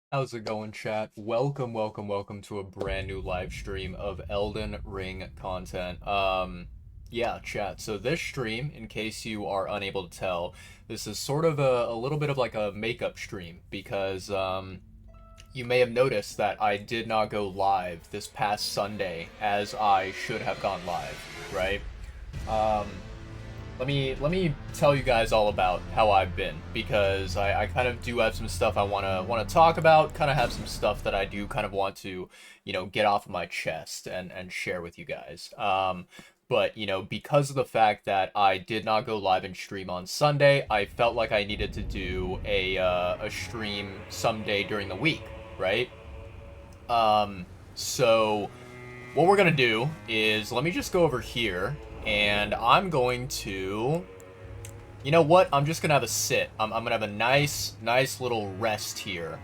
How's it going, chat? Welcome to a brand new live stream of Elden Ring content. Yeah, chat. So this stream, in case you are unable to tell, this is sort of a little bit of like a makeup stream because you may have noticed that I did not go live this past Sunday as I should have gone live, right? Um, let me tell you guys all about how I've been because I kind of do have some stuff I wanna talk about. Kind of have some stuff that I do kind of want to get off of my chest and share with you guys. But because of the fact that I did not go live and stream on Sunday, I felt like I needed to do a stream someday during the week, right? So what we're gonna do is let me just go over here and I'm going to you know what? I'm just gonna have a sit. I'm gonna have a nice little rest here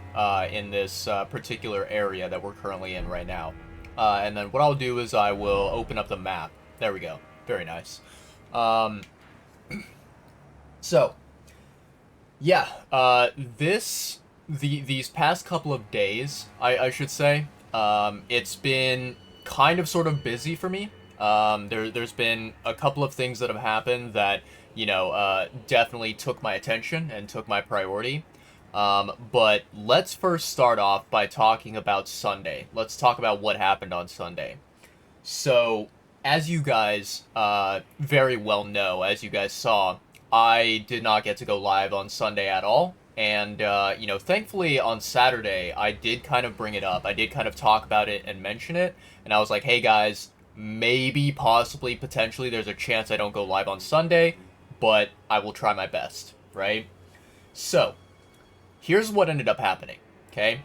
in this particular area that we're currently in right now. And then what I'll do is I will open up the map. There we go. Very nice. Um, so yeah, these past couple of days, I should say, it's been kind of sort of busy for me. There's been a couple of things that have happened that definitely took my attention and took my priority. But let's first start off by talking about Sunday. Let's talk about what happened on Sunday. So, as you guys very well know, as you guys saw, I did not get to go live on Sunday at all. And, thankfully on Saturday, I did kind of bring it up. I did kind of talk about it and mention it. And I was like, hey guys, maybe, possibly, potentially, there's a chance I don't go live on Sunday, but I will try my best, right? So, here's what ended up happening, okay?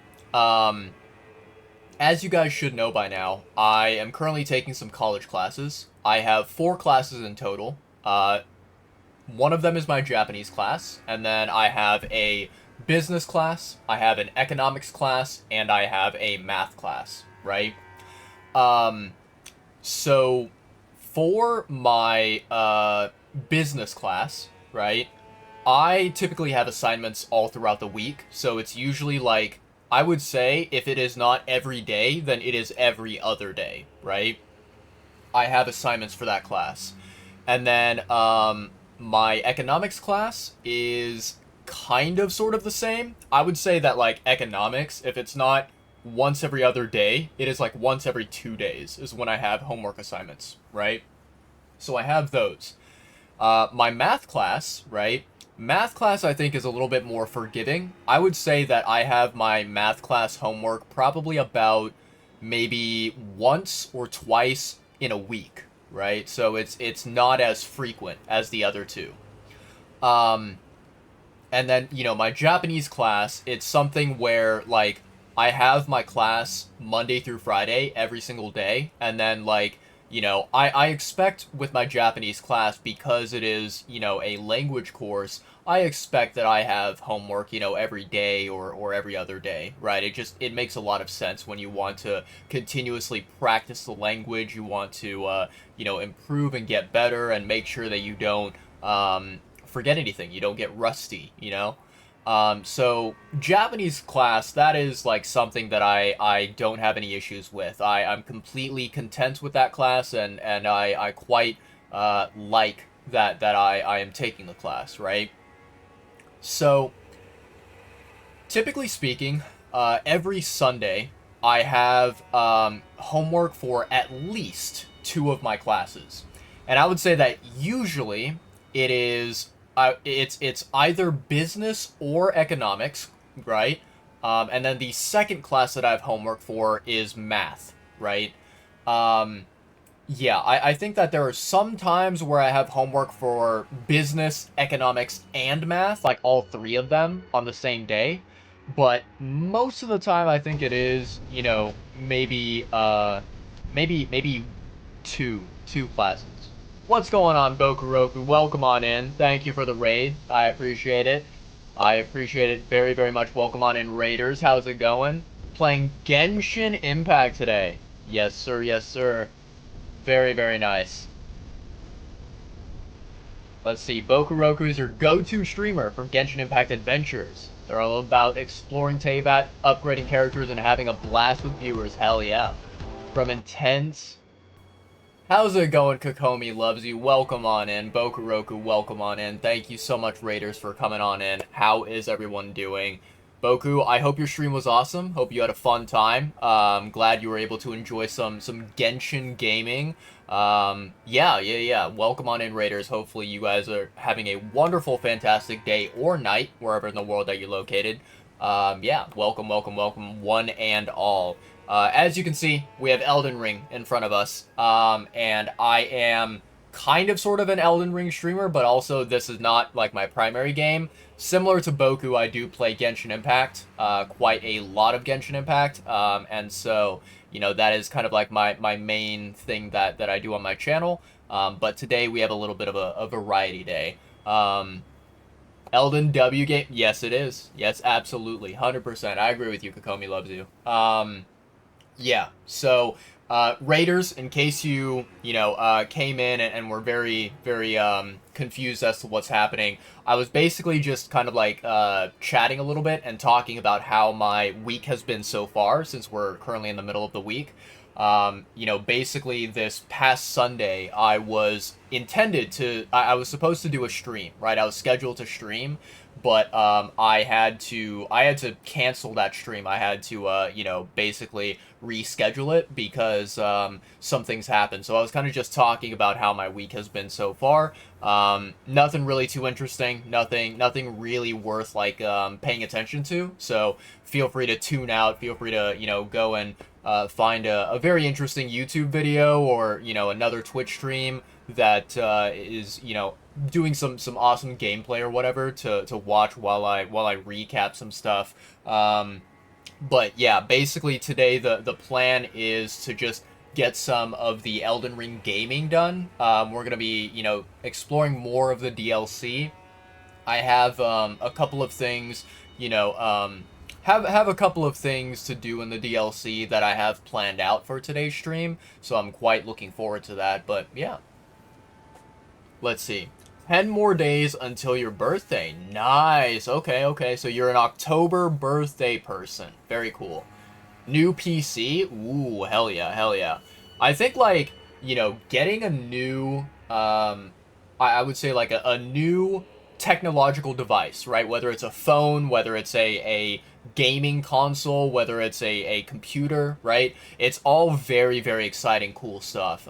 As you guys should know by now, I am currently taking some college classes. I have 4 classes in total. One of them is my Japanese class, and then I have a business class, I have an economics class, and I have a math class, right? Um, so for my business class, right? I typically have assignments all throughout the week, so it's usually like I would say if it is not every day, then it is every other day, right? I have assignments for that class. And then my economics class is kind of sort of the same. I would say that like economics, if it's not once every other day, it is like once every 2 days is when I have homework assignments, right? So I have those. My math class, right? Math class, I think, is a little bit more forgiving. I would say that I have my math class homework probably about maybe once or twice in a week, right? So it's not as frequent as the other two. Um, and then my Japanese class, it's something where like I have my class Monday through Friday every single day, and then like I expect with my Japanese class, because it is a language course, I expect that I have homework every day or every other day, right? It makes a lot of sense when you want to continuously practice the language. You want to improve and get better and make sure that you don't forget anything. You don't get rusty. So Japanese class, that is like something that I don't have any issues with. I'm completely content with that class, and I quite like that I am taking the class, right? So typically speaking, every Sunday I have homework for at least 2 of my classes, and I would say that usually it's either business or economics, right? And then the second class that I have homework for is math, right? Um, yeah, I think that there are some times where I have homework for business, economics, and math, like all 3 of them on the same day. But most of the time, I think it is, maybe two classes. What's going on, Bokuroku? Welcome on in. Thank you for the raid. I appreciate it. I appreciate it very, very much. Welcome on in, Raiders. How's it going? Playing Genshin Impact today. Yes, sir. Yes, sir. Very, very nice. Let's see. Bokuroku is your go-to streamer from Genshin Impact Adventures. They're all about exploring Teyvat, upgrading characters, and having a blast with viewers. Hell yeah. From Intense. How's it going, Kokomi loves you? Welcome on in. Bokuroku, welcome on in. Thank you so much, Raiders, for coming on in. How is everyone doing? Boku, I hope your stream was awesome. Hope you had a fun time. Glad you were able to enjoy some Genshin gaming. Yeah. Welcome on in, Raiders. Hopefully you guys are having a wonderful, fantastic day or night, wherever in the world that you're located. Yeah, welcome, one and all. As you can see, we have Elden Ring in front of us, and I am kind of sort of an Elden Ring streamer, but also this is not like my primary game. Similar to Boku, I do play Genshin Impact, quite a lot of Genshin Impact, and so, you know, that is kind of like my main thing that I do on my channel, but today we have a little bit of a variety day. Elden W game? Yes, it is. Yes, absolutely. 100%. I agree with you. Kokomi loves you. Yeah, so Raiders, in case you came in and were very confused as to what's happening, I was basically just kind of like chatting a little bit and talking about how my week has been so far, since we're currently in the middle of the week. Basically this past Sunday, I was supposed to do a stream, right? I was scheduled to stream, but I had to cancel that stream. I had to basically reschedule it because some things happened. So I was kind of just talking about how my week has been so far. Nothing really too interesting. Nothing really worth like paying attention to. So feel free to tune out. Feel free to go and find a very interesting YouTube video or another Twitch stream that is doing some awesome gameplay or whatever to watch while I recap some stuff. But yeah, basically today the plan is to just get some of the Elden Ring gaming done. We're gonna be exploring more of the DLC. I have a couple of things have a couple of things to do in the DLC that I have planned out for today's stream, so I'm quite looking forward to that. But yeah, let's see. 10 more days until your birthday. Nice. Okay. So you're an October birthday person. Very cool. New PC? Ooh, hell yeah. I think, like, getting a new, I would say, like, a new technological device, right? Whether it's a phone, whether it's a gaming console, whether it's a computer, right? It's all very exciting, cool stuff.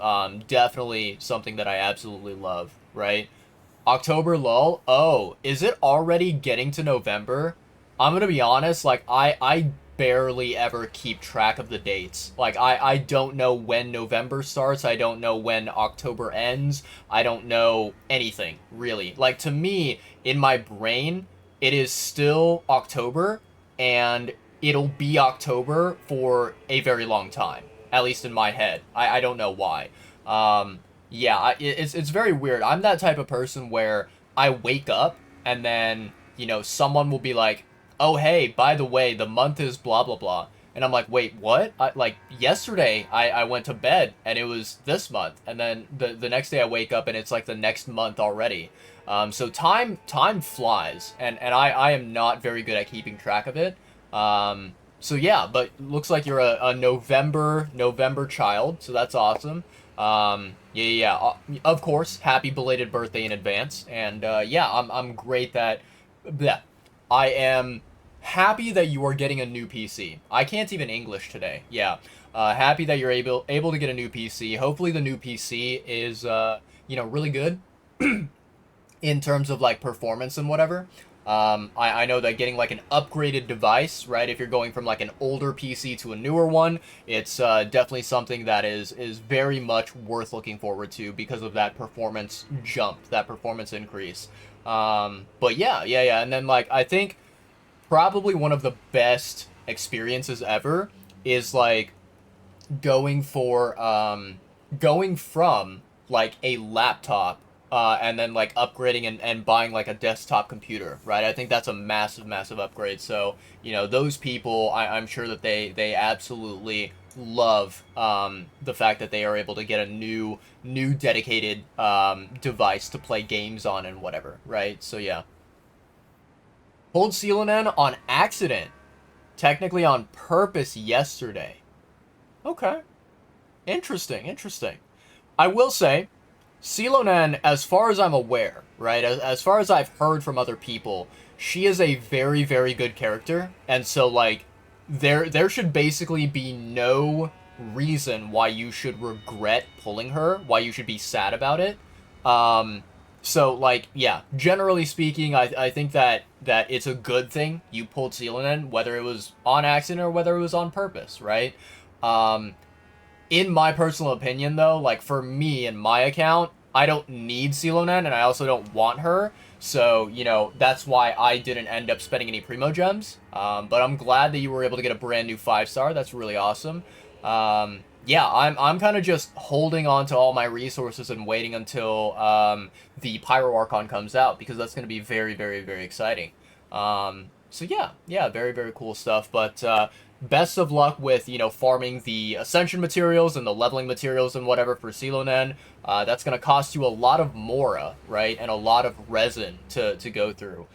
Definitely something that I absolutely love, right? October lull. Oh, is it already getting to November? I'm gonna be honest, like I barely ever keep track of the dates. Like I don't know when November starts, I don't know when October ends, I don't know anything, really. Like, to me, in my brain, it is still October, and it'll be October for a very long time. At least in my head. I don't know why. Yeah, it's very weird. I'm that type of person where I wake up and then, someone will be like, oh, hey, by the way, the month is blah, blah, blah. And I'm like, wait, what? Like, yesterday I went to bed and it was this month. And then the next day I wake up and it's like the next month already. So time flies, and I am not very good at keeping track of it. So yeah, but looks like you're a November child, so that's awesome. Yeah. Of course, happy belated birthday in advance, and yeah, I'm great that, yeah, I am happy that you are getting a new PC. I can't even English today. Yeah, happy that you're able to get a new PC. Hopefully, the new PC is really good in terms of like performance and whatever. I know that getting like an upgraded device, right, if you're going from like an older PC to a newer one, it's definitely something that is very much worth looking forward to because of that performance jump, that performance increase. But yeah, and then like I think probably one of the best experiences ever is like going for going from like a laptop and then like upgrading and buying like a desktop computer, right? I think that's a massive upgrade. So those people, I'm sure that they absolutely love the fact that they are able to get a new dedicated device to play games on and whatever, right? So yeah. Pulled Sealonen on accident. Technically on purpose yesterday. Okay. Interesting, interesting. I will say, Sealonen, as far as I'm aware, right, as far as I've heard from other people, she is a very, very good character, and so, like, there should basically be no reason why you should regret pulling her, why you should be sad about it. Um, so, like, yeah, generally speaking, I think that it's a good thing you pulled Sealonen, whether it was on accident or whether it was on purpose, right? Um, in my personal opinion, though, like for me and my account, I don't need Celonen and I also don't want her. So, you know, that's why I didn't end up spending any Primo Gems. But I'm glad that you were able to get a brand new 5-star. That's really awesome. Yeah, I'm kind of just holding on to all my resources and waiting until the Pyro Archon comes out because that's going to be very, very, very exciting. So yeah, very, very cool stuff. But best of luck with, you know, farming the Ascension materials and the leveling materials and whatever for Celonen. That's going to cost you a lot of Mora, right? And a lot of resin to go through.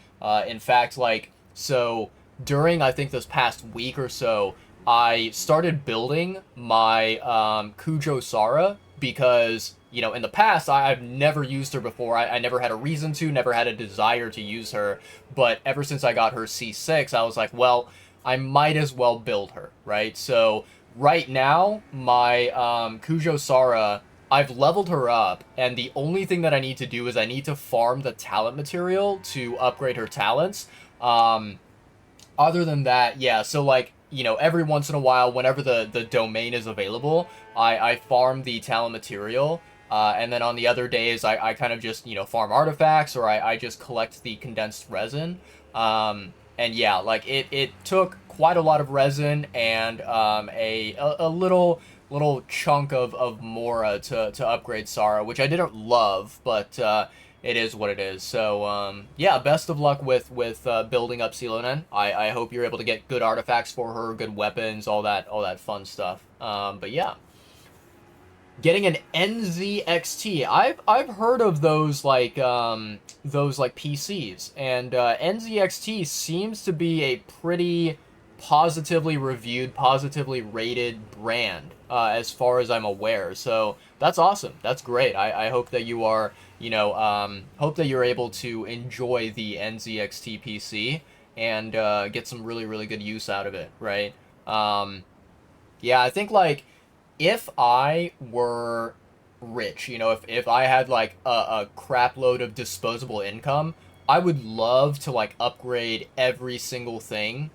In fact, like, so during, I think, this past week or so, I started building my Kujo Sara because, you know, in the past, I've never used her before. I never had a reason to, never had a desire to use her. But ever since I got her C6, I was like, well, I might as well build her, right? So right now, my Kujo Sara, I've leveled her up, and the only thing that I need to do is I need to farm the talent material to upgrade her talents. Other than that, yeah, so like, you know, every once in a while, whenever the domain is available, I farm the talent material. And then on the other days, I kind of just, you know, farm artifacts or I just collect the condensed resin. And yeah, like it took quite a lot of resin and a little chunk of Mora to upgrade Sara, which I didn't love, but it is what it is. So yeah, best of luck with building up Celonen. I hope you're able to get good artifacts for her, good weapons, all that fun stuff. But yeah. Getting an NZXT. I've heard of those like PCs, and NZXT seems to be a pretty positively reviewed, positively rated brand, as far as I'm aware. So that's awesome. That's great. I hope that you are, you know, hope that you're able to enjoy the NZXT PC and get some really, really good use out of it, right? Yeah, I think like if I were rich, you know, if I had like a crap load of disposable income, I would love to like upgrade every single thing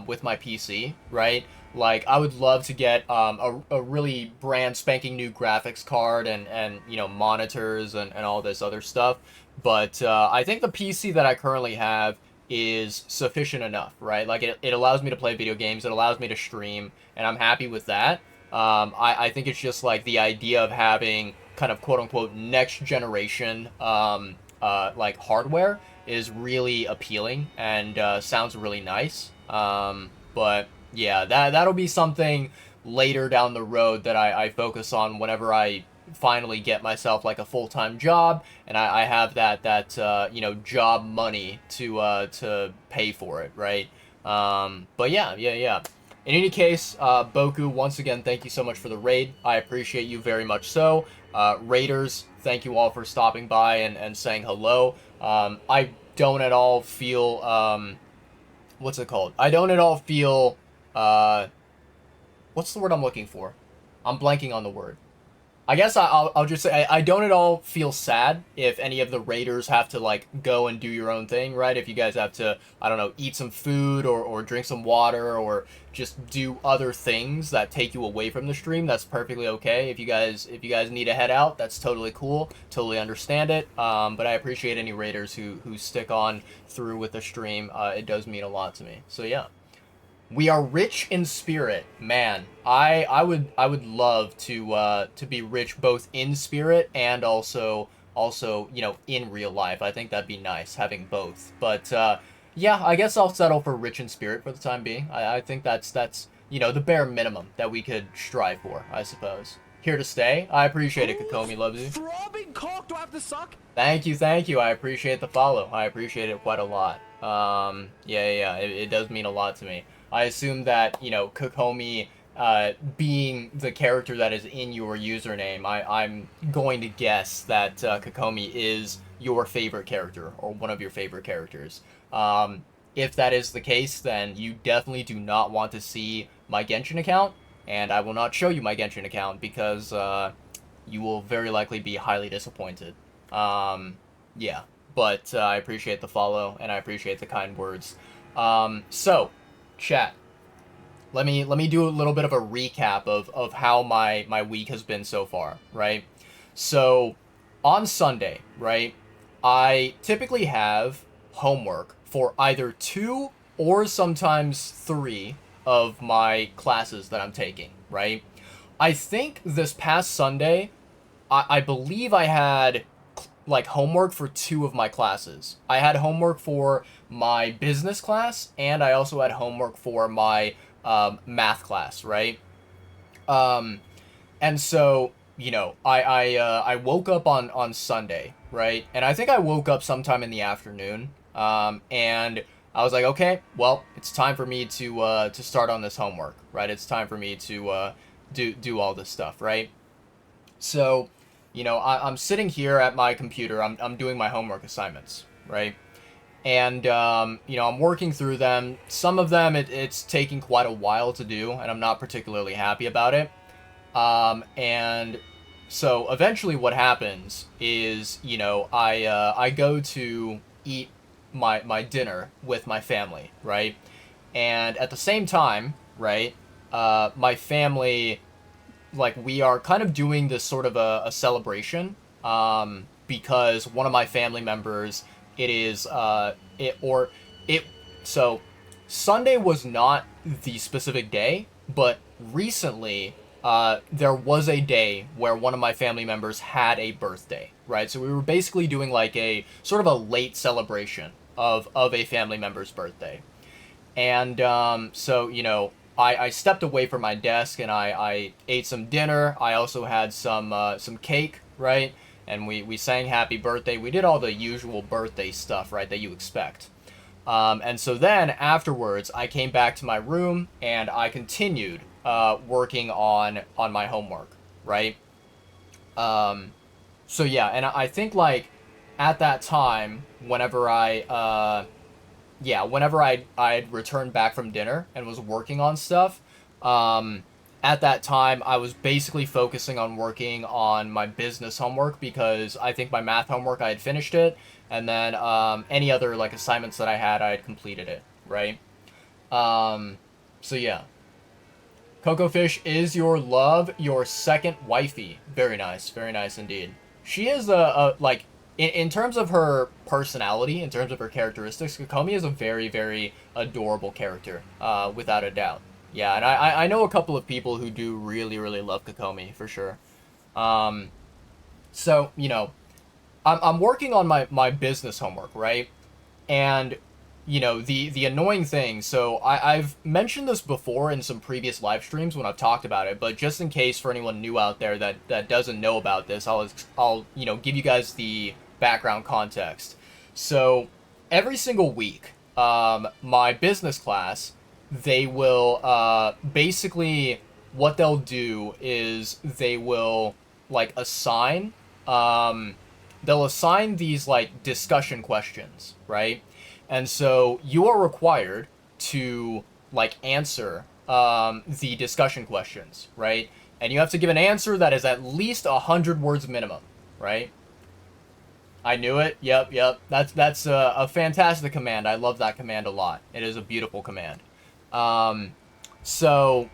with my PC, right? Like I would love to get a really brand spanking new graphics card and you know monitors and all this other stuff. But I think the PC that I currently have is sufficient enough, right? Like it allows me to play video games, it allows me to stream, and I'm happy with that. I think it's just like the idea of having kind of quote unquote next generation like hardware is really appealing and sounds really nice. But yeah, that'll be something later down the road that I focus on whenever I finally get myself like a full-time job and I have that you know job money to pay for it, right? But yeah. In any case, Boku, once again, thank you so much for the raid. I appreciate you very much so. Raiders, thank you all for stopping by and saying hello. I don't at all feel, what's it called? I don't at all feel, what's the word I'm looking for? I'm blanking on the word. I guess I'll just say I don't at all feel sad if any of the raiders have to like go and do your own thing, right? If you guys have to, I don't know, eat some food or drink some water or just do other things that take you away from the stream, that's perfectly okay. If you guys need to head out, that's totally cool. Totally understand it. But I appreciate any raiders who stick on through with the stream. It does mean a lot to me. So yeah. We are rich in spirit, man. I would love to be rich both in spirit and also you know in real life. I think that'd be nice having both. But yeah, I guess I'll settle for rich in spirit for the time being. I think that's you know the bare minimum that we could strive for, I suppose. Here to stay. I appreciate it. Kakomi loves you. Throbbing cock, do I have to suck? Thank you. I appreciate the follow. I appreciate it quite a lot. It does mean a lot to me. I assume that, Kokomi, being the character that is in your username, I'm going to guess that Kokomi is your favorite character, or one of your favorite characters. If that is the case, then you definitely do not want to see my Genshin account, and I will not show you my Genshin account because you will very likely be highly disappointed. Yeah, but I appreciate the follow and I appreciate the kind words. So, chat. Let me do a little bit of a recap of how my week has been so far, right? So, on Sunday, right, I typically have homework for either two or sometimes three of my classes that I'm taking, right? I think this past Sunday, I believe I had like homework for two of my classes. I had homework for my business class, and I also had homework for my math class, right? Um, and so, I woke up on Sunday, right? And I think I woke up sometime in the afternoon. And I was like, okay, well, it's time for me to start on this homework, right? It's time for me to do all this stuff, right? So, I'm sitting here at my computer. I'm doing my homework assignments, right? And I'm working through them. Some of them it's taking quite a while to do, and I'm not particularly happy about it. And so eventually, what happens is, I go to eat my dinner with my family, right? And at the same time, right, my family, like, we are kind of doing this sort of a celebration, because one of my family members, it is it or it so Sunday was not the specific day, but recently there was a day where one of my family members had a birthday, right? So we were basically doing like a sort of a late celebration of a family member's birthday. And I stepped away from my desk and I ate some dinner. I also had some cake, right? And we sang happy birthday. We did all the usual birthday stuff, right, that you expect. And so then afterwards, I came back to my room and I continued working on my homework, right? So yeah, and I think like at that time, whenever I'd returned back from dinner and was working on stuff, um, at that time I was basically focusing on working on my business homework because I think my math homework I had finished it, and then any other like assignments that I had completed it, right? Um, so yeah, Coco Fish is your love, your second wifey. Very nice indeed. She is a like in terms of her personality, in terms of her characteristics, Kokomi is a very, very adorable character, without a doubt. Yeah, and I know a couple of people who do really, really love Kokomi, for sure. Um, so, I'm working on my business homework, right? And the annoying thing, so I've mentioned this before in some previous live streams when I've talked about it, but just in case for anyone new out there that doesn't know about this, I'll give you guys the background context. So every single week, my business class, they will basically, what they'll do is they will like um they'll assign these like discussion questions, right? And so you are required to like answer the discussion questions, right? And you have to give an answer that is at least 100 words minimum, right? I knew it. Yep. That's a fantastic command. I love that command a lot. It is a beautiful command. Um, so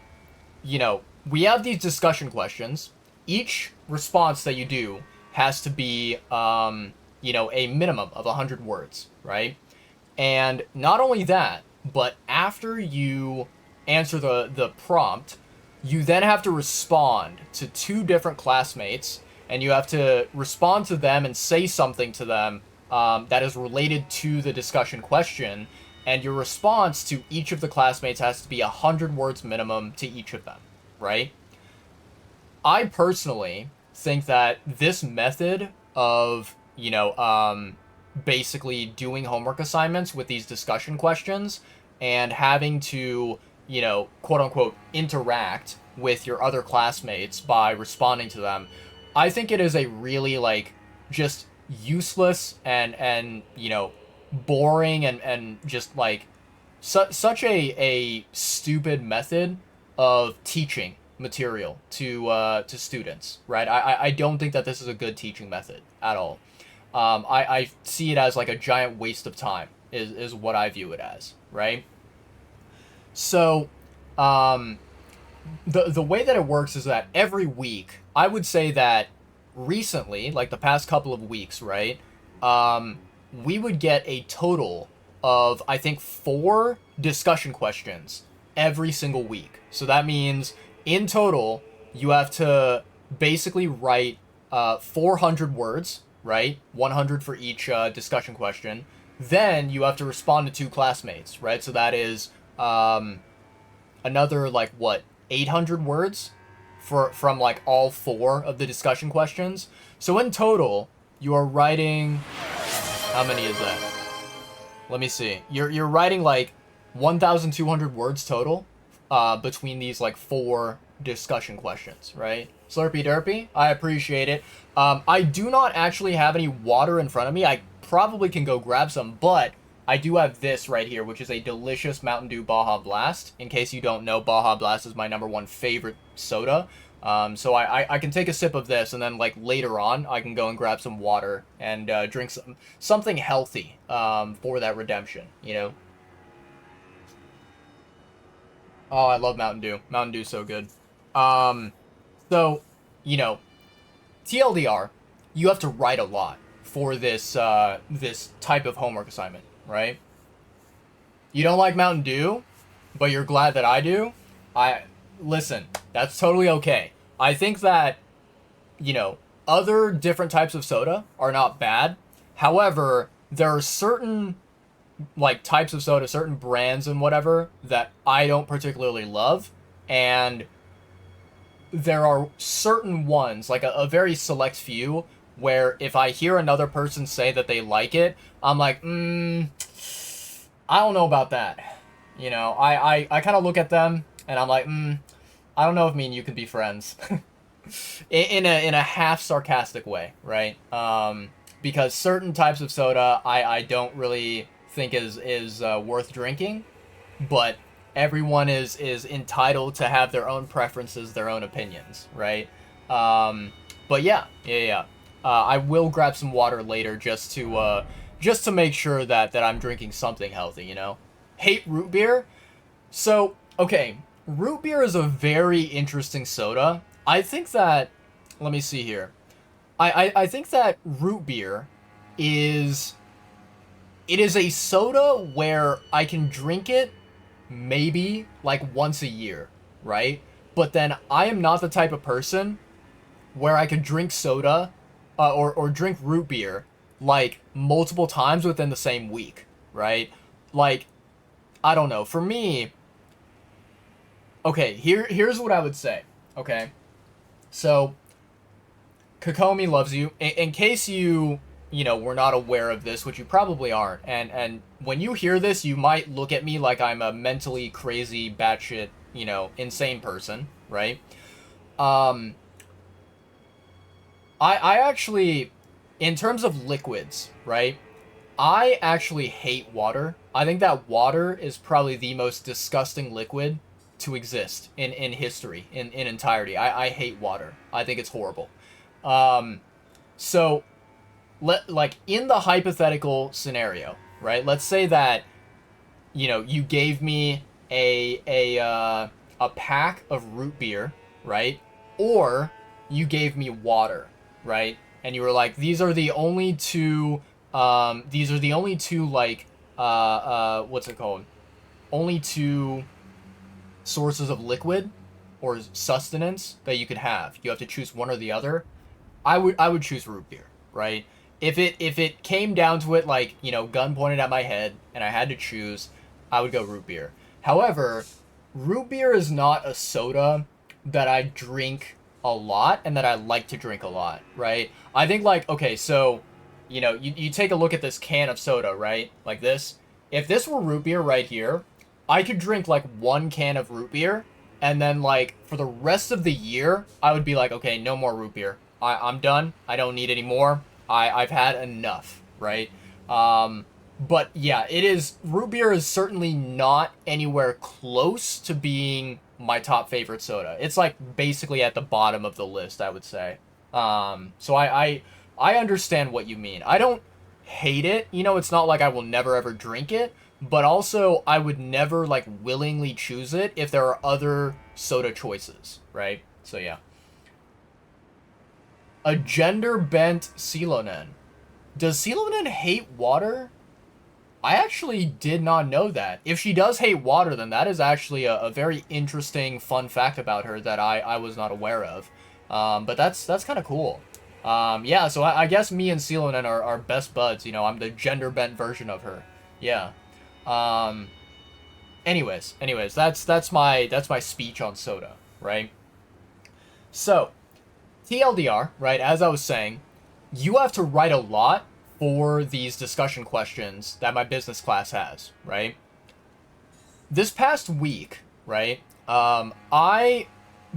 we have these discussion questions. Each response that you do has to be, a minimum of 100 words, right? And not only that, but after you answer the prompt, you then have to respond to two different classmates, and you have to respond to them and say something to them that is related to the discussion question. And your response to each of the classmates has to be 100 words minimum to each of them, right? I personally think that this method of, basically doing homework assignments with these discussion questions and having to, you know, quote unquote, interact with your other classmates by responding to them, I think it is a really, like, just useless and you know, boring and just, like, such a stupid method of teaching material to students, right? I don't think that this is a good teaching method at all. I see it as like a giant waste of time is what I view it as, right? So, um, the way that it works is that every week, I would say that recently, like the past couple of weeks, right? We would get a total of, I think, 4 discussion questions every single week. So that means in total, you have to basically write 400 words, right? 100 for each discussion question. Then you have to respond to 2 classmates, right? So that is another, like, what, 800 words from like all 4 of the discussion questions. So in total, you are writing, how many is that? Let me see. You're writing like 1,200 words total between these like 4 discussion questions, right? Slurpy derpy, I appreciate it. I do not actually have any water in front of me. I probably can go grab some, but I do have this right here, which is a delicious Mountain Dew Baja Blast. In case you don't know, Baja Blast is my #1 favorite soda. So I can take a sip of this, and then, like, later on, I can go and grab some water and drink something healthy for that redemption, you know? Oh, I love Mountain Dew. Mountain Dew's so good. So, you know, TLDR, you have to write a lot for this this type of homework assignment, right? You don't like Mountain Dew, but you're glad that I do. Listen, that's totally okay. I think that, you know, other different types of soda are not bad. However, there are certain, like, types of soda, certain brands and whatever that I don't particularly love, and there are certain ones, like a very select few, where if I hear another person say that they like it, I'm like, I don't know about that. You know, I kind of look at them and I'm like, I don't know if me and you can be friends. in a half sarcastic way, right? Because certain types of soda I don't really think is worth drinking, but everyone is entitled to have their own preferences, their own opinions, right? But yeah. I will grab some water later just to make sure that I'm drinking something healthy, you know? Hate root beer? So, okay, root beer is a very interesting soda. I think that, let me see here. I think that root beer is, it is a soda where I can drink it maybe like once a year, right? But then I am not the type of person where I could drink soda or drink root beer like multiple times within the same week, right? Like, I don't know. For me, okay, here's what I would say, okay? So, Kokomi loves you. In case you know, were not aware of this, which you probably aren't, and when you hear this, you might look at me like I'm a mentally crazy, batshit, you know, insane person, right? I actually, in terms of liquids, right, I actually hate water. I think that water is probably the most disgusting liquid to exist in history, in entirety. I hate water. I think it's horrible. So, like, in the hypothetical scenario, right, let's say that, you know, you gave me a pack of root beer, right, or you gave me water, right, and you were like, these are the only two, like, what's it called? Only 2 sources of liquid or sustenance that you could have. You have to choose one or the other. I would choose root beer, right? If it came down to it, like, you know, gun pointed at my head and I had to choose, I would go root beer. However, root beer is not a soda that I drink a lot and that I like to drink a lot, right? I think, like, okay, so you know, you take a look at this can of soda, right? Like this. If this were root beer right here, I could drink like 1 can of root beer, and then like for the rest of the year, I would be like, okay, no more root beer. I'm done. I don't need any more. I've had enough, right? But yeah, it is, root beer is certainly not anywhere close to being my top favorite soda. It's like basically at the bottom of the list, I would say. So I understand what you mean. I don't hate it. You know, it's not like I will never ever drink it, but also I would never like willingly choose it if there are other soda choices, right? So yeah. A gender bent Silonen. Does Silonen hate water? I actually did not know that. If she does hate water, then that is actually a very interesting, fun fact about her that I was not aware of. But that's kind of cool. Yeah, so I guess me and Silonen are best buds. You know, I'm the gender-bent version of her. Yeah. Anyways, that's my speech on soda, right? So, TLDR, right, as I was saying, you have to write a lot for these discussion questions that my business class has, right? This past week, right, I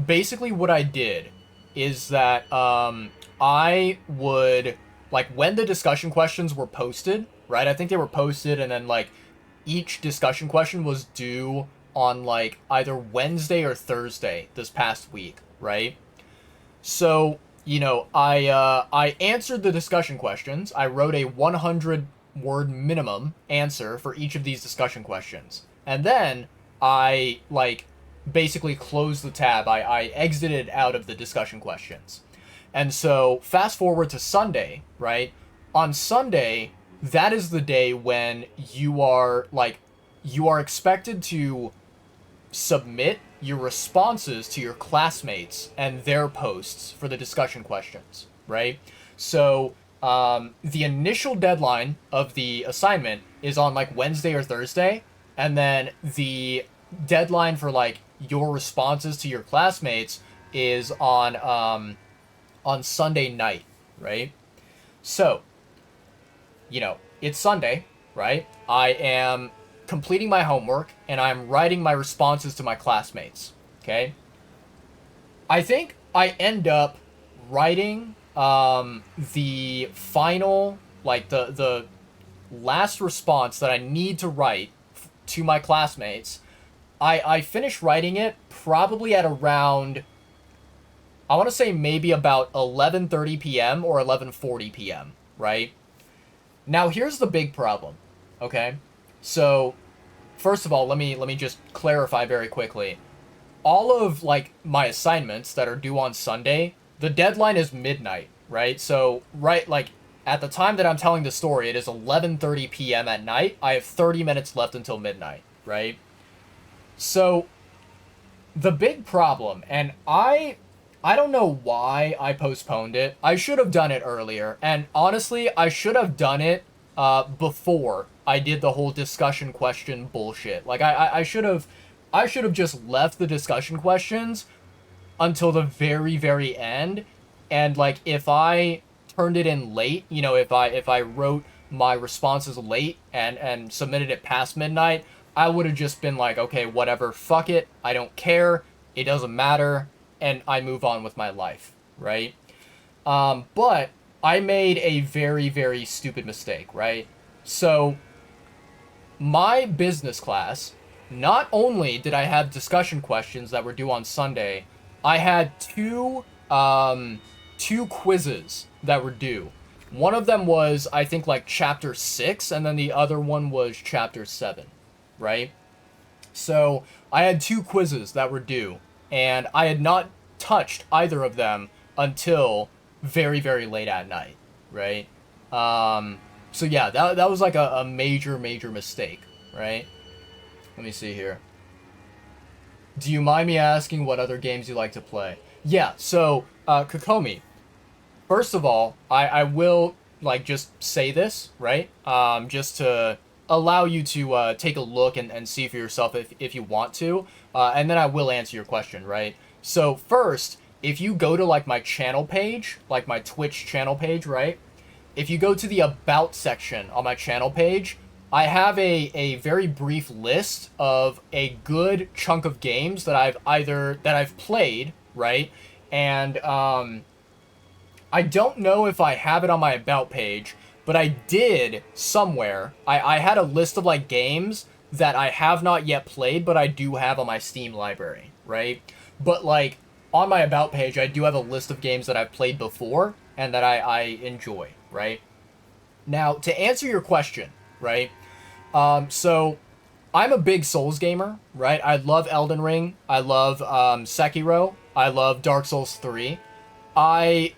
basically what I did is that I would, like, when the discussion questions were posted, right, I think they were posted and then like each discussion question was due on like either Wednesday or Thursday this past week, right? So, you know, I answered the discussion questions. I wrote a 100-word minimum answer for each of these discussion questions. And then I, like, basically closed the tab. I exited out of the discussion questions. And so, fast forward to Sunday, right? On Sunday, that is the day when you are expected to submit your responses to your classmates and their posts for the discussion questions, right? So the initial deadline of the assignment is on like Wednesday or Thursday, and then the deadline for like your responses to your classmates is on Sunday night, right? So, you know, it's Sunday, right? I am completing my homework and I'm writing my responses to my classmates, okay? I think I end up writing the final, like the last response that I need to write to my classmates. I finished writing it probably at around, I want to say maybe about 11:30 p.m. or 11:40 p.m., right? Now here's the big problem, okay? So, first of all, let me just clarify very quickly. All of like my assignments that are due on Sunday, the deadline is midnight, right? So, right, like at the time that I'm telling the story, it is 11:30 p.m. at night. I have 30 minutes left until midnight, right? So, the big problem, and I don't know why I postponed it. I should have done it earlier, and honestly, I should have done it before I did the whole discussion question bullshit. Like I should have just left the discussion questions until the very, very end. And like if I turned it in late, you know, if I wrote my responses late and submitted it past midnight, I would have just been like, okay, whatever, fuck it, I don't care, it doesn't matter, and I move on with my life, right? But I made a very, very stupid mistake, right? So, my business class, not only did I have discussion questions that were due on Sunday, I had two quizzes that were due. One of them was, I think, like chapter 6, and then the other one was chapter 7, right? So, I had two quizzes that were due, and I had not touched either of them until very, very late at night, right? So yeah, that was like a major, major mistake, right? Let me see here. Do you mind me asking what other games you like to play? Yeah, so, Kokomi, first of all, I will, like, just say this, right? Just to allow you to take a look and see for yourself if you want to, and then I will answer your question, right? So, first, if you go to, like, my channel page, like my Twitch channel page, right? if you go to the About section on my channel page, I have a very brief list of a good chunk of games that I've played, right? And I don't know if I have it on my About page, but I did somewhere. I had a list of like games that I have not yet played, but I do have on my Steam library, right? But like on my About page, I do have a list of games that I've played before and that I enjoy, right? Now, to answer your question, right? So I'm a big Souls gamer, right? I love Elden Ring. I love Sekiro. I love Dark Souls 3. I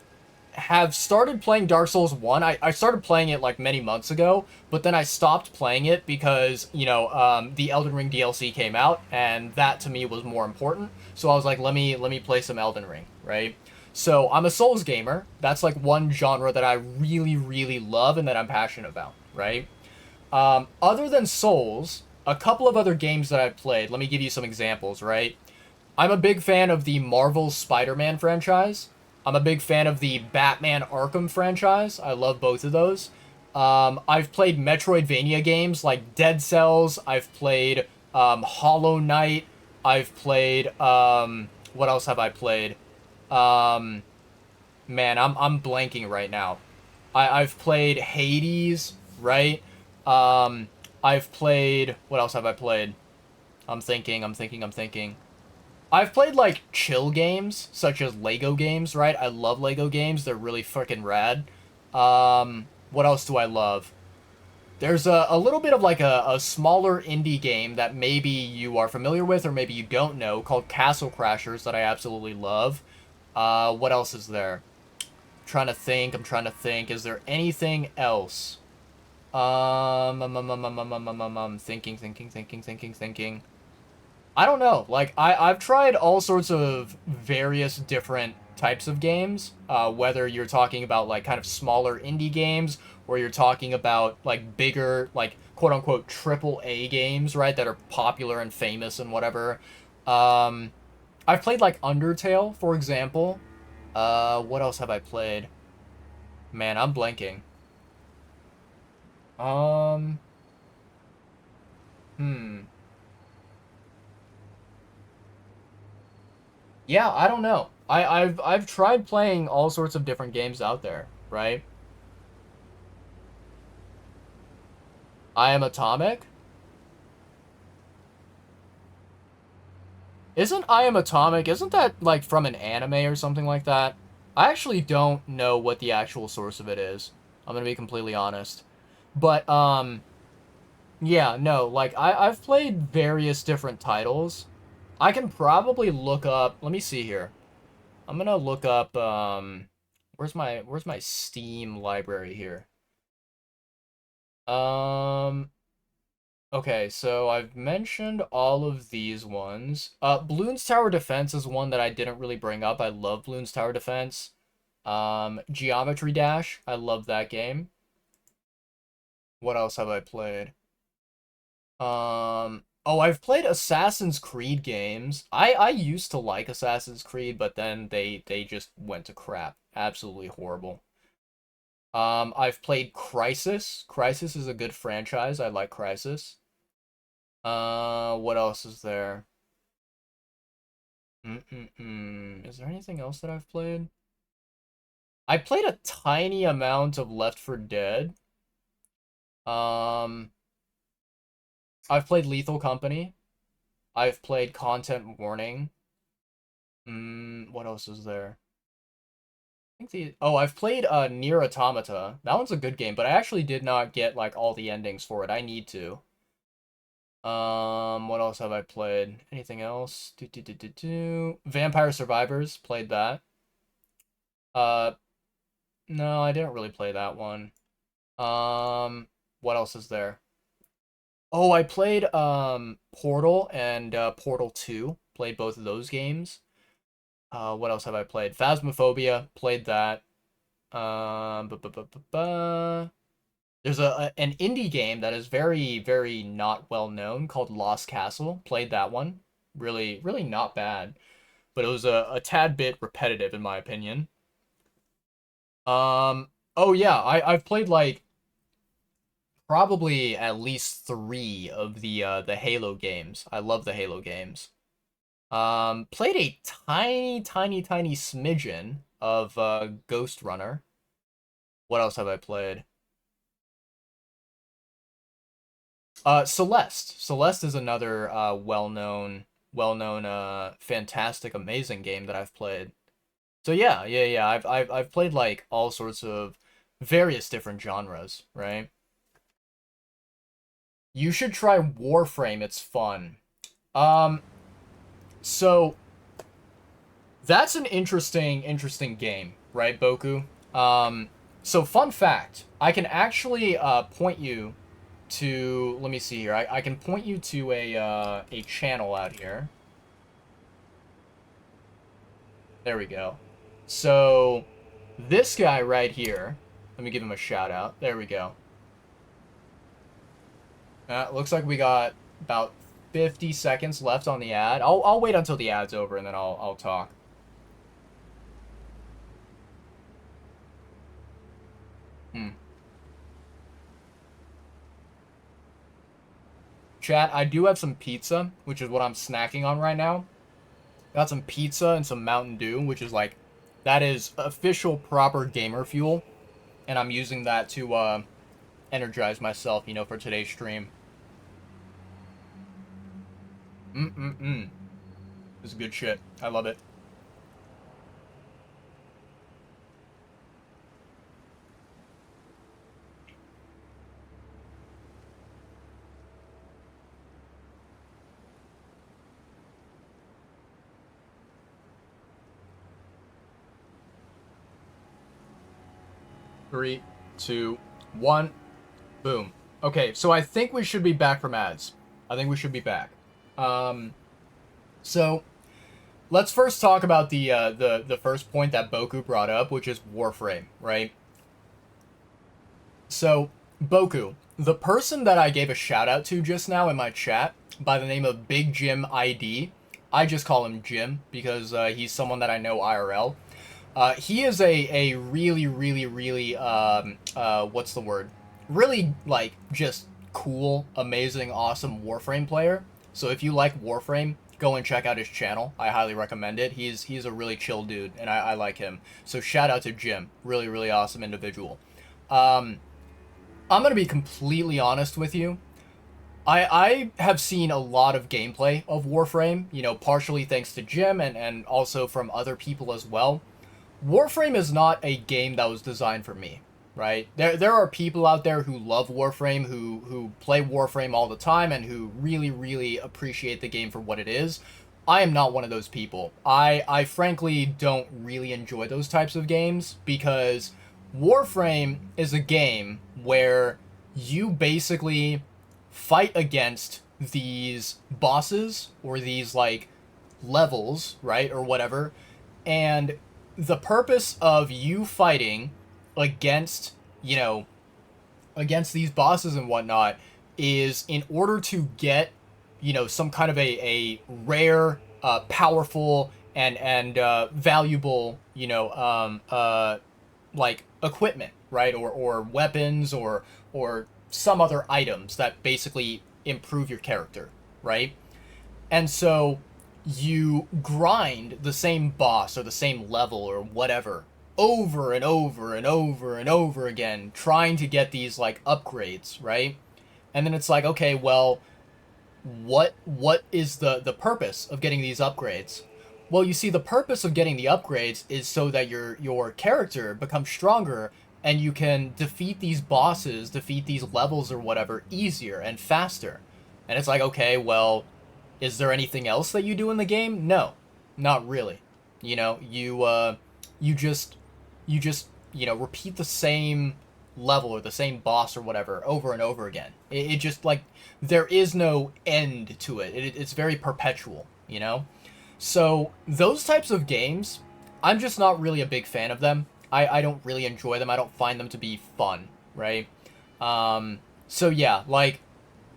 have started playing Dark Souls 1. I started playing it like many months ago, but then I stopped playing it because, the Elden Ring DLC came out, and that to me was more important. So I was like, let me play some Elden Ring, right? So I'm a Souls gamer. That's like one genre that I really, really love and that I'm passionate about, right? Other than Souls, a couple of other games that I've played, let me give you some examples, right? I'm a big fan of the Marvel Spider-Man franchise. I'm a big fan of the Batman Arkham franchise. I love both of those. I've played Metroidvania games like Dead Cells. I've played Hollow Knight. I've played what else have I played? Um, Man, I'm blanking right now. I've played Hades, right? Um, I've played what else have I played? I'm thinking. I've played like chill games such as Lego games, right? I love Lego games. They're really freaking rad. What else do I love? There's a little bit of like a smaller indie game that maybe you are familiar with or maybe you don't know called Castle Crashers that I absolutely love. What else is there? I'm trying to think. Is there anything else? Thinking. I don't know. Like I've tried all sorts of various different types of games. Whether you're talking about like kind of smaller indie games, or you're talking about like bigger, like quote unquote triple A games, right? That are popular and famous and whatever. Um, I've played like Undertale, for example. What else have I played? Man, I'm blanking. Um, hmm. Yeah, I don't know. I've tried playing all sorts of different games out there, right? I Am Atomic? Isn't I Am Atomic, isn't that like from an anime or something like that? I actually don't know what the actual source of it is. I'm gonna be completely honest. But yeah, no, like I've played various different titles. I can probably look up, let me see here. I'm gonna look up where's my Steam library here? Um Okay, so I've mentioned all of these ones. Bloons Tower Defense is one that I didn't really bring up. I love Bloons Tower Defense. Geometry Dash, I love that game. What else have I played? Oh, I've played Assassin's Creed games. I used to like Assassin's Creed, but then they just went to crap. Absolutely horrible. I've played Crisis. Crisis is a good franchise. I like Crisis. What else is there? Is there anything else that I've played? I played a tiny amount of Left 4 Dead. Um, I've played Lethal Company. I've played Content Warning. What else is there? I've played Nier Automata. That one's a good game, but I actually did not get like all the endings for it. I need to. What else have I played? Anything else? Vampire Survivors, played that. Uh, no, I didn't really play that one. Um, what else is there? Oh, I played Portal and Portal 2. Played both of those games. What else have I played? Phasmophobia, played that. Bu- bu- bu- bu- bu- There's an indie game that is very, very not well known called Lost Castle. Played that one. Really, really not bad. But it was a tad bit repetitive in my opinion. Oh yeah, I've played like probably at least three of the Halo games. I love the Halo games. Played a tiny smidgen of Ghost Runner. What else have I played? Celeste. Celeste is another well-known, fantastic, amazing game that I've played. So yeah. I've played like all sorts of various different genres, right? You should try Warframe. It's fun. Um, so that's an interesting game, right, Boku? Um, so fun fact, I can actually point you to, let me see here. I can point you to a channel out here. There we go. So this guy right here, let me give him a shout out. There we go. Looks like we got about 50 seconds left on the ad. I'll wait until the ad's over and then I'll talk. Hmm. Chat, I do have some pizza, which is what I'm snacking on right now. Got some pizza and some Mountain Dew, which is like, that is official proper gamer fuel. And I'm using that to energize myself, for today's stream. Mm-mm-mm. This is good shit. I love it. 3, 2, 1. Boom. Okay, so I think we should be back from ads. I think we should be back. Um, so let's first talk about the first point that Boku brought up, which is Warframe, right? So Boku, the person that I gave a shout out to just now in my chat by the name of Big Jim ID, I just call him Jim because he's someone that I know IRL. He is a really what's the word? Really like just cool, amazing, awesome Warframe player. So if you like Warframe, go and check out his channel. I highly recommend it. He's a really chill dude, and I like him. So shout out to Jim, really awesome individual. Um, I'm gonna be completely honest with you. I have seen a lot of gameplay of Warframe, partially thanks to Jim and also from other people as well. Warframe is not a game that was designed for me, right? There are people out there who love Warframe, who play Warframe all the time, and who really appreciate the game for what it is. I am not one of those people. I frankly don't really enjoy those types of games because Warframe is a game where you basically fight against these bosses or these like levels, right? Or whatever. And the purpose of you fighting against, against these bosses and whatnot is in order to get, some kind of a rare, powerful, and valuable, like equipment, right? Or weapons or some other items that basically improve your character, right? And so you grind the same boss or the same level or whatever over and over again, trying to get these like upgrades, right? And then it's like, okay, well, what is the purpose of getting these upgrades? Well, you see, the purpose of getting the upgrades is so that your character becomes stronger and you can defeat these bosses, defeat these levels or whatever easier and faster. And it's like, okay, well, is there anything else that you do in the game? No, not really. You just repeat the same level or the same boss or whatever over and over again. It just like there is no end to it. It's very perpetual. So those types of games, I'm just not really a big fan of them. I don't really enjoy them. I don't find them to be fun, right? So yeah, like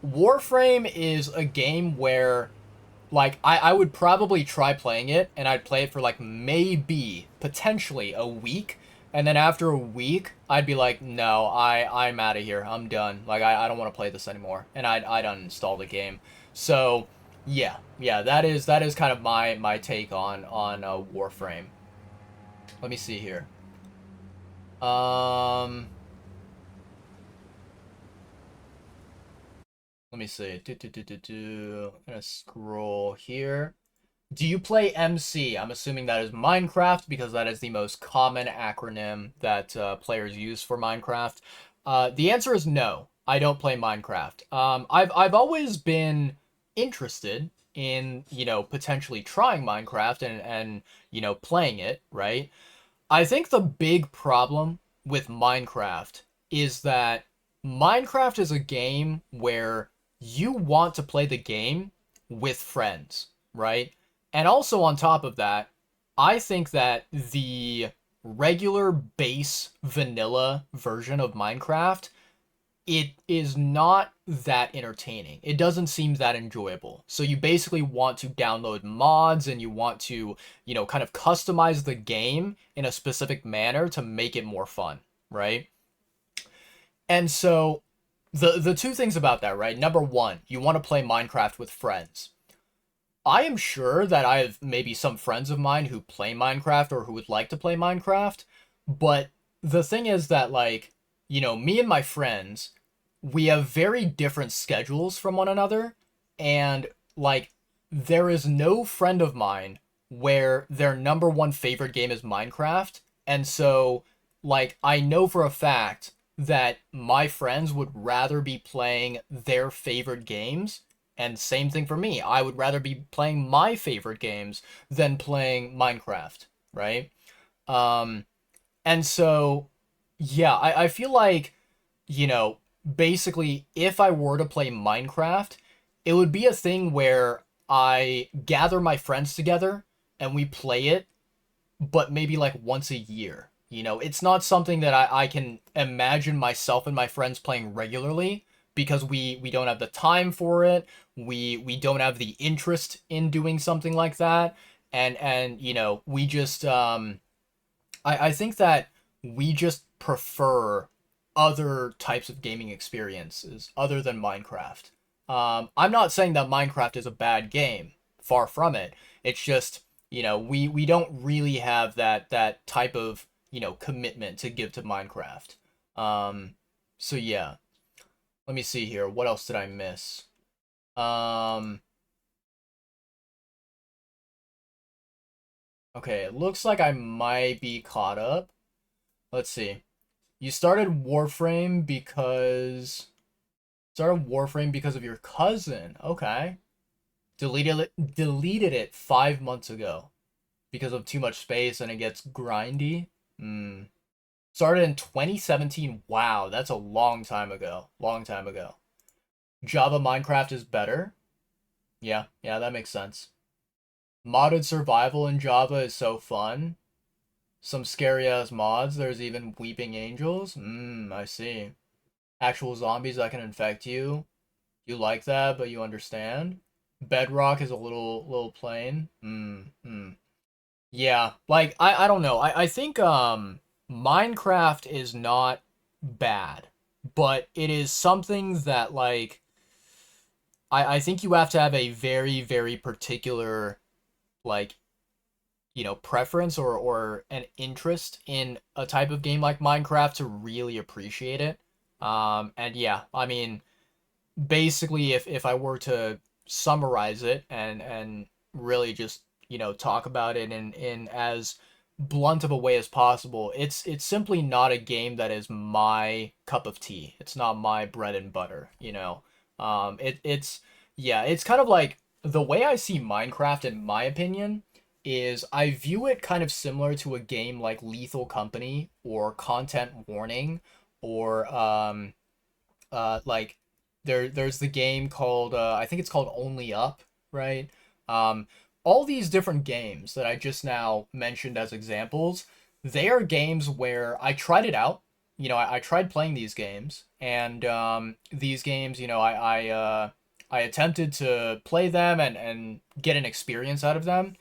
Warframe is a game where like I would probably try playing it and I'd play it for like maybe potentially a week And then after a week, I'd be like, no, I'm out of here. I'm done. Like I don't want to play this anymore. And I'd uninstall the game. So yeah, that is kind of my take on Warframe. Let me see here. Um, let me see. I'm gonna scroll here. Do you play MC? I'm assuming that is Minecraft because that is the most common acronym that players use for Minecraft. The answer is no. I don't play Minecraft. I've always been interested in potentially trying Minecraft and playing it, right? I think the big problem with Minecraft is that Minecraft is a game where you want to play the game with friends, right? And also on top of that, I think that the regular base vanilla version of Minecraft, it is not that entertaining. It doesn't seem that enjoyable. So you basically want to download mods and you want to, kind of customize the game in a specific manner to make it more fun, right? And so the two things about that, right? Number one, you want to play Minecraft with friends. I am sure that I have maybe some friends of mine who play Minecraft or who would like to play Minecraft, but the thing is that like, me and my friends, we have very different schedules from one another, and like there is no friend of mine where their number one favorite game is Minecraft, and so like I know for a fact that my friends would rather be playing their favorite games, and same thing for me. I would rather be playing my favorite games than playing Minecraft, right? Um, and so, yeah, I feel like, you know, basically, if I were to play Minecraft, it would be a thing where I gather my friends together and we play it, but maybe like once a year. It's not something that I can imagine myself and my friends playing regularly because we don't have the time for it. We don't have the interest in doing something like that. And we just I think that we just prefer other types of gaming experiences other than Minecraft. I'm not saying that Minecraft is a bad game. Far from it. It's just, we don't really have that type of, commitment to give to Minecraft. Um, so yeah. Let me see here. What else did I miss? Um, okay, it looks like I might be caught up. Let's see. You started Warframe because of your cousin. Okay. Deleted it 5 months ago because of too much space and it gets grindy. Hmm. Started in 2017. Wow, that's a long time ago. Long time ago. Java Minecraft is better. Yeah, that makes sense. Modded survival in Java is so fun. Some scary ass mods. There's even weeping angels. I see. Actual zombies that can infect you. You like that, but you understand. Bedrock is a little plain. Yeah, like I don't know. I think Minecraft is not bad, but it is something that like I think you have to have a very, very particular like preference or an interest in a type of game like Minecraft to really appreciate it. And yeah, I mean, basically, if I were to summarize it and really just talk about it in as blunt of a way as possible, it's simply not a game that is my cup of tea. It's not my bread and butter. It's yeah, it's kind of like the way I see Minecraft, in my opinion, is I view it kind of similar to a game like Lethal Company or Content Warning or like there's the game called I think it's called Only Up, right? Um, all these different games that I just now mentioned as examples, they are games where I tried it out. I tried playing these games, and these games, I attempted to play them and get an experience out of them.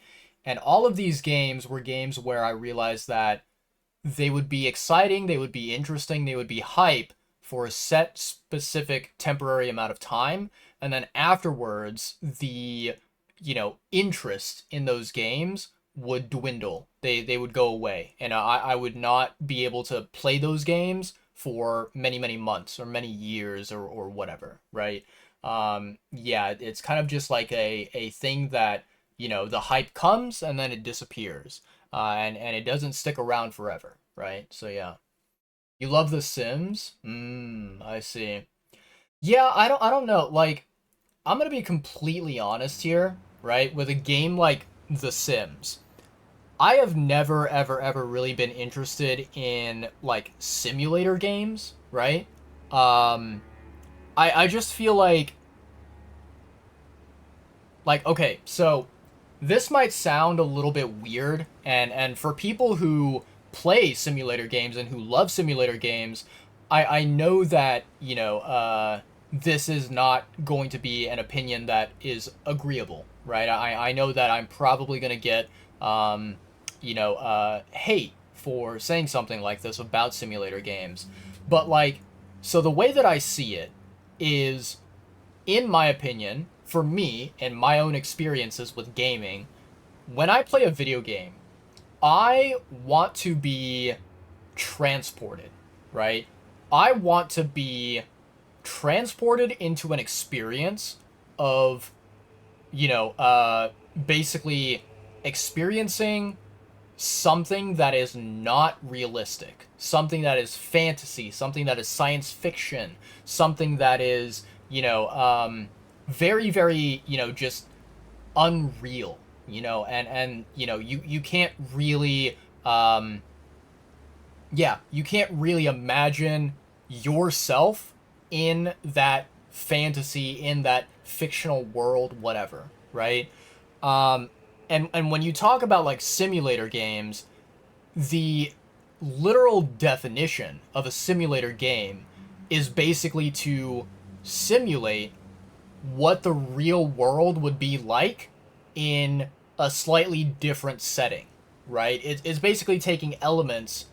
And all of these games were games where I realized that they would be exciting, they would be interesting, they would be hype for a set specific temporary amount of time, and then afterwards the interest in those games would dwindle. They would go away, and I would not be able to play those games for many months or many years or whatever, right? Yeah, it's kind of just like a thing that the hype comes and then it disappears, and it doesn't stick around forever, right? So yeah, you love The Sims. I see. Yeah, I don't know. Like, I'm gonna be completely honest here, right? With a game like The Sims, I have never ever really been interested in like simulator games, right? Um, I just feel like okay, so this might sound a little bit weird, and for people who play simulator games and who love simulator games, I know that this is not going to be an opinion that is agreeable, right? I know that I'm probably gonna get hate for saying something like this about simulator games, but like, so the way that I see it is, in my opinion, for me and my own experiences with gaming, when I play a video game, I want to be transported, right? I want to be transported into an experience of, you know, uh, basically experiencing something that is not realistic, something that is fantasy, something that is science fiction, something that is, very, just unreal, and you can't really, yeah, you can't really imagine yourself in that fantasy, in that fictional world, whatever, right? Um, and when you talk about like simulator games, the literal definition of a simulator game is basically to simulate what the real world would be like in a slightly different setting, right? It's basically taking elements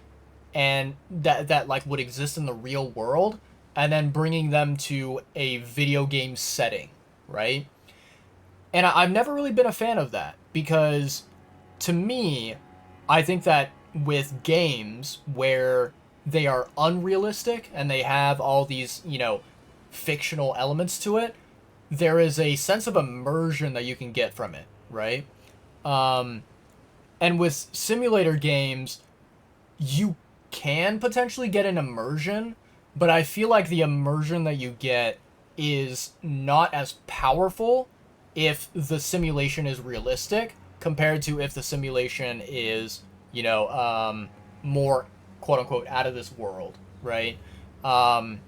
and that like would exist in the real world and then bringing them to a video game setting, right? And I've never really been a fan of that because, to me, I think that with games where they are unrealistic and they have all these, fictional elements to it, there is a sense of immersion that you can get from it, right? Um, and with simulator games, you can potentially get an immersion, but I feel like the immersion that you get is not as powerful if the simulation is realistic compared to if the simulation is, more quote unquote out of this world, right? Um,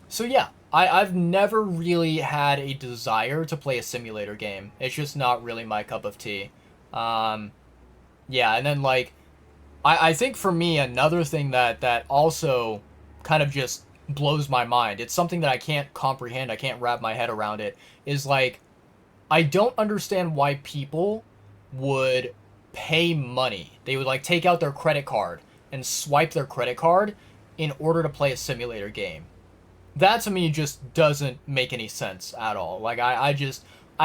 so yeah, I've never really had a desire to play a simulator game. It's just not really my cup of tea. Um, yeah, and then like I think for me another thing that also kind of just blows my mind. It's something that I can't comprehend. I can't wrap my head around it. Is like, I don't understand why people would pay money. They would like take out their credit card and swipe their credit card in order to play a simulator game. That to me just doesn't make any sense at all. Like I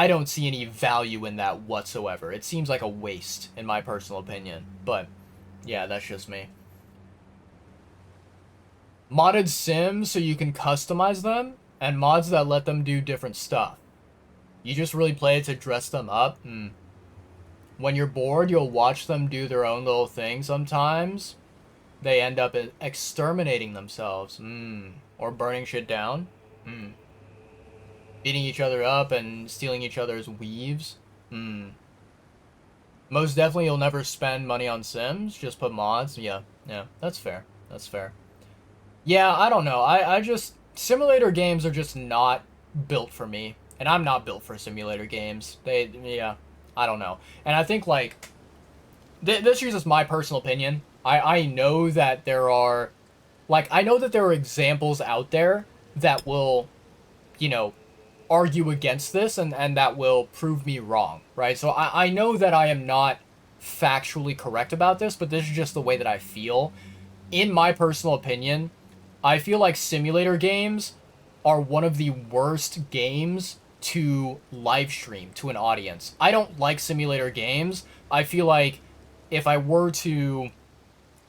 don't see any value in that whatsoever. It seems like a waste in my personal opinion. But yeah, that's just me. Modded sims so you can customize them and mods that let them do different stuff. You just really play it to dress them up. When you're bored, you'll watch them do their own little thing sometimes. They end up exterminating themselves. Or burning shit down. Beating each other up and stealing each other's weaves. Most definitely you'll never spend money on Sims. Just put mods. Yeah, that's fair. That's fair. Yeah, I don't know. I just... Simulator games are just not built for me. And I'm not built for simulator games. Yeah, I don't know. And I think, like... this is just my personal opinion. I know that there are... Like, I know that there are examples out there that will, argue against this and that will prove me wrong, right? So I know that I am not factually correct about this, but this is just the way that I feel. in my personal opinion, I feel like simulator games are one of the worst games to live stream to an audience. I don't like simulator games. I feel like if I were to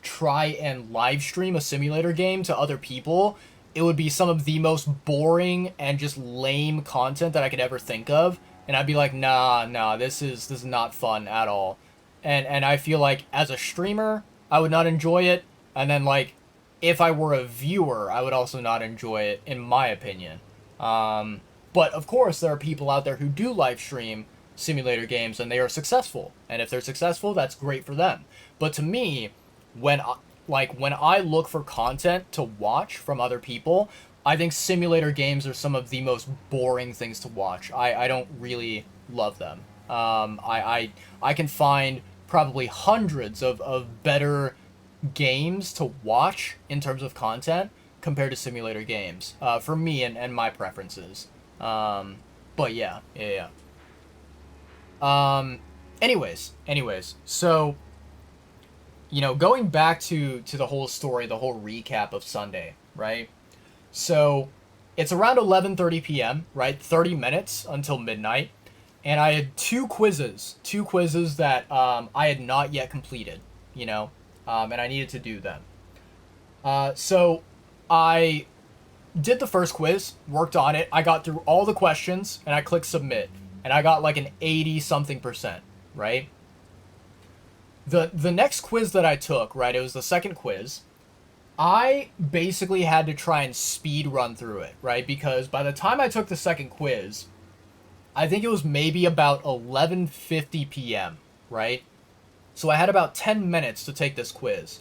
try and live stream a simulator game to other people, it would be some of the most boring and just lame content that I could ever think of. And I'd be like, nah, this is not fun at all. And I feel like as a streamer, I would not enjoy it. And then like if I were a viewer, I would also not enjoy it, in my opinion. But of course, there are people out there who do live stream simulator games and they are successful. And if they're successful, that's great for them. But to me, when I look for content to watch from other people, I think simulator games are some of the most boring things to watch. I don't really love them. I can find probably hundreds of better games to watch in terms of content compared to simulator games, for me and my preferences. But yeah. Anyways, so going back to the whole story, the whole recap of Sunday, right? So it's around 11:30 p.m., right? 30 minutes until midnight, and I had two quizzes that I had not yet completed, and I needed to do them. So I did the first quiz, worked on it. I got through all the questions, and I clicked submit, and I got like an 80 something percent, right? The next quiz that I took, right, it was the second quiz. I basically had to try and speed run through it, right? Because by the time I took the second quiz, I think it was maybe about 11:50 p.m., right? So I had about 10 minutes to take this quiz.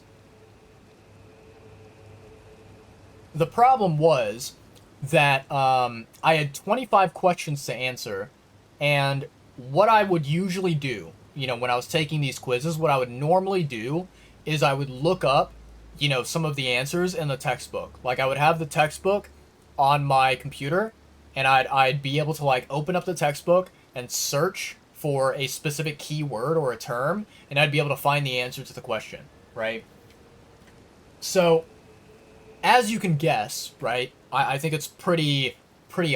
The problem was that I had 25 questions to answer, and what I would usually do, when I was taking these quizzes, what I would normally do is I would look up, some of the answers in the textbook. Like I would have the textbook on my computer, and I'd be able to like open up the textbook and search for a specific keyword or a term, and I'd be able to find the answer to the question, right? So, as you can guess, right, I think it's pretty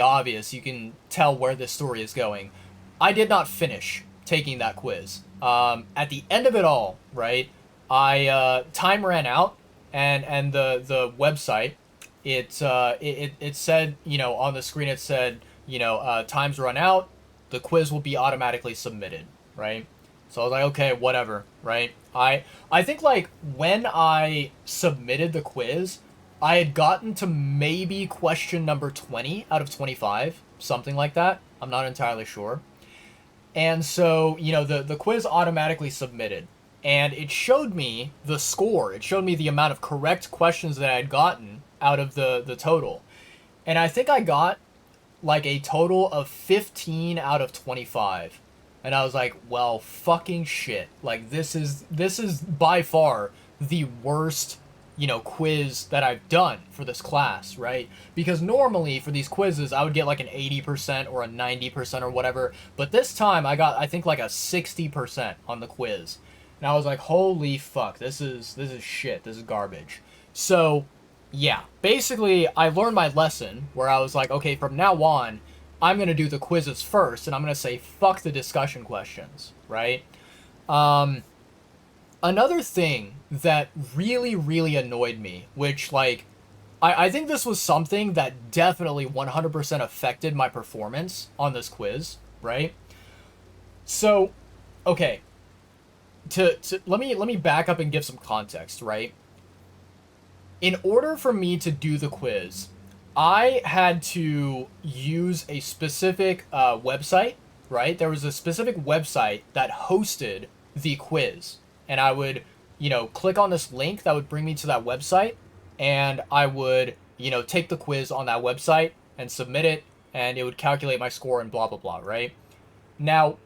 obvious. You can tell where this story is going. I did not finish taking that quiz. At the end of it all, right, time ran out, and the website, it said, on the screen it said, time's run out, the quiz will be automatically submitted, right? So I was like, okay, whatever, right? I think like when I submitted the quiz, I had gotten to maybe question number 20 out of 25, something like that. I'm not entirely sure. And so, the quiz automatically submitted. And it showed me the score. It showed me the amount of correct questions that I had gotten out of the total. And I think I got like a total of 15 out of 25. And I was like, well, fucking shit. Like, this is by far the worst quiz that I've done for this class, right? Because normally for these quizzes, I would get like an 80% or a 90% or whatever. But this time I got, I think, like a 60% on the quiz. And I was like, holy fuck, this is shit. This is garbage. So, yeah, basically I learned my lesson where I was like, okay, from now on, I'm going to do the quizzes first, and I'm going to say fuck the discussion questions, right? Another thing that really annoyed me, which, like, I think this was something that definitely 100% affected my performance on this quiz, right? So, okay, let me back up and give some context, right? In order for me to do the quiz, I had to use a specific website, right? There was a specific website that hosted the quiz, and I would, click on this link that would bring me to that website, and I would, take the quiz on that website and submit it, and it would calculate my score and blah, blah, blah, right? Now,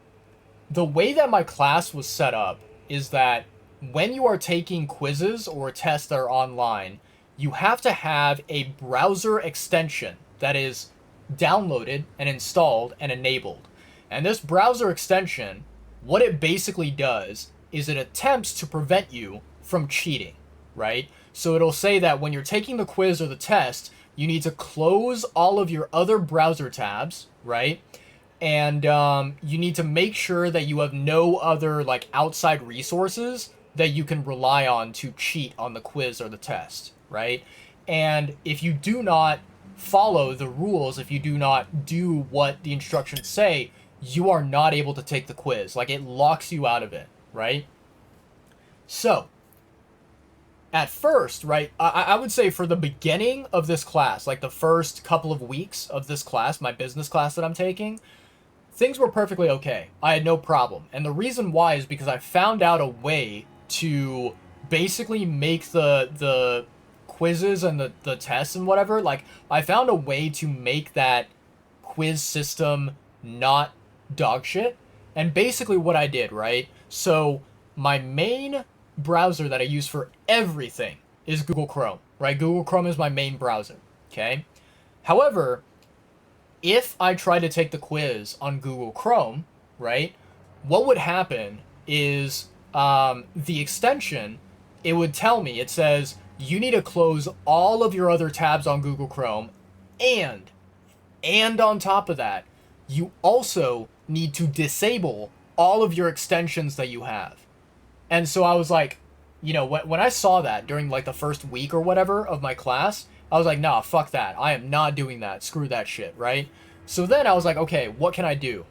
the way that my class was set up is that when you are taking quizzes or tests that are online, you have to have a browser extension that is downloaded and installed and enabled. And this browser extension, what it basically does is it attempts to prevent you from cheating, right? So it'll say that when you're taking the quiz or the test, you need to close all of your other browser tabs, right? And you need to make sure that you have no other like outside resources that you can rely on to cheat on the quiz or the test, right? And if you do not follow the rules, if you do not do what the instructions say, you are not able to take the quiz. Like, it locks you out of it, right? So, at first, right, I would say for the beginning of this class, like the first couple of weeks of this class, my business class that I'm taking, things were perfectly okay. I had no problem. And the reason why is because I found out a way to basically make the quizzes and the tests and whatever, like, I found a way to make that quiz system not dog shit. And basically what I did, right? So my main browser that I use for everything is Google Chrome, right? Google Chrome is my main browser, okay? However, if I try to take the quiz on Google Chrome, right, what would happen is the extension, it would tell me, it says, you need to close all of your other tabs on Google Chrome, and on top of that, you also need to disable all of your extensions that you have. And so I was like, you know, when I saw that during like the first week or whatever of my class, I was like, nah, fuck that. I am not doing that. Screw that shit, right? So then I was like, okay, what can I do?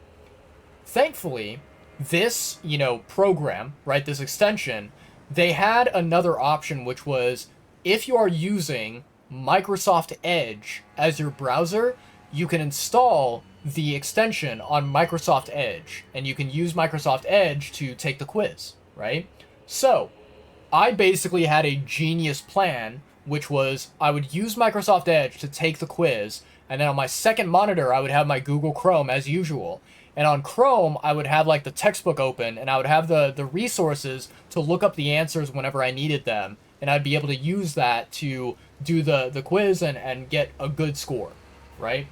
Thankfully, this, you know, program, right, this extension, they had another option, which was if you are using Microsoft Edge as your browser, you can install the extension on Microsoft Edge, and you can use Microsoft Edge to take the quiz, right? So I basically had a genius plan, which was I would use Microsoft Edge to take the quiz, and then on my second monitor, I would have my Google Chrome as usual. And on Chrome, I would have like the textbook open, and I would have the resources to look up the answers whenever I needed them, and I'd be able to use that to do the quiz and get a good score, right?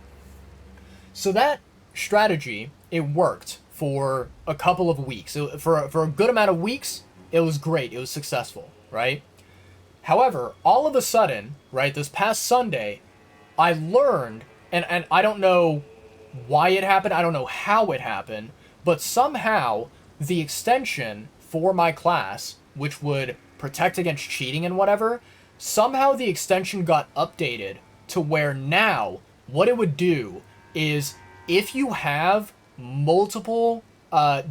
So that strategy, it worked for a couple of weeks. For a good amount of weeks, it was great. It was successful, right? However, all of a sudden, right, this past Sunday, I learned, and I don't know why it happened, I don't know how it happened, but somehow the extension for my class, which would protect against cheating and whatever, somehow the extension got updated to where now what it would do is if you have multiple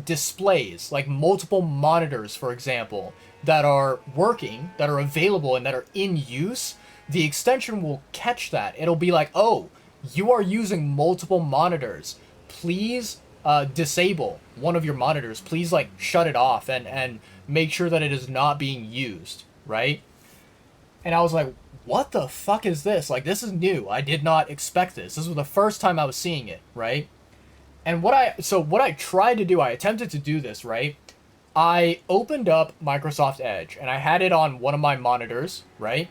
displays, like multiple monitors, for example, that are working, that are available, and that are in use, the extension will catch that. It'll be like, oh, you are using multiple monitors. Please disable one of your monitors. Please, like, shut it off and make sure that it is not being used, right? And I was like, what the fuck is this? Like, this is new. I did not expect this. This was the first time I was seeing it, right? And what I tried to do, I attempted to do this, right? I opened up Microsoft Edge, and I had it on one of my monitors, right?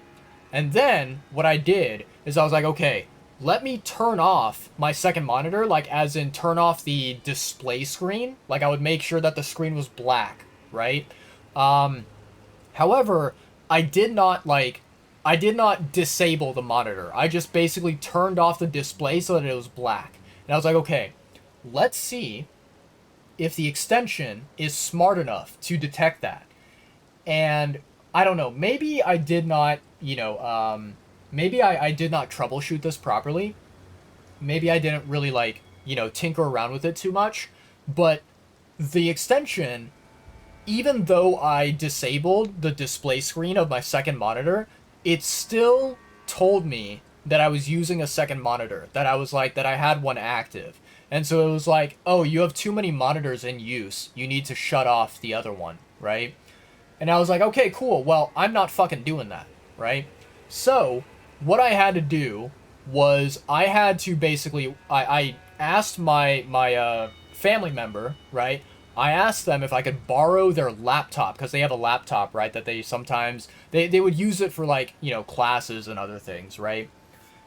And then what I did is I was like, okay, let me turn off my second monitor, like as in turn off the display screen. Like, I would make sure that the screen was black, right? However, I did not disable the monitor. I just basically turned off the display so that it was black. And I was like, okay, let's see if the extension is smart enough to detect that. And I don't know, maybe I did not, you know, maybe I did not troubleshoot this properly. Maybe I didn't really, like, you know, tinker around with it too much. But the extension, even though I disabled the display screen of my second monitor, it still told me that I was using a second monitor, that I was like, that I had one active. And so it was like, oh, you have too many monitors in use. You need to shut off the other one, right? And I was like, okay, cool. Well, I'm not fucking doing that, right? So what I had to do was I had to basically, I asked my family member, right? I asked them if I could borrow their laptop, because they have a laptop, right, that they sometimes, they would use it for, like, you know, classes and other things, right?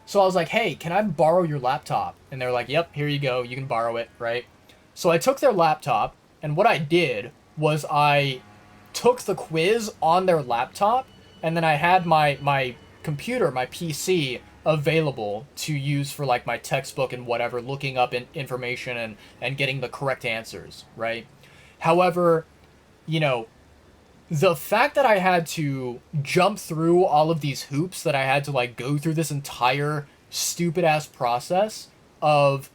So I was like, hey, can I borrow your laptop? And they're like, yep, here you go, you can borrow it, right? So I took their laptop, and what I did was I took the quiz on their laptop, and then I had my computer, my PC available to use for like my textbook and whatever, looking up information and getting the correct answers, right? However, you know, the fact that I had to jump through all of these hoops, that I had to like go through this entire stupid ass process of,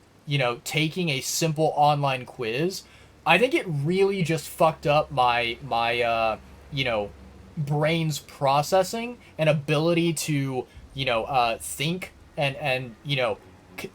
taking a simple online quiz, I think it really just fucked up my brain's processing and ability to, think and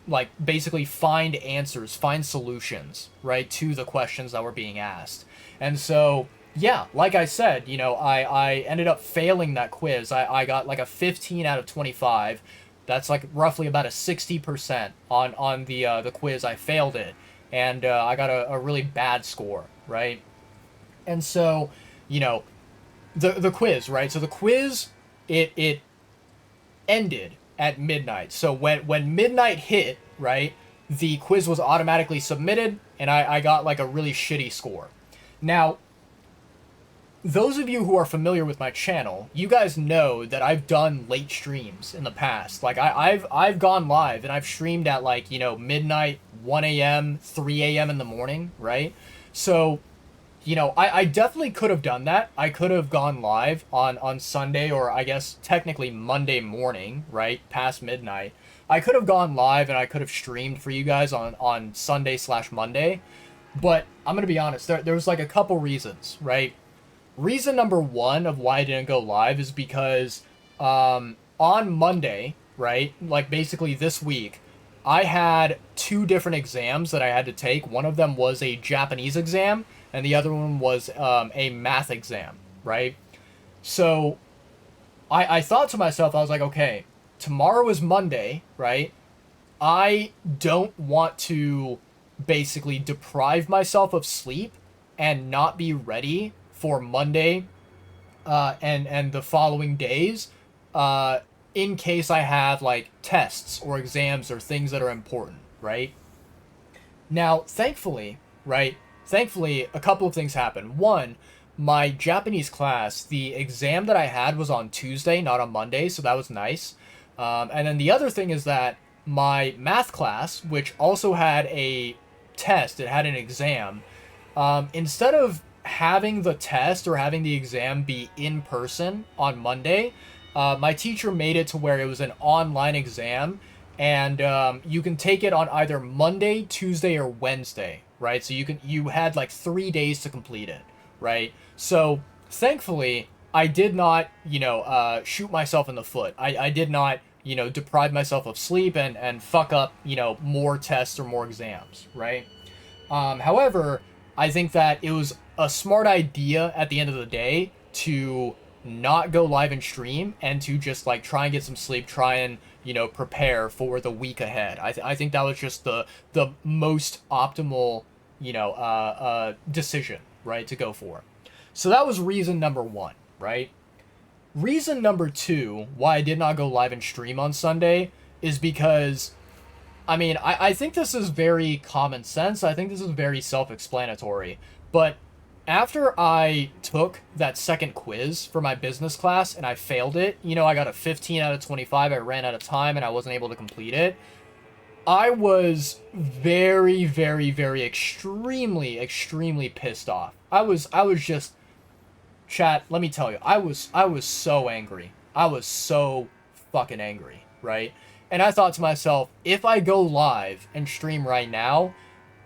like basically find answers, find solutions, right, to the questions that were being asked. And so, yeah, like I said, I ended up failing that quiz. I got like a 15 out of 25. That's like roughly about a 60% on the quiz. I failed it, and I got a really bad score, right? And so, you know, the quiz, right? So the quiz, it ended at midnight. So when midnight hit, right, the quiz was automatically submitted, and I got like a really shitty score. Now, those of you who are familiar with my channel, you guys know that I've done late streams in the past. Like I've gone live and I've streamed at like, midnight, 1 a.m., 3 a.m. in the morning, right? So, I definitely could have done that. I could have gone live on Sunday, or I guess technically Monday morning, right? Past midnight. I could have gone live and I could have streamed for you guys on Sunday/Monday. But I'm going to be honest, there was like a couple reasons, right? Reason number one of why I didn't go live is because on Monday, right, like basically this week, I had two different exams that I had to take. One of them was a Japanese exam, and the other one was a math exam, right? So I thought to myself, I was like, okay, tomorrow is Monday, right? I don't want to basically deprive myself of sleep and not be ready for Monday and the following days in case I have like tests or exams or things that are important, right? Now, thankfully, a couple of things happened. One, my Japanese class, the exam that I had was on Tuesday, not on Monday, so that was nice. And then the other thing is that my math class, which also had a test, it had an exam, instead of having the test or having the exam be in person on Monday, my teacher made it to where it was an online exam, and you can take it on either Monday, Tuesday, or Wednesday, right? So you had like 3 days to complete it, right? So thankfully, I did not, shoot myself in the foot. I did not, deprive myself of sleep and fuck up, more tests or more exams, right? However, I think that it was a smart idea at the end of the day to not go live and stream and to just like try and get some sleep, try and, prepare for the week ahead. I think that was just the most optimal, decision, right, to go for. So that was reason number one, right? Reason number two why I did not go live and stream on Sunday is because, I think this is very common sense. I think this is very self-explanatory. But after I took that second quiz for my business class and I failed it, I got a 15 out of 25. I ran out of time and I wasn't able to complete it. I was very, very, very extremely, extremely pissed off. I was just, chat, let me tell you, I was so angry. I was so fucking angry, right? And I thought to myself, if I go live and stream right now,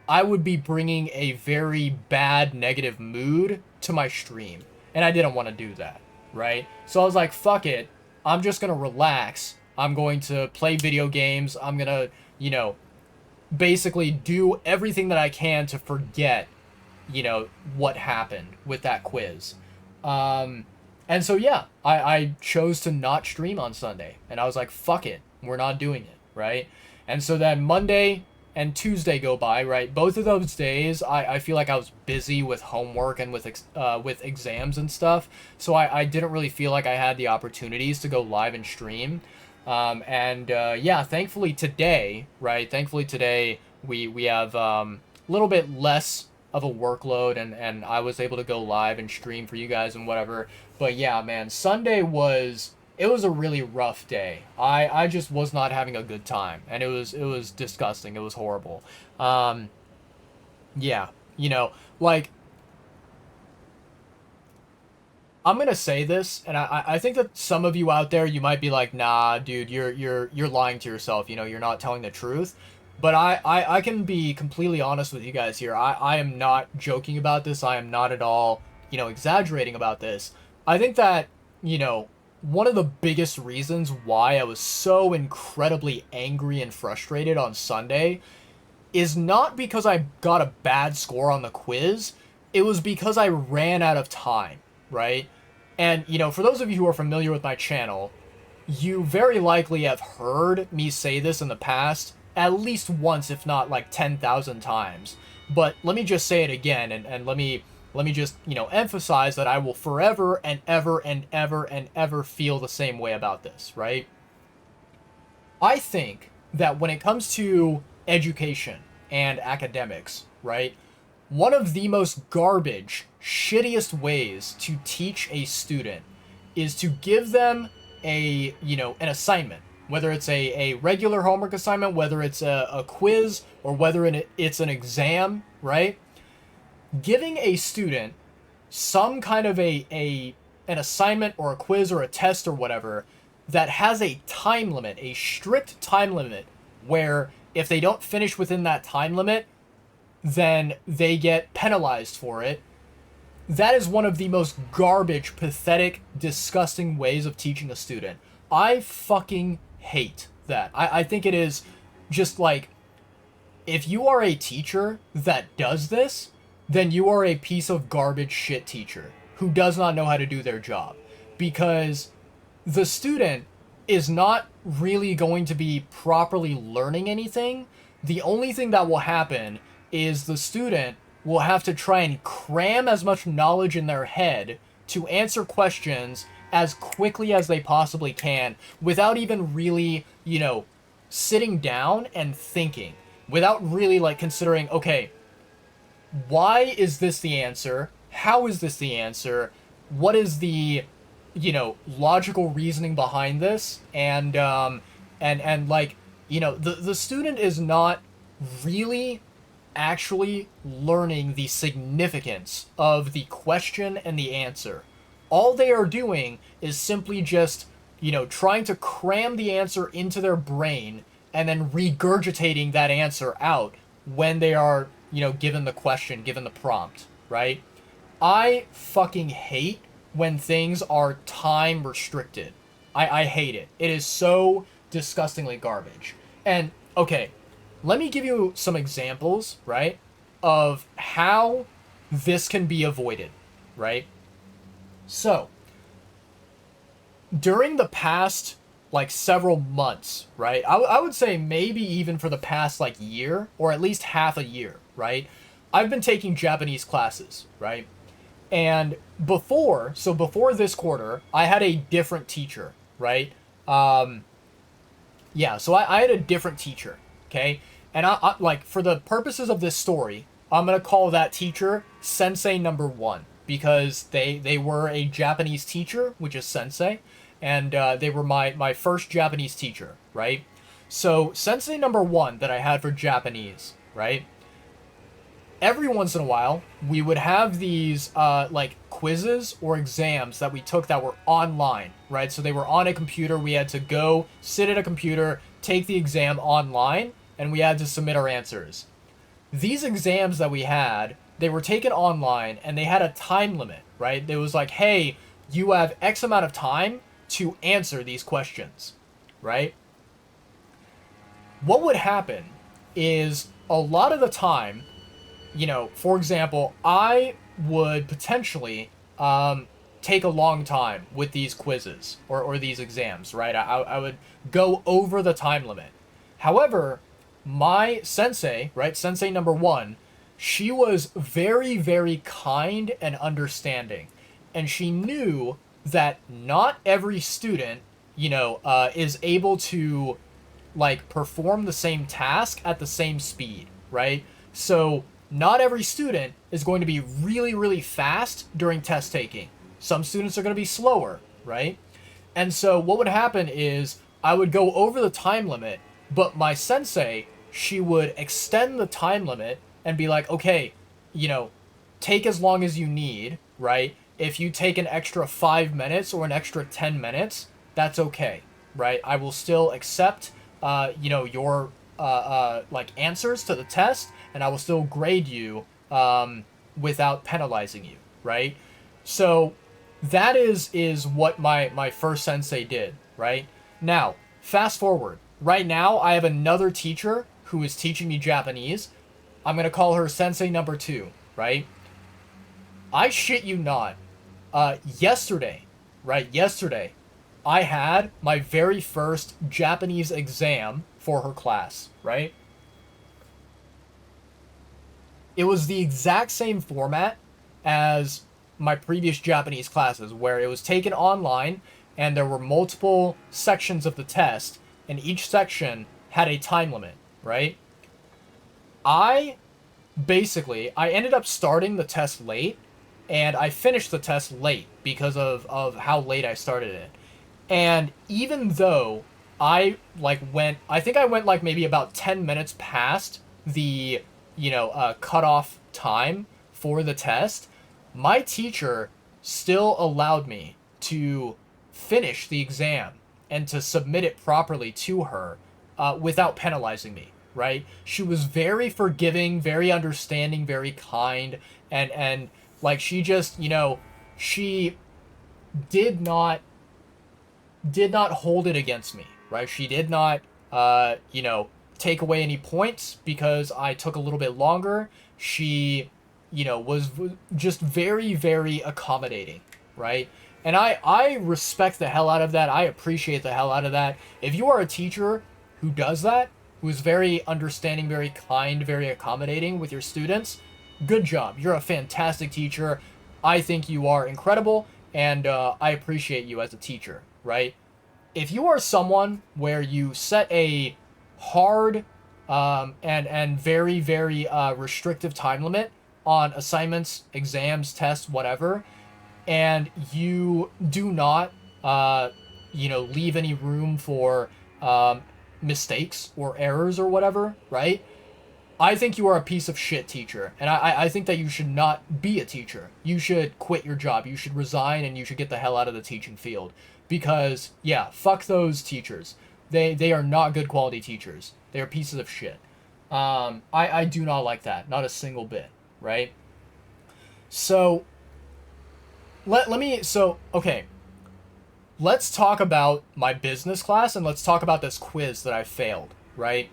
I would be bringing a very bad negative mood to my stream. And I didn't want to do that, right? So I was like, fuck it. I'm just going to relax. I'm going to play video games. I'm going to, basically do everything that I can to forget, what happened with that quiz. And so, yeah, I chose to not stream on Sunday. And I was like, fuck it. We're not doing it, right? And so then Monday and Tuesday go by, right? Both of those days, I feel like I was busy with homework and with exams and stuff. So I didn't really feel like I had the opportunities to go live and stream. Yeah, thankfully today, right? Thankfully today, we have a little bit less of a workload, and I was able to go live and stream for you guys and whatever. But yeah, man, Sunday was, it was a really rough day. I just was not having a good time, and it was disgusting. It was horrible. Yeah, you know, like, I'm gonna say this, and I think that some of you out there, you might be like, nah, dude, you're lying to yourself. You know, you're not telling the truth. But I can be completely honest with you guys here. I am not joking about this. I am not at all, exaggerating about this. I think that, one of the biggest reasons why I was so incredibly angry and frustrated on Sunday is not because I got a bad score on the quiz. It was because I ran out of time, right? And, for those of you who are familiar with my channel, you very likely have heard me say this in the past at least once, if not like 10,000 times. But let me just say it again, and let me just, emphasize that I will forever and ever and ever and ever feel the same way about this, right? I think that when it comes to education and academics, right, one of the most garbage, shittiest ways to teach a student is to give them an assignment, whether it's a regular homework assignment, whether it's a quiz, or whether it's an exam, right? Giving a student some kind of an assignment or a quiz or a test or whatever that has a time limit, a strict time limit, where if they don't finish within that time limit, then they get penalized for it. That is one of the most garbage, pathetic, disgusting ways of teaching a student. I fucking hate that. I think it is just like, if you are a teacher that does this, then you are a piece of garbage shit teacher who does not know how to do their job. Because the student is not really going to be properly learning anything. The only thing that will happen is the student will have to try and cram as much knowledge in their head to answer questions as quickly as they possibly can without even really, sitting down and thinking, without really like considering, okay, why is this the answer? How is this the answer? What is the, logical reasoning behind this? And like, the student is not really actually learning the significance of the question and the answer. All they are doing is simply just, trying to cram the answer into their brain and then regurgitating that answer out when they are, given the question, given the prompt, right? I fucking hate when things are time restricted. I hate it. It is so disgustingly garbage. And, okay, let me give you some examples, right, of how this can be avoided, right? So, during the past, like, several months, right, I would say maybe even for the past, like, year, or at least half a year, right, I've been taking Japanese classes, right? And before this quarter, I had a different teacher, right? Yeah, so I had a different teacher, okay? And I like, for the purposes of this story, I'm gonna call that teacher Sensei number 1, because they were a Japanese teacher, which is Sensei, and they were my first Japanese teacher, right? So Sensei number 1 that I had for Japanese, right? Every once in a while, we would have these like quizzes or exams that we took that were online, right? So they were on a computer. We had to go sit at a computer, take the exam online, and we had to submit our answers. These exams that we had, they were taken online, and they had a time limit, right? It was like, hey, you have X amount of time to answer these questions, right? What would happen is, a lot of the time, for example, I would potentially take a long time with these quizzes or these exams, right? I would go over the time limit. However, my sensei, right, Sensei number 1, she was very, very kind and understanding. And she knew that not every student, is able to, like, perform the same task at the same speed, right? So not every student is going to be really, really fast during test taking. Some students are going to be slower, right? And so what would happen is I would go over the time limit, but my sensei, she would extend the time limit and be like, okay, you know, take as long as you need, right? If you take an extra 5 minutes or an extra 10 minutes, that's okay, right? I will still accept, your like answers to the test, and I will still grade you without penalizing you, right? So that is what my first sensei did, right? Now, fast forward. Right now, I have another teacher who is teaching me Japanese. I'm going to call her Sensei number 2, right? I shit you not. Yesterday, I had my very first Japanese exam for her class, right? It was the exact same format as my previous Japanese classes, where it was taken online and there were multiple sections of the test, and each section had a time limit, right? I ended up starting the test late, and I finished the test late because of how late I started it. And even though I think I went like maybe about 10 minutes past the, cutoff time for the test, my teacher still allowed me to finish the exam and to submit it properly to her without penalizing me, right? She was very forgiving, very understanding, very kind, and like she just, she did not hold it against me, right? She did not, take away any points because I took a little bit longer. She, was just very, very accommodating, right? And I respect the hell out of that. I appreciate the hell out of that. If you are a teacher who does that, who is very understanding, very kind, very accommodating with your students, good job. You're a fantastic teacher. I think you are incredible, and I appreciate you as a teacher, right? If you are someone where you set a hard and very, very restrictive time limit on assignments, exams, tests, whatever, and you do not, leave any room for mistakes or errors or whatever, right? I think you are a piece of shit teacher, and I think that you should not be a teacher. You should quit your job. You should resign, and you should get the hell out of the teaching field. Because, yeah, fuck those teachers. They are not good quality teachers. They are pieces of shit. I do not like that. Not a single bit, right? So, okay. Let's talk about my business class, and let's talk about this quiz that I failed, right?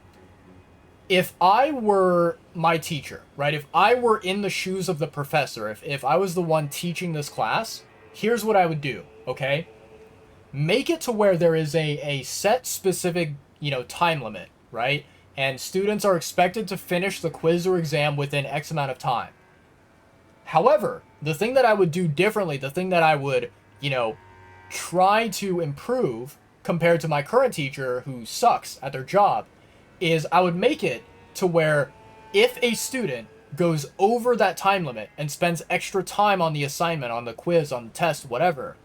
If I were my teacher, right? If I were in the shoes of the professor, if I was the one teaching this class, here's what I would do, okay? Make it to where there is a set specific, time limit, right? And students are expected to finish the quiz or exam within X amount of time. However, the thing that I would do differently, the thing that I would, try to improve compared to my current teacher who sucks at their job, is I would make it to where if a student goes over that time limit and spends extra time on the assignment, on the quiz, on the test, whatever,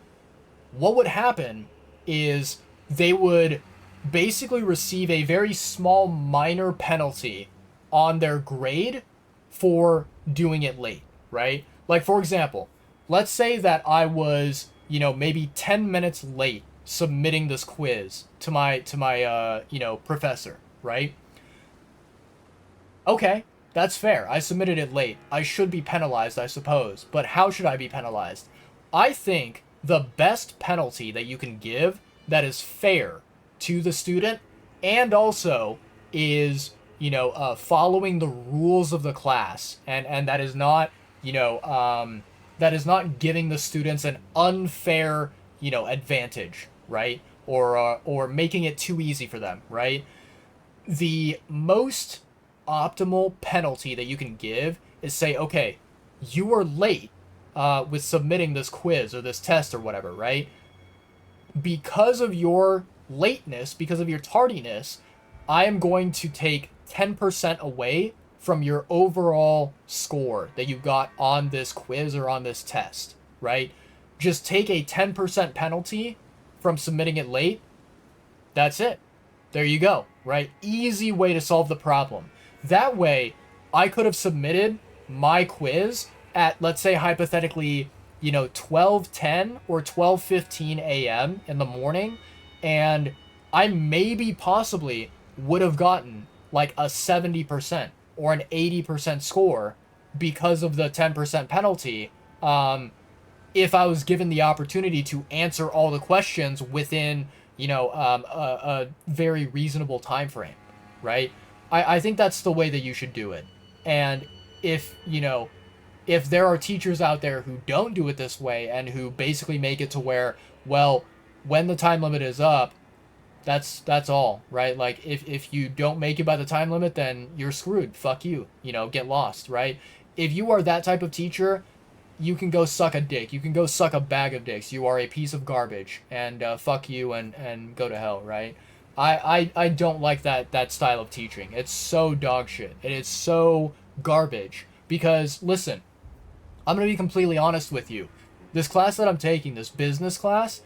what would happen is they would basically receive a very small minor penalty on their grade for doing it late, right? Like, for example, let's say that I was, maybe 10 minutes late submitting this quiz to my professor, right? Okay, that's fair. I submitted it late. I should be penalized, I suppose. But how should I be penalized? I think the best penalty that you can give that is fair to the student and also is, following the rules of the class, and that is not, that is not giving the students an unfair, advantage, right? Or making it too easy for them, right? The most optimal penalty that you can give is say, okay, you were late with submitting this quiz or this test or whatever, right? Because of your lateness, because of your tardiness, I am going to take 10% away from your overall score that you got on this quiz or on this test, right? Just take a 10% penalty from submitting it late. That's it. There you go, right? Easy way to solve the problem. That way, I could have submitted my quiz at, let's say, hypothetically, 12:10 or 12:15 a.m. in the morning, and I maybe possibly would have gotten like a 70% or an 80% score because of the 10% penalty, if I was given the opportunity to answer all the questions within, a very reasonable time frame, right? I think that's the way that you should do it. And if, if there are teachers out there who don't do it this way and who basically make it to where, well, when the time limit is up, that's all, right? Like, if you don't make it by the time limit, then you're screwed. Fuck you. Get lost, right? If you are that type of teacher, you can go suck a dick. You can go suck a bag of dicks. You are a piece of garbage, and fuck you and go to hell, right? I don't like that style of teaching. It's so dog shit. It is so garbage. Because, listen, I'm going to be completely honest with you. This class that I'm taking, this business class,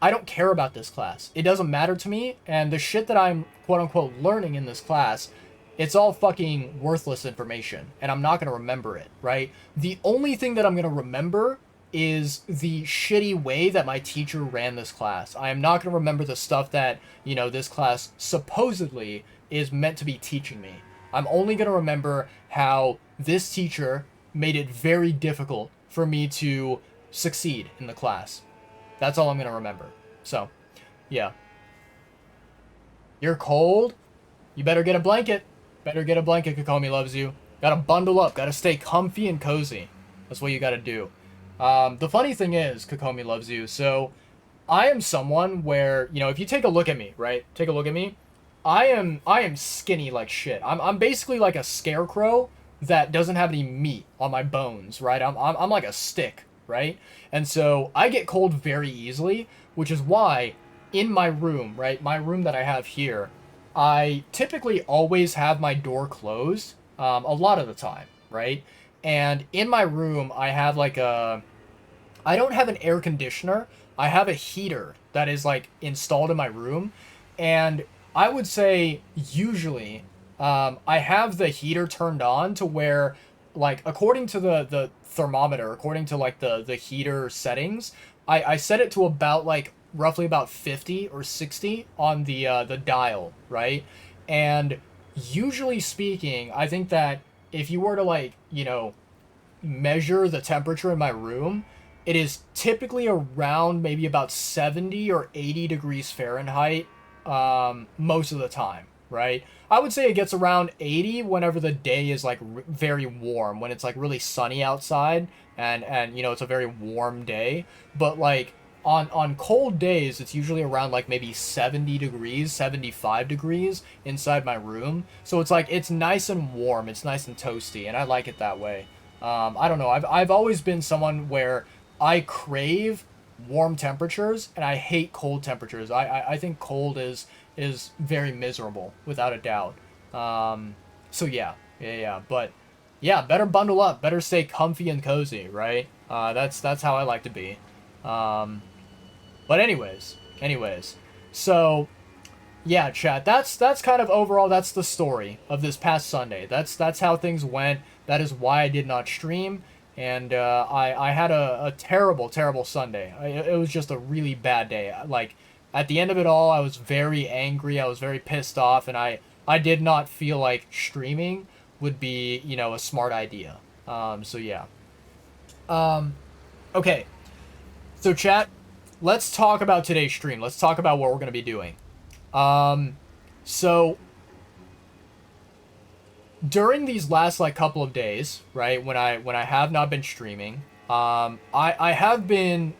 I don't care about this class. It doesn't matter to me, and the shit that I'm quote-unquote learning in this class, it's all fucking worthless information, and I'm not going to remember it, right? The only thing that I'm going to remember is the shitty way that my teacher ran this class. I am not going to remember the stuff that, this class supposedly is meant to be teaching me. I'm only going to remember how this teacher made it very difficult for me to succeed in the class. That's all I'm going to remember. So, yeah. You're cold? You better get a blanket. Better get a blanket, Kokomi loves you. Gotta bundle up. Gotta stay comfy and cozy. That's what you gotta do. The funny thing is, Kokomi loves you, so I am someone where, if you take a look at me, right? Take a look at me. I am skinny like shit. I'm basically like a scarecrow that doesn't have any meat on my bones, right? I'm like a stick, right? And so I get cold very easily, which is why in my room, right? My room that I have here, I typically always have my door closed, a lot of the time, right? And in my room, I have I don't have an air conditioner. I have a heater that is like installed in my room. And I would say usually, I have the heater turned on to where, like, according to the thermometer, according to like the heater settings, I set it to about like roughly about 50 or 60 on the dial, right? And usually speaking, I think that if you were to measure the temperature in my room, it is typically around maybe about 70 or 80 degrees Fahrenheit, most of the time, right? I would say it gets around 80 whenever the day is like very warm, when it's like really sunny outside and it's a very warm day. But like on cold days, it's usually around like maybe 70 degrees, 75 degrees inside my room. So it's like, it's nice and warm, it's nice and toasty, and I like it that way. I don't know, I've always been someone where I crave warm temperatures and I hate cold temperatures. I think cold is very miserable, without a doubt. So yeah. But yeah, better bundle up, better stay comfy and cozy, right? That's how I like to be. But anyways, so yeah, chat, that's kind of overall, that's the story of this past Sunday. That's how things went. That is why I did not stream, and I had a terrible Sunday. It was just a really bad day. Like, at the end of it all, I was very angry, I was very pissed off, and I did not feel like streaming would be, a smart idea. So yeah. Okay. So chat, let's talk about today's stream. Let's talk about what we're going to be doing. So during these last couple of days, right, when I have not been streaming, I have been,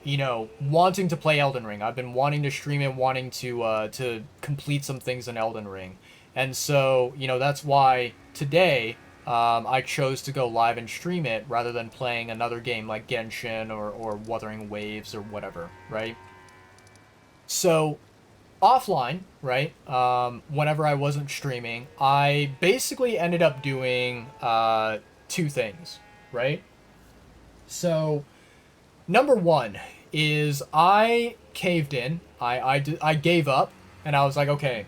wanting to play Elden Ring. I've been wanting to stream it, wanting to complete some things in Elden Ring. And so, that's why today, I chose to go live and stream it rather than playing another game like Genshin or Wuthering Waves or whatever, right? So offline, right? Whenever I wasn't streaming, I basically ended up doing two things, right? So number one is I caved in. I gave up, and I was like, okay,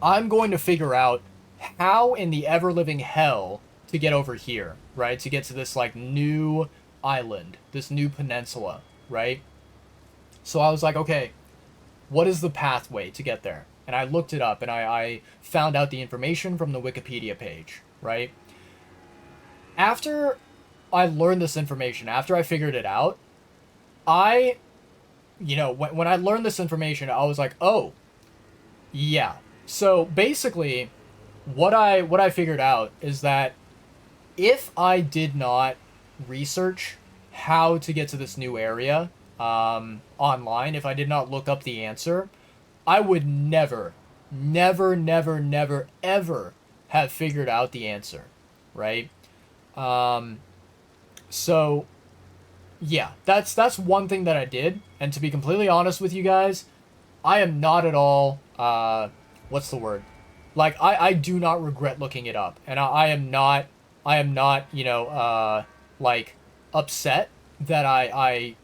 I'm going to figure out how in the ever living hell to get over here, right? To get to this like new island, this new peninsula, right? So I was like, okay, what is the pathway to get there? And I looked it up and I found out the information from the Wikipedia page, right? After I learned this information, after I figured it out, I, when I learned this information, I was like, oh, yeah. So basically, what I figured out is that if I did not research how to get to this new area online, if I did not look up the answer, I would never, never, never, never, ever have figured out the answer, right? Um, so yeah, that's one thing that I did, and to be completely honest with you guys, I am not at all what's the word? Like I do not regret looking it up, and I am not like upset that I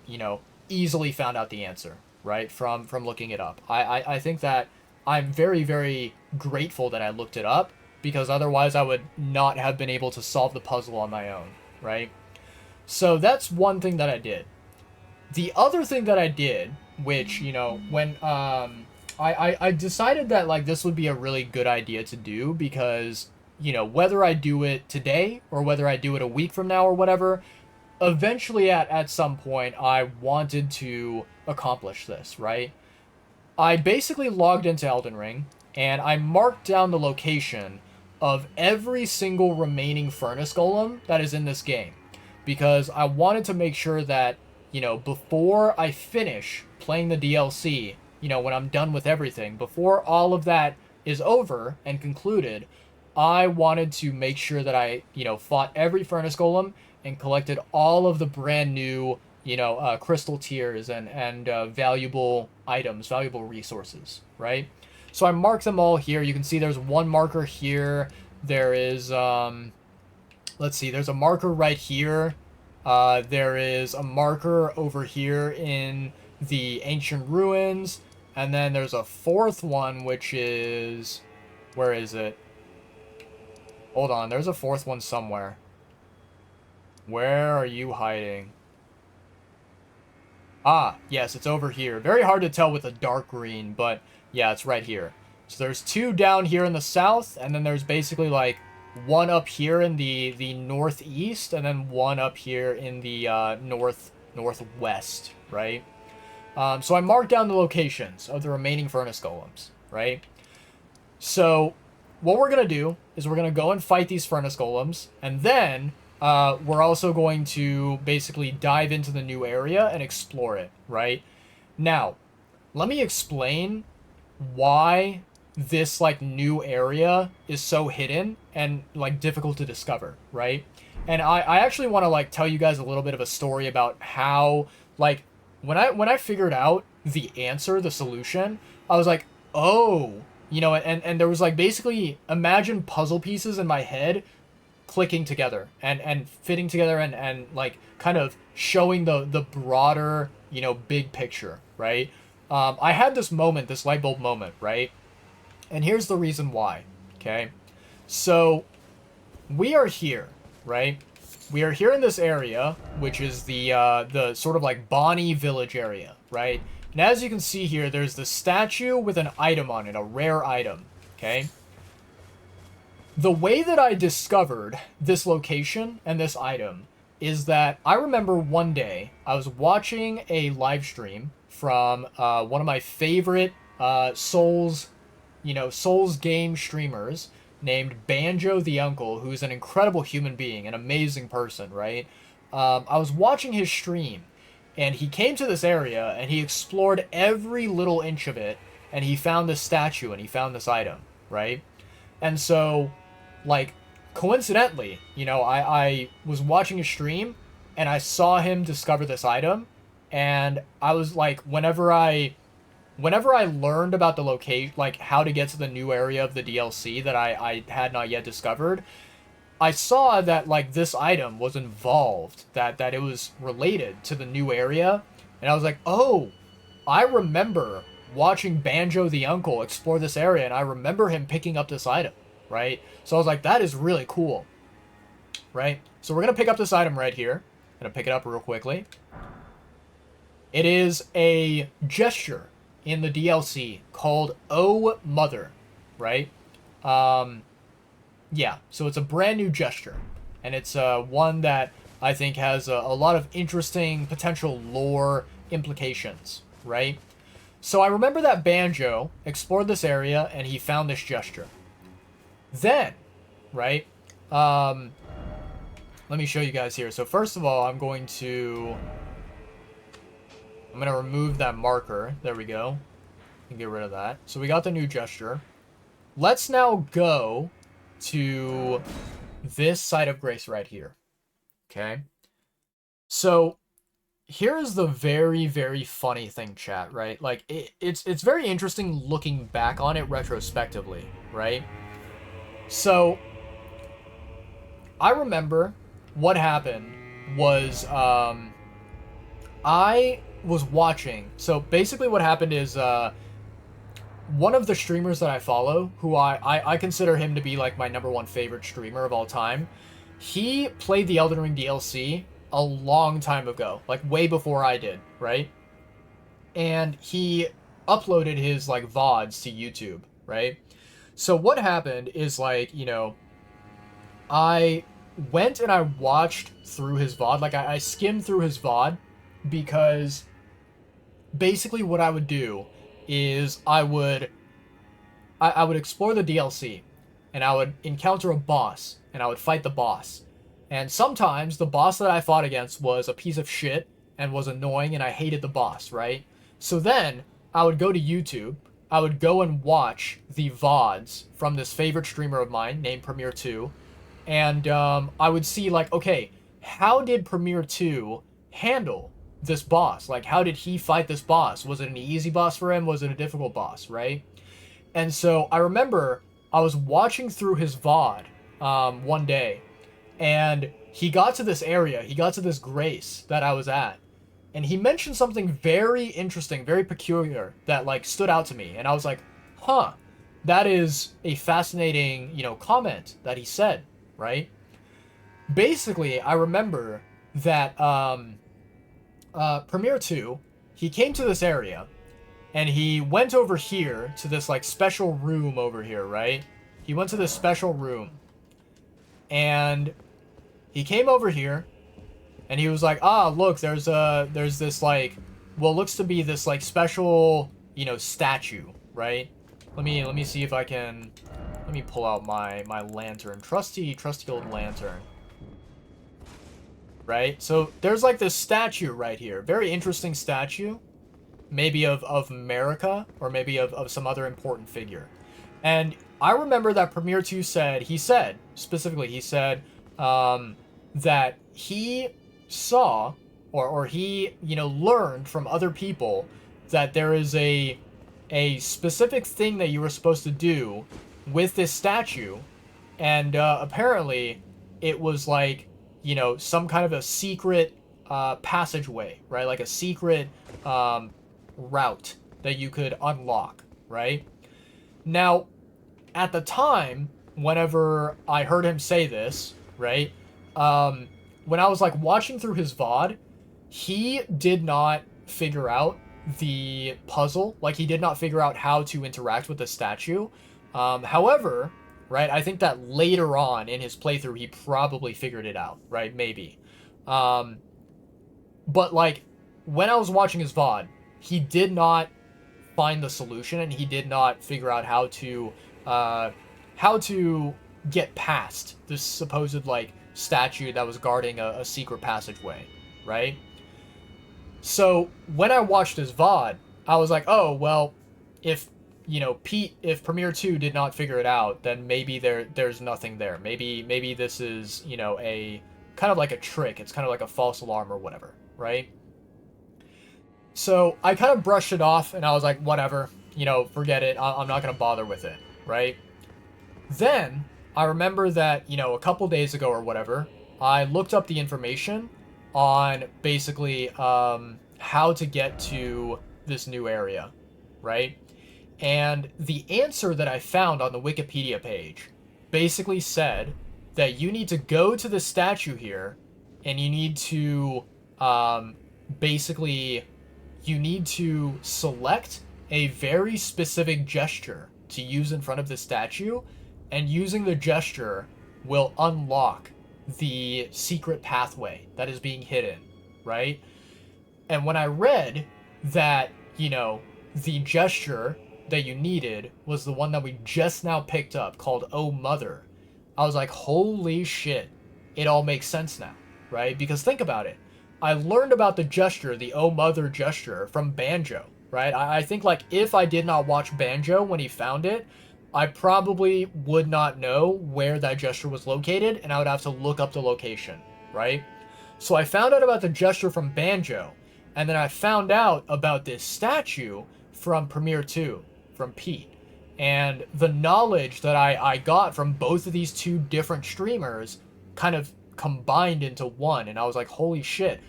easily found out the answer, right, from looking it up. I think that I'm very, very grateful that I looked it up, because otherwise I would not have been able to solve the puzzle on my own, right? So that's one thing that I did. The other thing that I did, which, when I decided that like this would be a really good idea to do, because, whether I do it today or whether I do it a week from now or whatever, eventually at some point I wanted to accomplish this, right? I basically logged into Elden Ring and I marked down the location of every single remaining furnace golem that is in this game, because I wanted to make sure that, before I finish playing the DLC, when I'm done with everything, before all of that is over and concluded, I wanted to make sure that I, fought every furnace golem and collected all of the brand new, crystal tiers and valuable items, valuable resources, right? So I marked them all here. You can see there's one marker here. There is, let's see, there's a marker right here. There is a marker over here in the ancient ruins. And then there's a fourth one, which is... Where is it? Hold on, there's a fourth one somewhere. Where are you hiding? Ah, yes, it's over here. Very hard to tell with a dark green, but yeah, it's right here. So there's two down here in the south, and then there's basically like one up here in the northeast, and then one up here in the northwest, right? So I marked down the locations of the remaining furnace golems, right? So what we're going to do is we're going to go and fight these furnace golems, and then we're also going to basically dive into the new area and explore it, right? Now, let me explain why this like new area is so hidden and like difficult to discover, right? And I actually want to like tell you guys a little bit of a story about how like when I figured out the answer, the solution, I was like, oh, and there was like basically imagine puzzle pieces in my head clicking together and fitting together and like kind of showing the broader, big picture, right? I had this moment, this light bulb moment, right? And here's the reason why, okay? So we are here, right? We are here in this area, which is the sort of like Bonnie Village area, right? And as you can see here, there's the statue with an item on it, a rare item, okay? The way that I discovered this location and this item is that I remember one day I was watching a live stream from one of my favorite Souls game streamers named Banjo the Uncle, who's an incredible human being, an amazing person, right? I was watching his stream, and he came to this area, and he explored every little inch of it, and he found this statue, and he found this item, right? And so, like, coincidentally, I was watching his stream, and I saw him discover this item, and I was like, whenever I whenever I learned about the location, like how to get to the new area of the DLC that I had not yet discovered, I saw that like this item was involved, that it was related to the new area, and I was like, oh, I remember watching Banjo the Uncle explore this area, and I remember him picking up this item, right? So I was like, that is really cool, right? So we're gonna pick up this item right here. Gonna pick it up real quickly. It is a gesture in the DLC called Oh Mother, right? Yeah, so it's a brand new gesture, and it's one that I think has a lot of interesting potential lore implications, right? So I remember that Banjo explored this area and he found this gesture. Then, right, let me show you guys here. So first of all, I'm going to remove that marker. There we go. And get rid of that. So we got the new gesture. Let's now go to this site of grace right here. Okay. So here's the very, very funny thing, chat, right? Like it's very interesting looking back on it retrospectively, right? So I remember what happened was I was watching. So basically what happened is one of the streamers that I follow, who I consider him to be like my #1 favorite streamer of all time, he played the Elden Ring DLC a long time ago, like way before I did, right? And he uploaded his like VODs to YouTube, right? So what happened is like, you know, I went and I watched through his VOD, like I skimmed through his VOD, because basically what I would do is I would explore the DLC, and I would encounter a boss, and I would fight the boss. And sometimes the boss that I fought against was a piece of shit and was annoying, and I hated the boss, right? So then I would go to YouTube, I would go and watch the VODs from this favorite streamer of mine named Premier2, and I would see like, okay, how did Premier2 handle this boss? Like, how did he fight this boss? Was it an easy boss for him? Was it a difficult boss, right? And so I remember I was watching through his VOD one day, and he got to this area, he got to this grace that I was at, and he mentioned something very interesting, very peculiar, that like stood out to me, and I was like, huh, that is a fascinating, you know, comment that he said, right? Basically, I remember that Premier 2, he came to this area, and he went over here to this like special room over here, right? He went to this special room, and he came over here, and he was like, ah, look, there's this like, well, looks to be this like special, you know, statue, right? Let me see if I can, let me pull out my lantern, trusty old lantern. Right? So there's like this statue right here. Very interesting statue. Maybe of America, or maybe of some other important figure. And I remember that Premier 2 said, he said that he saw, or he, you know, learned from other people that there is a specific thing that you were supposed to do with this statue, and apparently it was like, you know, some kind of a secret passageway, right? Like a secret route that you could unlock, right? Now, at the time, whenever I heard him say this, right, when I was like watching through his VOD, he did not figure out the puzzle. Like, he did not figure out how to interact with the statue. However, right, I think that later on in his playthrough, he probably figured it out, right? Maybe. But like, when I was watching his VOD, he did not find the solution, and he did not figure out how to get past this supposed like statue that was guarding a secret passageway, right? So when I watched his VOD, I was like, oh, well, if, you know, if Premier 2 did not figure it out, then maybe there's nothing there. Maybe this is, you know, a kind of like a trick. It's kind of like a false alarm or whatever, right? So I kind of brushed it off, and I was like, whatever, forget it. I'm not gonna bother with it, right? Then I remember that, a couple days ago or whatever, I looked up the information on basically how to get to this new area, right? And the answer that I found on the Wikipedia page basically said that you need to go to the statue here and you need to um, basically you need to select a very specific gesture to use in front of the statue, and using the gesture will unlock the secret pathway that is being hidden, right? And when I read that, the gesture that you needed was the one that we just now picked up called Oh Mother, I was like, holy shit, it all makes sense now, right? Because think about it. I learned about the gesture, the Oh Mother gesture, from Banjo, right? I think, like, if I did not watch Banjo when he found it, I probably would not know where that gesture was located, and I would have to look up the location, right? So I found out about the gesture from Banjo, and then I found out about this statue from Premiere 2, from Pete. And the knowledge that I got from both of these two different streamers kind of combined into one, and I was like, holy shit,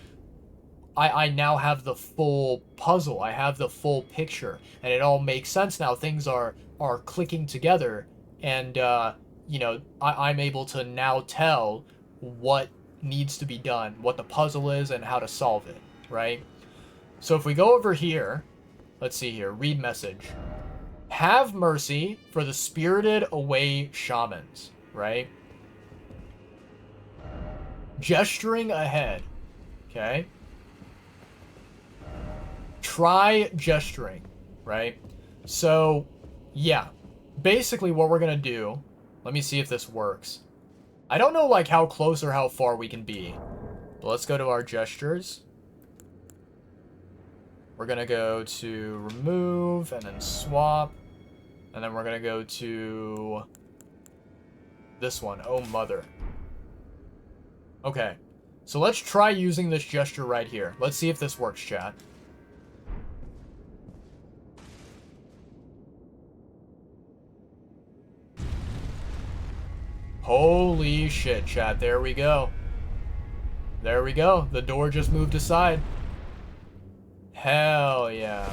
I now have the full puzzle. I have the full picture, and it all makes sense now. Things are clicking together, and I'm able to now tell what needs to be done, what the puzzle is, and how to solve it, right? So if we go over here, let's see here, read message. Have mercy for the spirited away shamans, right? Gesturing ahead, okay? Try gesturing, right? So, yeah. Basically what we're gonna do, let me see if this works. I don't know, like, how close or how far we can be. But let's go to our gestures. We're gonna go to remove, and then swap. And then we're gonna go to this one, Oh Mother. Okay. So let's try using this gesture right here. Let's see if this works, chat. Holy shit, chat. There we go. There we go. The door just moved aside. Hell yeah.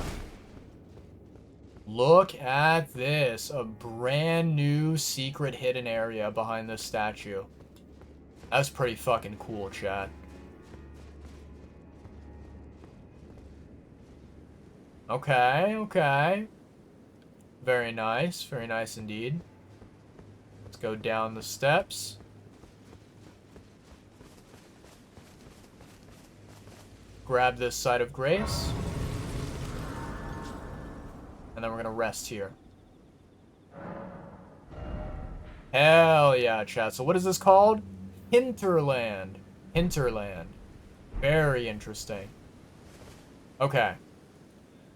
Look at this. A brand new secret hidden area behind this statue. That's pretty fucking cool, chat. Okay, okay. Very nice. Very nice indeed. Let's go down the steps. Grab this side of grace. And then we're gonna rest here. Hell yeah, chat. So what is this called? Hinterland. Hinterland. Very interesting. Okay.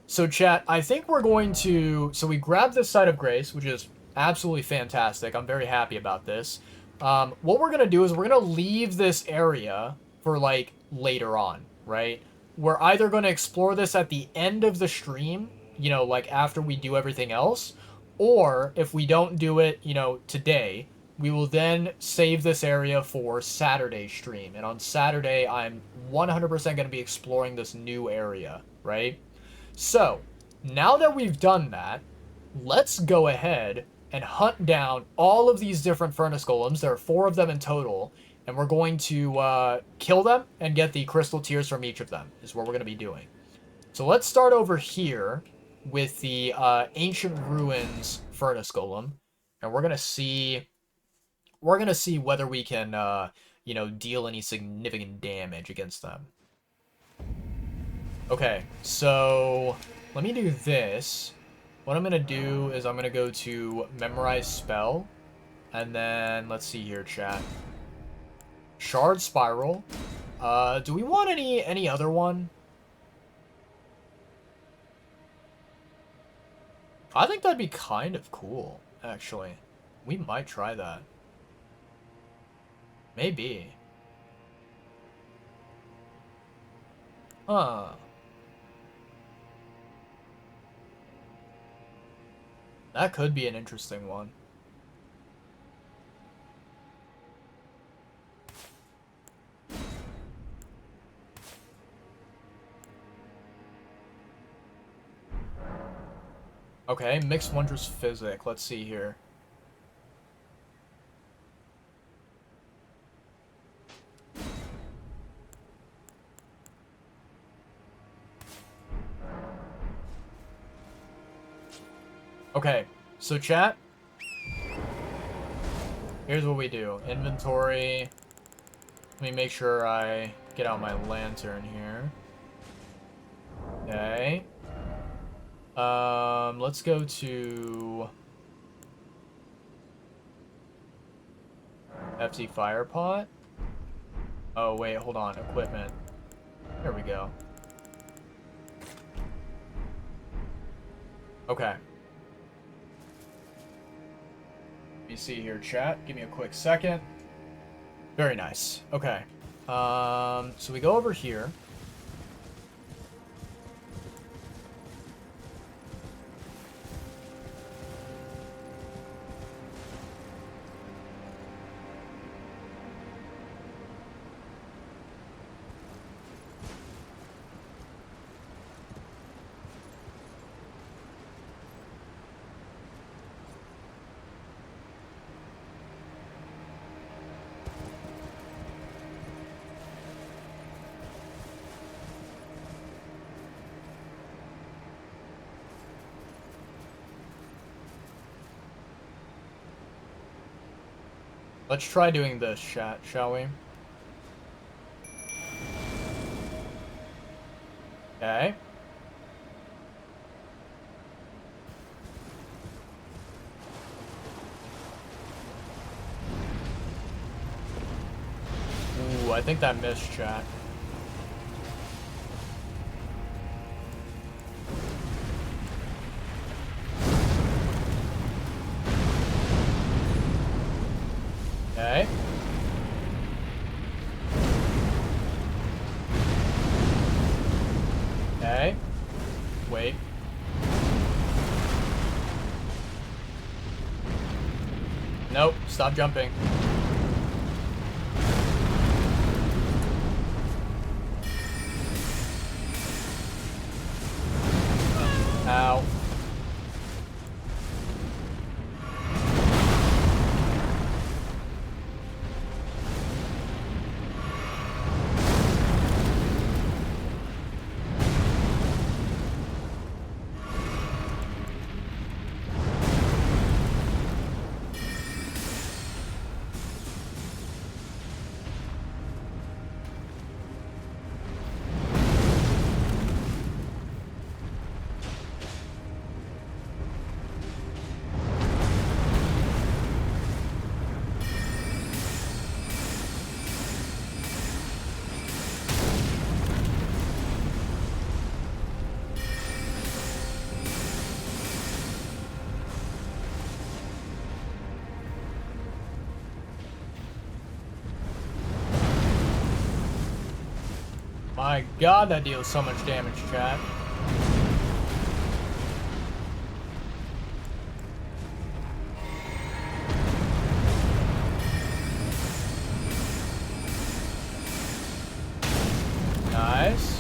So chat, I think we're going to... So we grabbed this side of grace, which is absolutely fantastic. I'm very happy about this. What we're going to do is we're going to leave this area for, like, later on, right? We're either going to explore this at the end of the stream, like after we do everything else, or if we don't do it, today, we will then save this area for Saturday stream. And on Saturday, I'm 100% going to be exploring this new area, right? So, now that we've done that, let's go ahead and hunt down all of these different furnace golems. There are 4 of them in total, and we're going to kill them and get the crystal tears from each of them, is what we're going to be doing. So let's start over here with the Ancient Ruins furnace golem, and we're going to see whether we can, deal any significant damage against them. Okay, so let me do this. What I'm going to do is I'm going to go to Memorize Spell, and then, let's see here, chat. Shard Spiral. Do we want any other one? I think that'd be kind of cool, actually. We might try that. Maybe. Huh. That could be an interesting one. Okay, Mixed Wondrous Physic. Let's see here. Okay, so chat. Here's what we do. Inventory. Let me make sure I get out my lantern here. Okay. Let's go to FT Firepot. Oh, wait, hold on. Equipment. There we go. Okay. Let me see here, chat. Give me a quick second. Very nice. Okay. So we go over here. Let's try doing this, chat, shall we? Okay. Ooh, I think that missed, chat. Okay. Okay. Wait. Nope, stop jumping. Ow. My god, that deals so much damage, chat. Nice.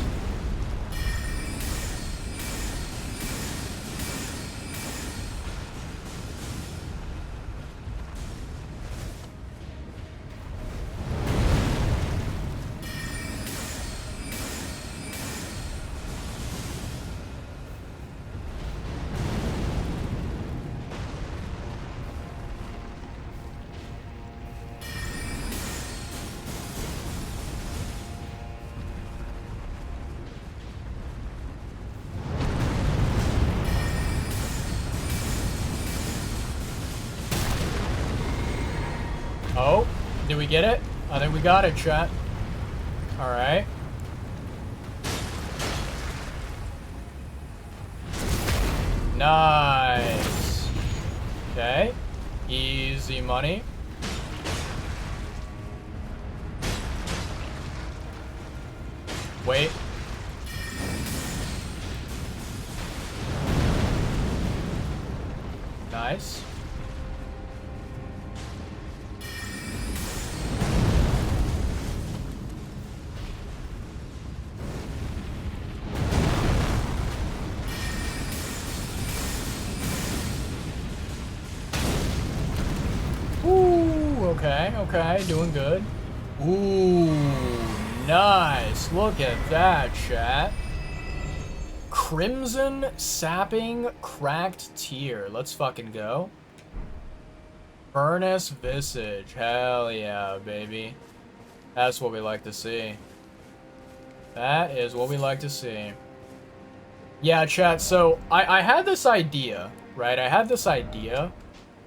Oh, did we get it? I think we got it, chat. Alright. Nice. Okay. Easy money. Wait. Nice. Okay, doing good. Ooh, nice. Look at that, chat. Crimson Sapping Cracked Tear. Let's fucking go. Furnace Visage. Hell yeah, baby. That's what we like to see. That is what we like to see. Yeah, chat, so I had this idea, right? I had this idea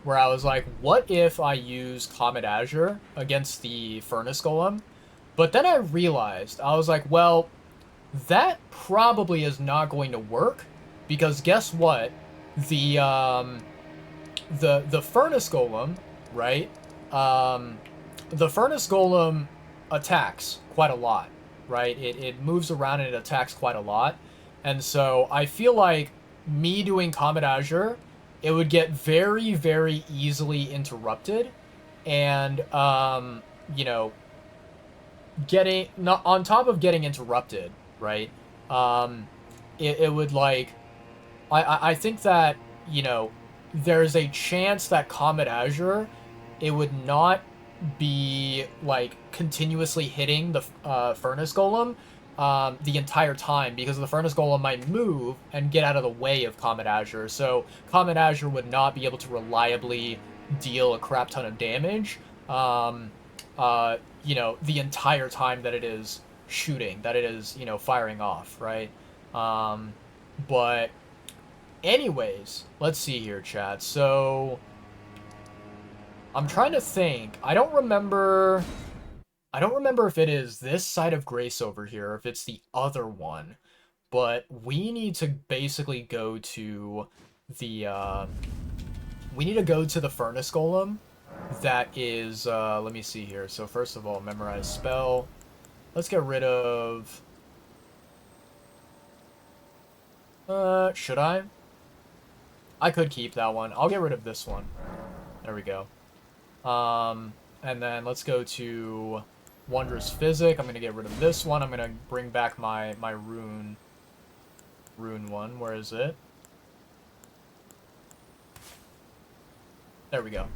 where I was like, what if I use Comet Azure against the Furnace Golem? But then I realized, I was like, well, that probably is not going to work, because guess what? The Furnace Golem, right? The Furnace Golem attacks quite a lot, right? It moves around and it attacks quite a lot. And so I feel like me doing Comet Azure, it would get very, very easily interrupted. And, you know, getting, not on top of getting interrupted, right? It would like, I think that, you know, there's a chance that Comet Azure, it would not be like continuously hitting the Furnace Golem the entire time, because the Furnace Golem might move and get out of the way of Comet Azure. So Comet Azure would not be able to reliably deal a crap ton of damage, you know, the entire time that it is shooting, that it is, you know, firing off, right? But anyways, let's see here, chat. So I'm trying to think. I don't remember if it is this side of Grace over here, or if it's the other one. But we need to basically go to the we need to go to the Furnace Golem. That is let me see here. So first of all, memorize spell. Let's get rid of should I? I could keep that one. I'll get rid of this one. There we go. And then let's go to Wondrous Physic. I'm gonna get rid of this one. I'm gonna bring back my rune one. Where is it? There we go.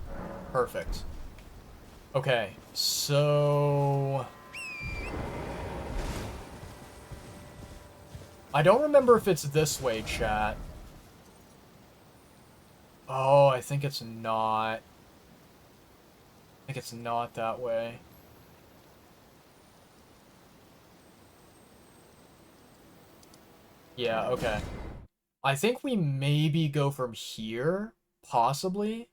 Perfect. Okay, so I don't remember if it's this way, chat. Oh, I think it's not. I think it's not that way. Yeah, okay. I think we maybe go from here, possibly.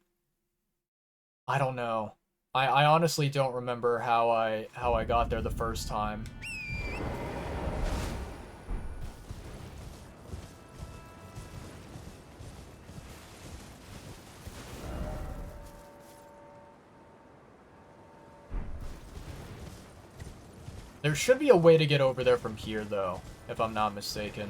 I don't know. I honestly don't remember how I got there the first time. There should be a way to get over there from here, though, if I'm not mistaken.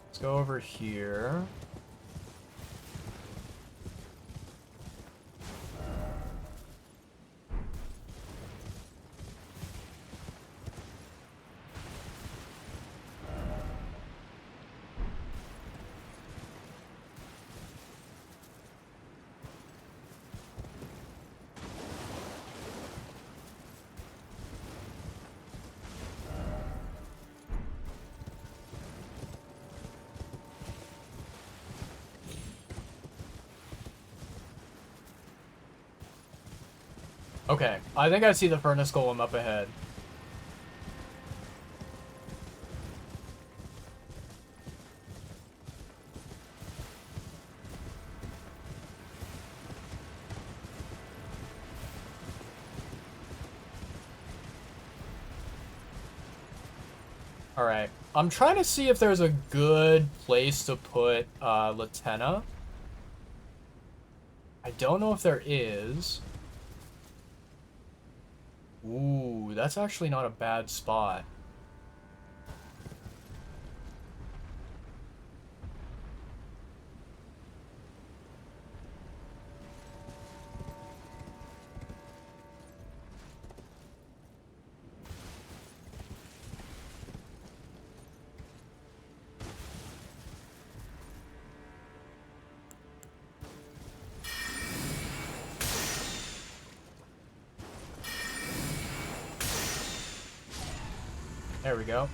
Let's go over here. Okay, I think I see the Furnace Golem up ahead. Alright. I'm trying to see if there's a good place to put Latenna. I don't know if there is. Ooh, that's actually not a bad spot. There we go.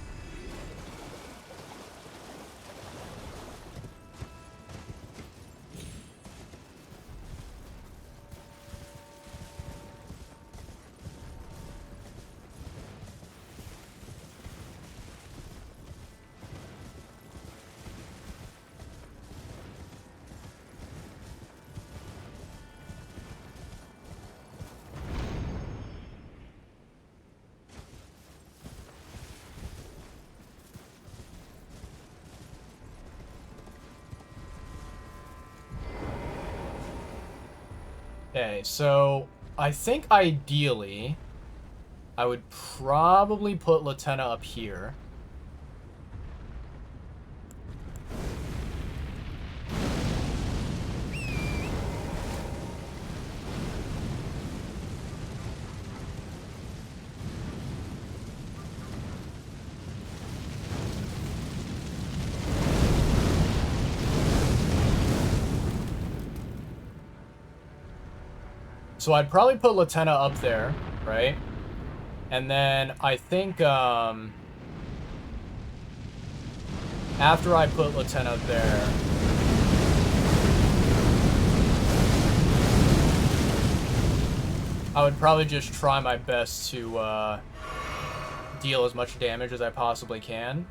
Okay, so I think ideally I would probably put Latenna up here. So I'd probably put Latenna up there, right? And then I think, after I put Latenna there, I would probably just try my best to, deal as much damage as I possibly can.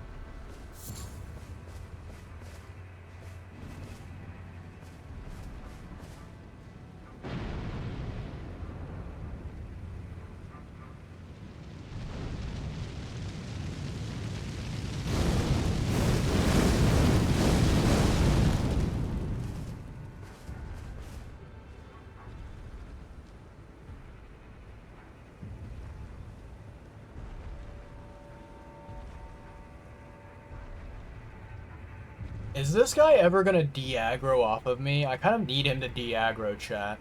Is this guy ever gonna de-aggro off of me? I kind of need him to de-aggro, chat.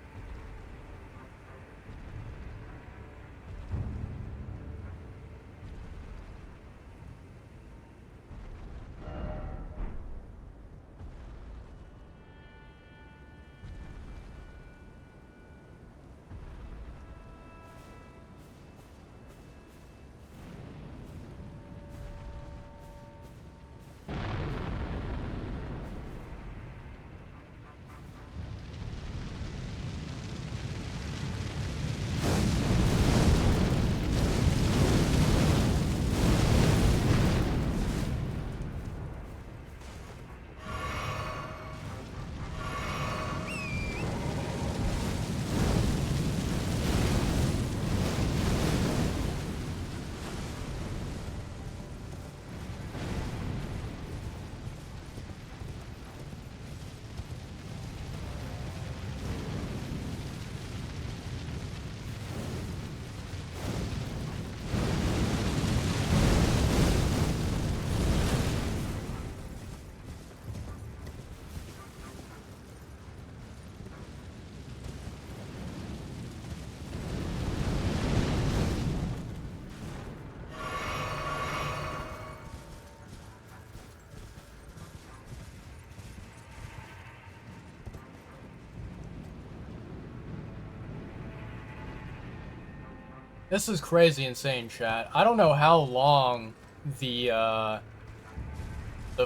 This is crazy insane, chat. I don't know how long the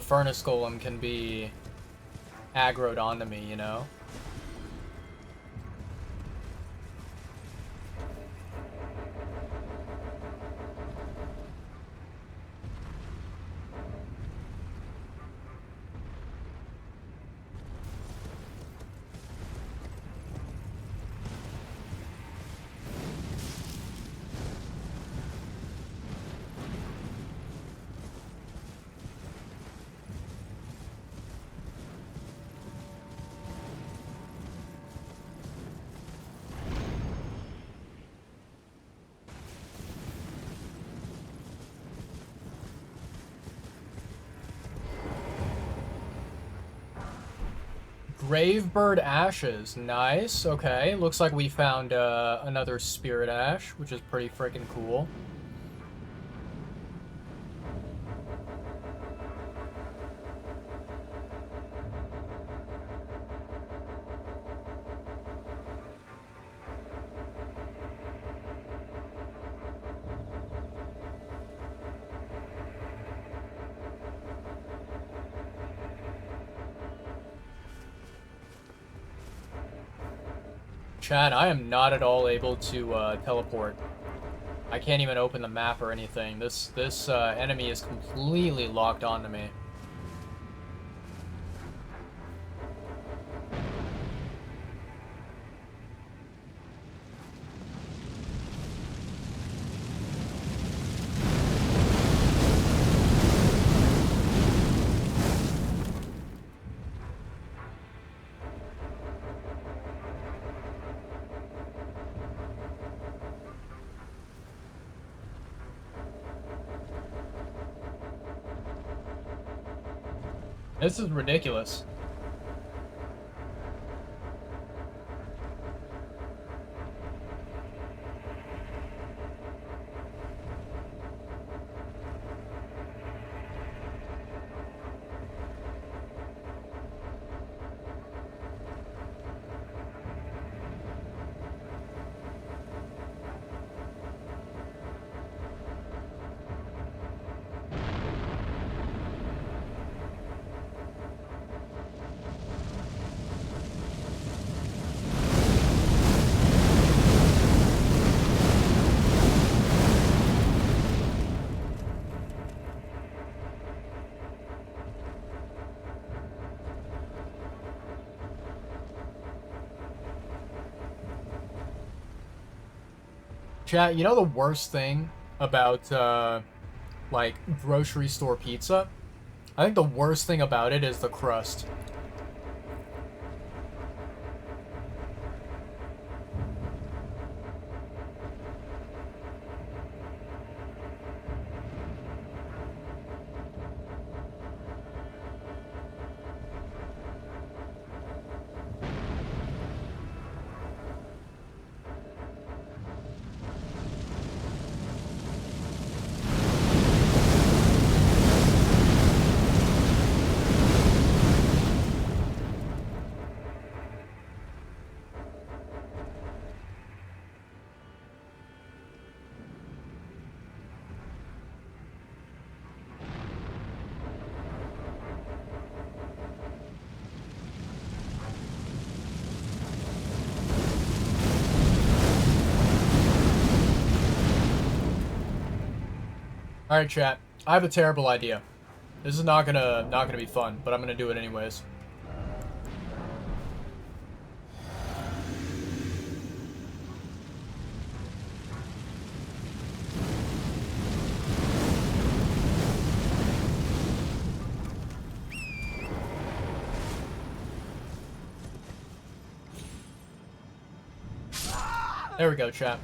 Furnace Golem can be aggroed onto me, you know? Gravebird Ashes. Nice. Okay. Looks like we found another Spirit Ash, which is pretty freaking cool. Chad, I am not at all able to teleport. I can't even open the map or anything. This enemy is completely locked onto me. This is ridiculous. Chat, you know the worst thing about, like, grocery store pizza? I think the worst thing about it is the crust. Alright, chat. I have a terrible idea. This is not gonna be fun, but I'm gonna do it anyways. There we go, chat.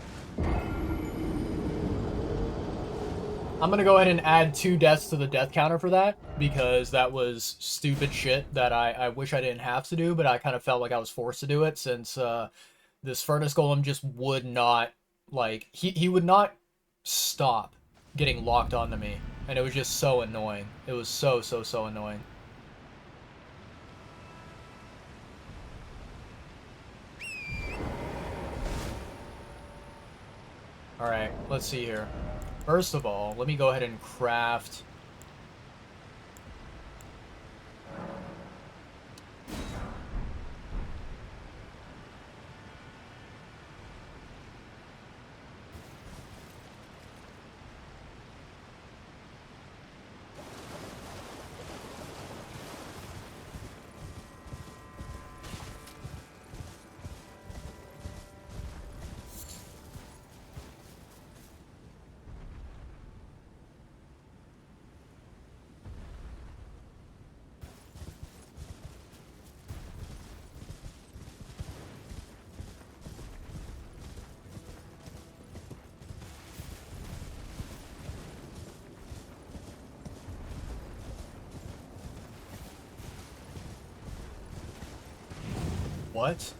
I'm gonna go ahead and add 2 deaths to the death counter for that, because that was stupid shit that I wish I didn't have to do, but I kind of felt like I was forced to do it since this Furnace Golem just would not, like, he would not stop getting locked onto me, and it was just so annoying. It was so annoying. Alright, let's see here. First of all, let me go ahead and craft... What?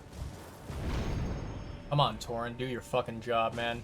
Come on, Torrent, do your fucking job, man.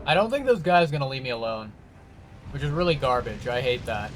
I don't think this guy's gonna leave me alone, which is really garbage. I hate that.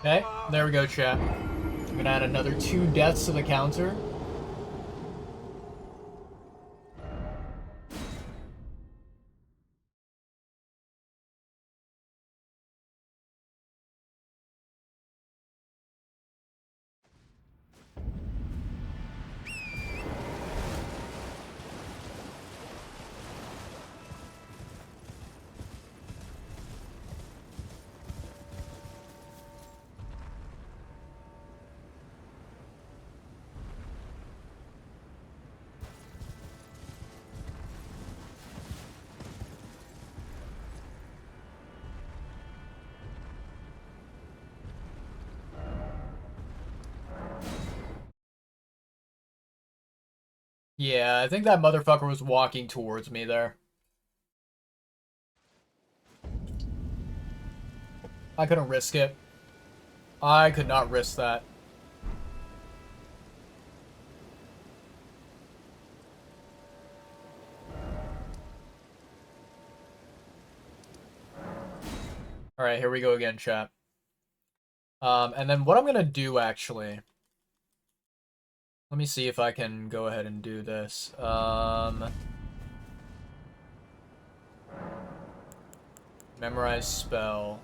Okay, there we go, chat. I'm gonna add another 2 deaths to the counter. Yeah, I think that motherfucker was walking towards me there. I couldn't risk it. I could not risk that. Alright, here we go again, chat. And then what I'm gonna do, actually... Let me see if I can go ahead and do this. Memorize spell.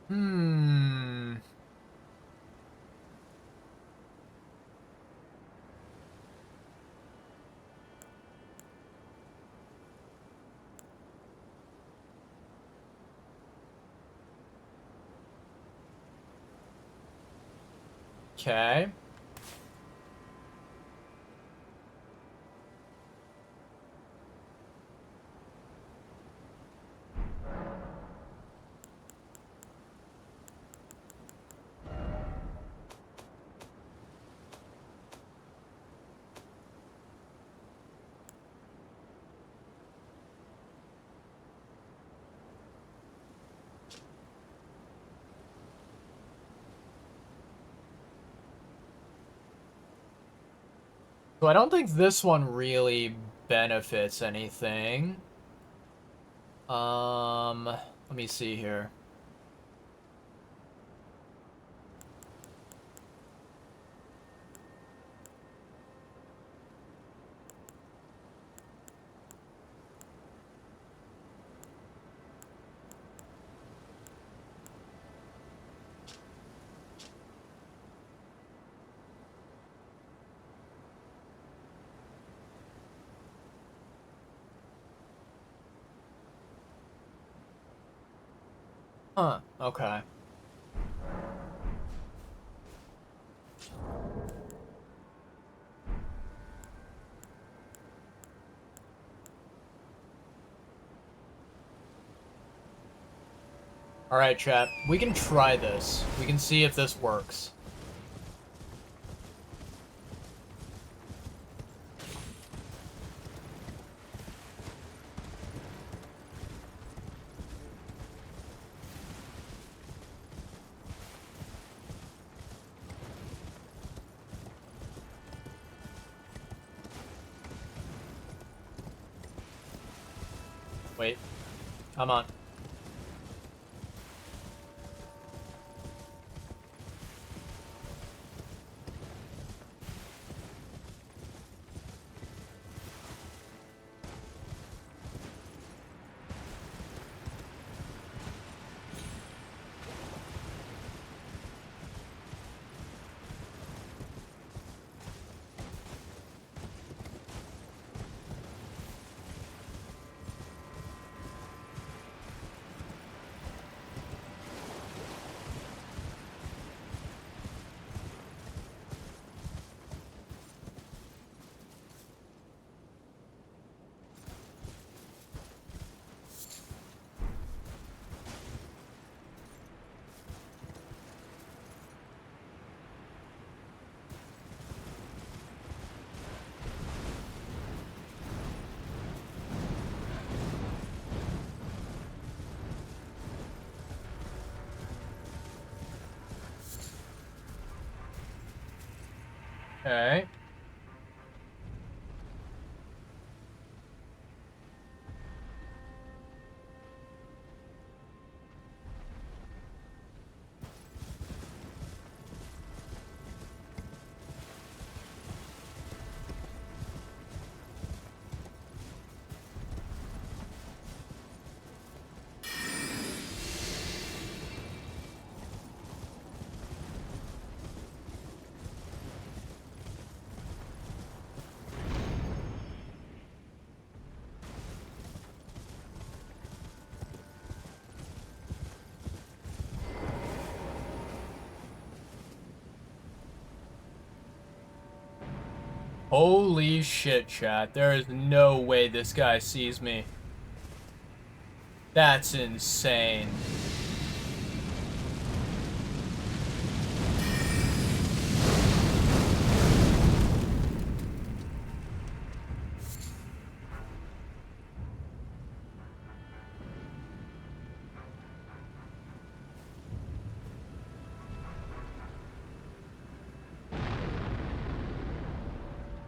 Hmm... Okay. So I don't think this one really benefits anything. Let me see here. Huh, okay. Alright, chat. We can try this. We can see if this works. Wait. Come on. Okay. Holy shit, chat. There is no way this guy sees me. That's insane.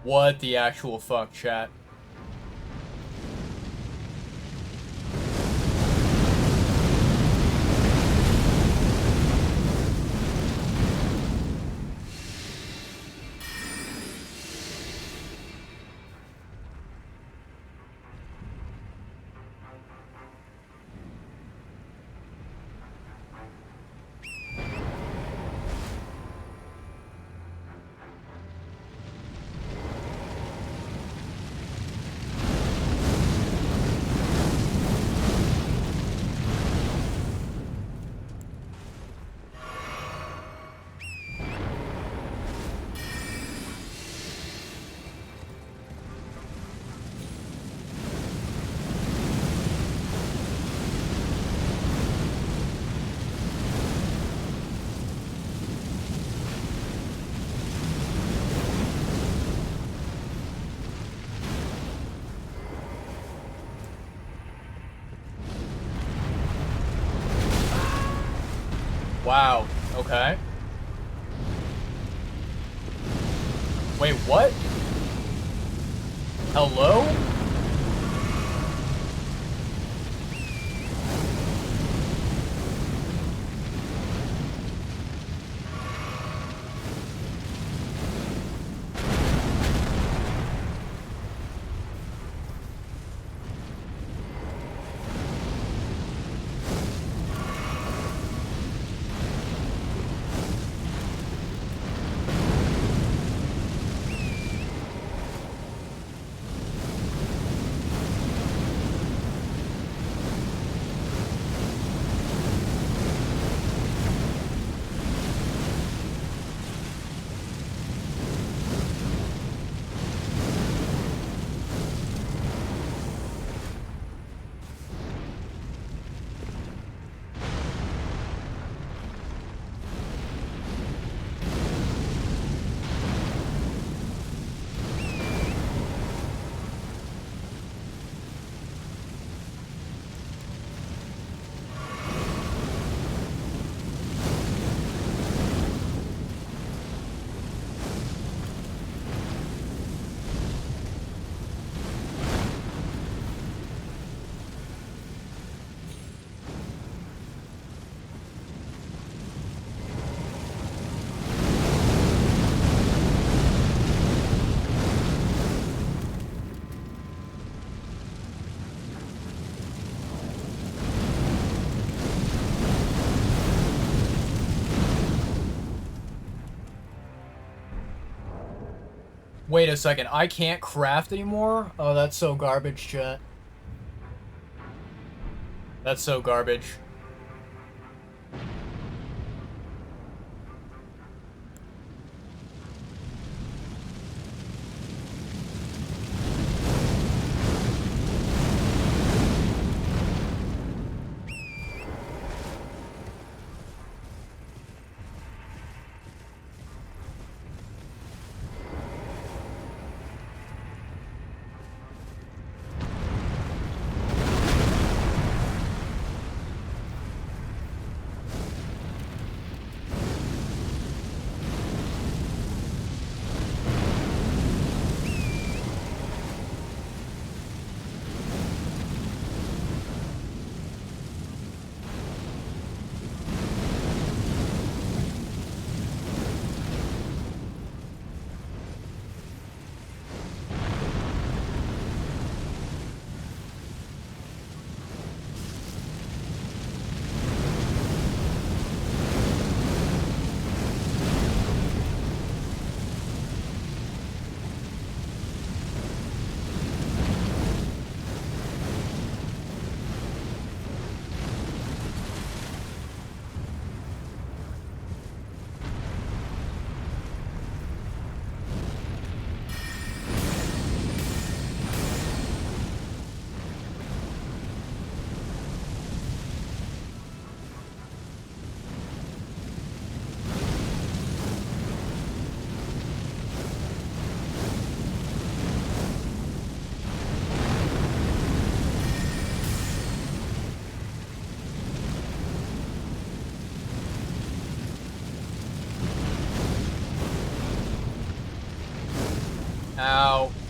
What the actual fuck, chat? Wow, okay. Wait, what? Hello? Wait a second, I can't craft anymore? Oh, that's so garbage, chat. That's so garbage.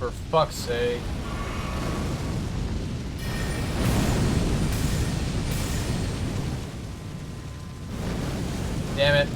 For fuck's sake. Damn it.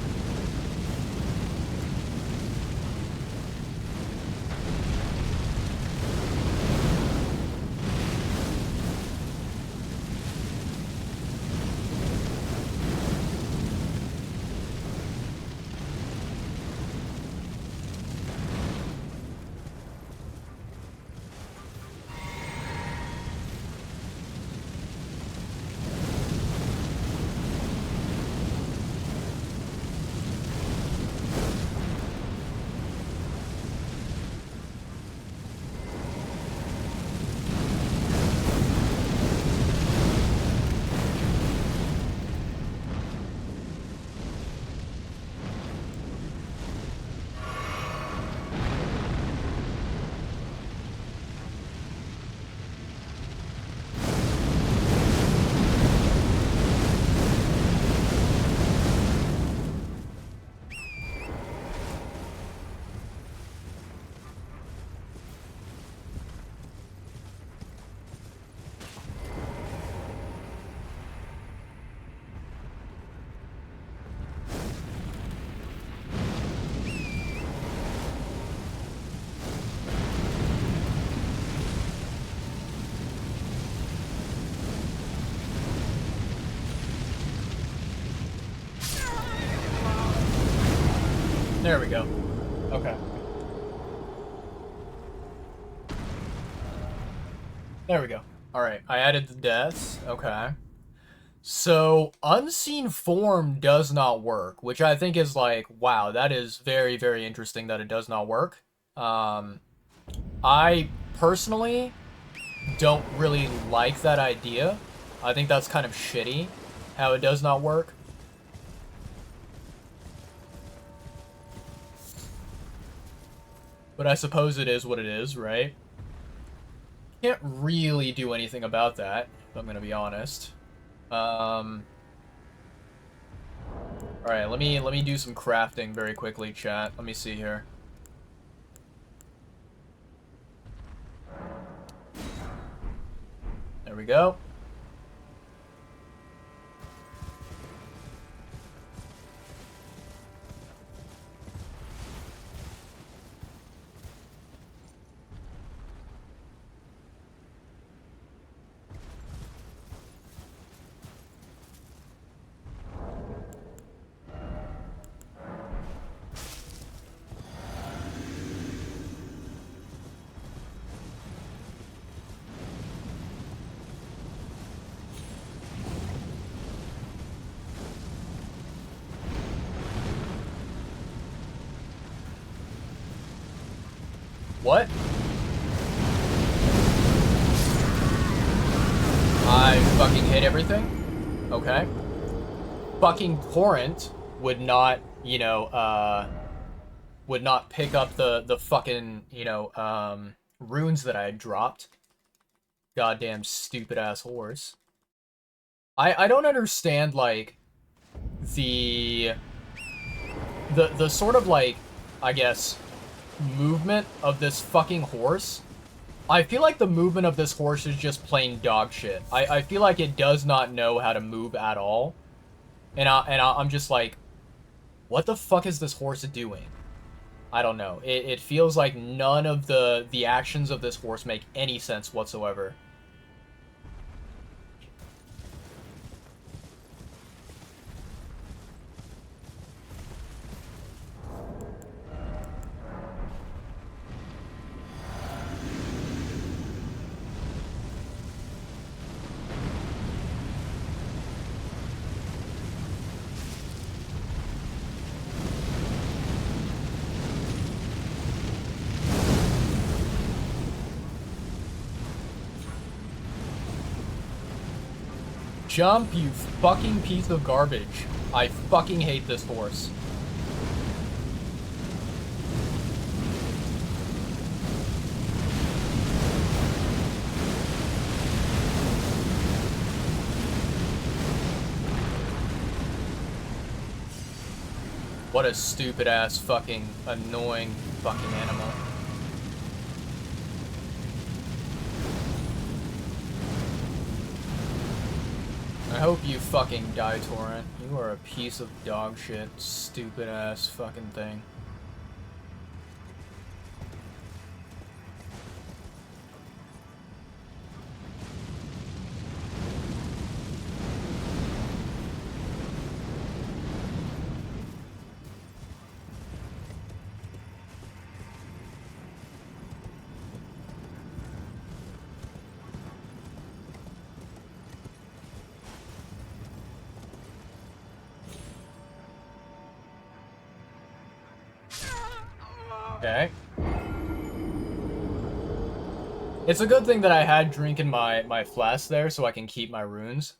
There we go. Okay. There we go. Alright, I added the deaths. Okay. So, unseen form does not work, which I think is like, wow, that is very, very interesting that it does not work. I personally don't really like that idea. I think that's kind of shitty, how it does not work. But I suppose it is what it is, right? Can't really do anything about that, if I'm gonna be honest. Alright, let me do some crafting very quickly, chat. Let me see here. There we go. What? I fucking hate everything? Okay. Fucking torrent would not, you know, would not pick up the fucking, you know, runes that I had dropped. Goddamn stupid ass horse. I don't understand, like, the sort of, like, I guess, movement of this fucking horse. I feel like the movement of this horse is just plain dog shit. I feel like it does not know how to move at all. And I'm just like, what the fuck is this horse doing? I don't know. It feels like none of the actions of this horse make any sense whatsoever. Jump, you fucking piece of garbage. I fucking hate this horse. What a stupid ass fucking annoying fucking animal. I hope you fucking die, Torrent. You are a piece of dog shit, stupid ass fucking thing. Okay. It's a good thing that I had drinking my flask there so I can keep my runes.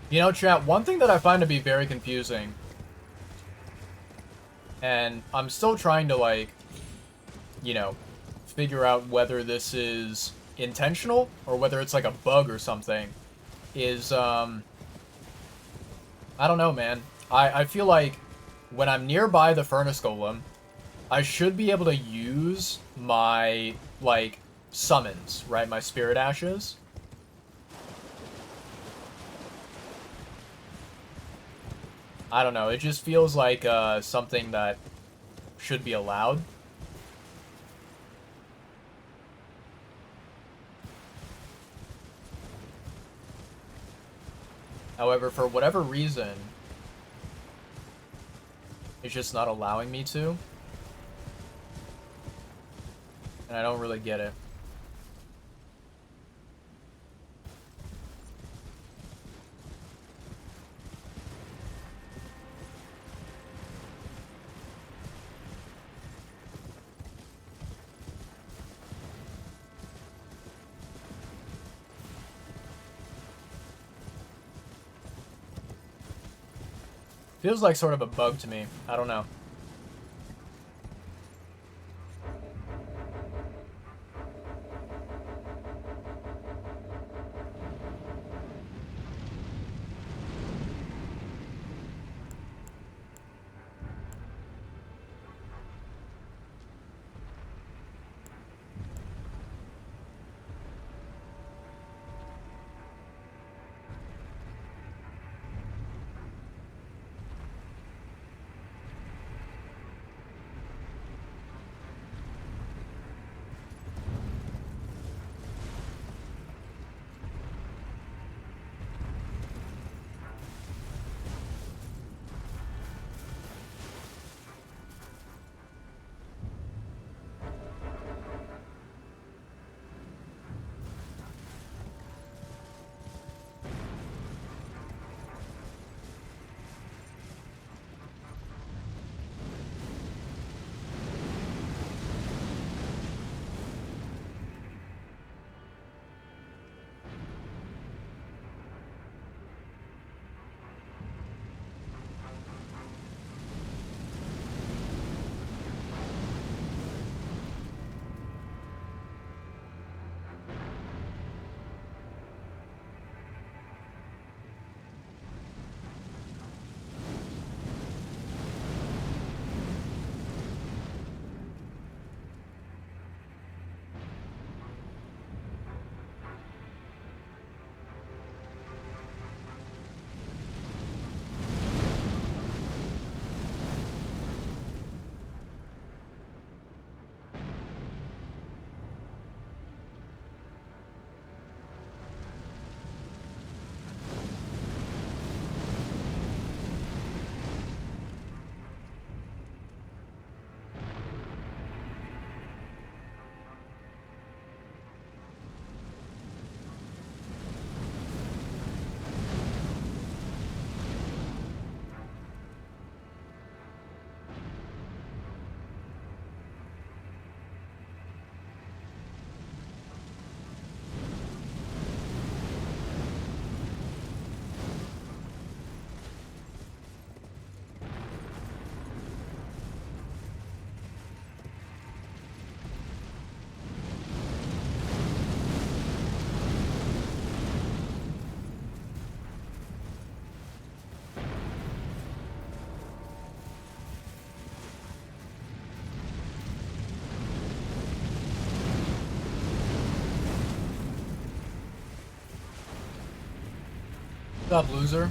You know, chat, one thing that I find to be very confusing, and I'm still trying to, like, you know, figure out whether this is intentional or whether it's like a bug or something, is, I don't know, man. I feel like when I'm nearby the furnace golem, I should be able to use my, like, summons, right? My spirit ashes. I don't know, it just feels like something that should be allowed. However, for whatever reason, it's just not allowing me to. And I don't really get it. Feels like sort of a bug to me. I don't know. What's up, loser?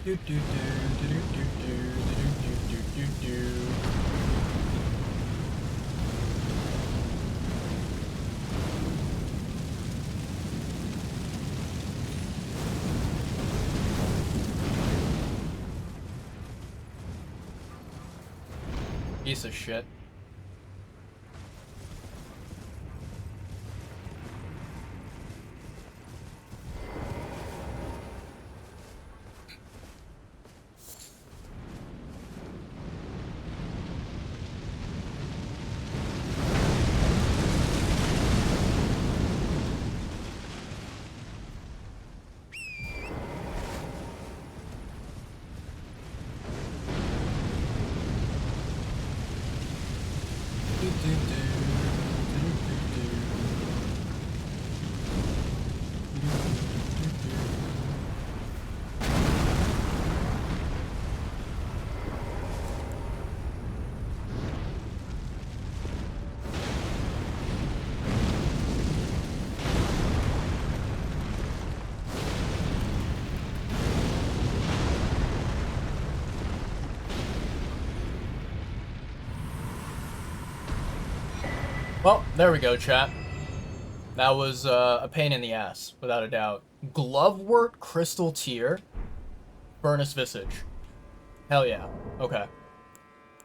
Do do do do do do do do do do. Piece of shit. Well, there we go, chat. That was a pain in the ass, without a doubt. Glovewort Crystal Tier. Furnace Visage. Hell yeah. Okay.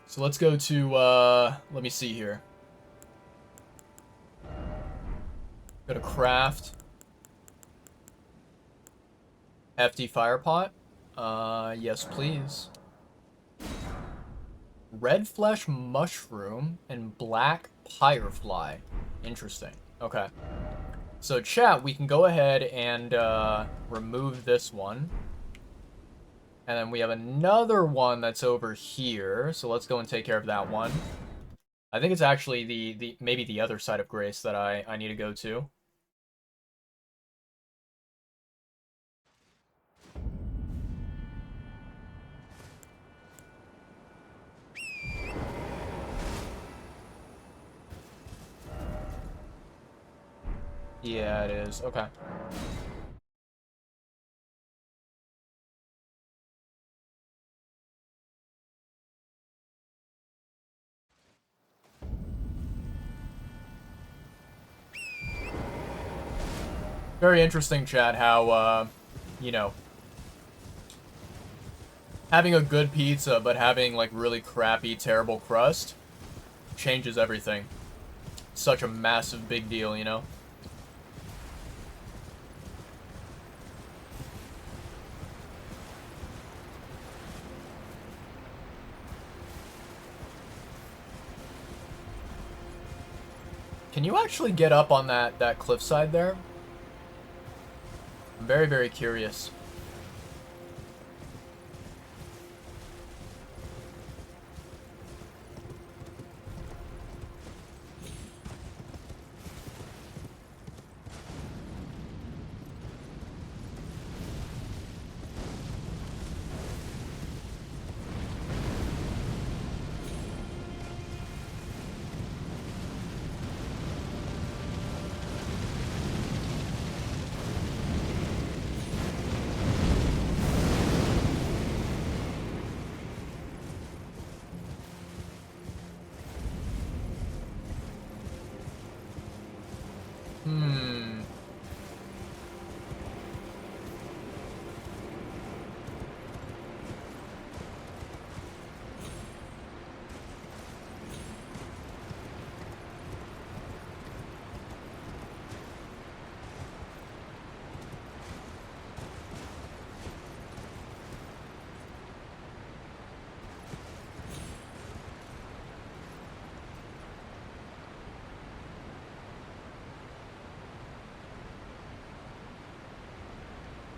So let's go to, let me see here. Go to Craft. Hefty Firepot. Yes please. Red Flesh Mushroom and Black Firefly. Interesting. Okay. So chat, we can go ahead and remove this one. And then we have another one that's over here. So let's go and take care of that one. I think it's actually the maybe the other side of Grace that I need to go to. Yeah, it is. Okay. Very interesting, chat, how, you know, having a good pizza, but having, like, really crappy, terrible crust changes everything. Such a massive big deal, you know? Can you actually get up on that cliffside there? I'm very, very curious.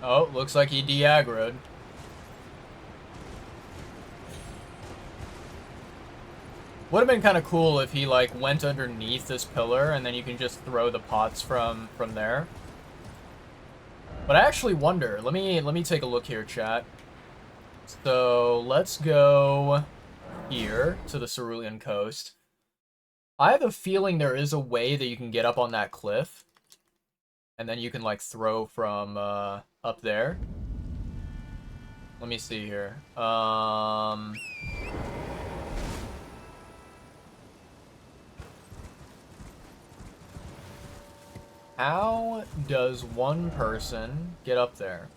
Oh, looks like he de-aggroed. Would have been kind of cool if he, like, went underneath this pillar, and then you can just throw the pots from there. But I actually wonder. Let me take a look here, chat. So, let's go here to the Cerulean Coast. I have a feeling there is a way that you can get up on that cliff. And then you can, like, throw from, up there. Let me see here. How does one person get up there?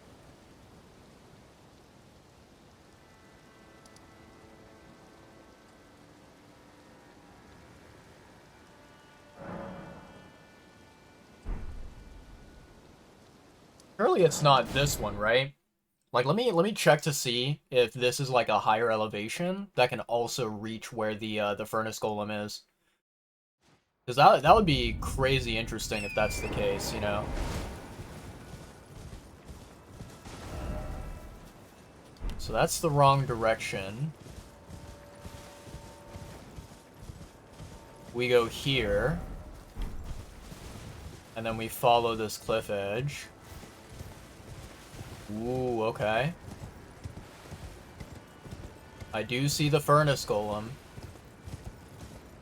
Surely it's not this one, right? Like, let me check to see if this is like a higher elevation that can also reach where the furnace golem is. Because that would be crazy interesting if that's the case, you know? So that's the wrong direction. We go here. And then we follow this cliff edge. Ooh, okay. I do see the furnace golem.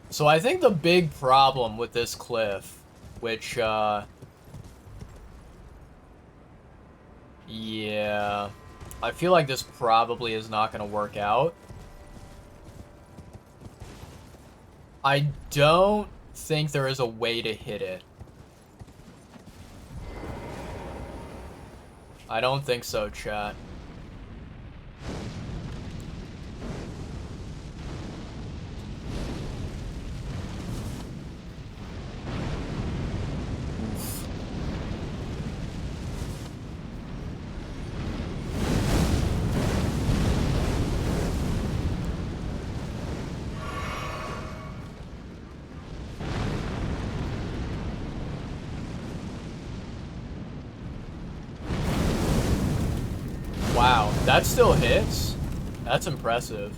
So I think the big problem with this cliff, which, yeah, I feel like this probably is not going to work out. I don't think there is a way to hit it. I don't think so, chat. Wow, that still hits? That's impressive.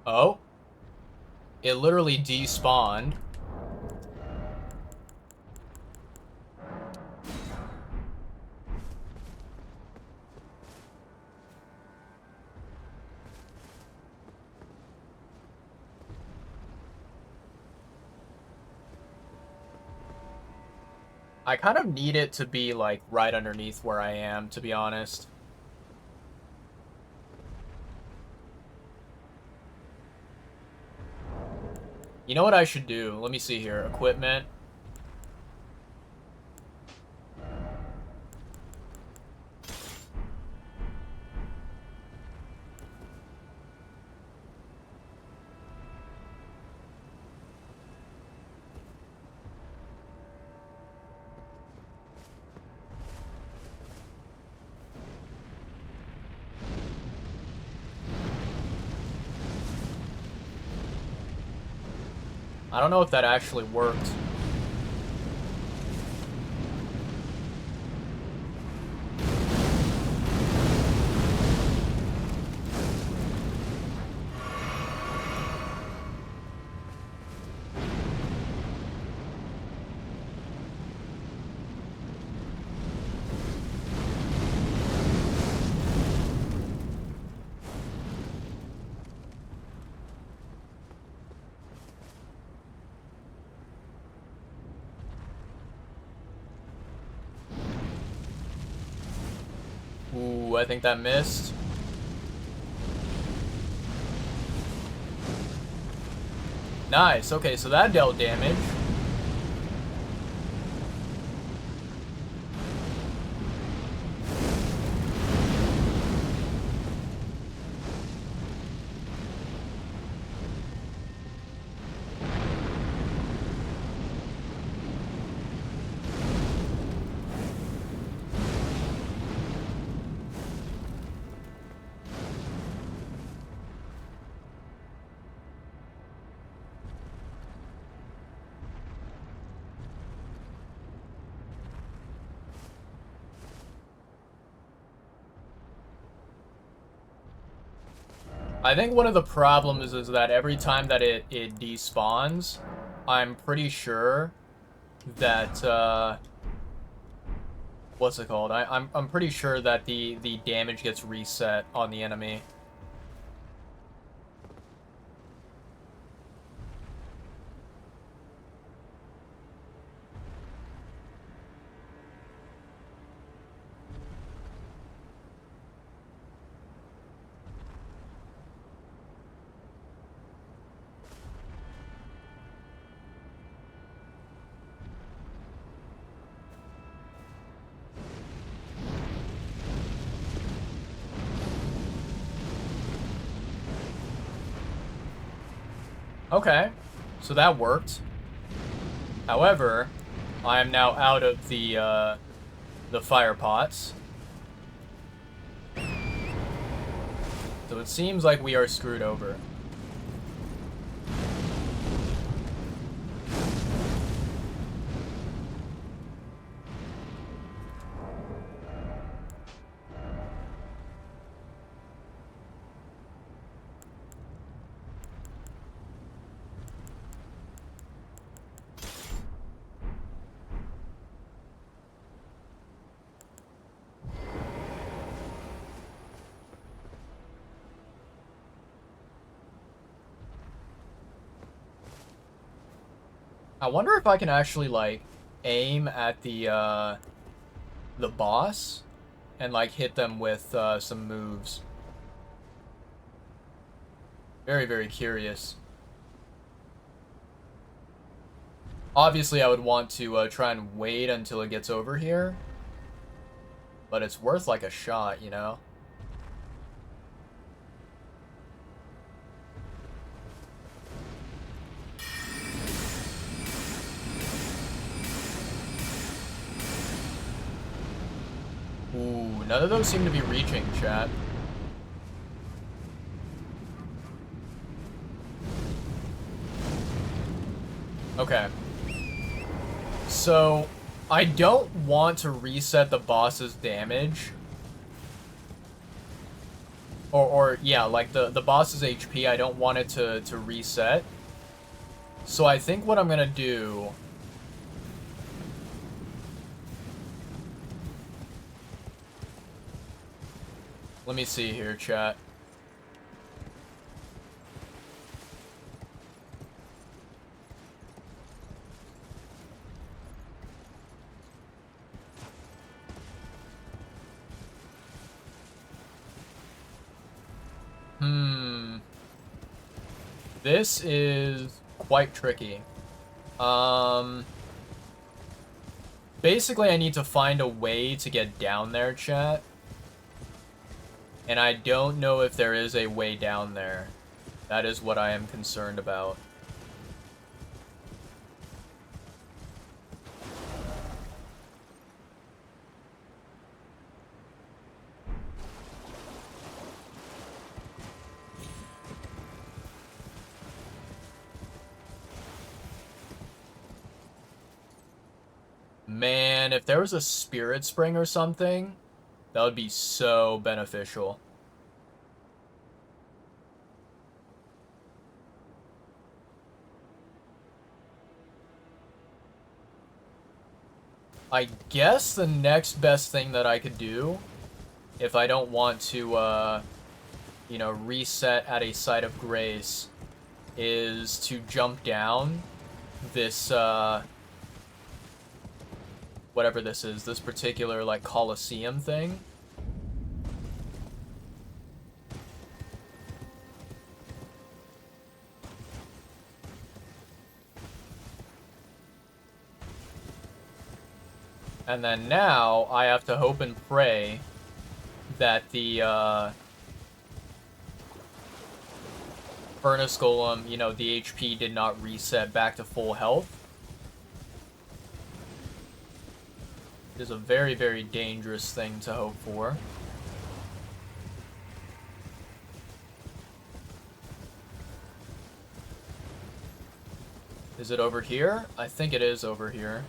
Oh. It literally despawned. I kind of need it to be, like, right underneath where I am, to be honest. You know what I should do? Let me see here. Equipment. I don't know if that actually worked. Ooh, I think that missed. Nice. Okay, so that dealt damage. I think one of the problems is that every time that it despawns, I'm pretty sure that, what's it called? I'm pretty sure that the damage gets reset on the enemy. Okay, so that worked. However, I am now out of the fire pots. So it seems like we are screwed over. I wonder if I can actually, like, aim at the boss and, like, hit them with some moves. Very, very curious. Obviously, I would want to try and wait until it gets over here. But it's worth, like, a shot, you know? Ooh, none of those seem to be reaching, chat. Okay. So, I don't want to reset the boss's damage. Or yeah, like the boss's HP, I don't want it to reset. So I think what I'm gonna do... Let me see here, chat. This is quite tricky. Basically, I need to find a way to get down there, chat. And I don't know if there is a way down there. That is what I am concerned about. Man, if there was a spirit spring or something, that would be so beneficial. I guess the next best thing that I could do, if I don't want to, you know, reset at a site of grace, is to jump down this, whatever this is, this particular, like, Coliseum thing. And then now, I have to hope and pray that the, Furnace Golem, you know, the HP did not reset back to full health. It is a very, very dangerous thing to hope for. Is it over here? I think it is over here.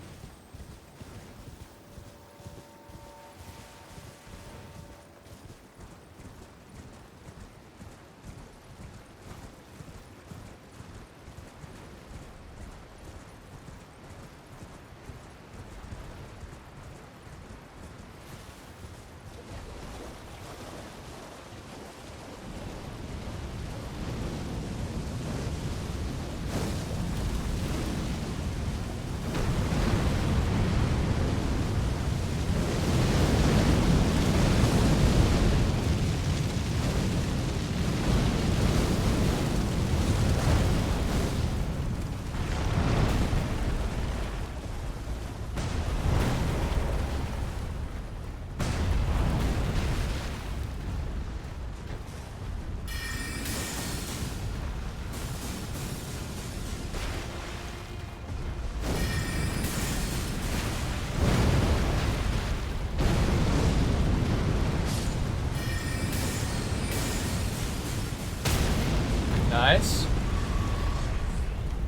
Nice.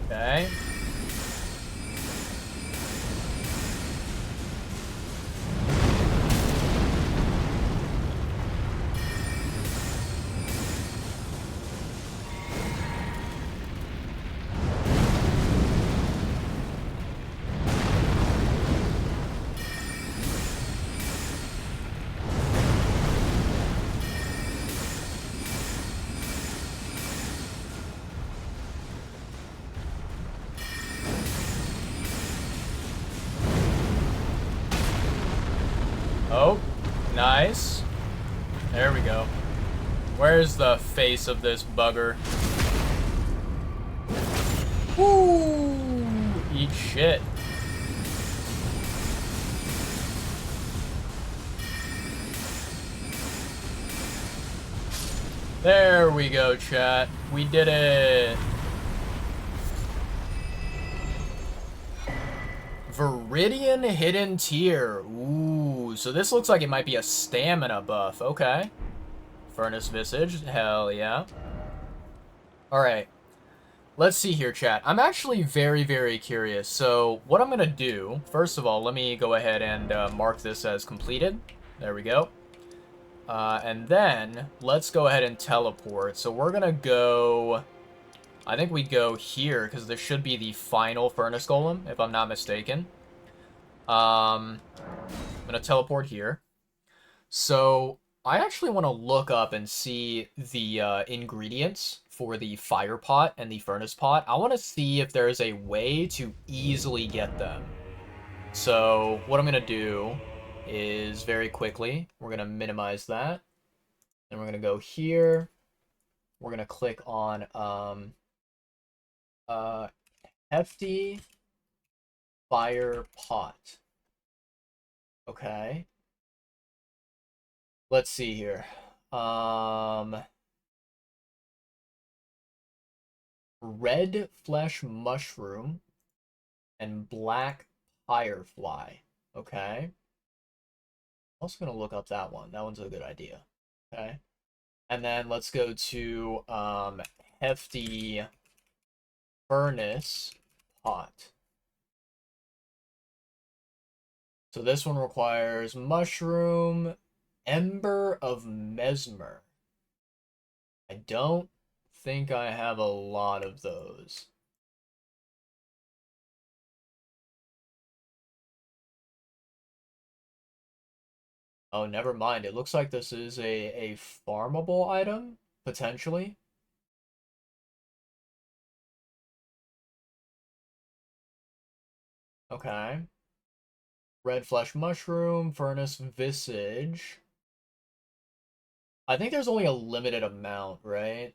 Okay. Oh, nice. There we go. Where's the face of this bugger? Woo! Eat shit. There we go, chat. We did it. Viridian Hidden Tier. Ooh, so this looks like it might be a stamina buff. Okay. Furnace Visage. Hell yeah. Alright. Let's see here, chat. I'm actually very, very curious. So what I'm going to do, first of all, let me go ahead and mark this as completed. There we go. And then let's go ahead and teleport. So we're going to go... I think we go here, because this should be the final Furnace Golem, if I'm not mistaken. I'm going to teleport here. So I actually want to look up and see the ingredients for the fire pot and the furnace pot. I want to see if there's a way to easily get them. So what I'm going to do is very quickly, we're going to minimize that. And we're going to go here. We're going to click on hefty fire pot. Okay. Let's see here. Red flesh mushroom and black firefly. Okay. I'm also gonna look up that one. That one's a good idea. Okay. And then let's go to hefty furnace pot. So this one requires mushroom, ember of mesmer. I don't think I have a lot of those. Oh, never mind. It looks like this is a farmable item, potentially. Okay. Red flesh mushroom, furnace visage. I think there's only a limited amount, right?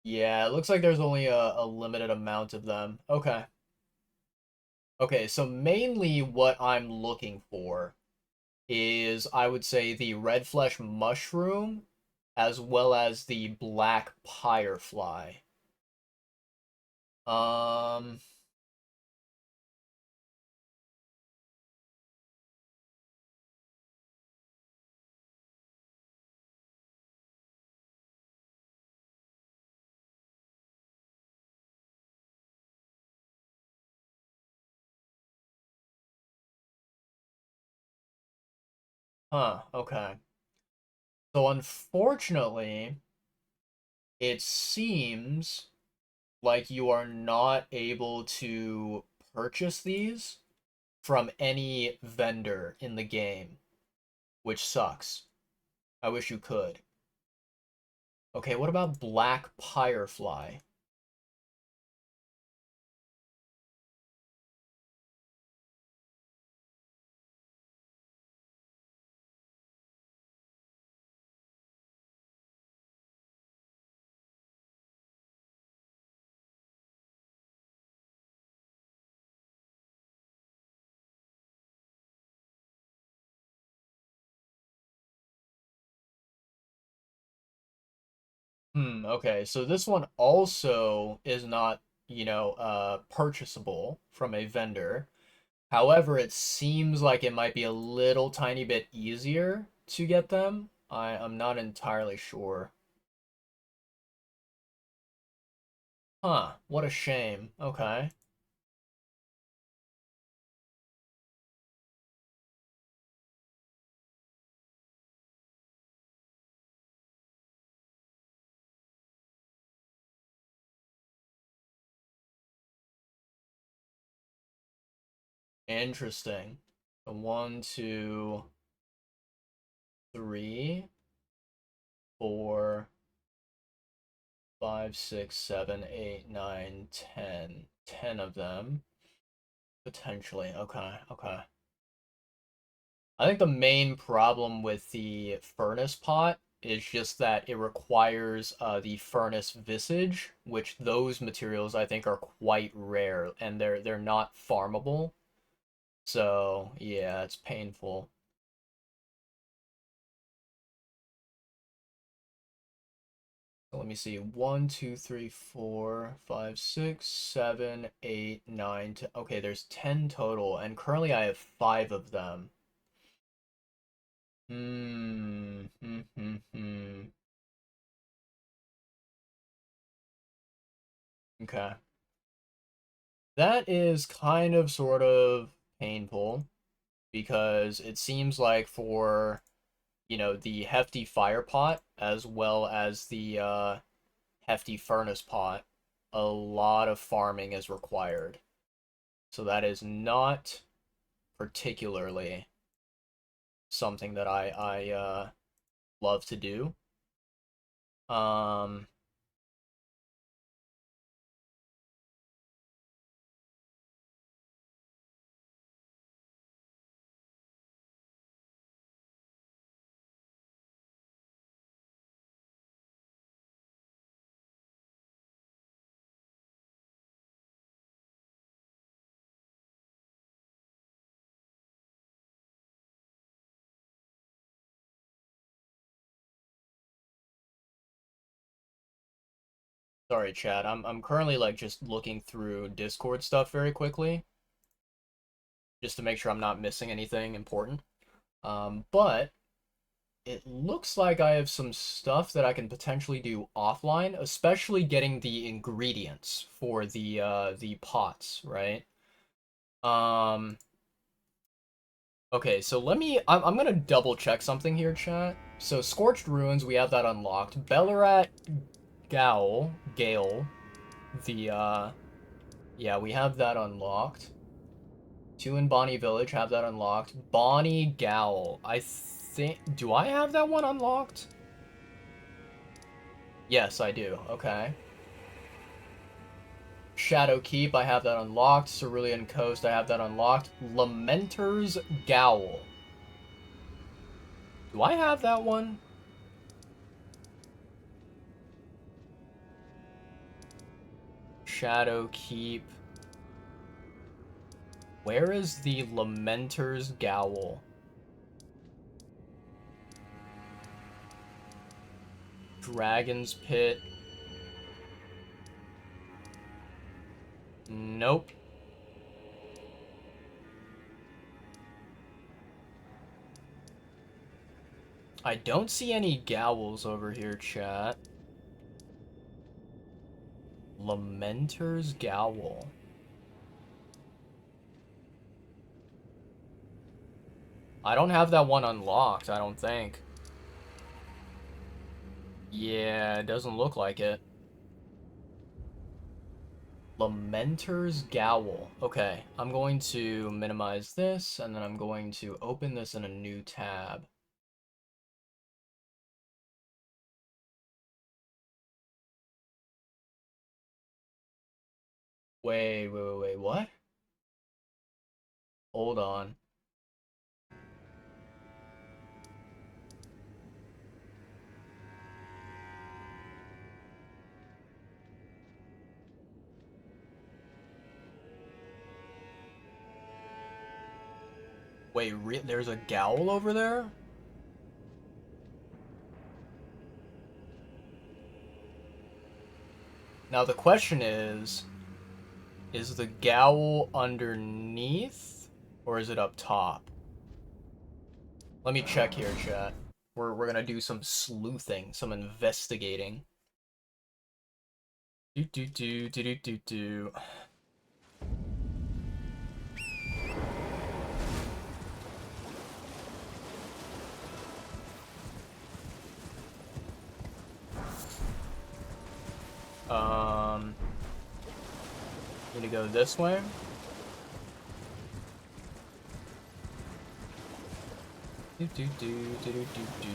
Yeah, it looks like there's only a limited amount of them. Okay. Okay, so mainly what I'm looking for is, I would say, the red flesh mushroom as well as the black firefly. Um, okay. So unfortunately, it seems like you are not able to purchase these from any vendor in the game, which sucks. I wish you could. Okay, what about Black Firefly? Okay, so this one also is not purchasable from a vendor. However, it seems like it might be a little tiny bit easier to get them. I'm not entirely sure. Huh, what a shame. Okay. Interesting. So 1, 2, 3, 4, 5, 6, 7, 8, 9, 10. 10 of them. Potentially. Okay, okay. I think the main problem with the furnace pot is just that it requires the furnace visage, which those materials I think are quite rare and they're not farmable. So yeah, it's painful. So let me see. 1, 2, 3, 4, 5, 6, 7, 8, 9, 10. Okay, there's 10 total, and currently I have 5 of them. Hmm. Okay. That is kind of sort of painful because it seems like for, the hefty fire pot as well as the hefty furnace pot, a lot of farming is required. So that is not particularly something that I love to do. Um, Sorry, chat. I'm currently like just looking through Discord stuff very quickly just to make sure I'm not missing anything important. But it looks like I have some stuff that I can potentially do offline, especially getting the ingredients for the pots, right? Um okay, so I'm gonna double check something here, chat. So Scorched Ruins, we have that unlocked. Bellarat Gale, the yeah, we have that unlocked. 2 in Bonnie Village have that unlocked. Bonnie Gal, I think, do I have that one unlocked? Yes, I do. Okay. Shadow Keep, I have that unlocked. Cerulean Coast, I have that unlocked. Lamenter's Gowl. Do I have that one? Shadow Keep. Where is the Lamenter's Gowl? Dragon's Pit. Nope. I don't see any Gowls over here, chat. Lamenter's Gowl. I don't have that one unlocked, I don't think. Yeah, it doesn't look like it. Lamenter's Gowl. Okay, I'm going to minimize this, and then I'm going to open this in a new tab. Wait, what? Hold on. Wait, there's a Gowl over there? Now the question is, Is the Gowl underneath? Or is it up top? Let me check here, chat. We're gonna do some sleuthing, some investigating. Do do do do do do do. Need to go this way. Do do do do do do do.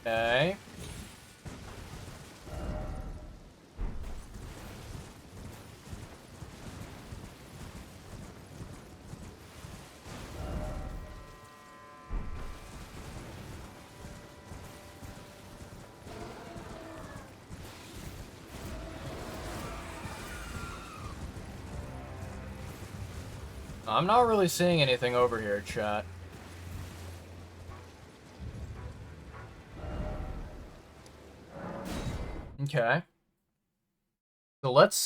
Okay. I'm not really seeing anything over here, chat. Okay. So let's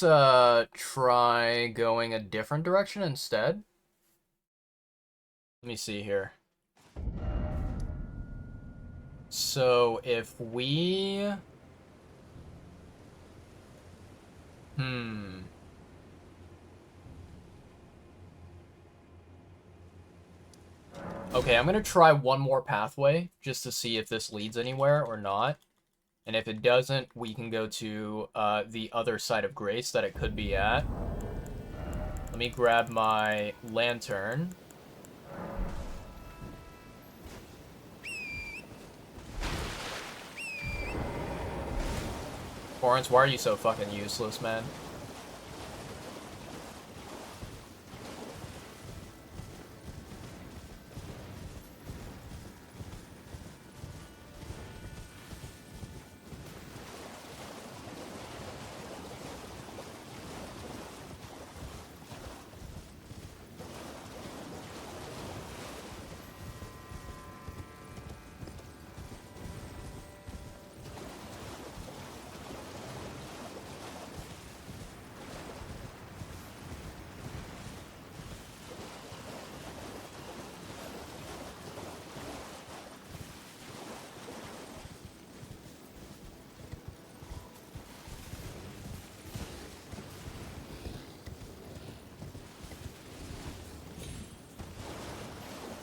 try going a different direction instead. Let me see here. So if we... Okay, I'm gonna try one more pathway just to see if this leads anywhere or not. And if it doesn't, we can go to the other side of Grace that it could be at. Let me grab my lantern. Lawrence, why are you so fucking useless, man?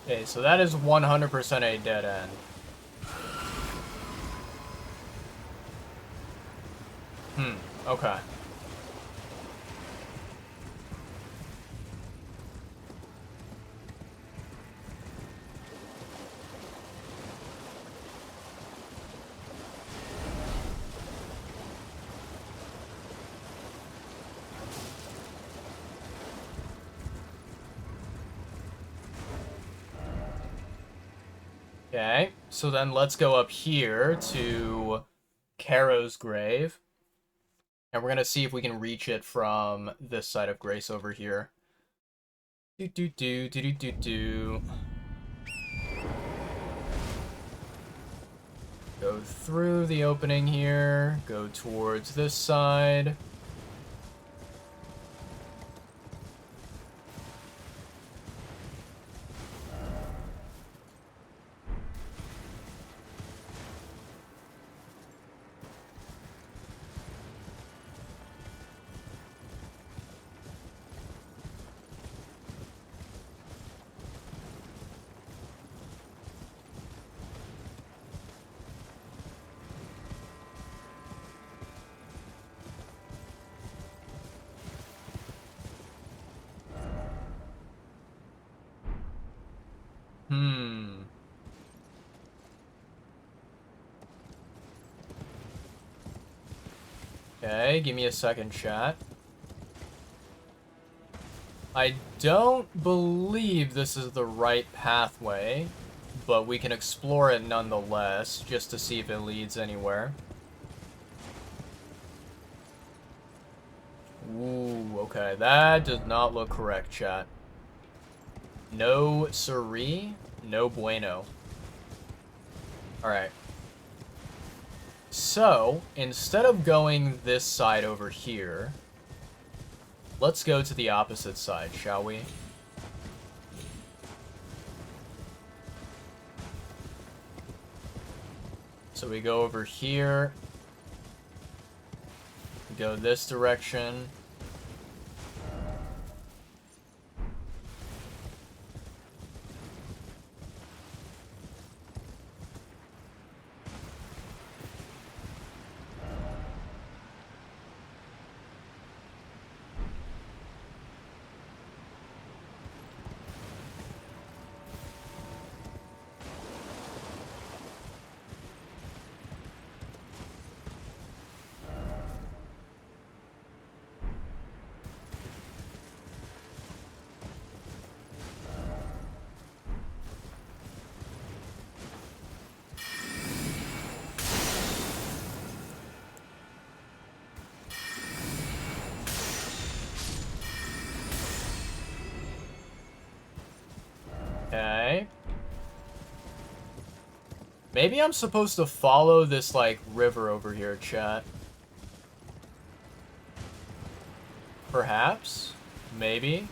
Okay, so that is 100% a dead end. Okay. Okay, so then let's go up here to Caro's grave. And we're going to see if we can reach it from this side of Grace over here. Do do do do do do do. Go through the opening here. Go towards this side. Okay, give me a second, chat. I don't believe this is the right pathway, but we can explore it nonetheless, just to see if it leads anywhere. Ooh, okay, that does not look correct, chat. No siree, no bueno. Alright. So, instead of going this side over here, let's go to the opposite side, shall we? So we go over here, we go this direction. Okay. Maybe I'm supposed to follow this, like, river over here, chat. Perhaps? Maybe?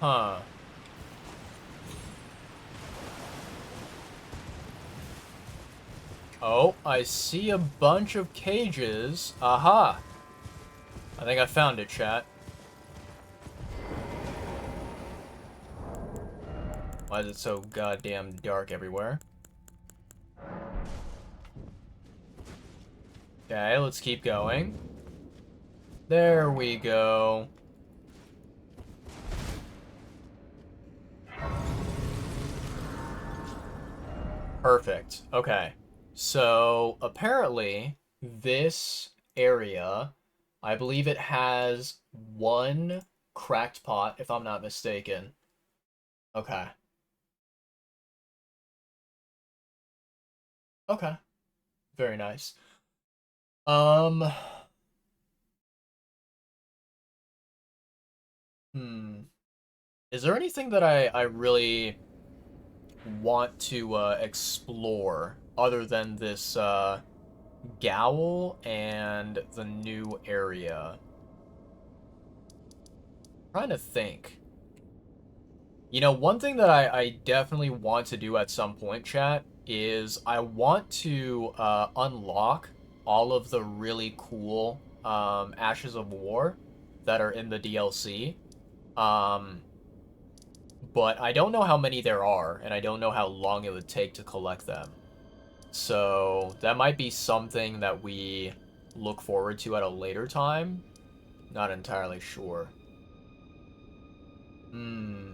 Huh. Oh, I see a bunch of cages. Aha! I think I found it, chat. Why is it so goddamn dark everywhere? Okay, let's keep going. There we go. Perfect. Okay. So, apparently, this area, I believe it has one cracked pot, if I'm not mistaken. Okay. Okay. Very nice. Um, hmm. Is there anything that I really want to explore other than this Gowl and the new area? I'm trying to think. You know, one thing that I definitely want to do at some point, chat, is I want to unlock all of the really cool Ashes of War that are in the DLC. Um, but I don't know how many there are, and I don't know how long it would take to collect them. So that might be something that we look forward to at a later time. Not entirely sure. Hmm.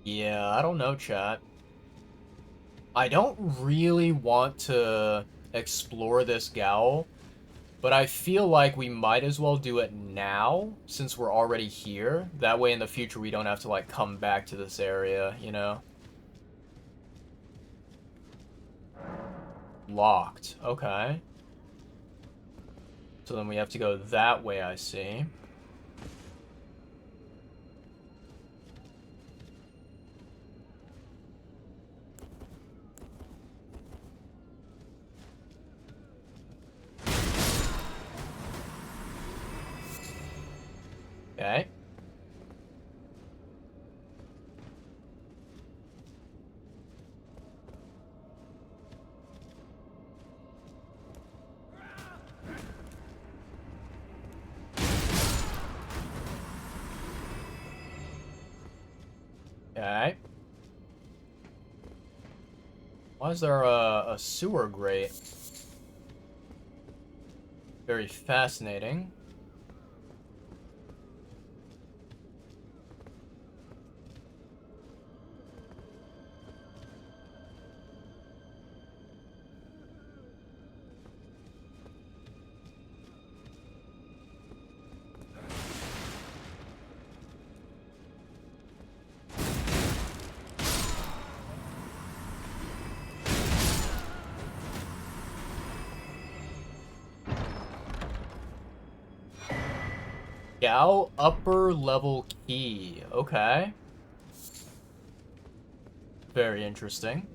Yeah, I don't know, chat. I don't really want to explore this Gowl, but I feel like we might as well do it now, since we're already here. That way in the future we don't have to, like, come back to this area, you know? Locked. Okay. So then we have to go that way, I see. Okay. Why is there a sewer grate? Very fascinating. Gao upper level key. Okay. Very interesting.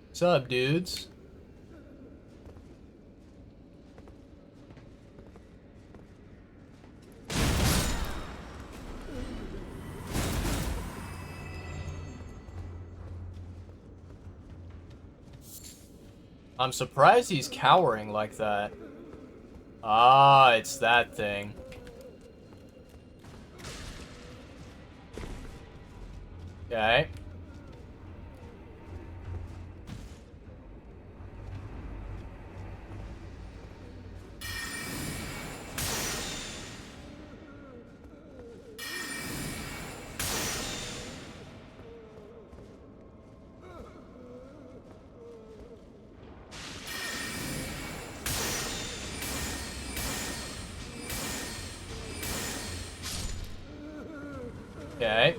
What's up, dudes? I'm surprised he's cowering like that. Ah, it's that thing. Okay. Okay.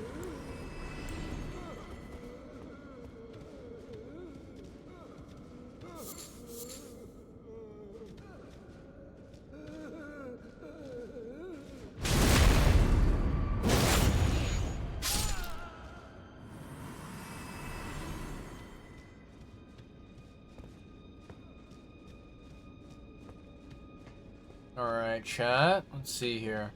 Alright, chat. Let's see here.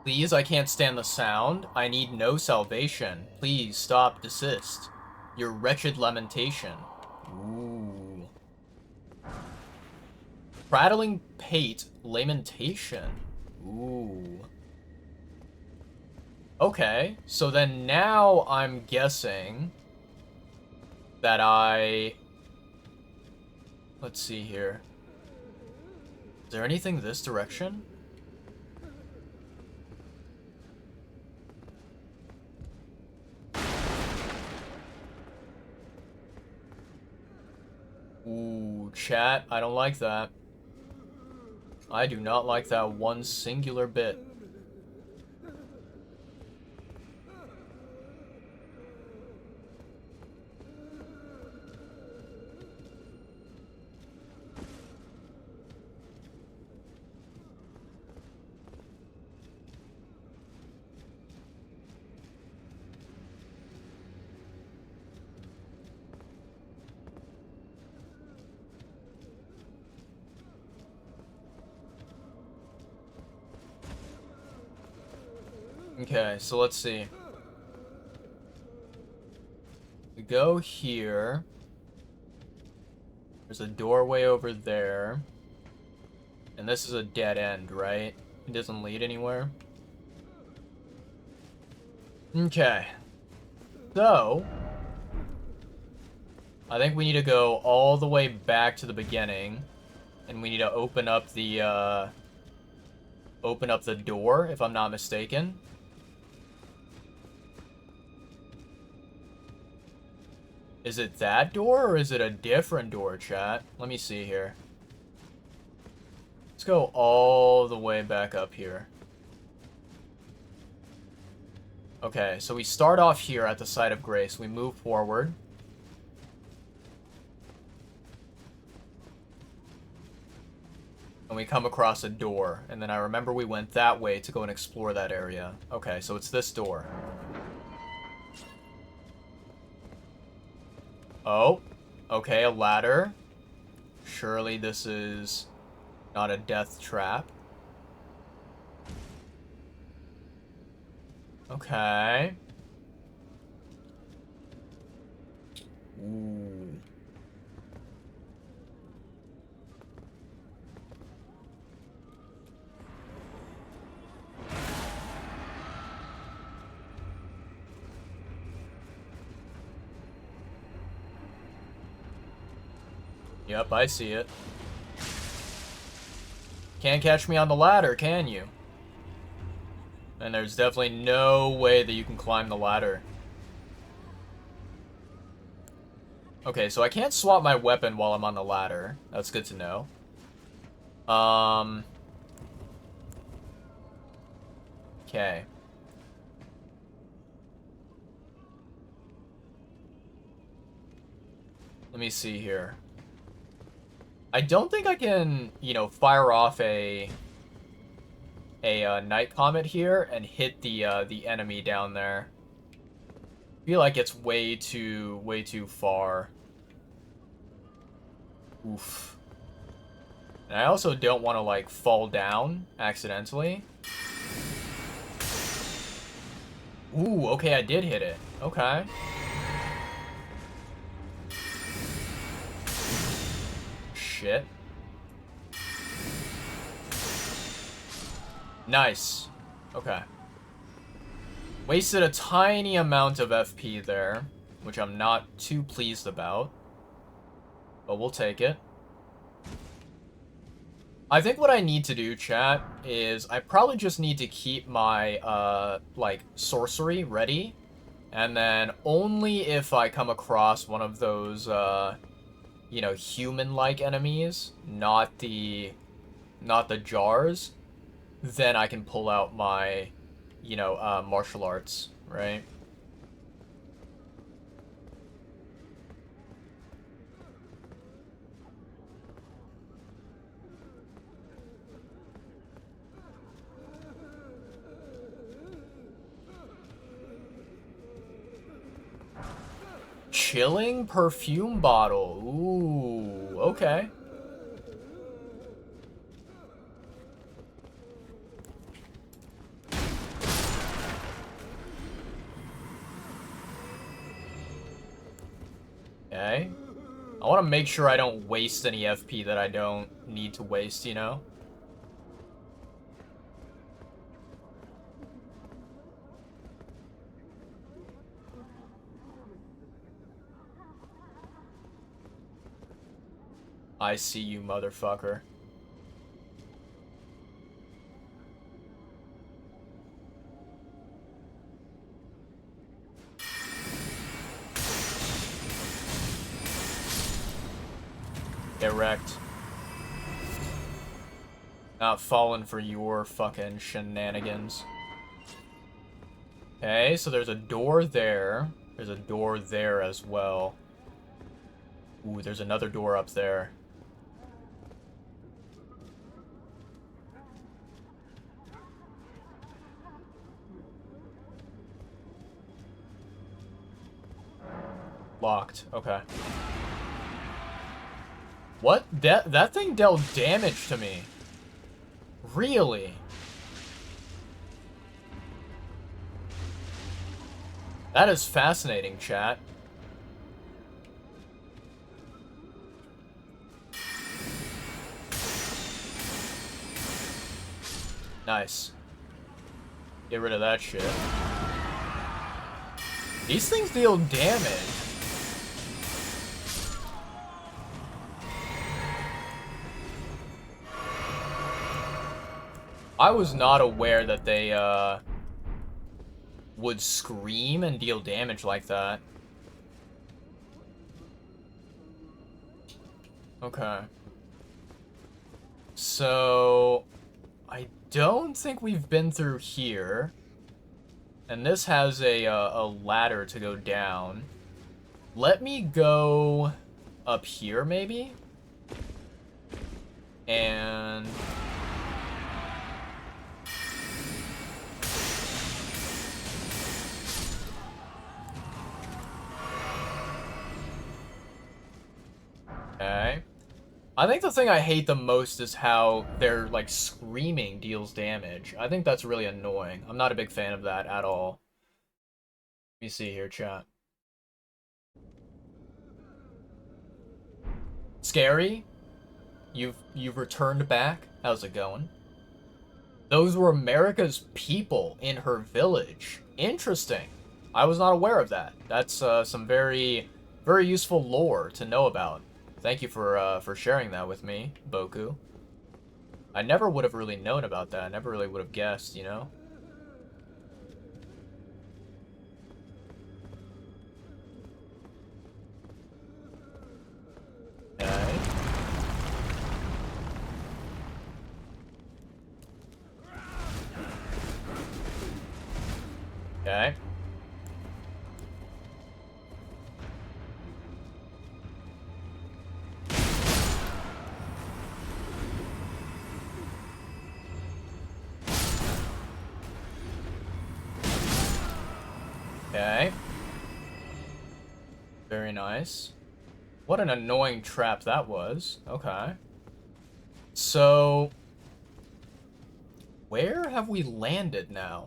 Please, I can't stand the sound. I need no salvation. Please, stop, desist. Your wretched lamentation. Ooh. Prattling pate, lamentation. Ooh. Okay, so then now I'm guessing that let's see here. Is there anything this direction? Ooh, chat, I don't like that. I do not like that one singular bit. Okay, so let's see. We go here. There's a doorway over there. And this is a dead end, right? It doesn't lead anywhere. Okay. So, I think we need to go all the way back to the beginning. And we need to open up the door, if I'm not mistaken. Is it that door, or is it a different door, chat? Let me see here. Let's go all the way back up here. Okay, so we start off here at the site of grace. We move forward. And we come across a door. And then I remember we went that way to go and explore that area. Okay, so it's this door. Oh, okay, a ladder. Surely this is Not a death trap. Okay. Ooh. Yep, I see it. Can't catch me on the ladder, can you? And there's definitely no way that you can climb the ladder. Okay, so I can't swap my weapon while I'm on the ladder. That's good to know. Okay. Let me see here. I don't think I can, you know, fire off a night comet here and hit the enemy down there. I feel like it's way too far. Oof. And I also don't want to like fall down accidentally. Ooh, okay, I did hit it. Okay. Shit. Nice. Okay. Wasted a tiny amount of FP there, which I'm not too pleased about. But we'll take it. I think what I need to do, chat, is I probably just need to keep my, like, sorcery ready. And then only if I come across one of those, you know, human-like enemies, not the jars, then I can pull out my, you know, martial arts, right? Chilling perfume bottle. Ooh, okay. Okay. I want to make sure I don't waste any FP that I don't need to waste, you know? I see you, motherfucker. Get wrecked. Not falling for your fucking shenanigans. Okay, so there's a door there. There's a door there as well. Ooh, there's another door up there. Locked. Okay. What? That thing dealt damage to me. Really? That is fascinating, chat. Nice. Get rid of that shit. These things deal damage. I was not aware that they, would scream and deal damage like that. Okay. So, I don't think we've been through here. And this has a ladder to go down. Let me go up here, maybe? And... okay. I think the thing I hate the most is how their, like, screaming deals damage. I think that's really annoying. I'm not a big fan of that at all. Let me see here, chat. Scary? You've returned back? How's it going? Those were America's people in her village. Interesting. I was not aware of that. That's some very, very useful lore to know about. Thank you for sharing that with me, Boku. I never would have really known about that. I never really would have guessed, you know? Okay. Okay. Okay. Very nice. What an annoying trap that was. Okay. So, where have we landed now?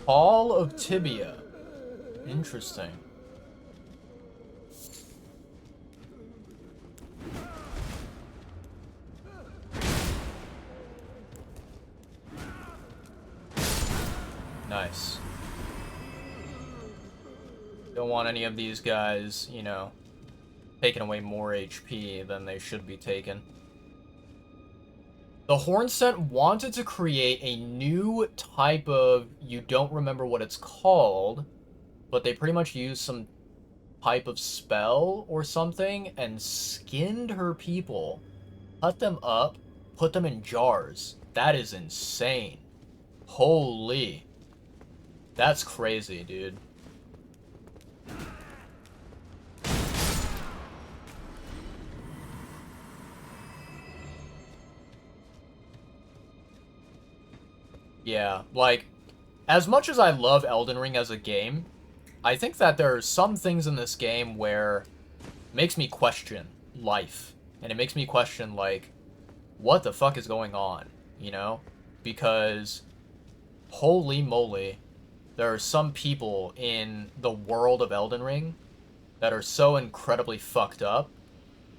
Hall of Tibia. Interesting. Nice. Don't want any of these guys, you know, taking away more HP than they should be taking. The Hornsent wanted to create a new type of, you don't remember what it's called, but they pretty much used some type of spell or something and skinned her people, cut them up, put them in jars. That is insane. Holy. That's crazy, dude. Yeah, like, as much as I love Elden Ring as a game, I think that there are some things in this game where it makes me question life. And it makes me question, like, what the fuck is going on, you know? Because, holy moly, there are some people in the world of Elden Ring that are so incredibly fucked up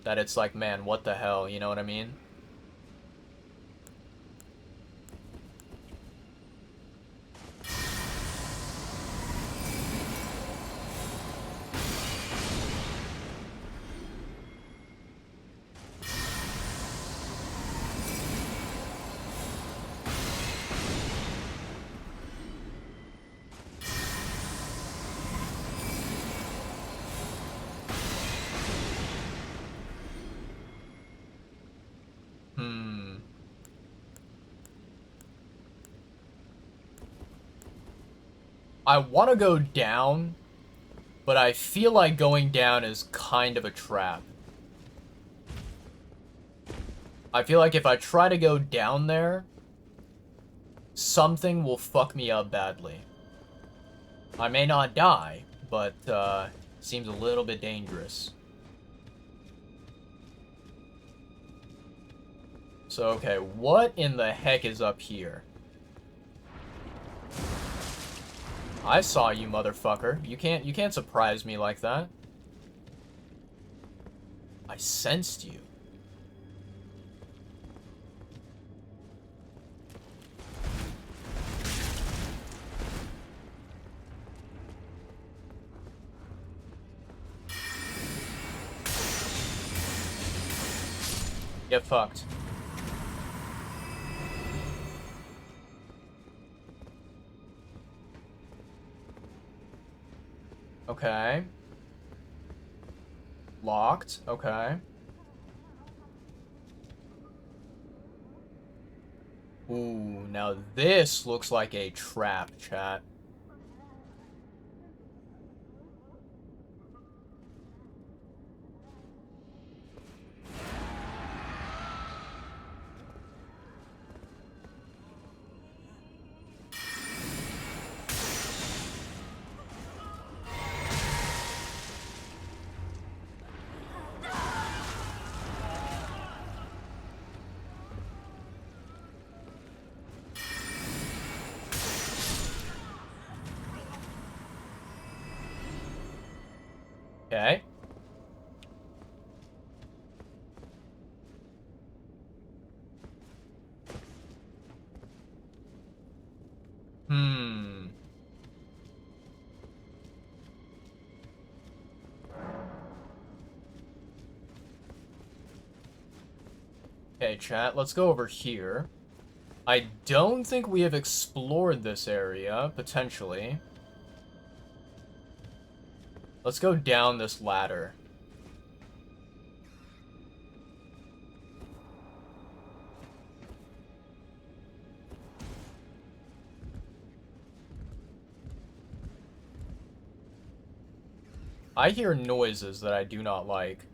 that it's like, man, what the hell, you know what I mean? Hmm. I want to go down, but I feel like going down is kind of a trap. I feel like if I try to go down there, something will fuck me up badly. I may not die, but seems a little bit dangerous. So, okay, what in the heck is up here? I saw you, motherfucker. You can't surprise me like that. I sensed you. Get fucked. Okay. Locked. Okay. Ooh, now this looks like a trap, chat. Okay. Hmm. Okay, chat, let's go over here. I don't think we have explored this area, potentially. Let's go down this ladder. I hear noises that I do not like.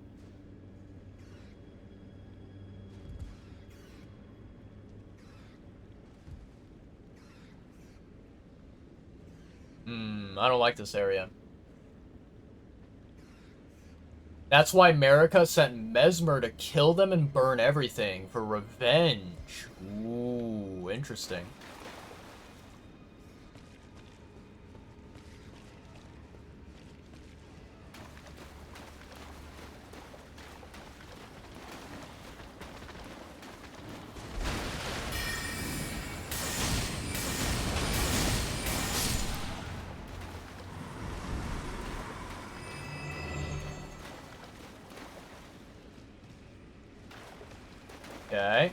I don't like this area. That's why America sent Mesmer to kill them and burn everything for revenge. Ooh, interesting. Okay.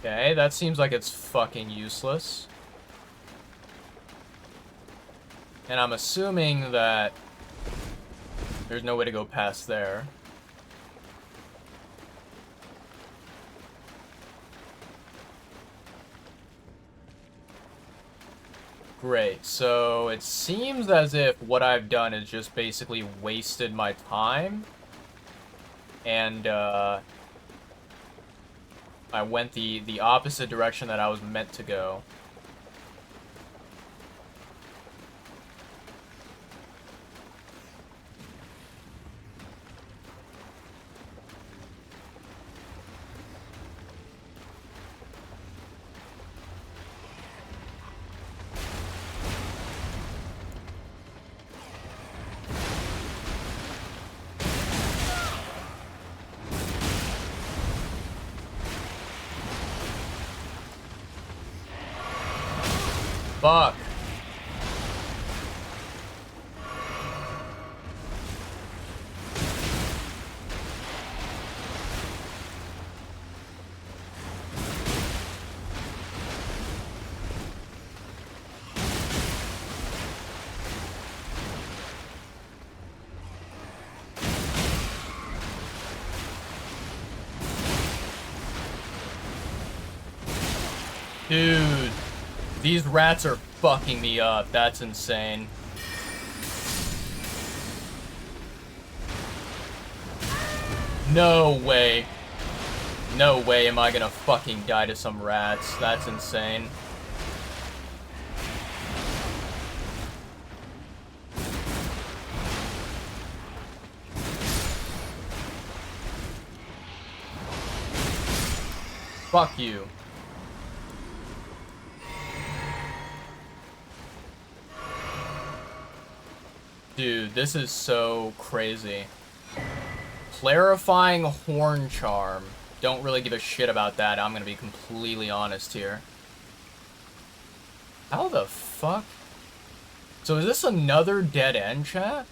Okay, that seems like it's fucking useless. And I'm assuming that there's no way to go past there. Great, so it seems as if what I've done is just basically wasted my time. And, I went the opposite direction that I was meant to go. Fuck. Dude, these rats are fucking me up. That's insane. No way. No way am I gonna fucking die to some rats. That's insane. Fuck you. Dude, this is so crazy. Clarifying Horn Charm. Don't really give a shit about that, I'm gonna be completely honest here. How the fuck? So is this another dead end, chat?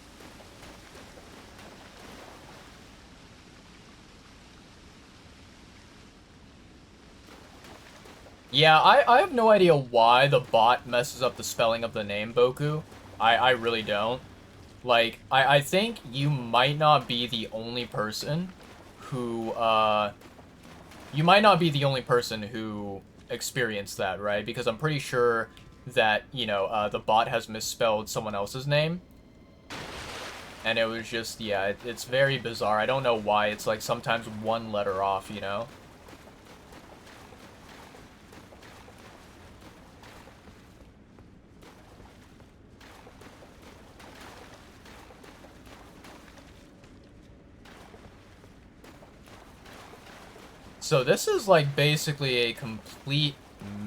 Yeah, I have no idea why the bot messes up the spelling of the name, Boku. I really don't. Like, I think you might not be the only person who, you might not be the only person who experienced that, right? Because I'm pretty sure that, you know, the bot has misspelled someone else's name. And it was just, yeah, it's very bizarre. I don't know why. It's like sometimes one letter off, you know? So this is like basically a complete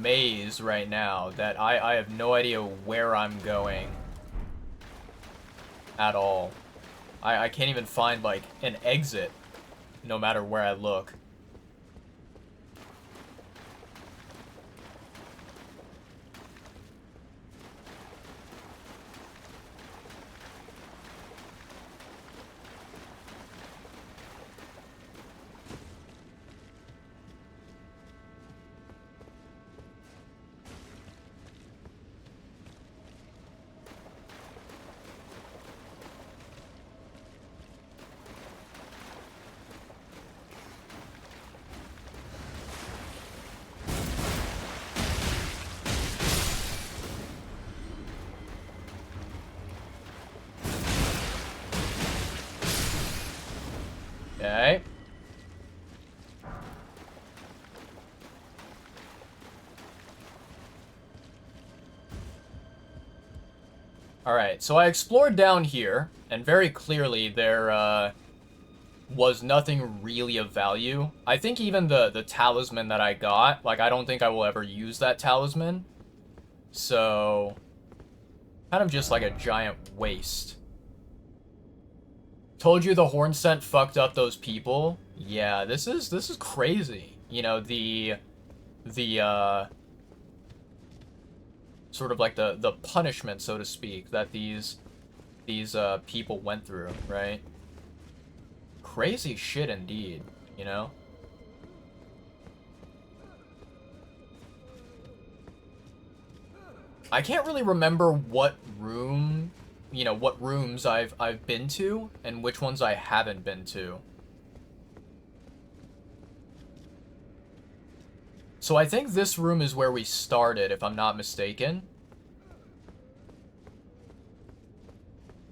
maze right now that I have no idea where I'm going at all. I can't even find like an exit no matter where I look. Okay. Alright, so I explored down here, and very clearly there, was nothing really of value. I think even the talisman that I got, like, I don't think I will ever use that talisman. So, kind of just like a giant waste. Told you the horn scent fucked up those people. Yeah, this is crazy. You know, the sort of like the punishment, so to speak, that these people went through, right? Crazy shit indeed, you know? I can't really remember what room, you know, what rooms I've been to and which ones I haven't been to. So I think this room is where we started, if I'm not mistaken.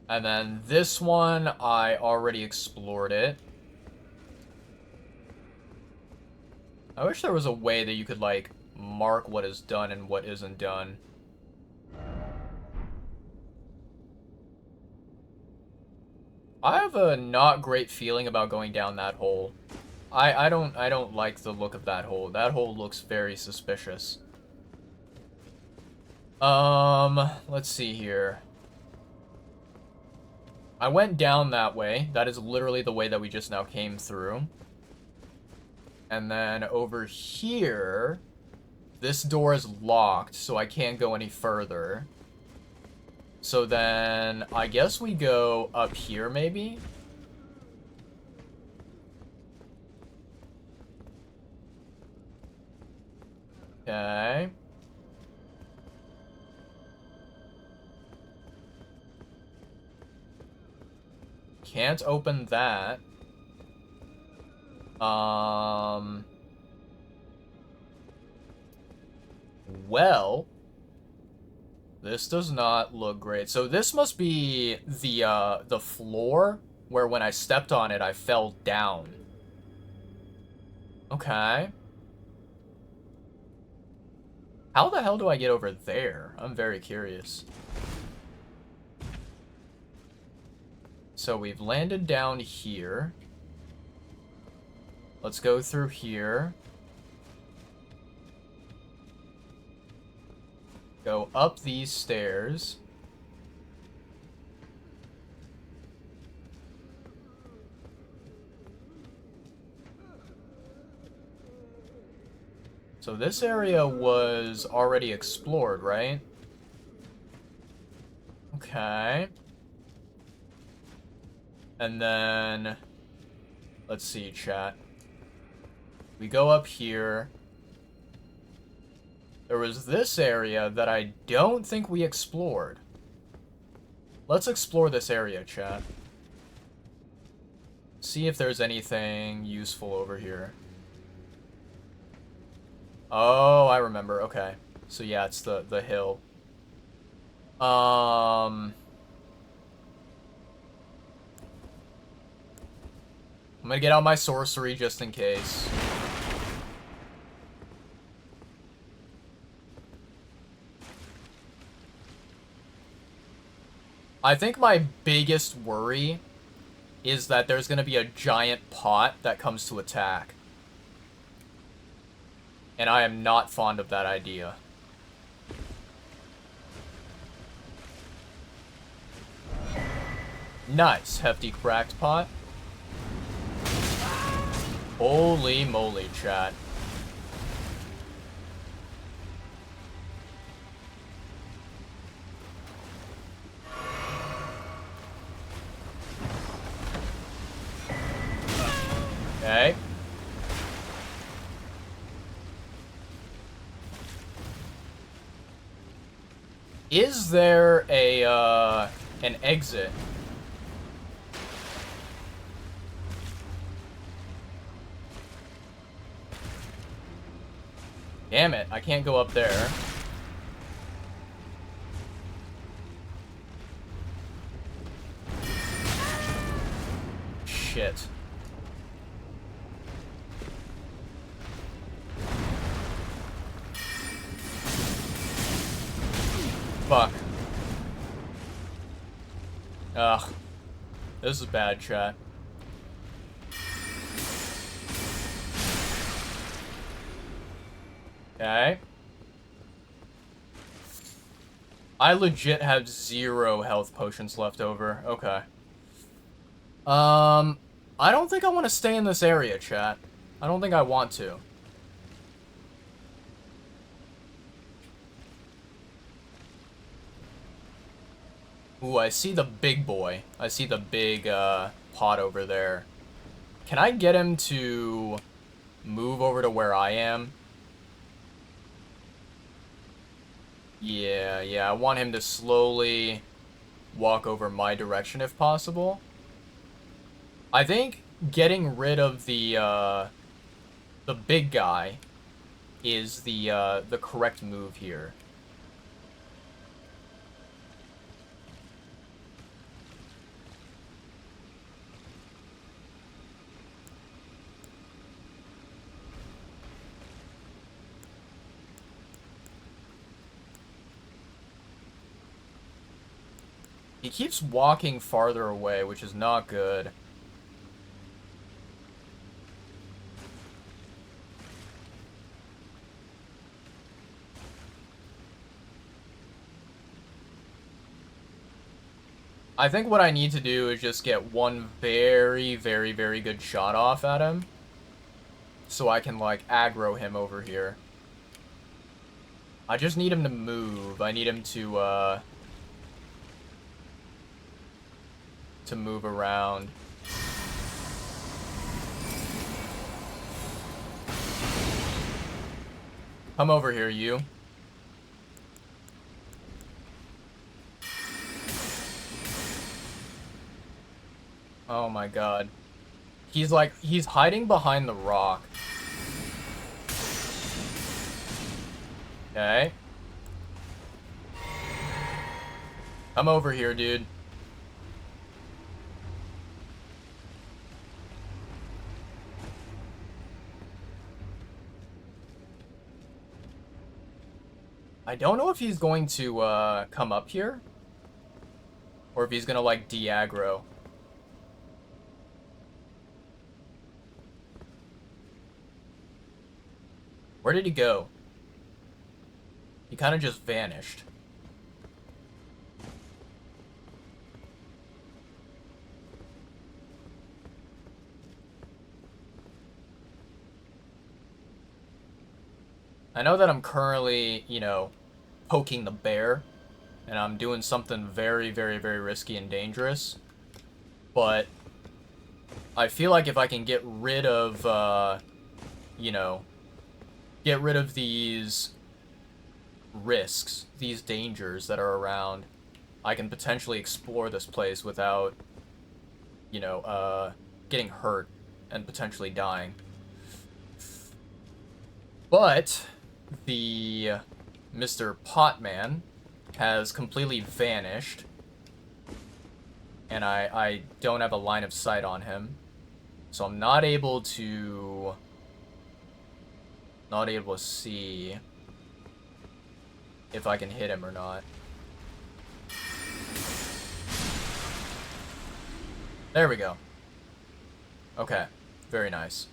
And then this one, I already explored it. I wish there was a way that you could, like, mark what is done and what isn't done. I have a not great feeling about going down that hole. I don't like the look of that hole. That hole looks very suspicious. Let's see here. I went down that way. That is literally the way that we just now came through. And then over here, this door is locked, so I can't go any further. So then, I guess we go up here, maybe? Okay. Can't open that. Well, this does not look great. So this must be the floor where when I stepped on it, I fell down. Okay. How the hell do I get over there? I'm very curious. So we've landed down here. Let's go through here. Go up these stairs. So this area was already explored, right? Okay. And then, let's see, chat. We go up here. There was this area that I don't think we explored. Let's explore this area, chat. See if there's anything useful over here. Oh, I remember. Okay. So yeah, it's the hill. I'm gonna get out my sorcery just in case. I think my biggest worry is that there's gonna be a giant pot that comes to attack. And I am not fond of that idea. Nice, hefty cracked pot. Holy moly, chat. Okay. Is there an exit? Damn it, I can't go up there. Shit. Fuck. Ugh. This is bad, chat. Okay. I legit have 0 health potions left over. Okay. I don't think I want to stay in this area, chat. I don't think I want to. Ooh, I see the big boy. I see the big, pot over there. Can I get him to move over to where I am? Yeah, I want him to slowly walk over my direction if possible. I think getting rid of the big guy is the correct move here. He keeps walking farther away, which is not good. I think what I need to do is just get one very, very, very good shot off at him. So I can, like, aggro him over here. I just need him to move. I need him to move around. Come over here, you. Oh my god. He's hiding behind the rock. Okay. Come over here, dude. I don't know if he's going to, come up here. Or if he's gonna, like, de-aggro. Where did he go? He kind of just vanished. I know that I'm currently, you know, poking the bear, and I'm doing something very, very, very risky and dangerous, but I feel like if I can get rid of, you know, get rid of these risks, these dangers that are around, I can potentially explore this place without, you know, getting hurt and potentially dying. But the Mr. Potman has completely vanished, and I don't have a line of sight on him, so I'm not able to see if I can hit him or not. There we go. Okay, very nice.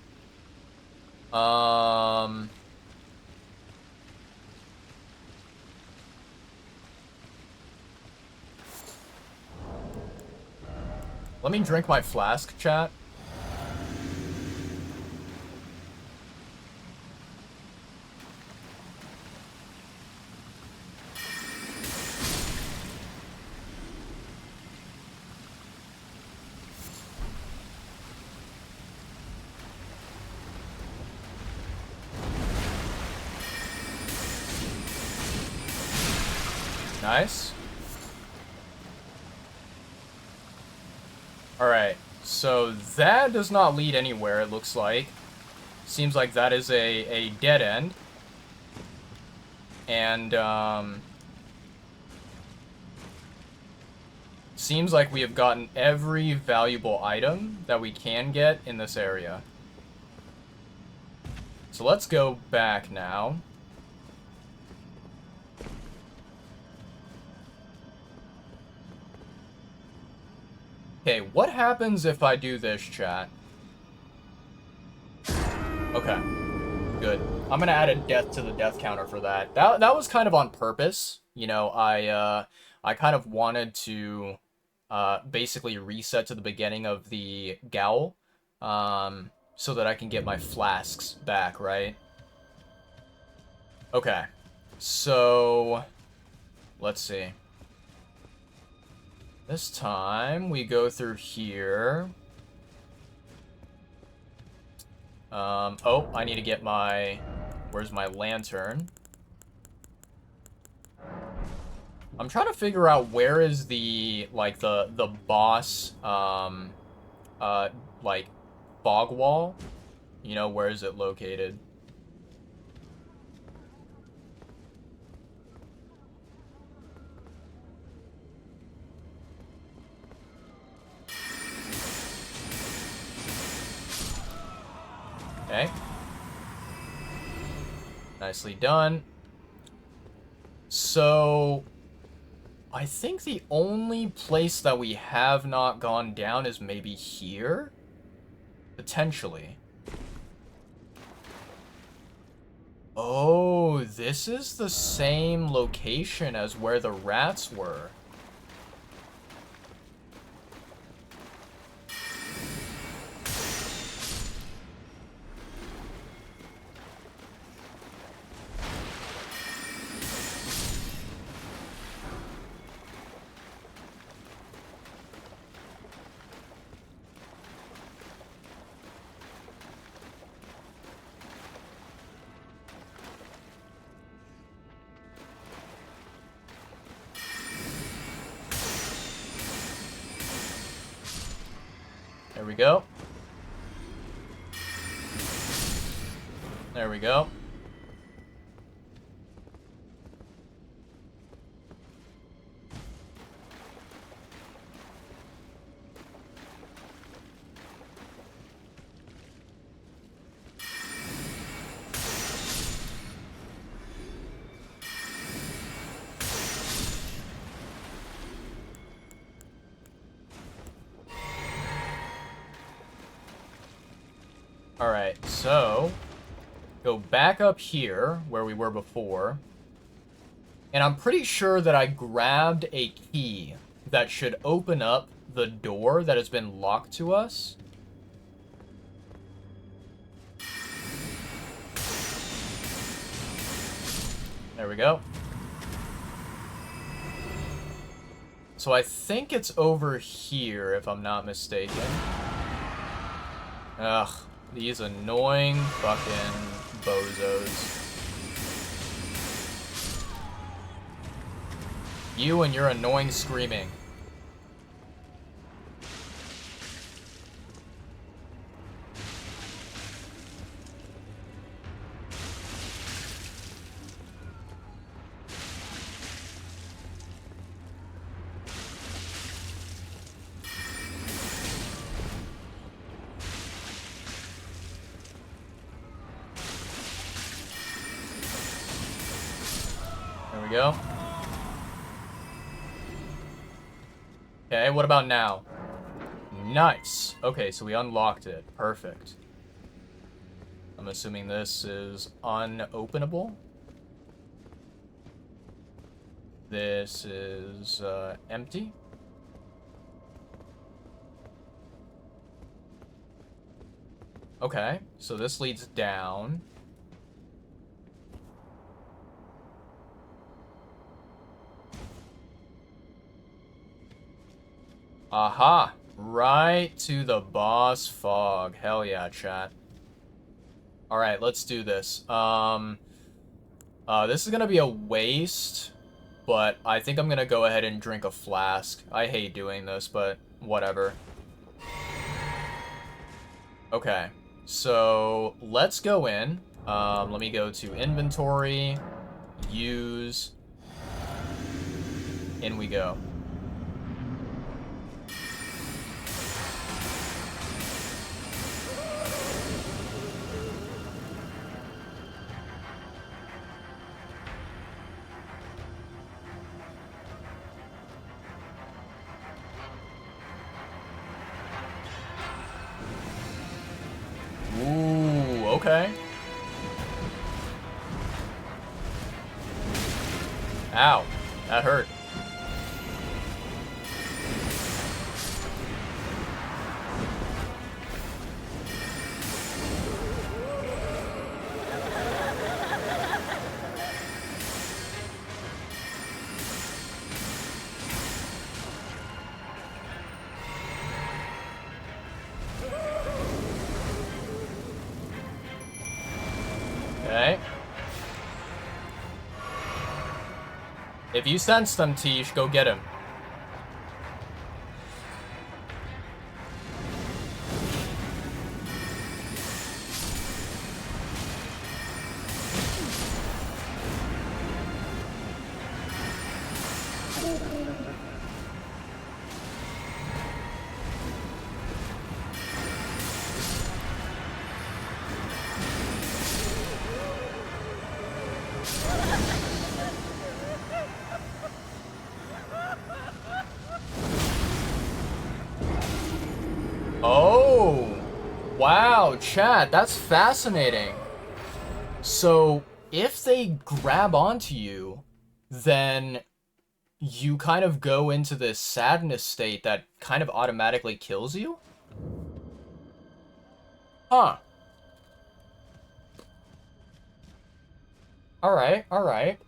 Let me drink my flask, chat. Nice. Alright, so that does not lead anywhere, it looks like. Seems like that is a dead end. And, seems like we have gotten every valuable item that we can get in this area. So let's go back now. Okay, what happens if I do this, chat? Okay, good. I'm gonna add a death to the death counter for that. That was kind of on purpose. You know, I kind of wanted to basically reset to the beginning of the Gowl, so that I can get my flasks back, right? Okay, so let's see. This time we go through here. Oh, I need to get my... Where's my lantern? I'm trying to figure out where is the, like, the boss, like, fog wall. You know, where is it located? Okay. Nicely done. So, I think the only place that we have not gone down is maybe here? Potentially. Oh, this is the same location as where the rats were. There we go. There we go. Alright, so go back up here where we were before. And I'm pretty sure that I grabbed a key that should open up the door that has been locked to us. There we go. So I think it's over here, if I'm not mistaken. Ugh, these annoying fucking bozos. You and your annoying screaming. There we go. Okay, what about now? Nice. Okay, so we unlocked it. Perfect. I'm assuming this is unopenable. This is empty. Okay, so this leads down. Aha! Right to the boss fog. Hell yeah, chat. Alright, let's do this. This is gonna be a waste, but I think I'm gonna go ahead and drink a flask. I hate doing this, but whatever. Okay, so let's go in. Let me go to inventory, use, in we go. Ooh, okay. Ow, that hurt. Okay. If you sense them, Tish, go get him. Oh, wow, chat, that's fascinating. So, if they grab onto you, then you kind of go into this sadness state that kind of automatically kills you? Huh. Alright, alright.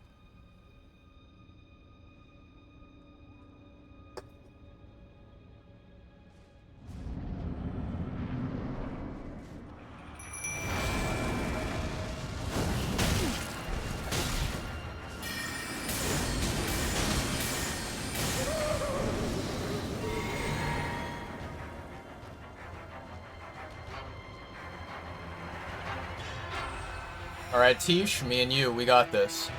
Alright, Tish, me and you, we got this.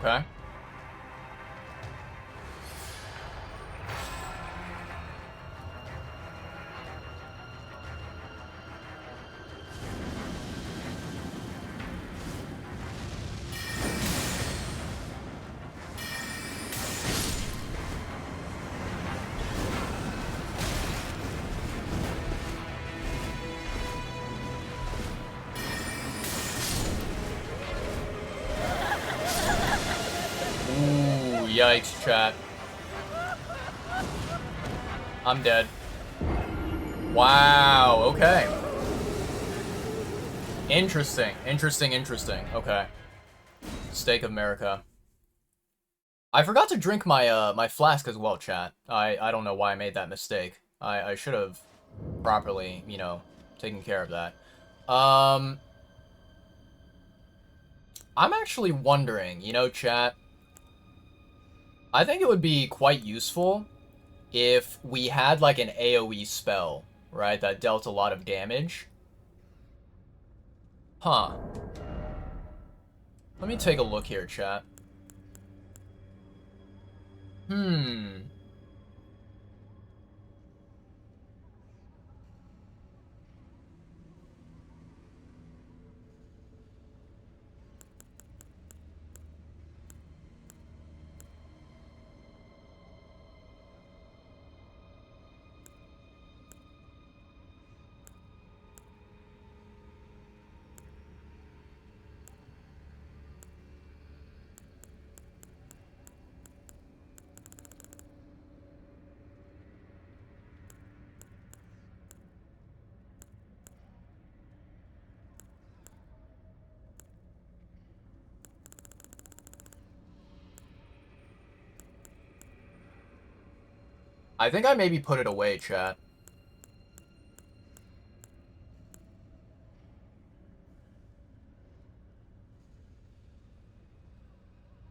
Okay. Ooh, yikes, chat. I'm dead. Wow, okay. Interesting. Okay. Steak of America. I forgot to drink my my flask as well, chat. I don't know why I made that mistake. I should have properly, you know, taken care of that. I'm actually wondering, you know, chat, I think it would be quite useful if we had like an AoE spell, right, that dealt a lot of damage. Huh. Let me take a look here, chat. Hmm. I think I maybe put it away, chat.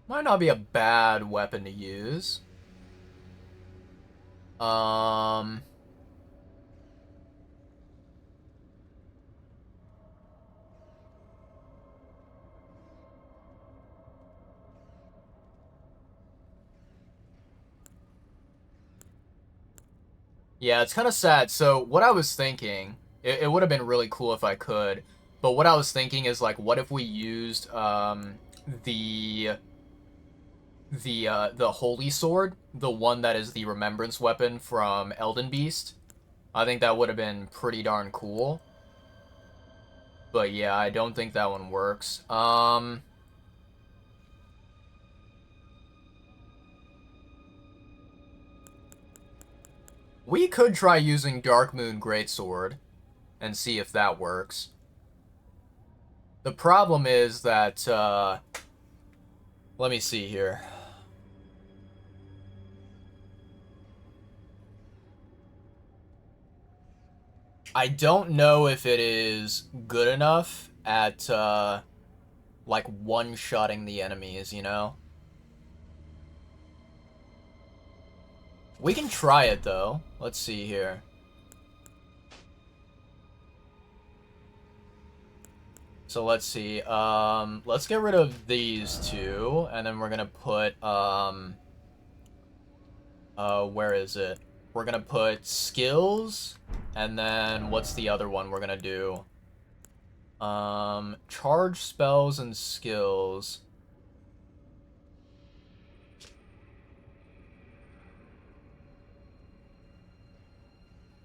Might not be a bad weapon to use. Um... Yeah, it's kind of sad. So what I was thinking, it would have been really cool if I could, but what I was thinking is like, what if we used the the holy sword, the one that is the remembrance weapon from Elden Beast. I think that would have been pretty darn cool. But yeah, I don't think that one works. We could try using Dark Moon Greatsword and see if that works. The problem is that, let me see here. I don't know if it is good enough at, like, one-shotting the enemies, you know? We can try it, though. Let's see here. So let's see. Let's get rid of these two, and then we're gonna put, where is it? We're gonna put skills, and then what's the other one we're gonna do? Charge spells and skills.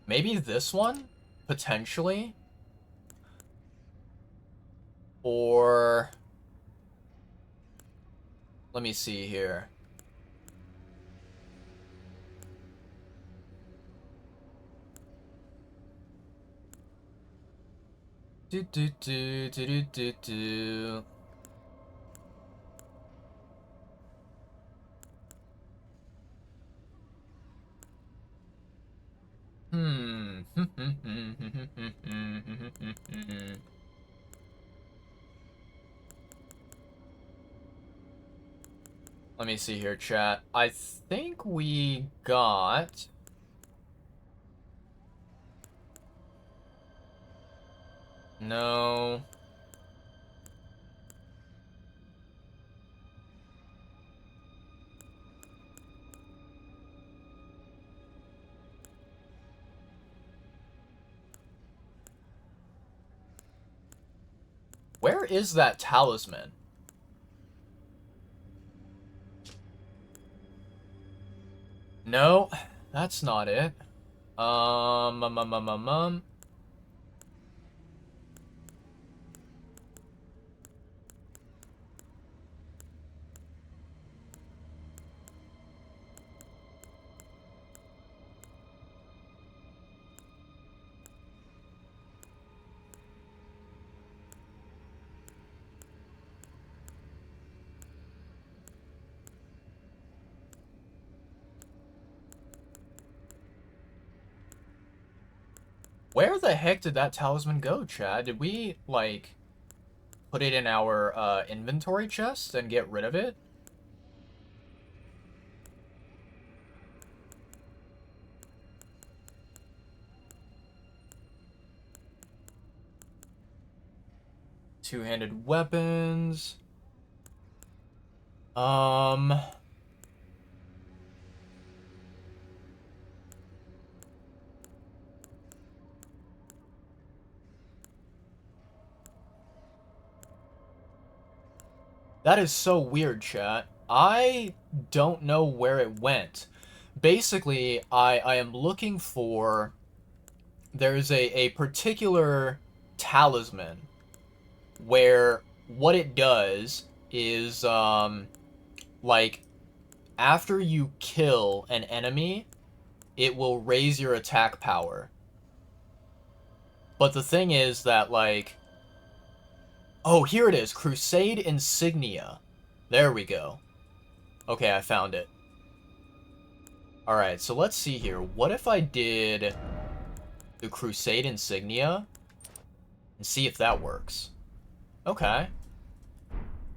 Maybe this one? Potentially? Or... Let me see here. Do do do do do do do. Hmm. Let me see here, chat. I think we got... No. Where is that talisman? No, that's not it. Um, um, um, um, um, um. Where the heck did that talisman go, Chad? Did we, like, put it in our inventory chest and get rid of it? Two-handed weapons. That is so weird, chat. I don't know where it went. Basically, I am looking for... There's a particular talisman where what it does is, like, after you kill an enemy, it will raise your attack power. But the thing is that, like... Oh, here it is. Crusade Insignia. There we go. Okay, I found it. Alright, so let's see here. What if I did the Crusade Insignia and see if that works? Okay.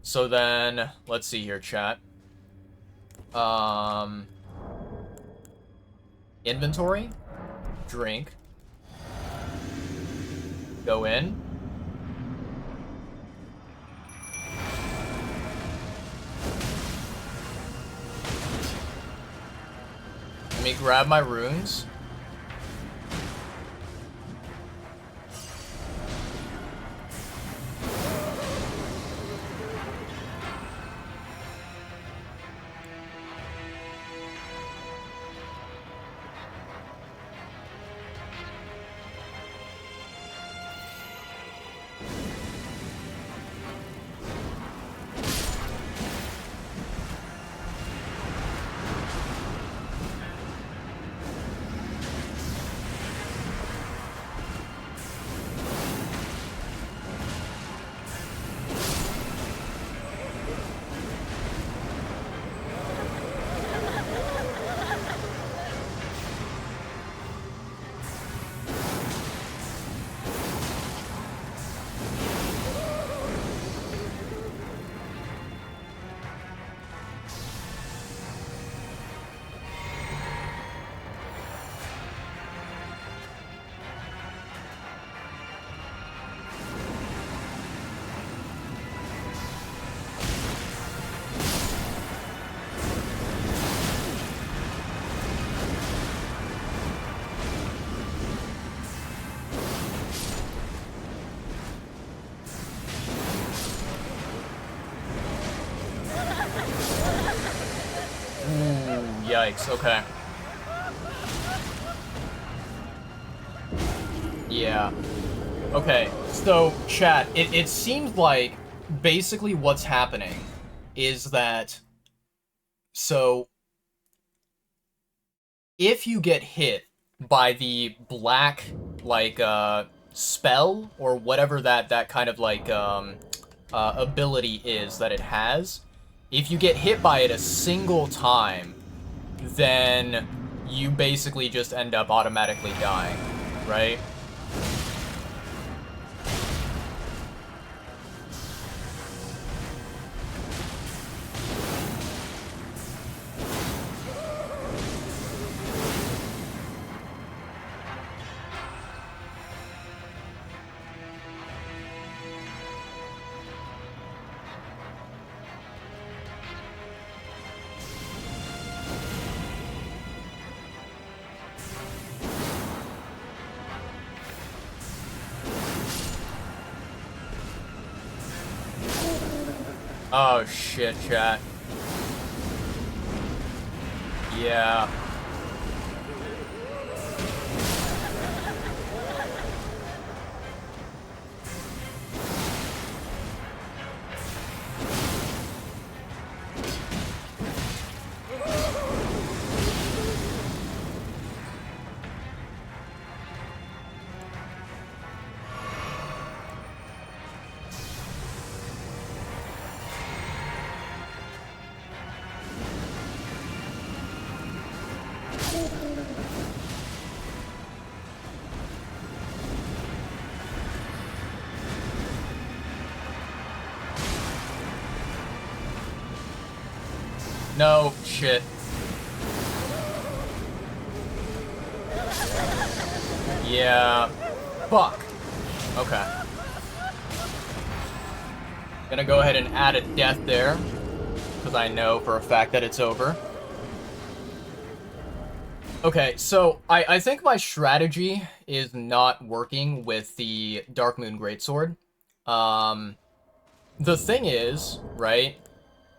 So then, let's see here, chat. Inventory. Drink. Go in. Let me grab my runes. Yikes, okay. Yeah. Okay, so, chat, it seems like basically what's happening is that... So, if you get hit by the black, like, spell, or whatever that kind of, like, ability is that it has, if you get hit by it a single time, then you basically just end up automatically dying, right? Oh shit, chat. Yeah. No, shit. Yeah. Fuck. Okay. Gonna go ahead and add a death there, because I know for a fact that it's over. Okay, so I think my strategy is not working with the Dark Moon Greatsword. The thing is, right,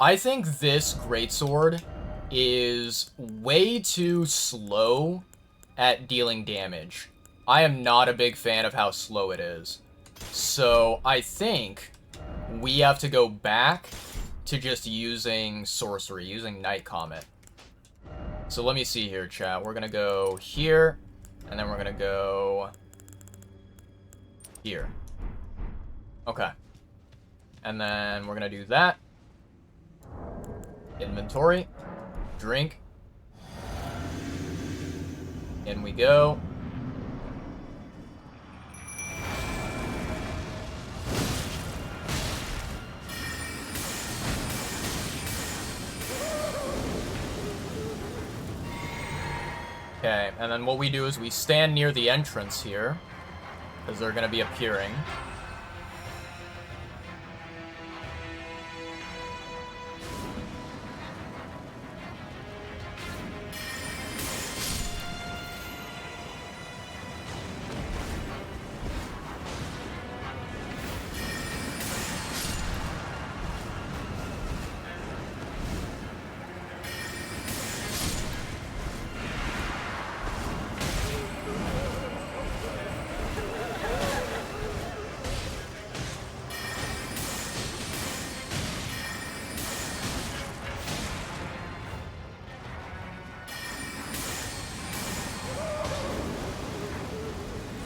I think this Greatsword is way too slow at dealing damage. I am not a big fan of how slow it is. So I think we have to go back to just using sorcery, using Night Comet. So let me see here, chat. We're gonna go here, and then we're gonna go here. Okay. And then we're gonna do that. Inventory. Drink. In we go. Okay, and then what we do is we stand near the entrance here, because they're going to be appearing.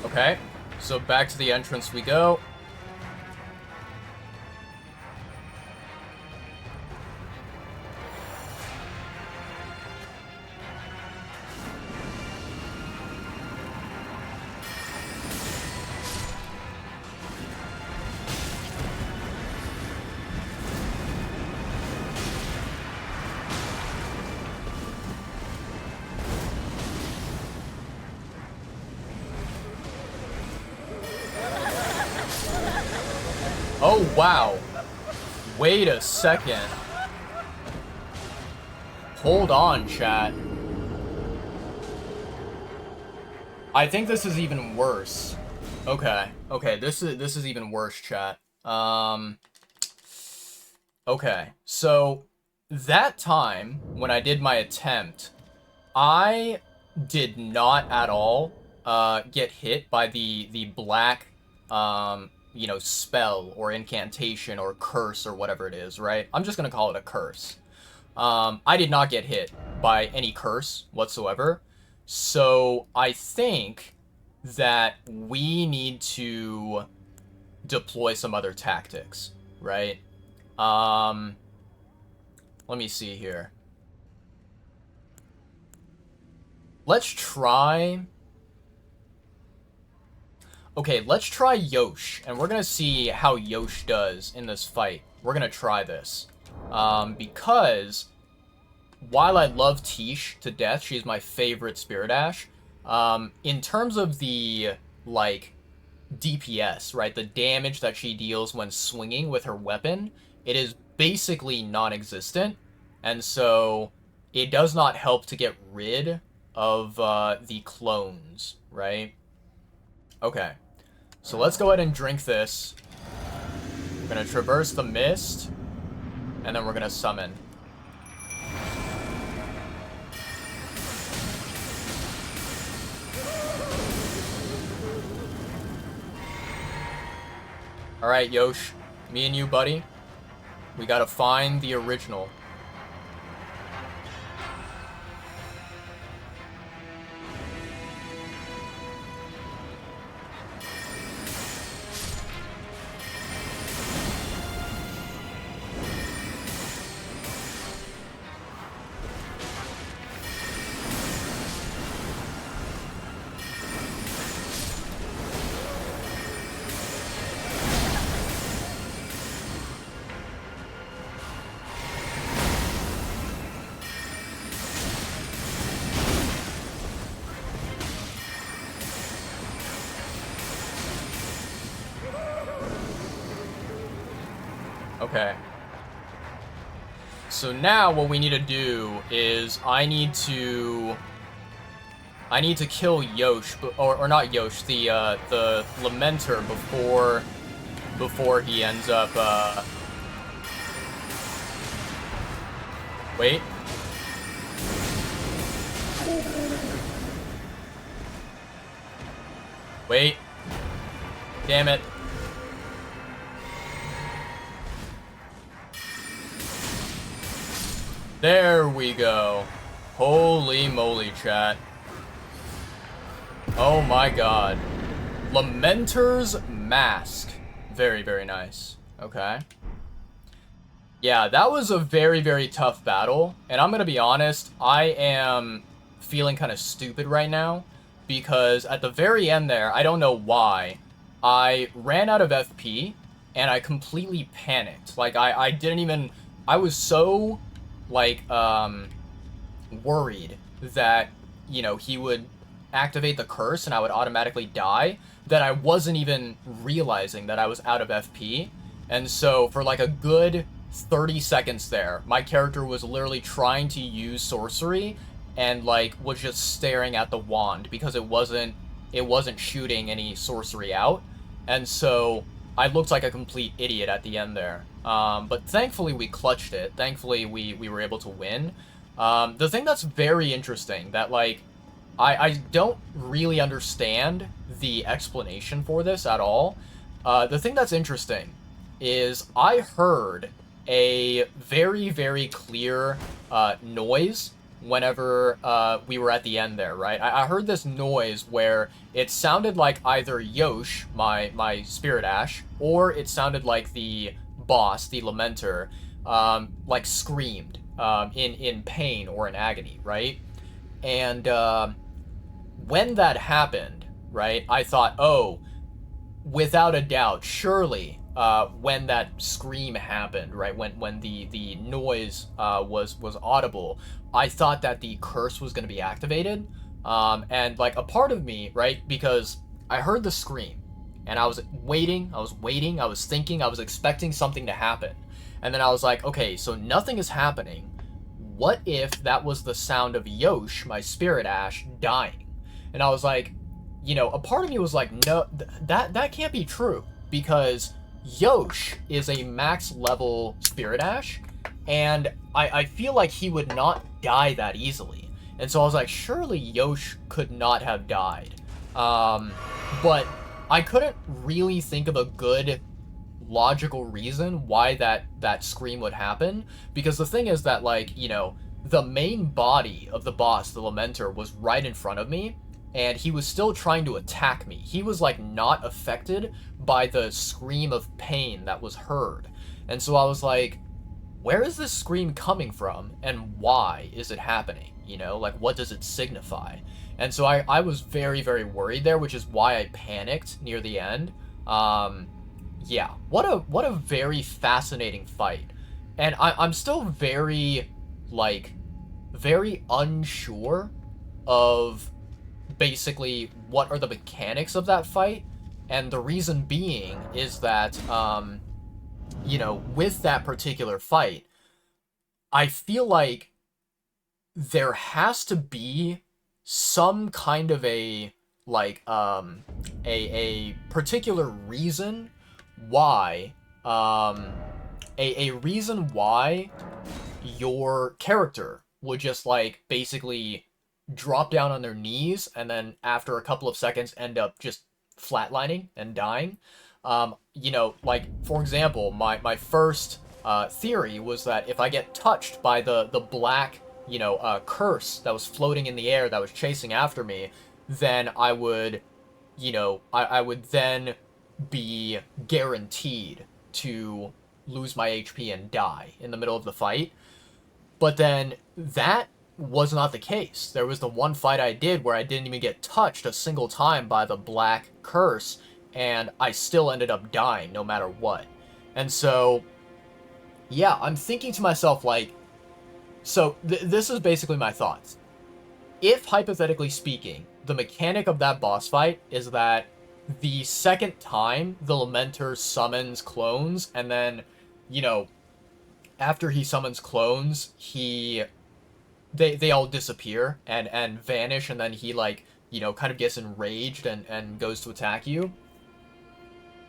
Okay, so back to the entrance we go. Oh, wow. Wait a second. Hold on, chat. I think this is even worse. Okay, this is even worse, chat. Okay, so that time when I did my attempt, I did not at all get hit by the black you know, spell or incantation or curse or whatever it is, right? I'm just gonna call it a curse. I did not get hit by any curse whatsoever. So I think that we need to deploy some other tactics, right? Let me see here. Let's try... Okay, let's try Yosh, and we're gonna see how Yosh does in this fight. We're gonna try this. Because while I love Tish to death, she's my favorite Spirit Ash, in terms of the, like, DPS, right, the damage that she deals when swinging with her weapon, it is basically non-existent, and so it does not help to get rid of the clones, right? Okay. So let's go ahead and drink this. We're gonna traverse the mist. and then we're gonna summon. Alright, Yosh. Me and you, buddy. We gotta find the original. Okay. So now what we need to do is I need to kill Yosh, or not Yosh, the Lamenter before he ends up wait. Wait. Damn it. There we go. Holy moly, chat. Oh my god. Lamenter's Mask. Very, very nice. Okay. Yeah, that was a very, very tough battle. And I'm gonna be honest, I am feeling kind of stupid right now. Because at the very end there, I don't know why, I ran out of FP and I completely panicked. Like, I didn't even... I was so... like, worried that, you know, he would activate the curse and I would automatically die, that I wasn't even realizing that I was out of FP. And so, for like a good 30 seconds there, my character was literally trying to use sorcery and, like, was just staring at the wand because it wasn't shooting any sorcery out. And so, I looked like a complete idiot at the end there. But thankfully we clutched it. Thankfully we were able to win. The thing that's very interesting, that, like, I don't really understand the explanation for this at all. The thing that's interesting is I heard a very, very clear noise whenever we were at the end there, right? I heard this noise where it sounded like either Yosh, my Spirit Ash, or it sounded like the boss, the Lamenter, like screamed in pain or in agony, right? And when that happened, right, I thought, oh, without a doubt, surely when that scream happened, right, when the noise was audible, I thought that the curse was going to be activated. And, like, a part of me, right, because I heard the scream, and I was waiting, I was thinking, I was expecting something to happen. And then I was like, okay, so nothing is happening. What if that was the sound of Yosh, my Spirit Ash, dying? And I was like, you know, a part of me was like, no, that can't be true, because Yosh is a max level Spirit Ash, and I feel like he would not die that easily. And so I was like, surely Yosh could not have died. But I couldn't really think of a good logical reason why that scream would happen, because the thing is that, like, you know, the main body of the boss, the Lamenter, was right in front of me, and he was still trying to attack me. He was, like, not affected by the scream of pain that was heard. And so I was like, where is this scream coming from, and why is it happening? You know, like, what does it signify? And so I was very, very worried there, which is why I panicked near the end. Yeah, what a very fascinating fight. And I'm still very, like, very unsure of basically what are the mechanics of that fight. And the reason being is that, you know, with that particular fight, I feel like there has to be some kind of a, like, a particular reason why, a reason why your character would just like basically drop down on their knees and then after a couple of seconds end up just flatlining and dying. You know, like for example, my first theory was that if I get touched by the black, you know, curse that was floating in the air that was chasing after me, then I would, you know, I would then be guaranteed to lose my HP and die in the middle of the fight. But then that was not the case. There was the one fight I did where I didn't even get touched a single time by the black curse, and I still ended up dying no matter what. And so, yeah, I'm thinking to myself, like, so this is basically my thoughts. If, hypothetically speaking, the mechanic of that boss fight is that the second time the Lamenter summons clones, and then, you know, after he summons clones, they all disappear and vanish, and then he, like, you know, kind of gets enraged and goes to attack you.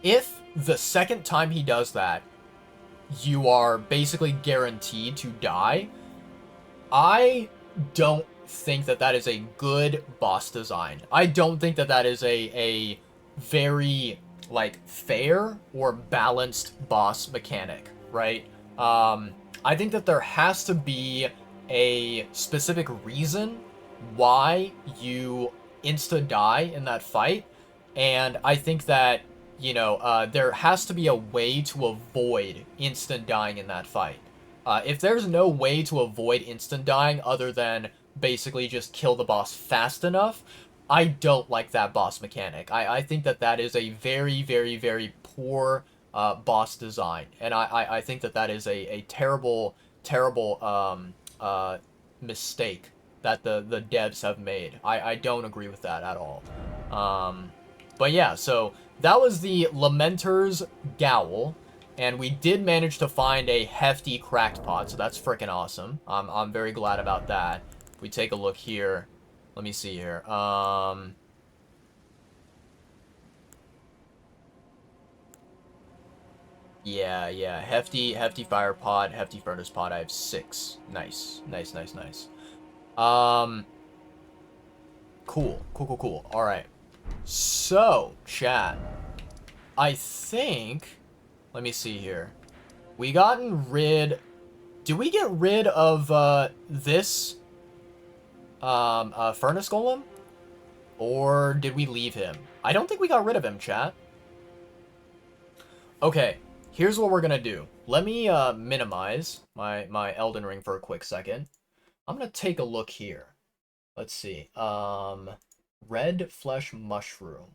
If the second time he does that, you are basically guaranteed to die, I don't think that that is a good boss design. I don't think that that is a very, like, fair or balanced boss mechanic, right? I think that there has to be a specific reason why you insta-die in that fight, and I think that, you know, there has to be a way to avoid instant dying in that fight. If there's no way to avoid instant dying other than basically just kill the boss fast enough, I don't like that boss mechanic. I think that that is a very, very, very poor boss design, and I think that that is a terrible, terrible mistake that the devs have made. I don't agree with that at all. But yeah, so that was the Lamenter's Gowl, and we did manage to find a hefty cracked pot, so that's freaking awesome. I'm very glad about that. If we take a look here, let me see here. Yeah, hefty fire pot, hefty furnace pot. I have 6. Nice. Cool. All right. So, chat, I think, let me see here. We gotten rid, did we get rid of this furnace golem, or did we leave him? I don't think we got rid of him, chat. Okay, here's what we're gonna do. Let me minimize my Elden Ring for a quick second. I'm gonna take a look here. Let's see. Red flesh mushroom.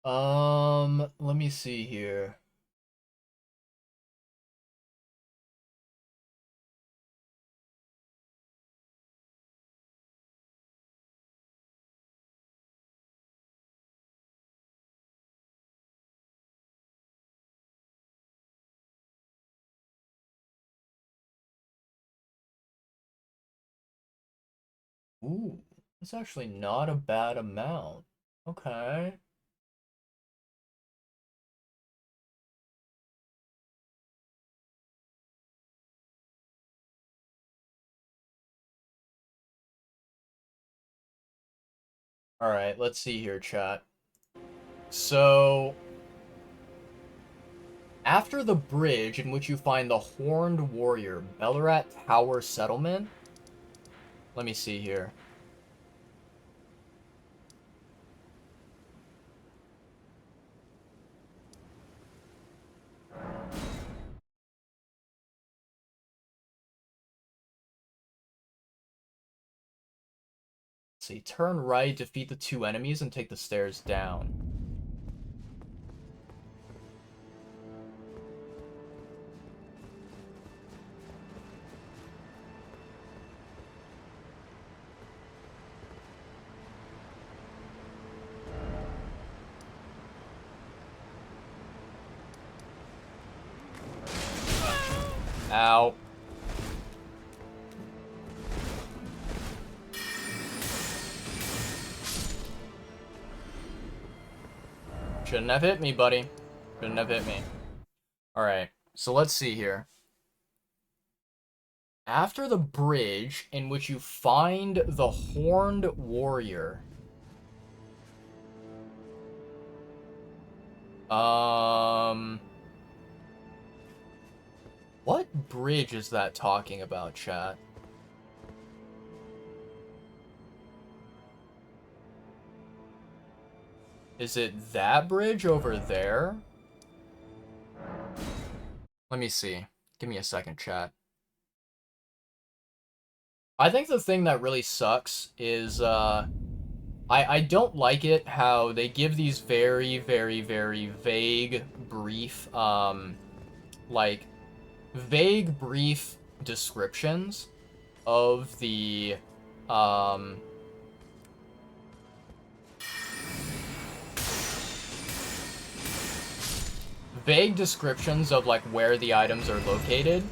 Let me see here. Ooh, that's actually not a bad amount. Okay. Alright, let's see here, chat. So, after the bridge in which you find the Horned Warrior, Bellarat Tower Settlement. Let me see here. Let's see, turn right, defeat the 2 enemies, and take the stairs down. Ow. Shouldn't have hit me, buddy. Shouldn't have hit me. Alright, so let's see here. After the bridge in which you find the Horned Warrior. What bridge is that talking about, chat? Is it that bridge over there? Let me see. Give me a second, chat. I think the thing that really sucks is, I don't like it how they give these very, very, very vague, brief, vague, brief descriptions of the, vague descriptions of, like, where the items are located,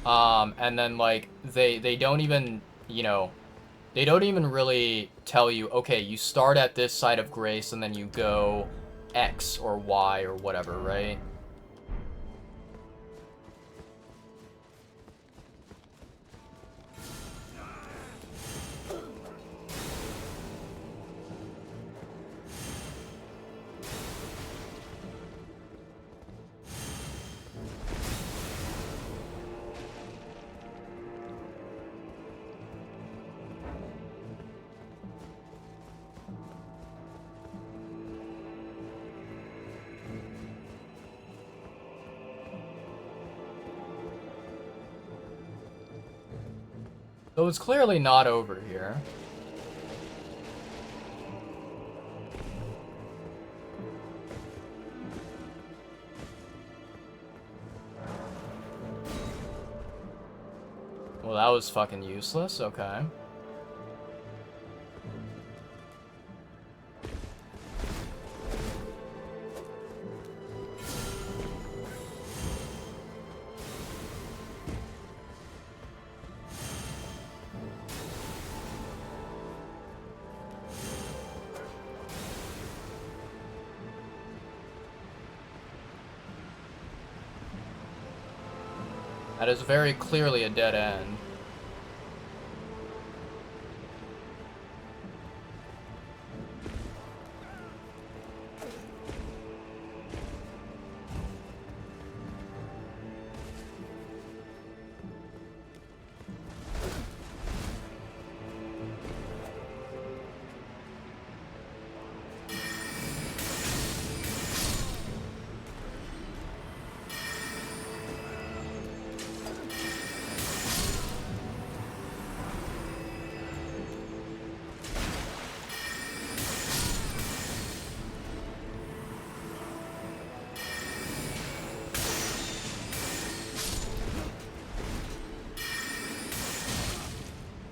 and then, like, they don't even, you know, they don't even really tell you, okay, you start at this site of grace and then you go X or Y or whatever, right? So it's clearly not over here. Well, that was fucking useless. Okay. That is very clearly a dead end.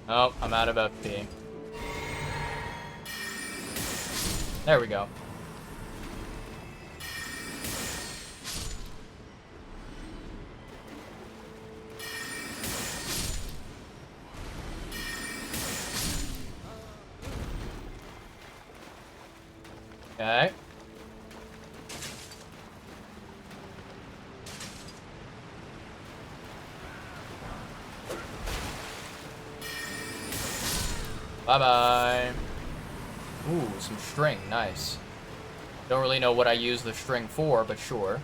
Oh, I'm out of FP. There we go. Okay. Bye-bye. Ooh, some string. Nice. Don't really know what I use the string for, but sure.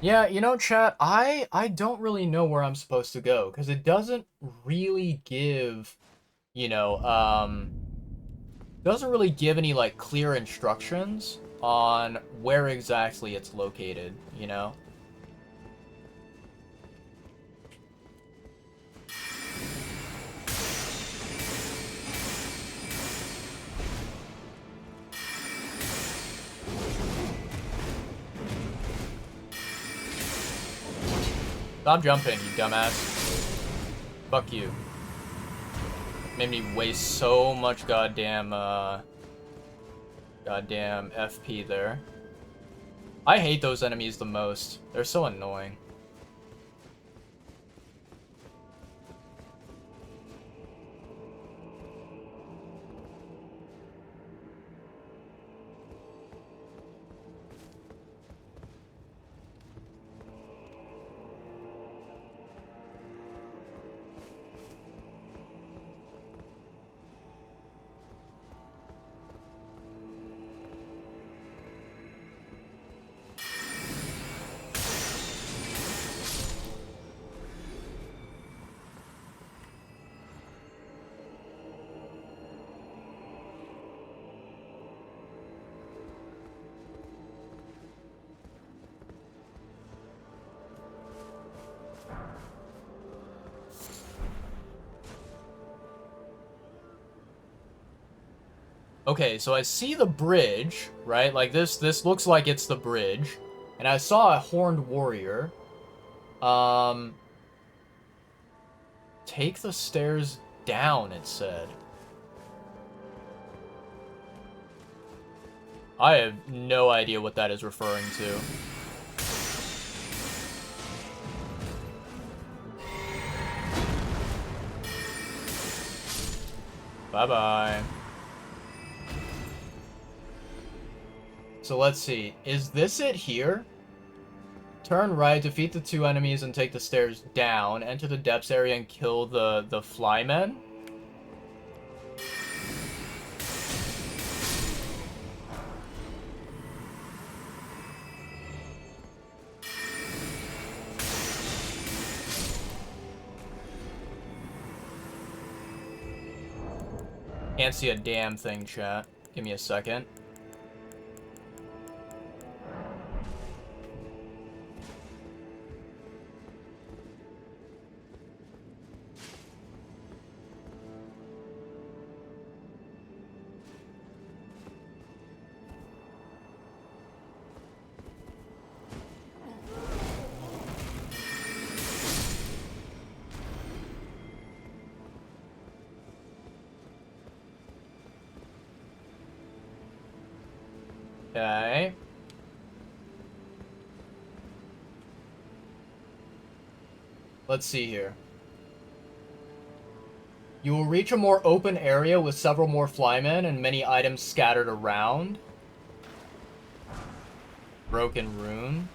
Yeah, you know, chat, I don't really know where I'm supposed to go, because it doesn't really give, you know, doesn't really give any, like, clear instructions on where exactly it's located, you know? Stop jumping, you dumbass. Fuck you. Made me waste so much goddamn FP there. I hate those enemies the most. They're so annoying. Okay, so I see the bridge, right? Like this looks like it's the bridge. And I saw a horned warrior. Take the stairs down, it said. I have no idea what that is referring to. Bye-bye. So let's see. Is this it here? Turn right, defeat the 2 enemies and take the stairs down. Enter the depths area and kill the flymen. Can't see a damn thing, chat. Give me a second. Okay. Let's see here. You will reach a more open area with several more flymen and many items scattered around. Broken rune.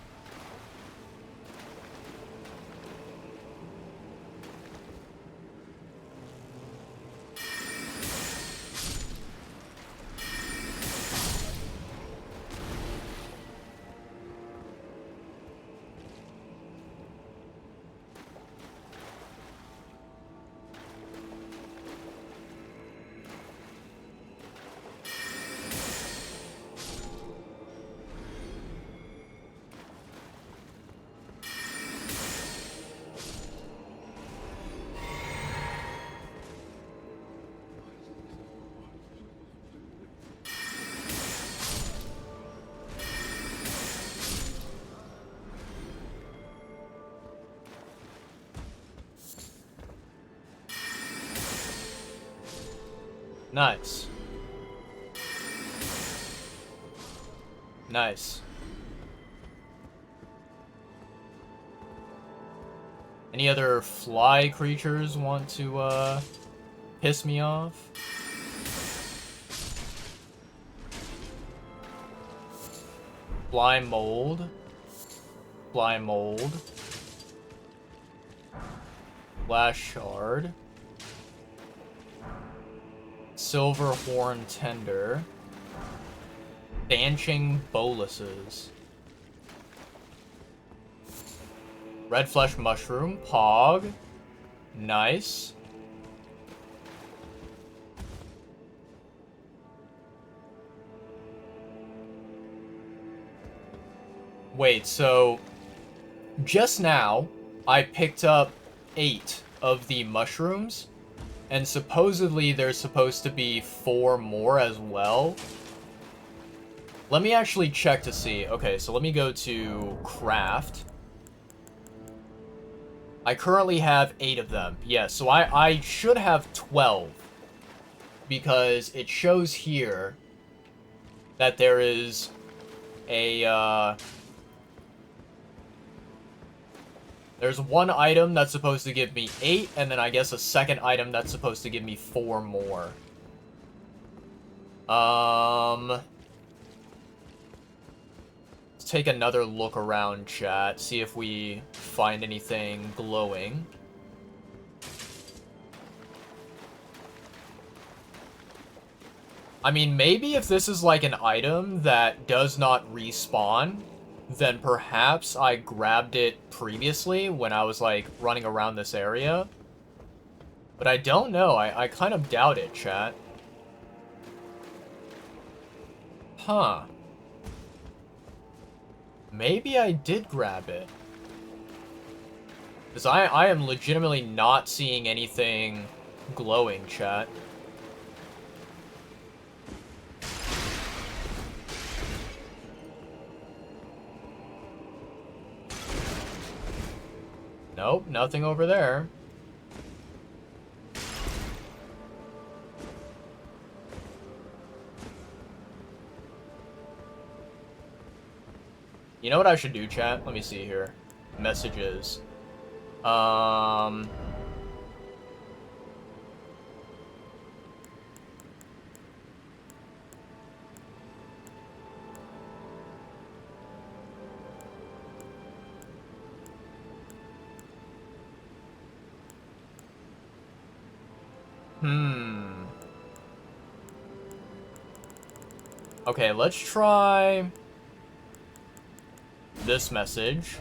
Nice. Nice. Any other fly creatures want to, piss me off? Fly mold. Fly mold. Flash shard. Silver horn tender. Banching boluses. Red flesh mushroom. Pog. Nice. Wait, so just now I picked up 8 of the mushrooms, and supposedly there's supposed to be 4 more as well. Let me actually check to see. Okay, so let me go to craft. I currently have 8 of them. Yes, so I should have 12. Because it shows here that there is a, there's one item that's supposed to give me 8, and then I guess a second item that's supposed to give me 4 more. Let's take another look around, chat, see if we find anything glowing. I mean, maybe if this is like an item that does not respawn, then perhaps I grabbed it previously when I was, like, running around this area. But I don't know. I kind of doubt it, chat. Huh. Maybe I did grab it. Because I am legitimately not seeing anything glowing, chat. Nope, nothing over there. You know what I should do, chat? Let me see here. Messages. Okay, let's try this message.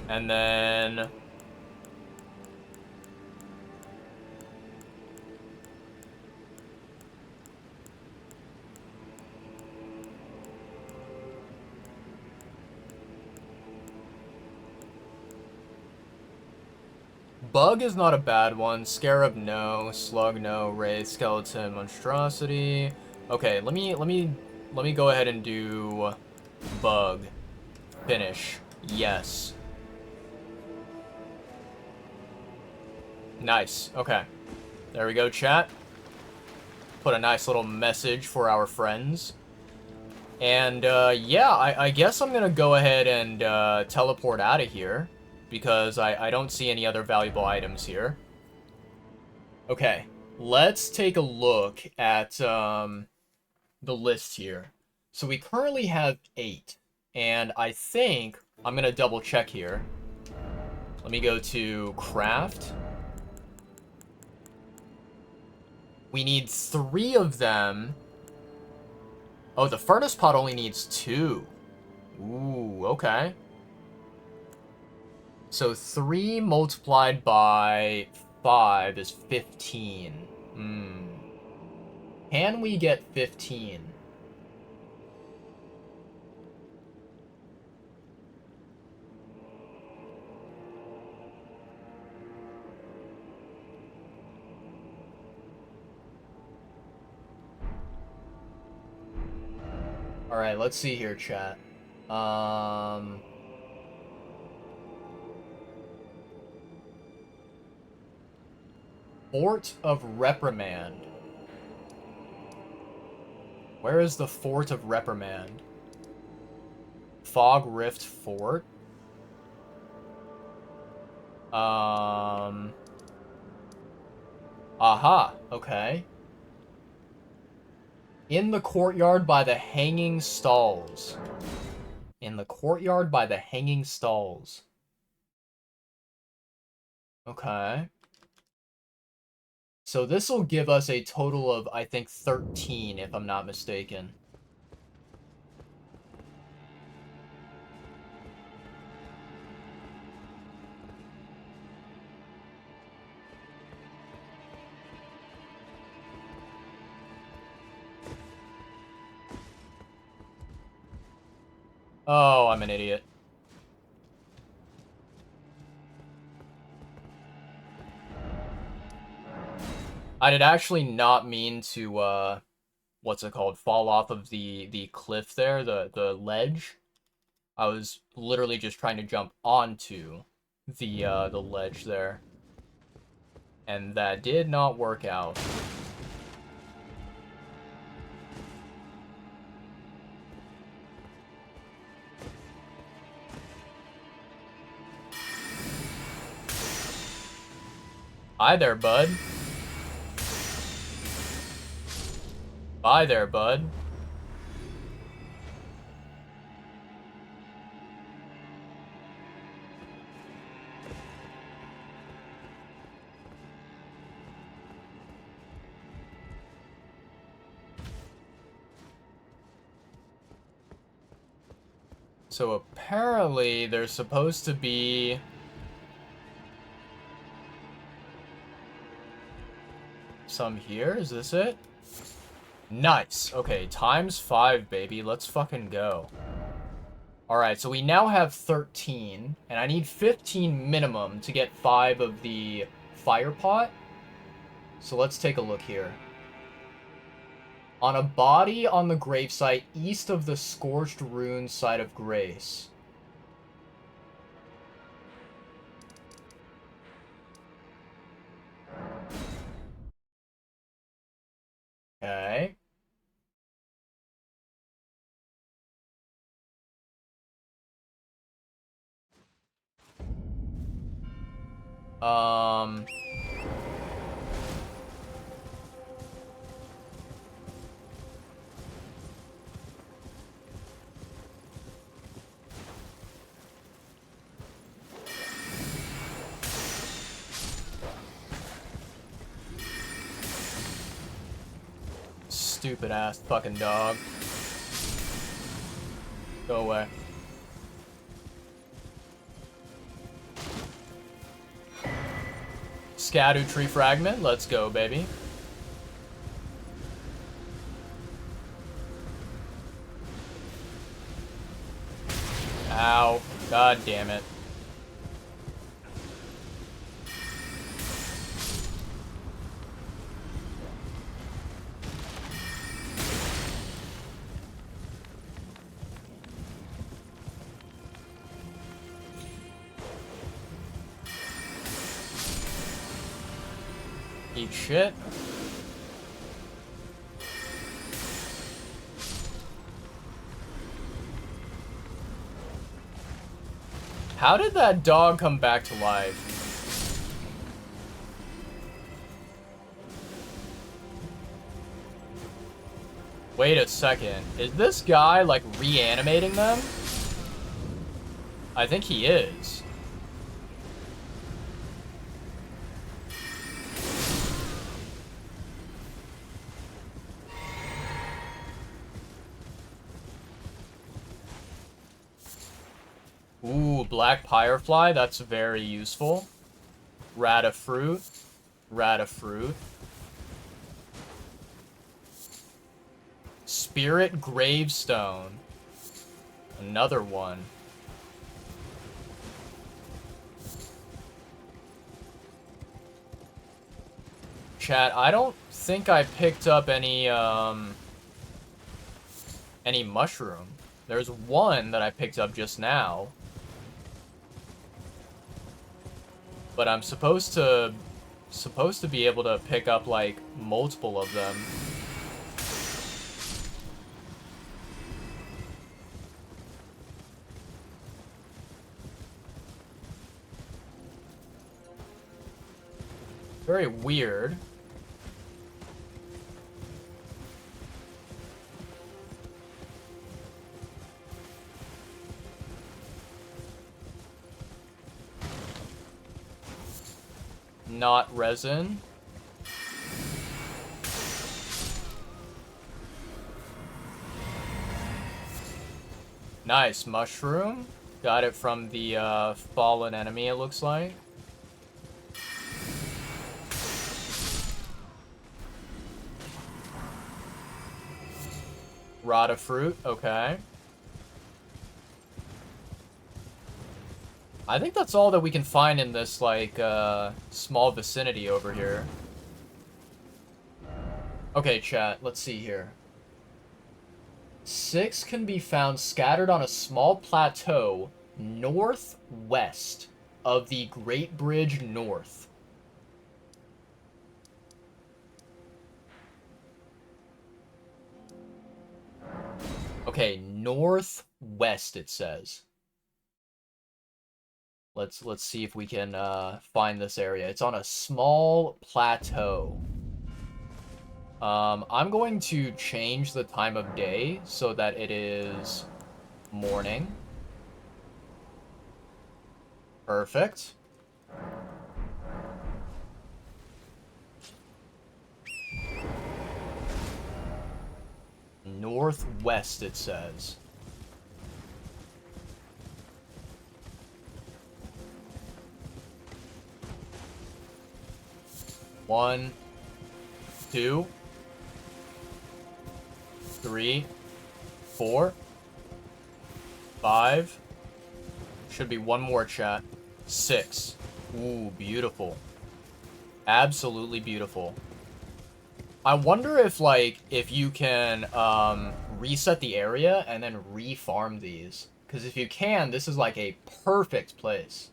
And then... Bug is not a bad one. Scarab, no. Slug, no. Wraith, skeleton, monstrosity. Okay, let me go ahead and do bug. Finish. Yes. Nice. Okay. There we go, chat. Put a nice little message for our friends. And, yeah, I guess I'm gonna go ahead and, teleport out of here. Because I don't see any other valuable items here. Okay. Let's take a look at, the list here. So we currently have 8. And I think I'm gonna double check here. Let me go to craft. We need 3 of them. Oh, the furnace pot only needs 2. Ooh, okay. So 3 multiplied by 5 is 15. Can we get 15? Alright, let's see here, chat. Fort of Reprimand. Where is the Fort of Reprimand? Fog Rift Fort? Aha, okay. In the courtyard by the hanging stalls. In the courtyard by the hanging stalls. Okay. So this will give us a total of, I think, 13, if I'm not mistaken. Oh, I'm an idiot. I did actually not mean to, what's it called, fall off of the cliff there, the ledge. I was literally just trying to jump onto the ledge there. And that did not work out. Hi there, bud. Bye there, bud. So apparently there's supposed to be some here. Is this it? Nice. Okay, ×5, baby. Let's fucking go. Alright, so we now have 13, and I need 15 minimum to get 5 of the fire pot. So let's take a look here. On a body on the gravesite east of the Scorched Runes site of Grace. Okay. Um... Stupid ass fucking dog. Go away. Erdtree fragment. Let's go, baby. Ow. God damn it. Eat shit. How did that dog come back to life? Wait a second. Is this guy, like, reanimating them? I think he is. Ooh, black firefly. That's very useful. Ratafruit. Ratafruit. Spirit gravestone. Another one. Chat, I don't think I picked up any mushroom. There's one that I picked up just now. But I'm supposed to be able to pick up, like, multiple of them. Very weird. Not resin. Nice mushroom. Got it from the fallen enemy, it looks like. Ratafruit, okay. I think that's all that we can find in this, like, small vicinity over here. Okay, chat, let's see here. 6 can be found scattered on a small plateau northwest of the Great Bridge North. Okay, northwest it says. Let's see if we can find this area. It's on a small plateau. I'm going to change the time of day so that it is morning. Perfect. Northwest, it says. One, 2, 3, 4, 5. Should be one more, chat. 6. Ooh, beautiful. Absolutely beautiful. I wonder if, like, if you can reset the area and then re-farm these. Because if you can, this is like a perfect place.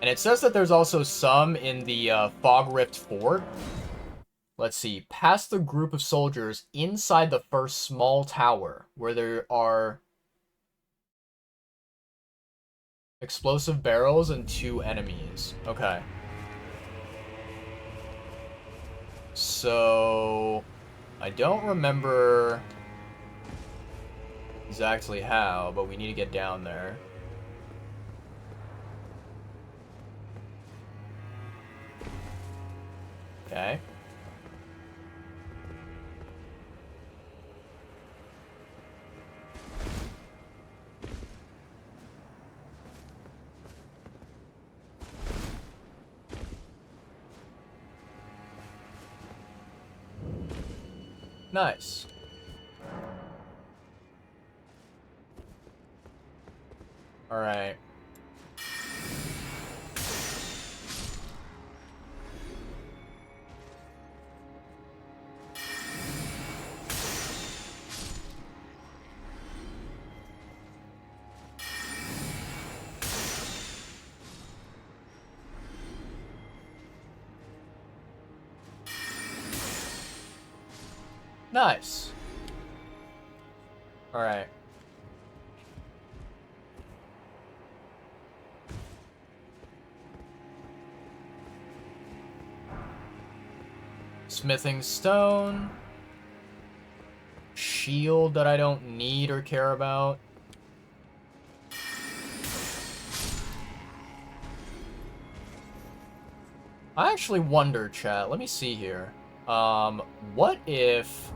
And it says that there's also some in the Fog Rift Fort. Let's see. Past the group of soldiers inside the first small tower, where there are explosive barrels and 2 enemies. Okay. So, I don't remember exactly how, but we need to get down there. Okay. Nice. Alright. Nice. Alright. Smithing stone. Shield that I don't need or care about. I actually wonder, chat. Let me see here. What if...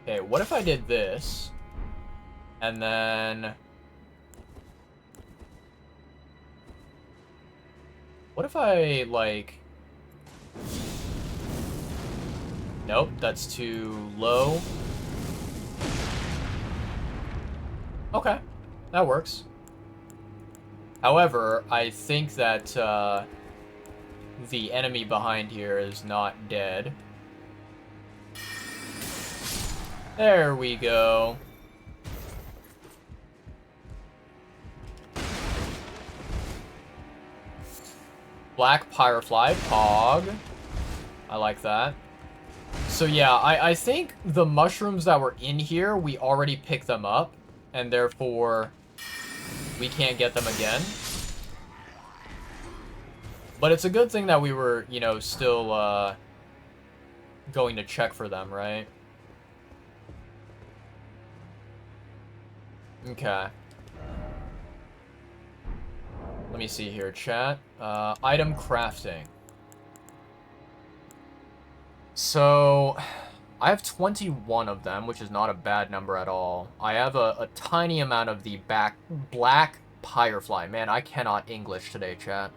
Okay, what if I did this? And then... What if I, like... Nope, that's too low. Okay, that works. However, I think that the enemy behind here is not dead. There we go. Black Pyrefly, Pog. I like that. So yeah, I think the mushrooms that were in here, we already picked them up, and therefore we can't get them again. But it's a good thing that we were, you know, still going to check for them, right? Okay. Let me see here, chat. Item crafting. So, I have 21 of them, which is not a bad number at all. I have a tiny amount of the black Pyrefly. Man, I cannot English today, chat.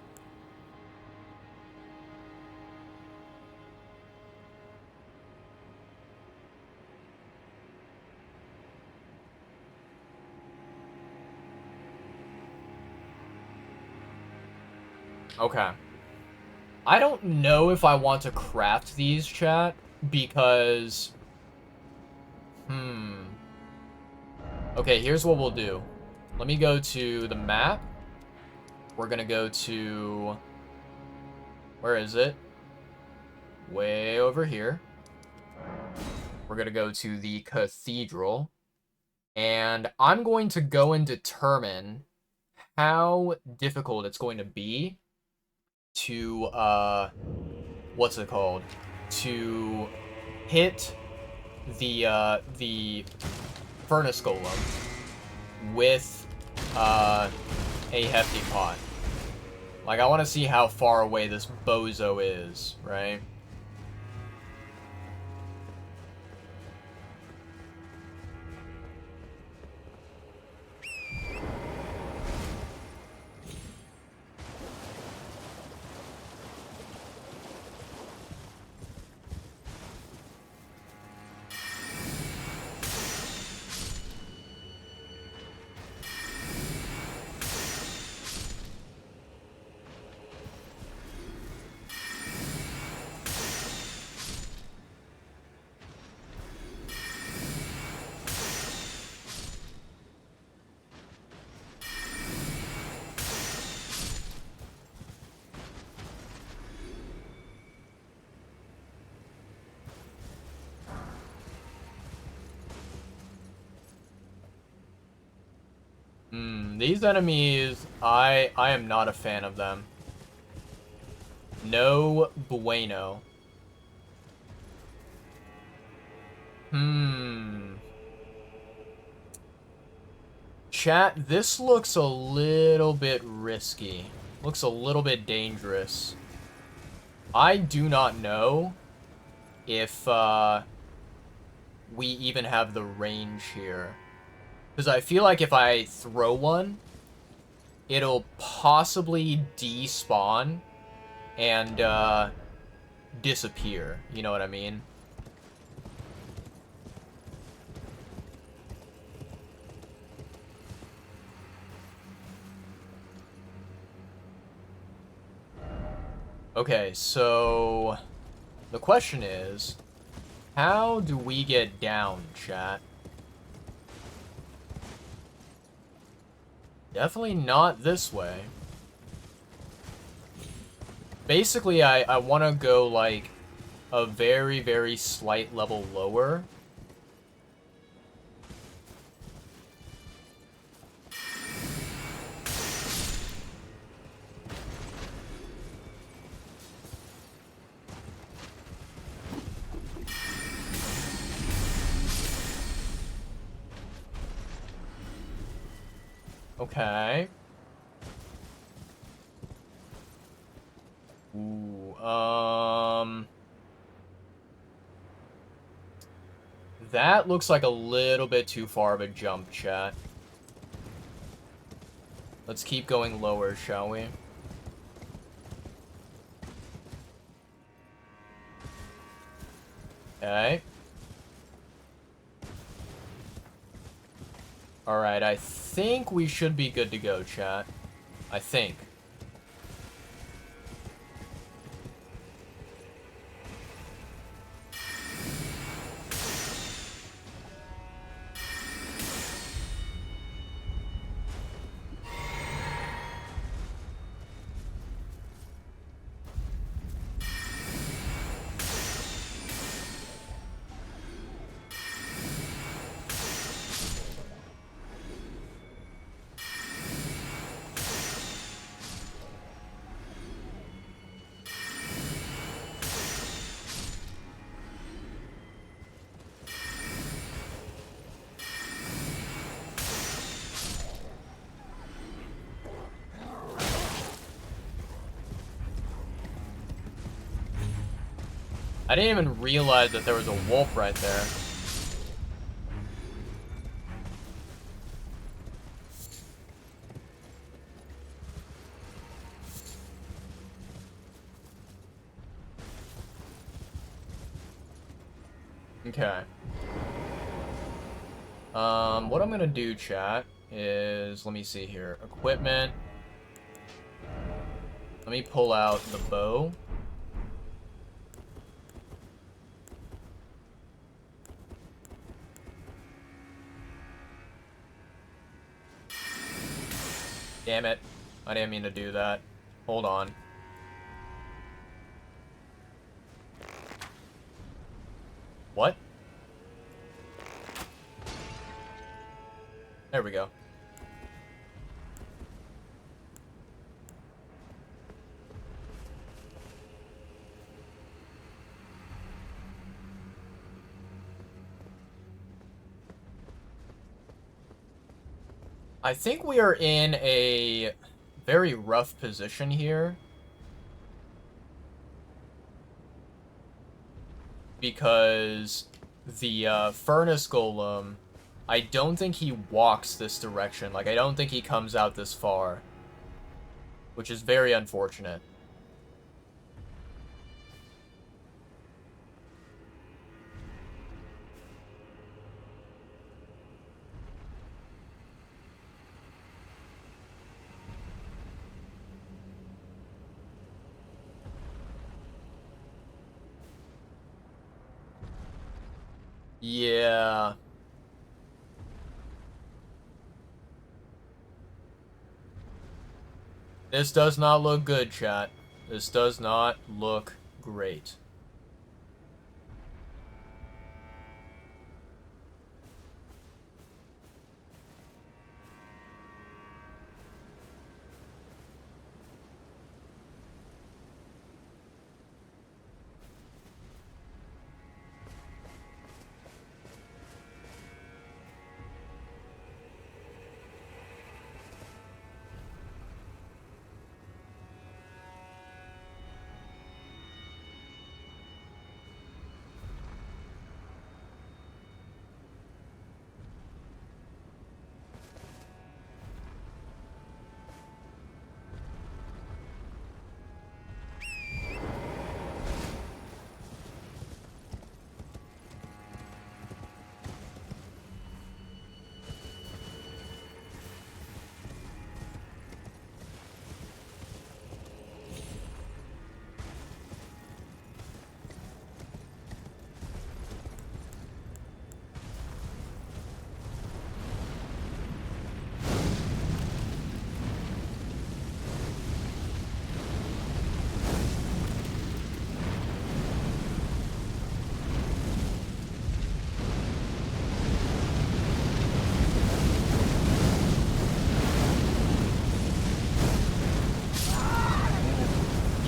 Okay. I don't know if I want to craft these, chat, because... Okay, here's what we'll do. Let me go to the map. We're gonna go to... Where is it? Way over here. We're gonna go to the cathedral. And I'm going to go and determine how difficult it's going to be to, what's it called? To hit the furnace golem with, a hefty pot. Like, I want to see how far away this bozo is, right? These enemies, I am not a fan of them. No bueno. Chat, this looks a little bit risky. Looks a little bit dangerous. I do not know if we even have the range here. Because I feel like if I throw one, it'll possibly despawn and disappear. You know what I mean? Okay, so the question is, how do we get down, chat? Definitely not this way. Basically, I want to go, like, a very, very slight level lower. Okay. Ooh, that looks like a little bit too far of a jump, chat. Let's keep going lower, shall we? Okay. Alright, I think we should be good to go, chat. I think. I didn't even realize that there was a wolf right there. Okay. What I'm gonna do, chat, is, let me see here. Equipment. Let me pull out the bow. Damn it. I didn't mean to do that. Hold on. What? There we go. I think we are in a very rough position here. Because the furnace golem, I don't think he walks this direction. Like, I don't think he comes out this far. Which is very unfortunate. Yeah. This does not look good, chat. This does not look great.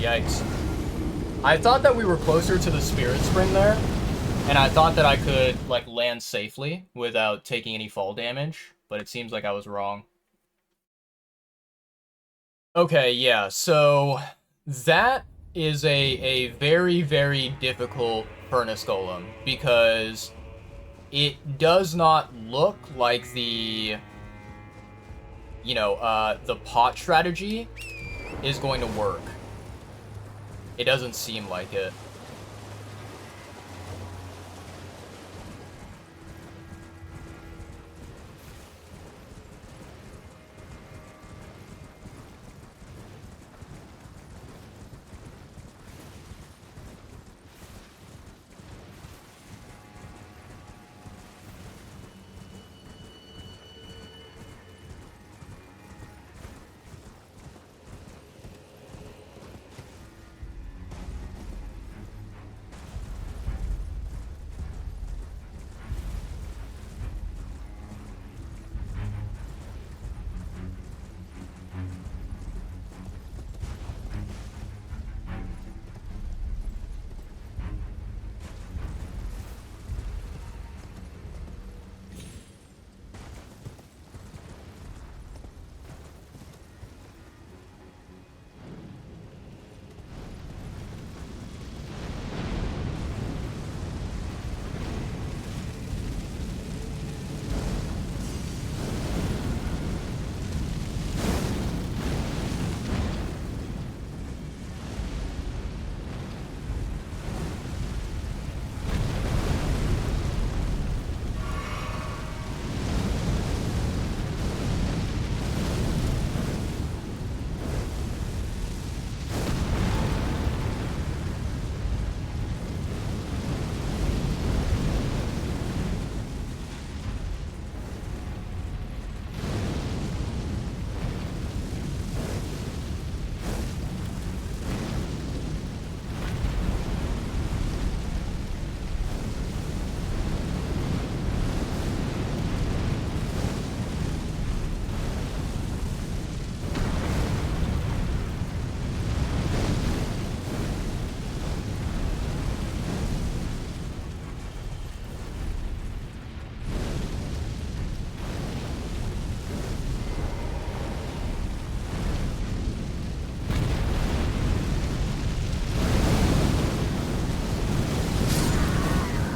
Yikes. I thought that we were closer to the Spirit Spring there, and I thought that I could, like, land safely without taking any fall damage, but it seems like I was wrong. Okay, yeah, so that is a very, very difficult Furnace Golem, because it does not look like the pot strategy is going to work. It doesn't seem like it.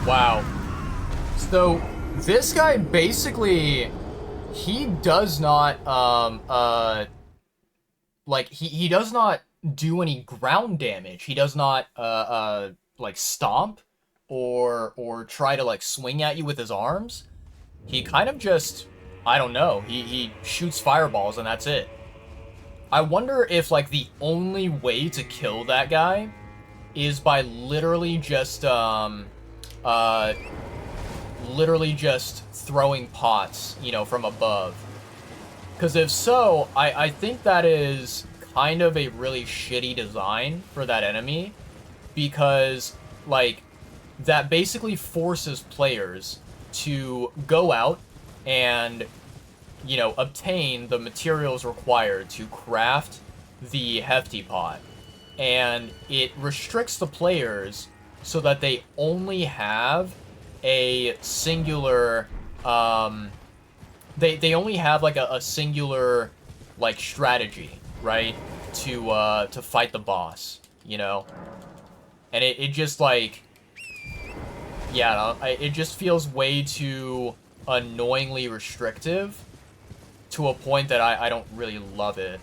Wow. So, this guy basically, he does not, he does not do any ground damage. He does not, like, stomp or try to, like, swing at you with his arms. He kind of just, I don't know, he shoots fireballs and that's it. I wonder if, like, the only way to kill that guy is by literally just throwing pots, from above. Because if so, I think that is kind of a really shitty design for that enemy, because, like, that basically forces players to go out and, obtain the materials required to craft the Hefty Pot. And it restricts the players so that they only have a singular, they only have, like, a singular, like, strategy, right? To fight the boss, And it just, like, yeah, it just feels way too annoyingly restrictive to a point that I don't really love it,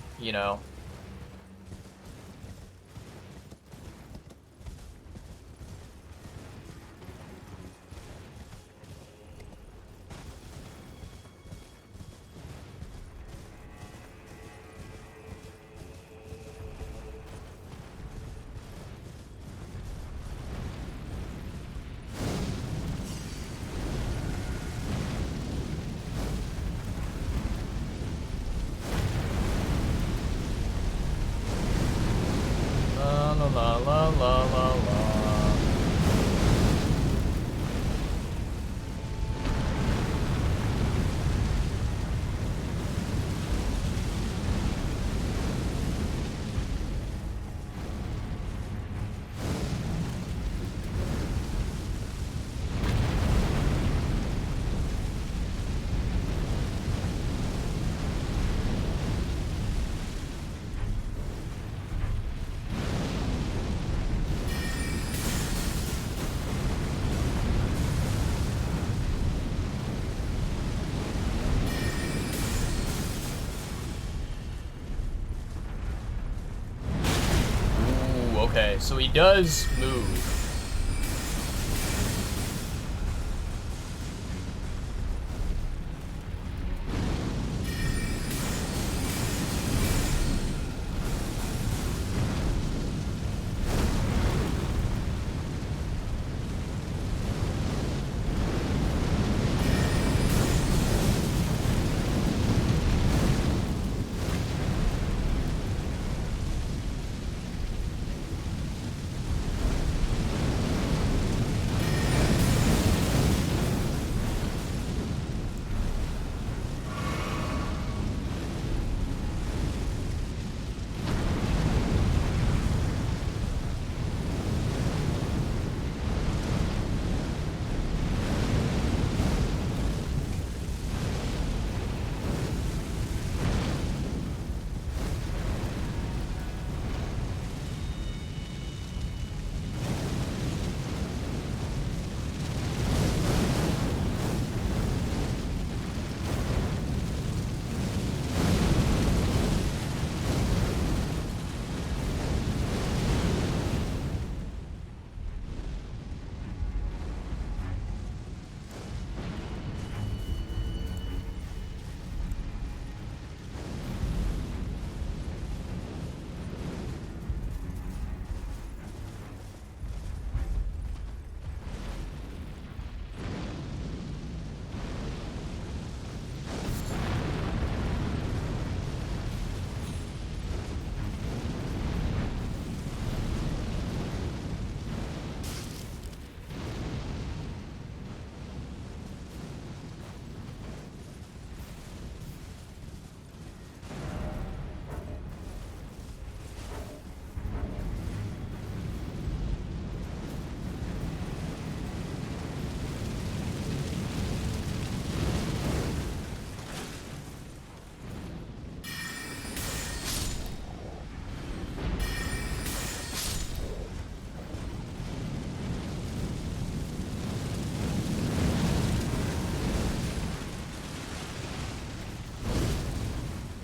so he does move.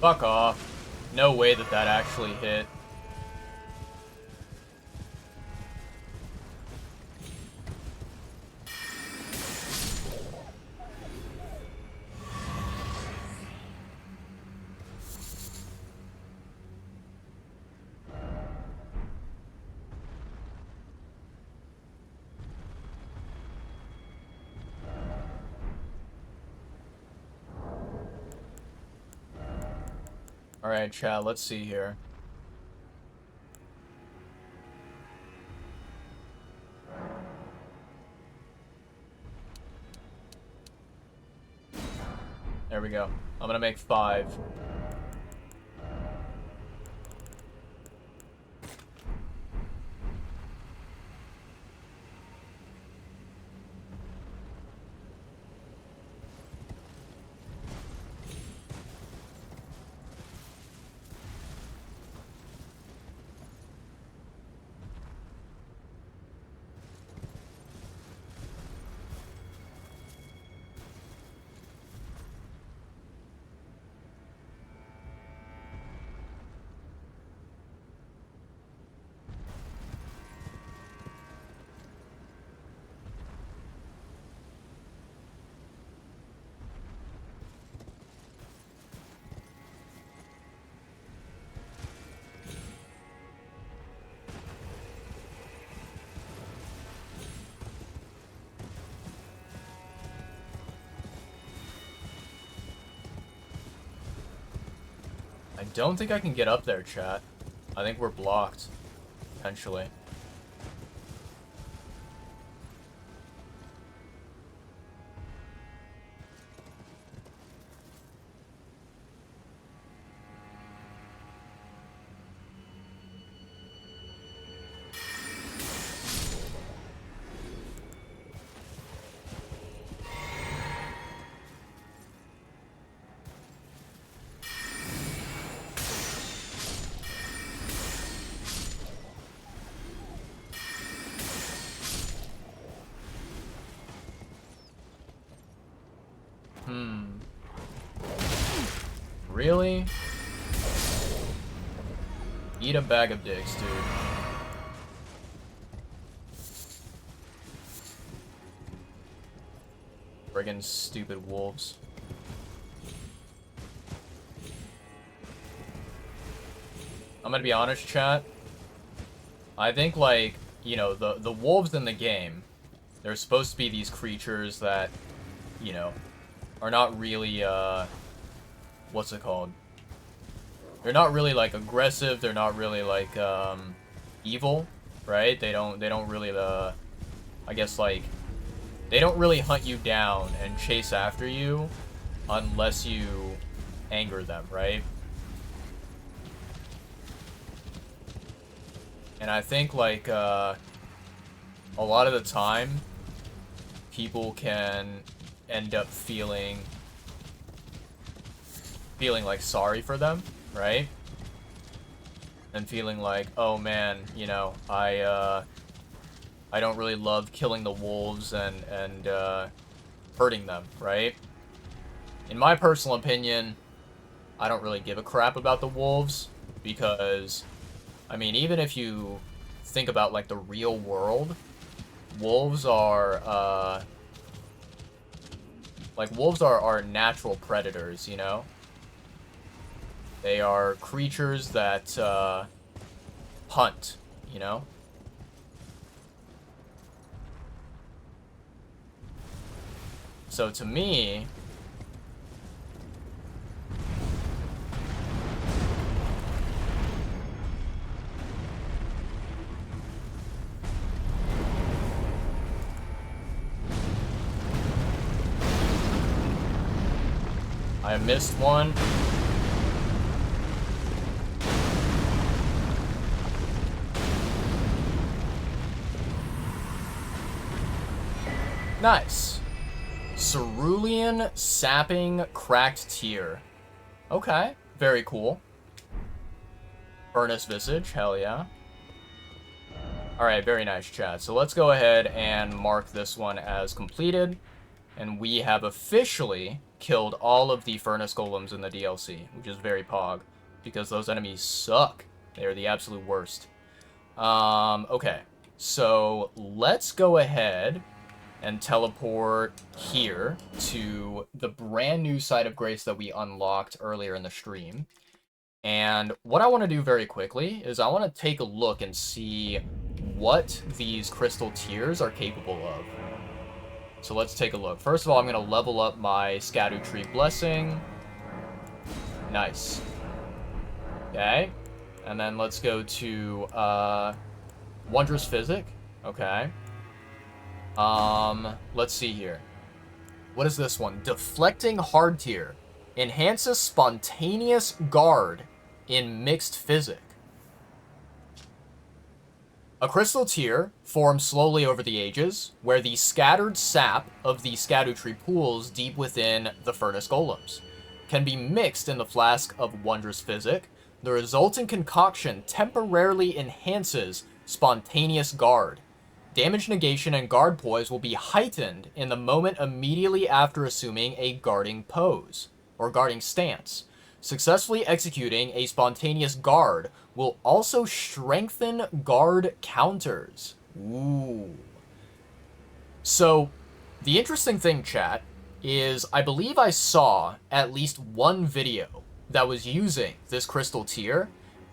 Fuck off. No way that that actually hit. Alright, chat, let's see here. There we go. I'm gonna make 5. I don't think I can get up there, chat. I think we're blocked. Potentially. Really? Eat a bag of dicks, dude. Friggin' stupid wolves. I'm gonna be honest, chat. I think, like, you know, the wolves in the game, they're supposed to be these creatures that, you know, are not really, what's it called? They're not really, like, aggressive. They're not really, like, evil, right? They don't really, I guess, like, they don't really hunt you down and chase after you unless you anger them, right? And I think, like, a lot of the time, people can end up feeling like sorry for them, right? And feeling like, oh man, you know, I don't really love killing the wolves and hurting them, right? In my personal opinion, I don't really give a crap about the wolves because, I mean, even if you think about, like, the real world, wolves are, like, wolves are natural predators, you know? They are creatures that, hunt, you know? So to me, I missed one. Nice. Cerulean Sapping Cracked Tear. Okay, very cool. Furnace Visage, hell yeah. Alright, very nice, chat. So let's go ahead and mark this one as completed. And we have officially killed all of the Furnace Golems in the DLC, which is very pog, because those enemies suck. They are the absolute worst. Okay. So let's go ahead and teleport here to the brand new Site of Grace that we unlocked earlier in the stream. And what I want to do very quickly is I want to take a look and see what these crystal tears are capable of. So let's take a look. First of all, I'm going to level up my Erdtree Blessing. Nice. Okay. And then let's go to Wondrous Physic. Okay. Let's see here. What is this one? Deflecting Hard Tier. Enhances Spontaneous Guard in Mixed Physic. A crystal tear forms slowly over the ages, where the scattered sap of the Erdtree pools deep within the Furnace Golems can be mixed in the flask of Wondrous Physic. The resulting concoction temporarily enhances Spontaneous Guard. Damage negation and guard poise will be heightened in the moment immediately after assuming a guarding pose, or guarding stance. Successfully executing a spontaneous guard will also strengthen guard counters. Ooh. So, the interesting thing, chat, is I believe I saw at least one video that was using this crystal tier,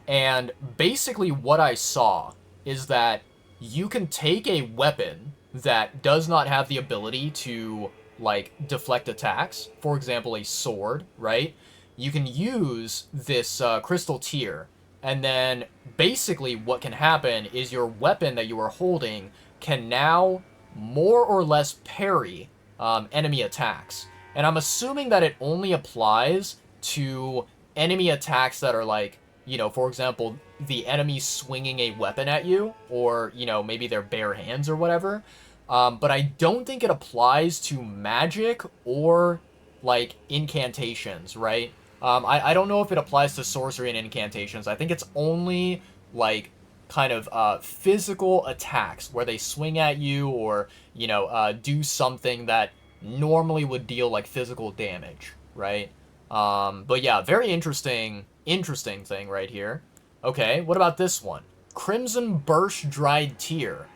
and basically what I saw is that you can take a weapon that does not have the ability to, like, deflect attacks, for example, a sword, right? You can use this crystal tier, and then basically what can happen is your weapon that you are holding can now more or less parry enemy attacks. And I'm assuming that it only applies to enemy attacks that are, like, you know, for example, the enemy swinging a weapon at you, or, you know, maybe their bare hands or whatever. But I don't think it applies to magic or, like, incantations, right? I don't know if it applies to sorcery and incantations. I think it's only, like, kind of physical attacks where they swing at you or, you know, do something that normally would deal, like, physical damage, right? But yeah, very interesting thing right here. Okay, what about this one? Crimson Burst Dried Tear.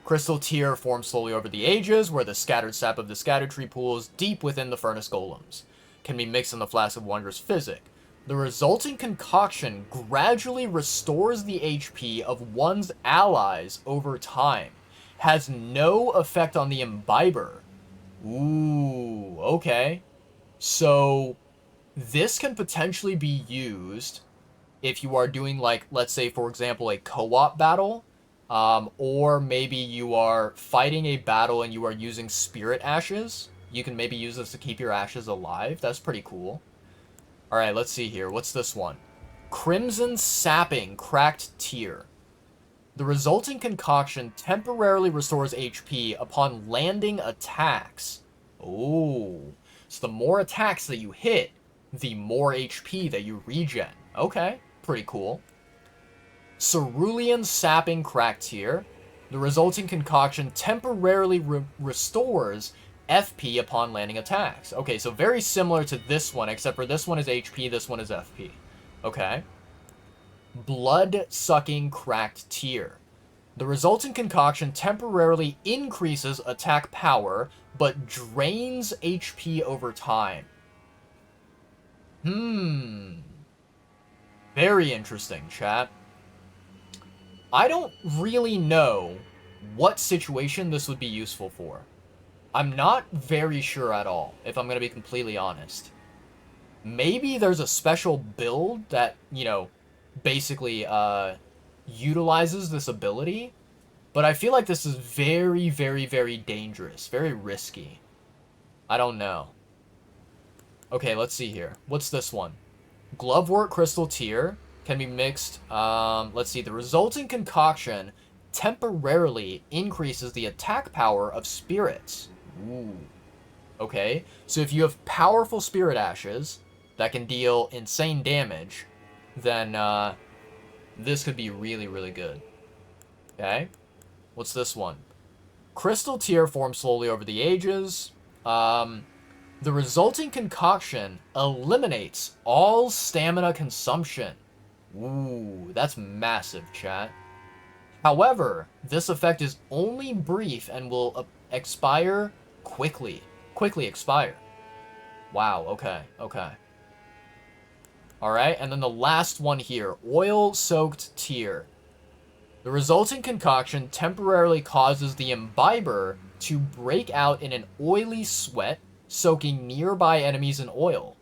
Crystal Tear forms slowly over the ages, where the scattered sap of the scattered tree pools deep within the furnace golems. Can be mixed in the flask of Wondrous Physic. The resulting concoction gradually restores the HP of one's allies over time. Has no effect on the imbiber. Ooh, okay. So, this can potentially be used if you are doing, like, let's say, for example, a co-op battle. Or maybe you are fighting a battle and you are using spirit ashes. You can maybe use this to keep your ashes alive. That's pretty cool. Alright, let's see here. What's this one? Crimson Sapping Cracked Tear. The resulting concoction temporarily restores HP upon landing attacks. Oh. So the more attacks that you hit, the more HP that you regen. Okay, pretty cool. Cerulean Sapping Cracked Tear. The resulting concoction temporarily restores FP upon landing attacks. Okay, so very similar to this one, except for this one is HP, this one is FP. Okay. Blood-Sucking Cracked Tear. The resulting concoction temporarily increases attack power, but drains HP over time. Very interesting, chat. I don't really know what situation this would be useful for. I'm not very sure at all, if I'm going to be completely honest. Maybe there's a special build that, you know, basically utilizes this ability, but I feel like this is very, very, very dangerous, very risky. I don't know. Okay, let's see here. What's this one? Glovework Crystal Tear can be mixed. Let's see. The resulting concoction temporarily increases the attack power of spirits. Ooh. Okay, so if you have powerful spirit ashes that can deal insane damage, then this could be really, really good. Okay, what's this one? Crystal Tear forms slowly over the ages. The resulting concoction eliminates all stamina consumption. Ooh, that's massive, chat. However, this effect is only brief and will expire quickly. Quickly expire. Wow, okay, okay. Alright, and then the last one here. Oil-Soaked Tear. The resulting concoction temporarily causes the imbiber to break out in an oily sweat, soaking nearby enemies in oil.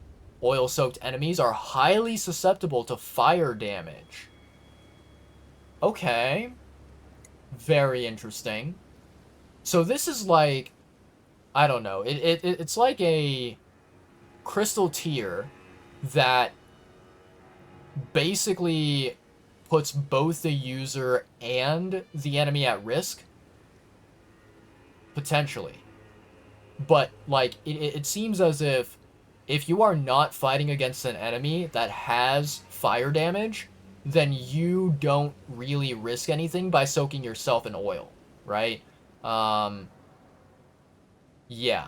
Oil-soaked enemies are highly susceptible to fire damage. Okay. Very interesting. So this is like, I don't know. It's like a crystal tear that basically puts both the user and the enemy at risk. Potentially. But, like, it seems as if you are not fighting against an enemy that has fire damage, then you don't really risk anything by soaking yourself in oil, right? Yeah.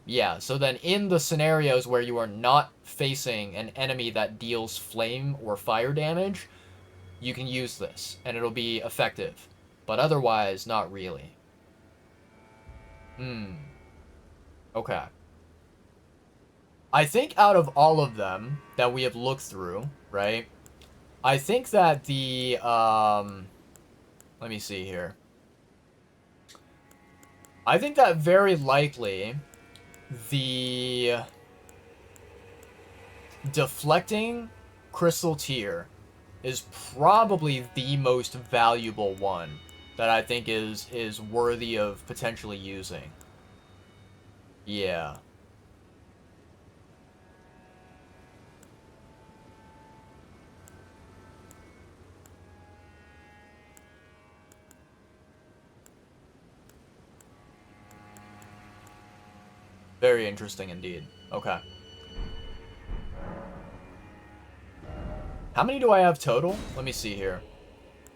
Yeah, so then in the scenarios where you are not facing an enemy that deals flame or fire damage, you can use this, and it'll be effective. But otherwise, not really. Okay. I think out of all of them that we have looked through, right? I think that the, let me see here. I think that very likely the deflecting crystal tear is probably the most valuable one that I think is worthy of potentially using. Yeah. Very interesting indeed. Okay. How many do I have total? Let me see here.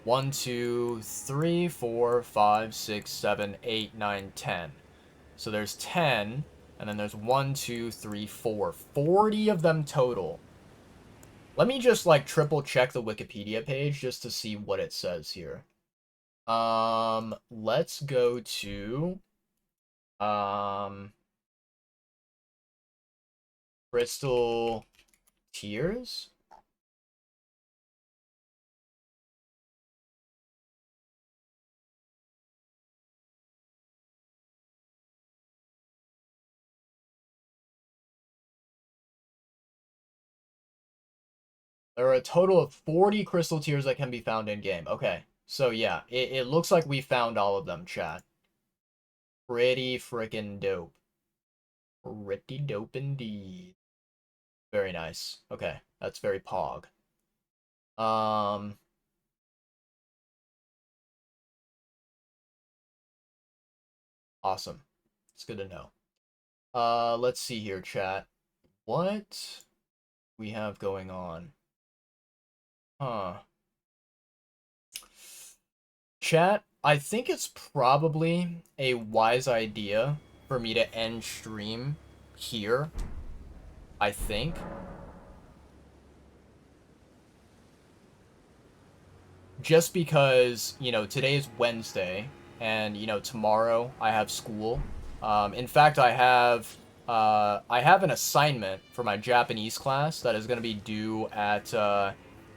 1, 2, 3, 4, 5, 6, 7, 8, 9, 10. So there's 10, and then there's 1, 2, 3, 4. 40 of them total. Let me just, like, triple check the Wikipedia page just to see what it says here. Let's go to Crystal Tears. There are a total of 40 crystal tears that can be found in game. Okay. So yeah, it looks like we found all of them, chat. Pretty freaking dope. Pretty dope indeed. Very nice. Okay, that's very pog. Um, awesome. It's good to know. Let's see here, chat. What we have going on? Huh. Chat, I think it's probably a wise idea for me to end stream here. I think. Just because, today is Wednesday, and, tomorrow I have school. In fact, I have an assignment for my Japanese class that is going to be due at,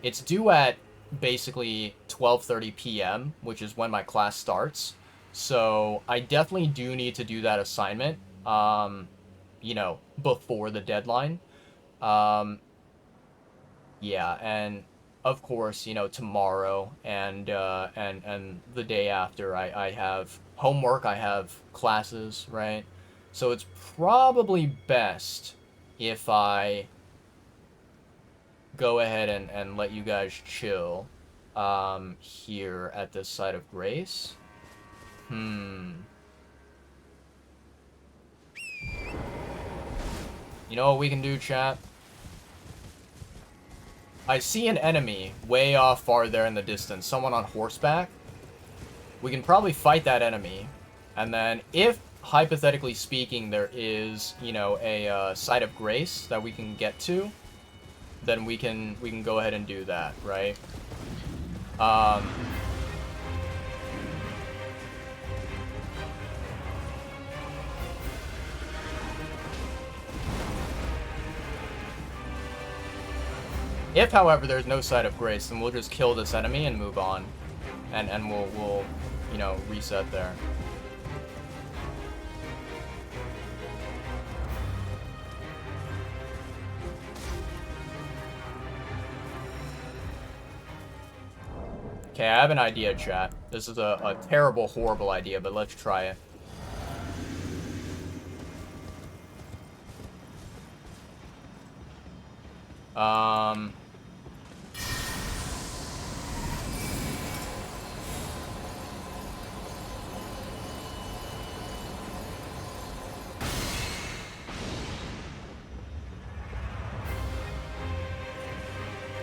it's due at basically 12:30 p.m., which is when my class starts. So I definitely do need to do that assignment, before the deadline. Um, yeah, and of course, tomorrow and the day after I have homework, I have classes, right? So it's probably best if I go ahead and let you guys chill here at this site of grace. You know what we can do, chat? I see an enemy way off far there in the distance, someone on horseback. We can probably fight that enemy, and then if, hypothetically speaking, there is, a site of grace that we can get to, then we can go ahead and do that, right? If, however, there's no site of grace, then we'll just kill this enemy and move on, and we'll reset there. Okay, I have an idea, chat. This is a terrible, horrible idea, but let's try it.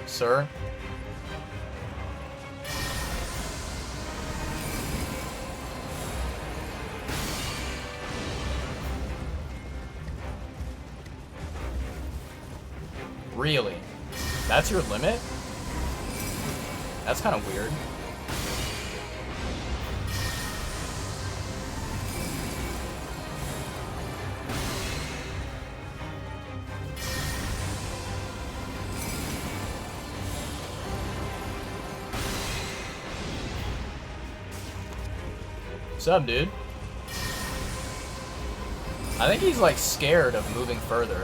Sir? Really? That's your limit? That's kind of weird. What's up, dude? I think he's, like, scared of moving further.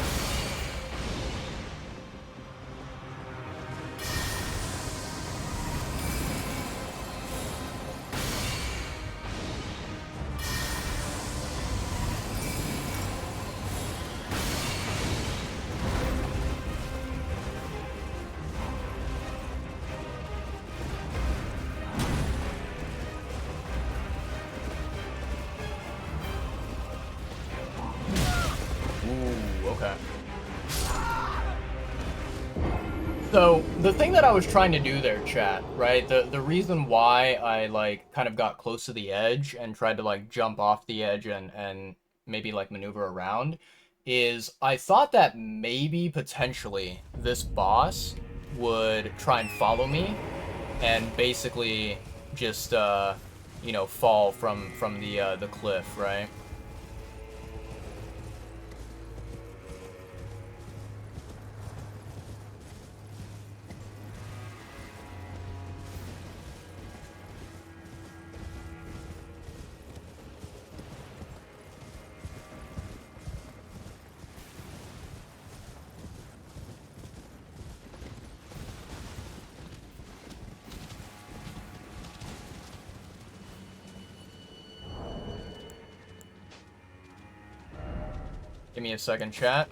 So, the thing that I was trying to do there, chat, right? The reason why I, like, kind of got close to the edge and tried to, like, jump off the edge and maybe, like, maneuver around is I thought that maybe, potentially, this boss would try and follow me and basically just, you know, fall from the cliff, right? Give me a second, chat.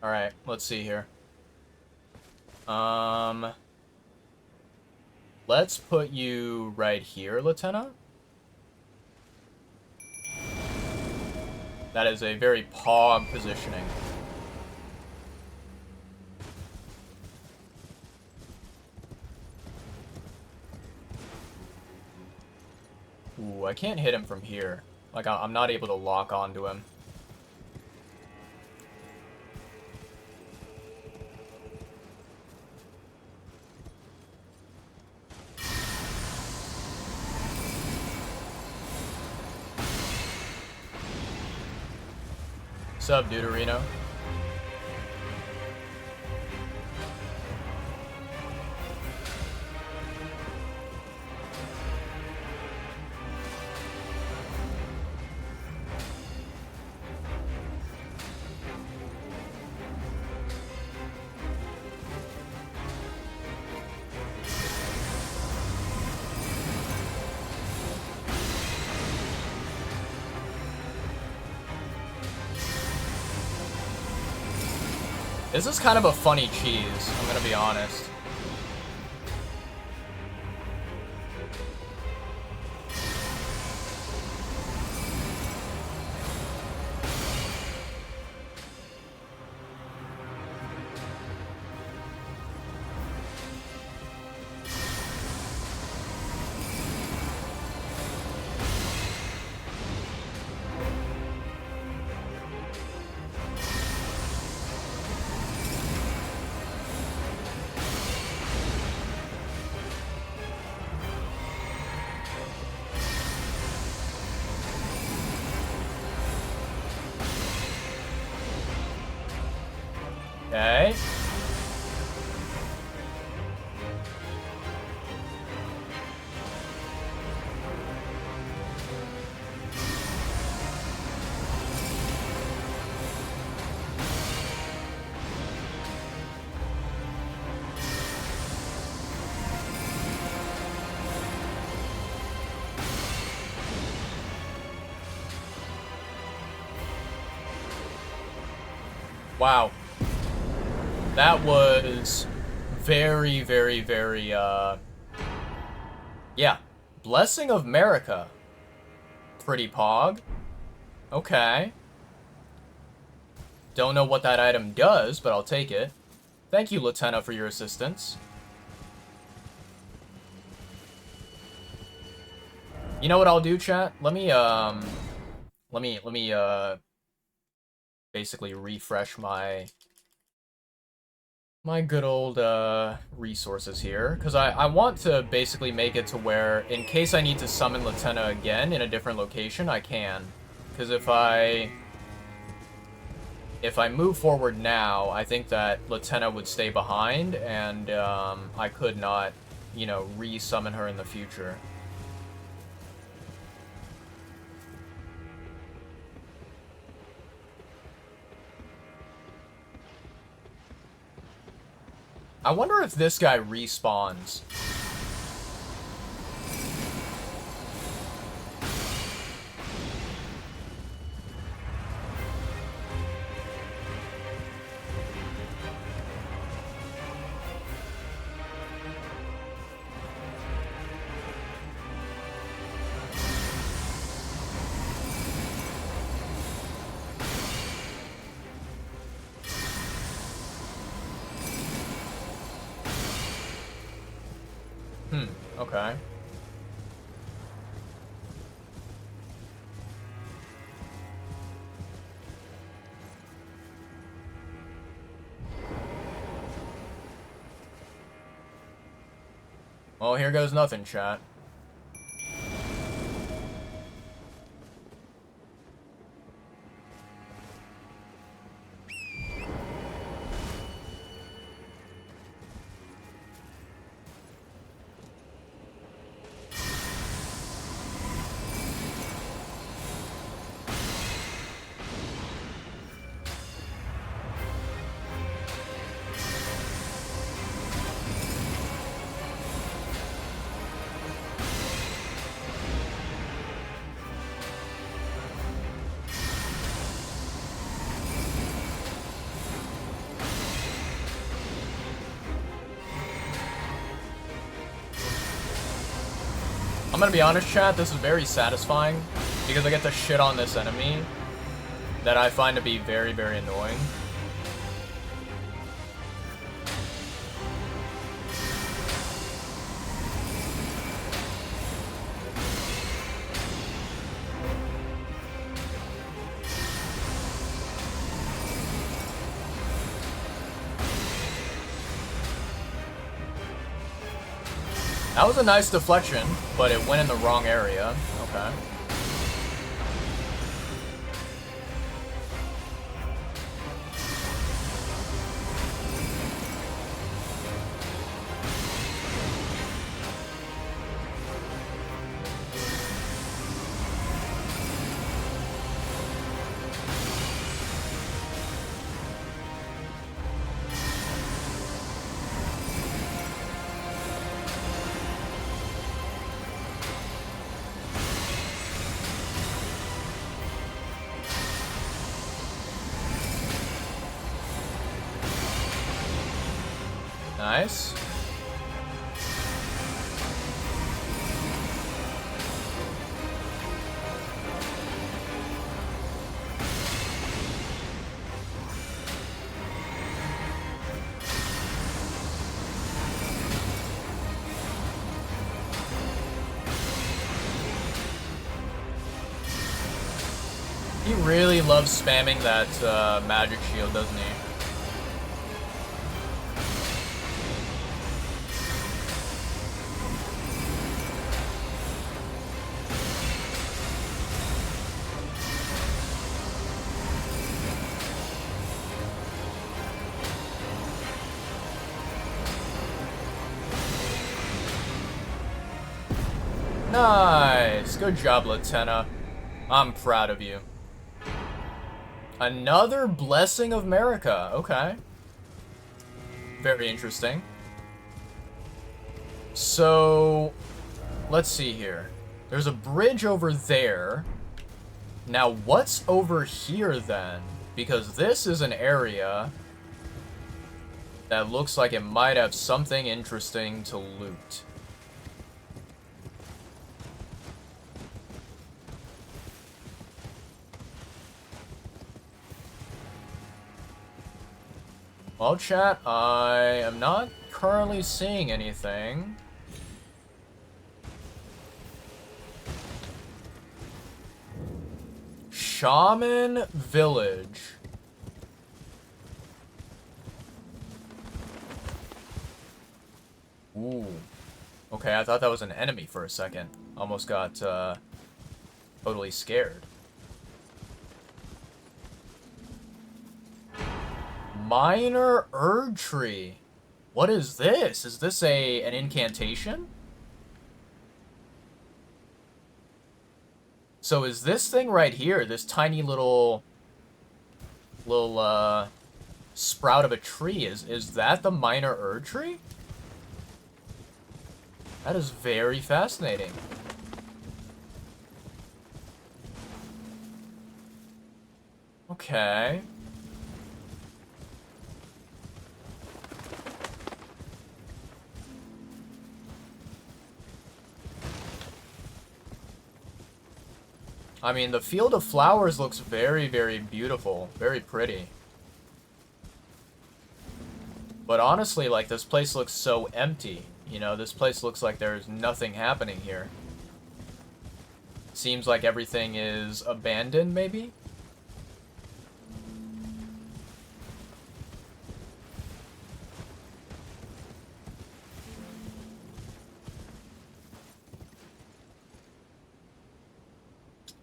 Alright, let's see here. Let's put you right here, Lieutenant. That is a very pog positioning. Ooh, I can't hit him from here. Like, I'm not able to lock onto him. Sub, Deuterino. This is kind of a funny cheese, I'm gonna be honest. Okay. Wow. That was very, very, very, yeah. Blessing of America. Pretty pog. Okay. Don't know what that item does, but I'll take it. Thank you, Lieutenant, for your assistance. You know what I'll do, chat? Let me basically refresh my good old resources here, because I want to basically make it to where, in case I need to summon Lieutenant again in a different location, I can. Because if I move forward now, I think that Lieutenant would stay behind, and I could not, you know, re-summon her in the future. I wonder if this guy respawns. Okay. Well, here goes nothing, chat. I'm gonna be honest, chat, this is very satisfying because I get to shit on this enemy that I find to be very, very annoying. That was a nice deflection, but it went in the wrong area. Okay. Nice. He really loves spamming that magic shield, doesn't he? Nice! Good job, Latenna. I'm proud of you. Another Blessing of Marika. Okay. Very interesting. So, let's see here. There's a bridge over there. Now, what's over here then? Because this is an area that looks like it might have something interesting to loot. Well, chat, I am not currently seeing anything. Shaman Village. Ooh. Okay, I thought that was an enemy for a second. Almost got, totally scared. Minor Erdtree. What is this? Is this an incantation? So is this thing right here, this tiny little sprout of a tree, is that the Minor Erdtree? That is very fascinating. Okay. I mean, the Field of Flowers looks very, very beautiful. Very pretty. But honestly, like, this place looks so empty. You know, this place looks like there's nothing happening here. Seems like everything is abandoned, maybe?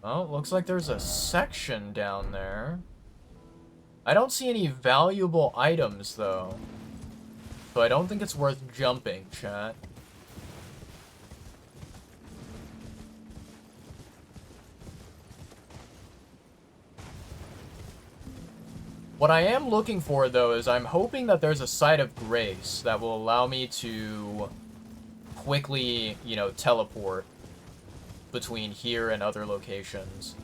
Oh, looks like there's a section down there. I don't see any valuable items, though. So I don't think it's worth jumping, chat. What I am looking for, though, is I'm hoping that there's a site of grace that will allow me to quickly, you know, teleport between here and other locations.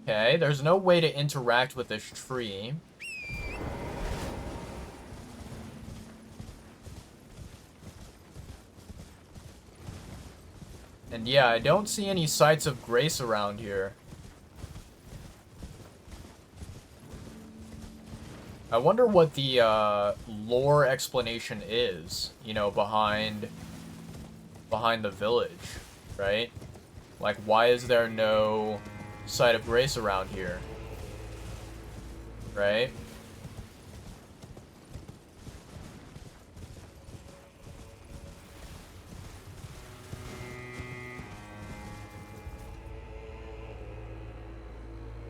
Okay, there's no way to interact with this tree. And yeah, I don't see any sites of grace around here. I wonder what the lore explanation is, you know, behind the village, right? Like, why is there no site of grace around here? Right?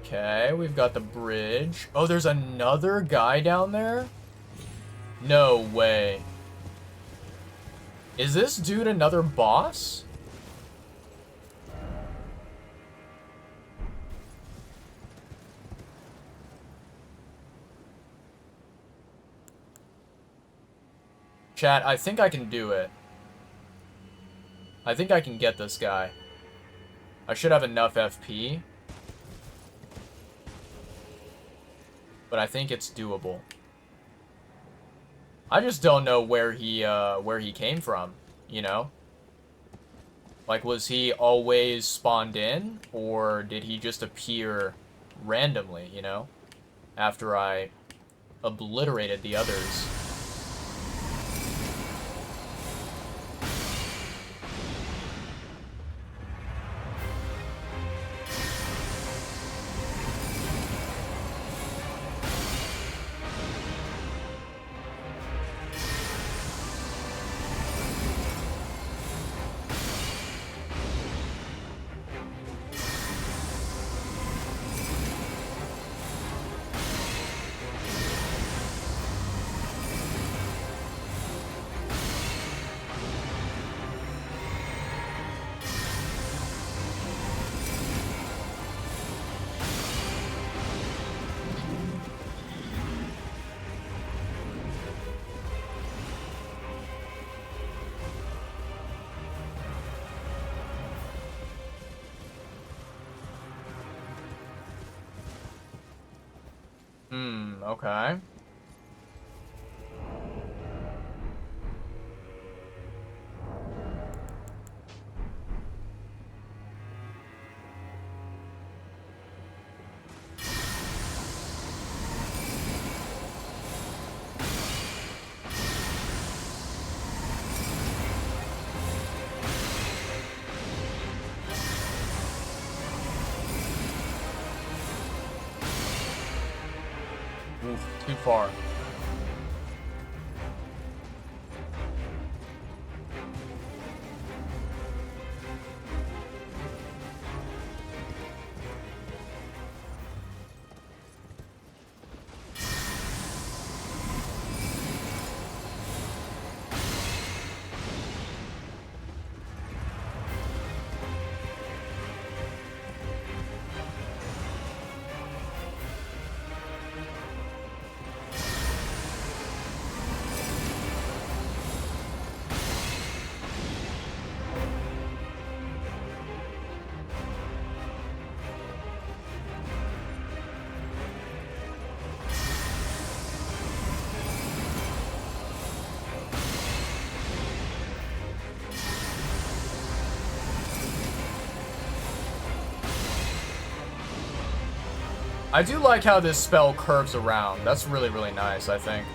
Okay, we've got the bridge. Oh, there's another guy down there? No way. Is this dude another boss? Chat, I think I can do it. I think I can get this guy. I should have enough FP. But I think it's doable. I just don't know where he came from, you know? Like, was he always spawned in? Or did he just appear randomly, you know? After I obliterated the others. Okay. Oof, too far. I do like how this spell curves around. That's really, really nice, I think.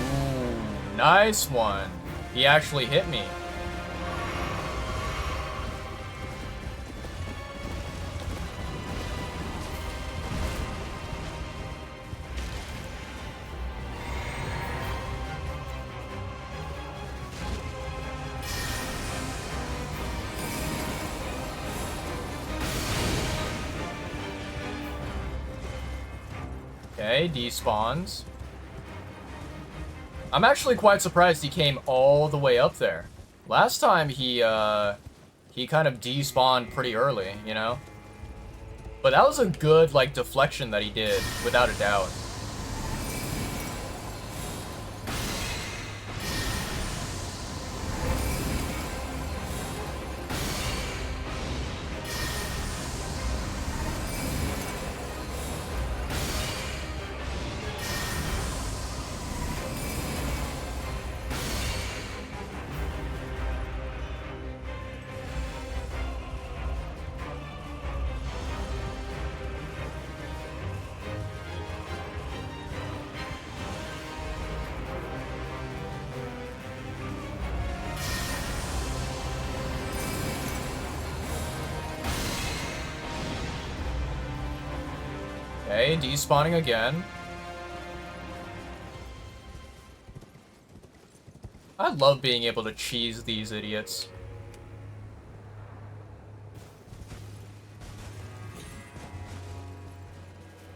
Ooh. Nice one. He actually hit me. Okay, despawns. I'm actually quite surprised he came all the way up there. Last time he kind of despawned pretty early, you know? But that was a good, like, deflection that he did, without a doubt. Okay, despawning again. I love being able to cheese these idiots.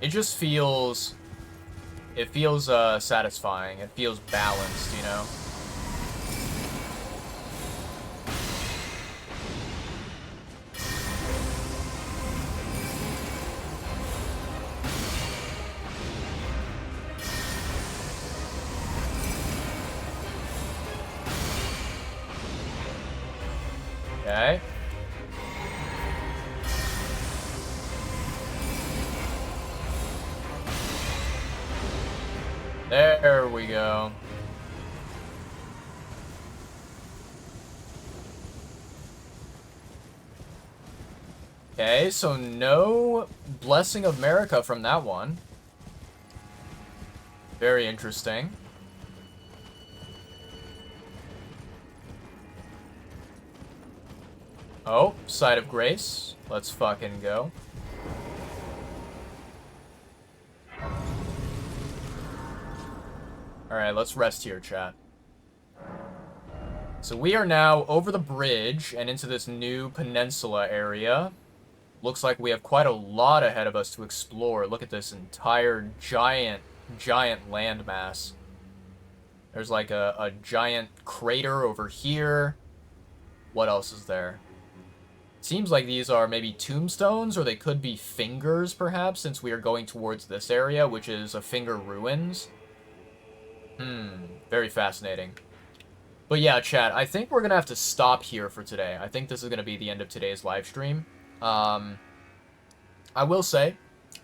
It just feels... It feels, satisfying. It feels balanced, you know? Okay. There we go. Okay, so no Blessing of America from that one. Very interesting. Oh, Side of Grace. Let's fucking go. Alright, let's rest here, chat. So we are now over the bridge and into this new peninsula area. Looks like we have quite a lot ahead of us to explore. Look at this entire giant landmass. There's like a giant crater over here. What else is there? Seems like these are maybe tombstones, or they could be fingers, perhaps, since we are going towards this area, which is a finger ruins. Very fascinating. But yeah, chat, I think we're going to have to stop here for today. I think this is going to be the end of today's live stream. I will say,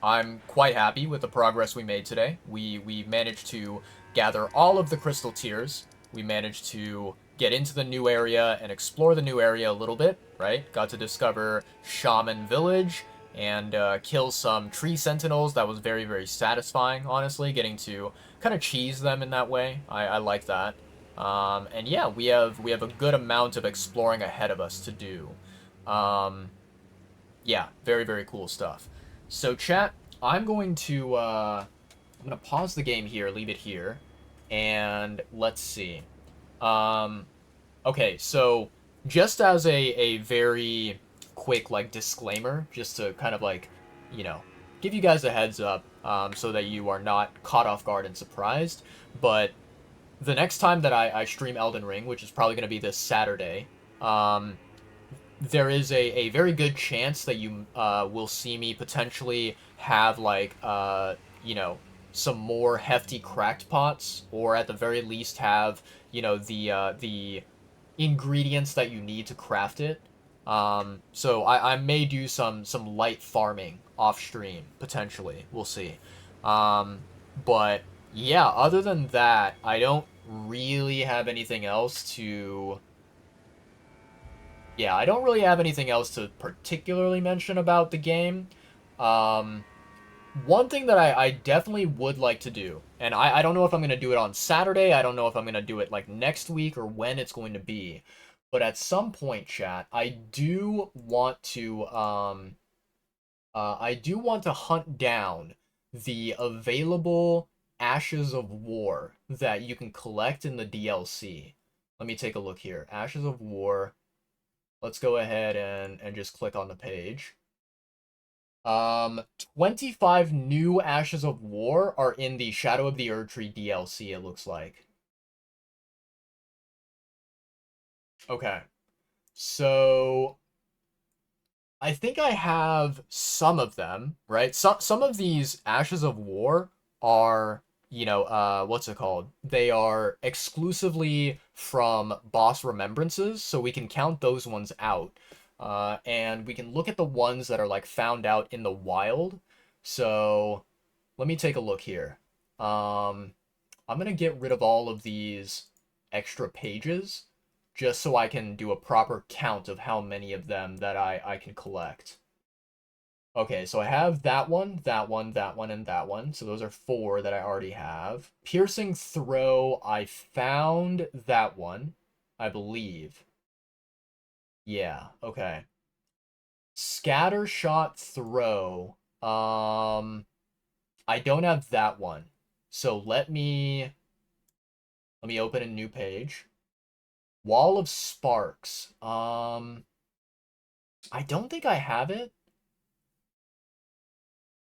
I'm quite happy with the progress we made today. We managed to gather all of the crystal tiers. We managed to get into the new area and explore the new area a little bit, right? Got to discover Shaman Village and kill some tree sentinels. That was very, very satisfying, honestly, getting to kind of cheese them in that way. I like that. And yeah, we have a good amount of exploring ahead of us to do. Yeah, very, very cool stuff. So chat, I'm going to pause the game here, leave it here, and let's see. Okay, so just as a very quick, like, disclaimer, just to kind of, like, you know, give you guys a heads up, so that you are not caught off guard and surprised, but the next time that I stream Elden Ring, which is probably going to be this Saturday, there is a very good chance that you will see me potentially have, like, you know, some more hefty cracked pots, or at the very least have, you know, the ingredients that you need to craft it. So I may do some light farming off stream, potentially. We'll see. But yeah, other than that, I don't really have anything else to... Yeah, I don't really have anything else to particularly mention about the game. one thing that I definitely would like to do, and I don't know if I'm going to do it on Saturday, I don't know if I'm going to do it like next week or when it's going to be, but at some point, chat, I do want to hunt down the available Ashes of War that you can collect in the DLC. Let me take a look here. Ashes of War. Let's go ahead and just click on the page. 25 new Ashes of War are in the Shadow of the Erdtree DLC, it looks like. Okay. So I think I have some of them, right? Some of these Ashes of War are, what's it called? They are exclusively from boss remembrances, so we can count those ones out. And we can look at the ones that are like found out in the wild. So let me take a look here. I'm gonna get rid of all of these extra pages just so I can do a proper count of how many of them that I can collect. Okay, so I have that one, that one, that one, and that one. So those are 4 that I already have. Piercing Throw, I found that one, I believe. Yeah, okay. Scatter Shot Throw, I don't have that one. So let me open a new page. Wall of Sparks. I don't think I have it.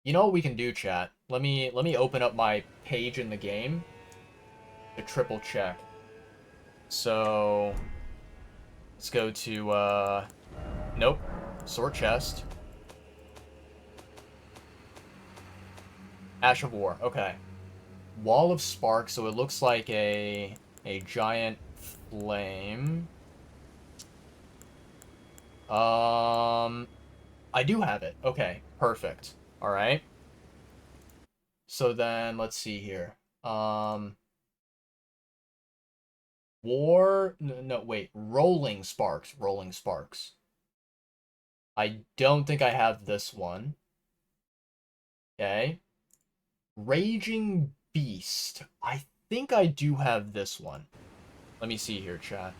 You know what we can do, chat? Let me open up my page in the game to triple check. So let's go to nope. Sword chest. Ash of War. Okay. Wall of Sparks, so it looks like a giant flame. I do have it. Okay, perfect. All right. So then let's see here. War no, wait, Rolling Sparks, Rolling Sparks. I don't think I have this one. Okay. Raging Beast. I think I do have this one. Let me see here, chat.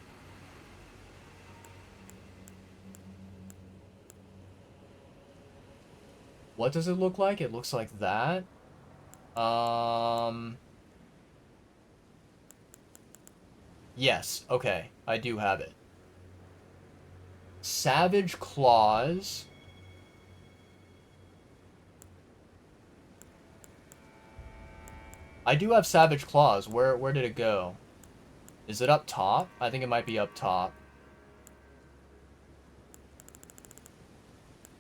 What does it look like? It looks like that. Yes, okay. I do have it. Savage Claws. I do have Savage Claws. Where did it go? Is it up top? I think it might be up top.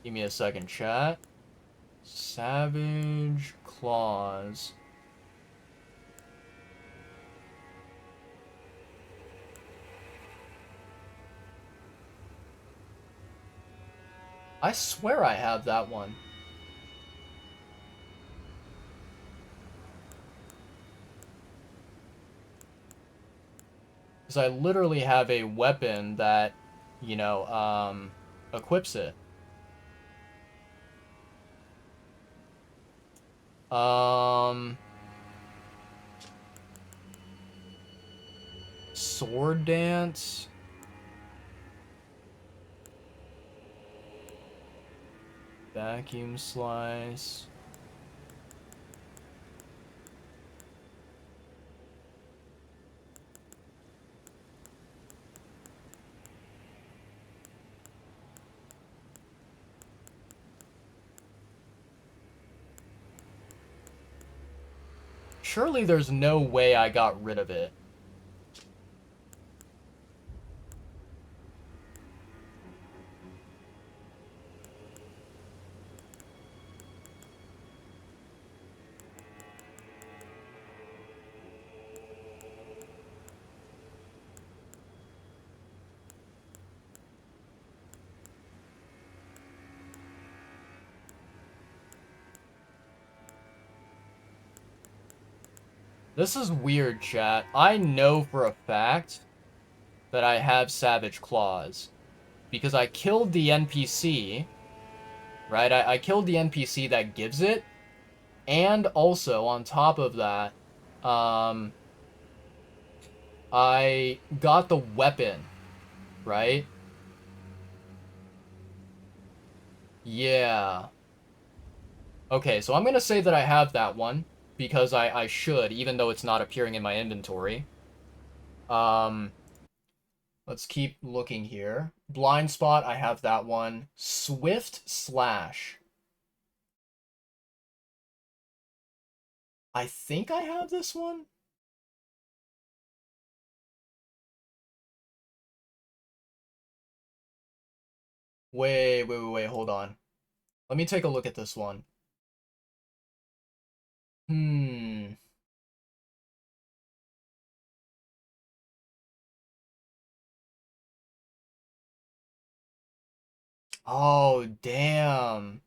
Give me a second, chat. Savage Claws. I swear I have that one. Because I literally have a weapon that, equips it. Sword Dance. Vacuum Slice. Surely there's no way I got rid of it. This is weird, chat. I know for a fact that I have Savage Claws. Because I killed the NPC, right? I killed the NPC that gives it, And also, on top of that, um, I got the weapon, right? Yeah. Okay, so I'm gonna say that I have that one, because I should, even though it's not appearing in my inventory. Um, let's keep looking here. Blind Spot, I have that one. Swift Slash. I think I have this one. Wait, hold on. Let me take a look at this one. Hmm. Oh, damn.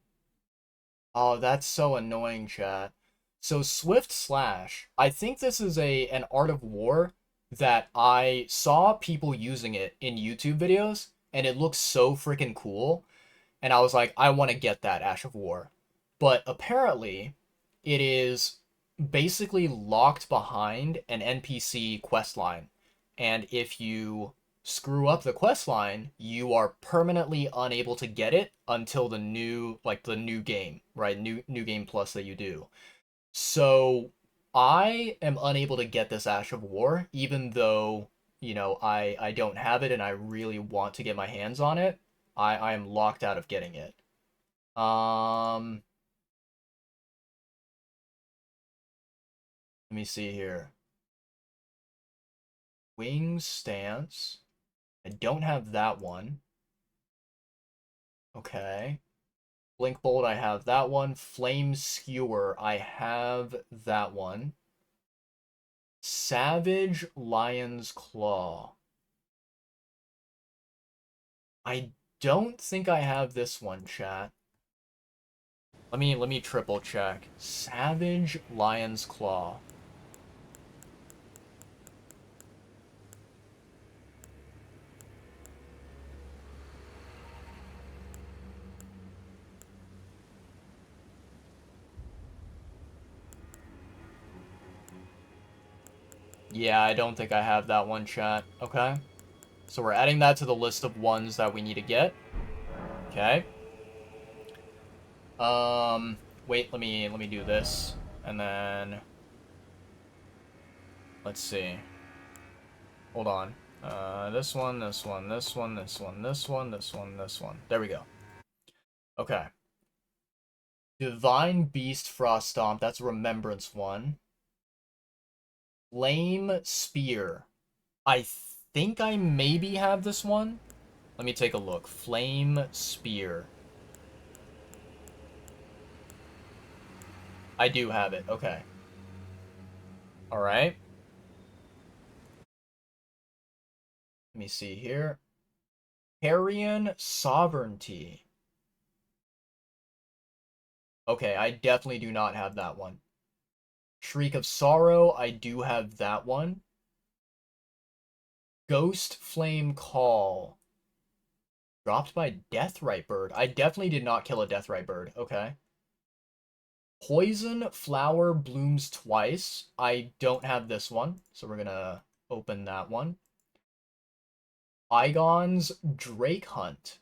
Oh, that's so annoying, chat. So Swift Slash, I think this is an art of war that I saw people using it in YouTube videos, and it looks so freaking cool. And I was like, I want to get that Ash of War. But apparently, it is basically locked behind an NPC quest line. And if you screw up the quest line, you are permanently unable to get it until the new game, right? New game plus that you do. So I am unable to get this Ash of War, even though, I don't have it and I really want to get my hands on it. I am locked out of getting it. Um, Let me see here. Wing Stance. I don't have that one. Okay. Blink Bolt, I have that one. Flame Skewer, I have that one. Savage Lion's Claw. I don't think I have this one, chat. Let me triple check. Savage Lion's Claw. Yeah, I don't think I have that one, chat. Okay. So we're adding that to the list of ones that we need to get. Okay. Wait, let me do this. And then let's see. Hold on. This one, this one, this one, this one, this one, this one, this one. There we go. Okay. Divine Beast Frost Stomp, that's a Remembrance one. Flame Spear. I think I maybe have this one. Let me take a look. Flame Spear. I do have it. Okay. All right. Let me see here. Carrion Sovereignty. Okay, I definitely do not have that one. Shriek of Sorrow, I do have that one. Ghost Flame Call. Dropped by Deathrite Bird. I definitely did not kill a Deathrite Bird. Okay. Poison Flower Blooms Twice. I don't have this one, so we're gonna open that one. Igon's Drake Hunt.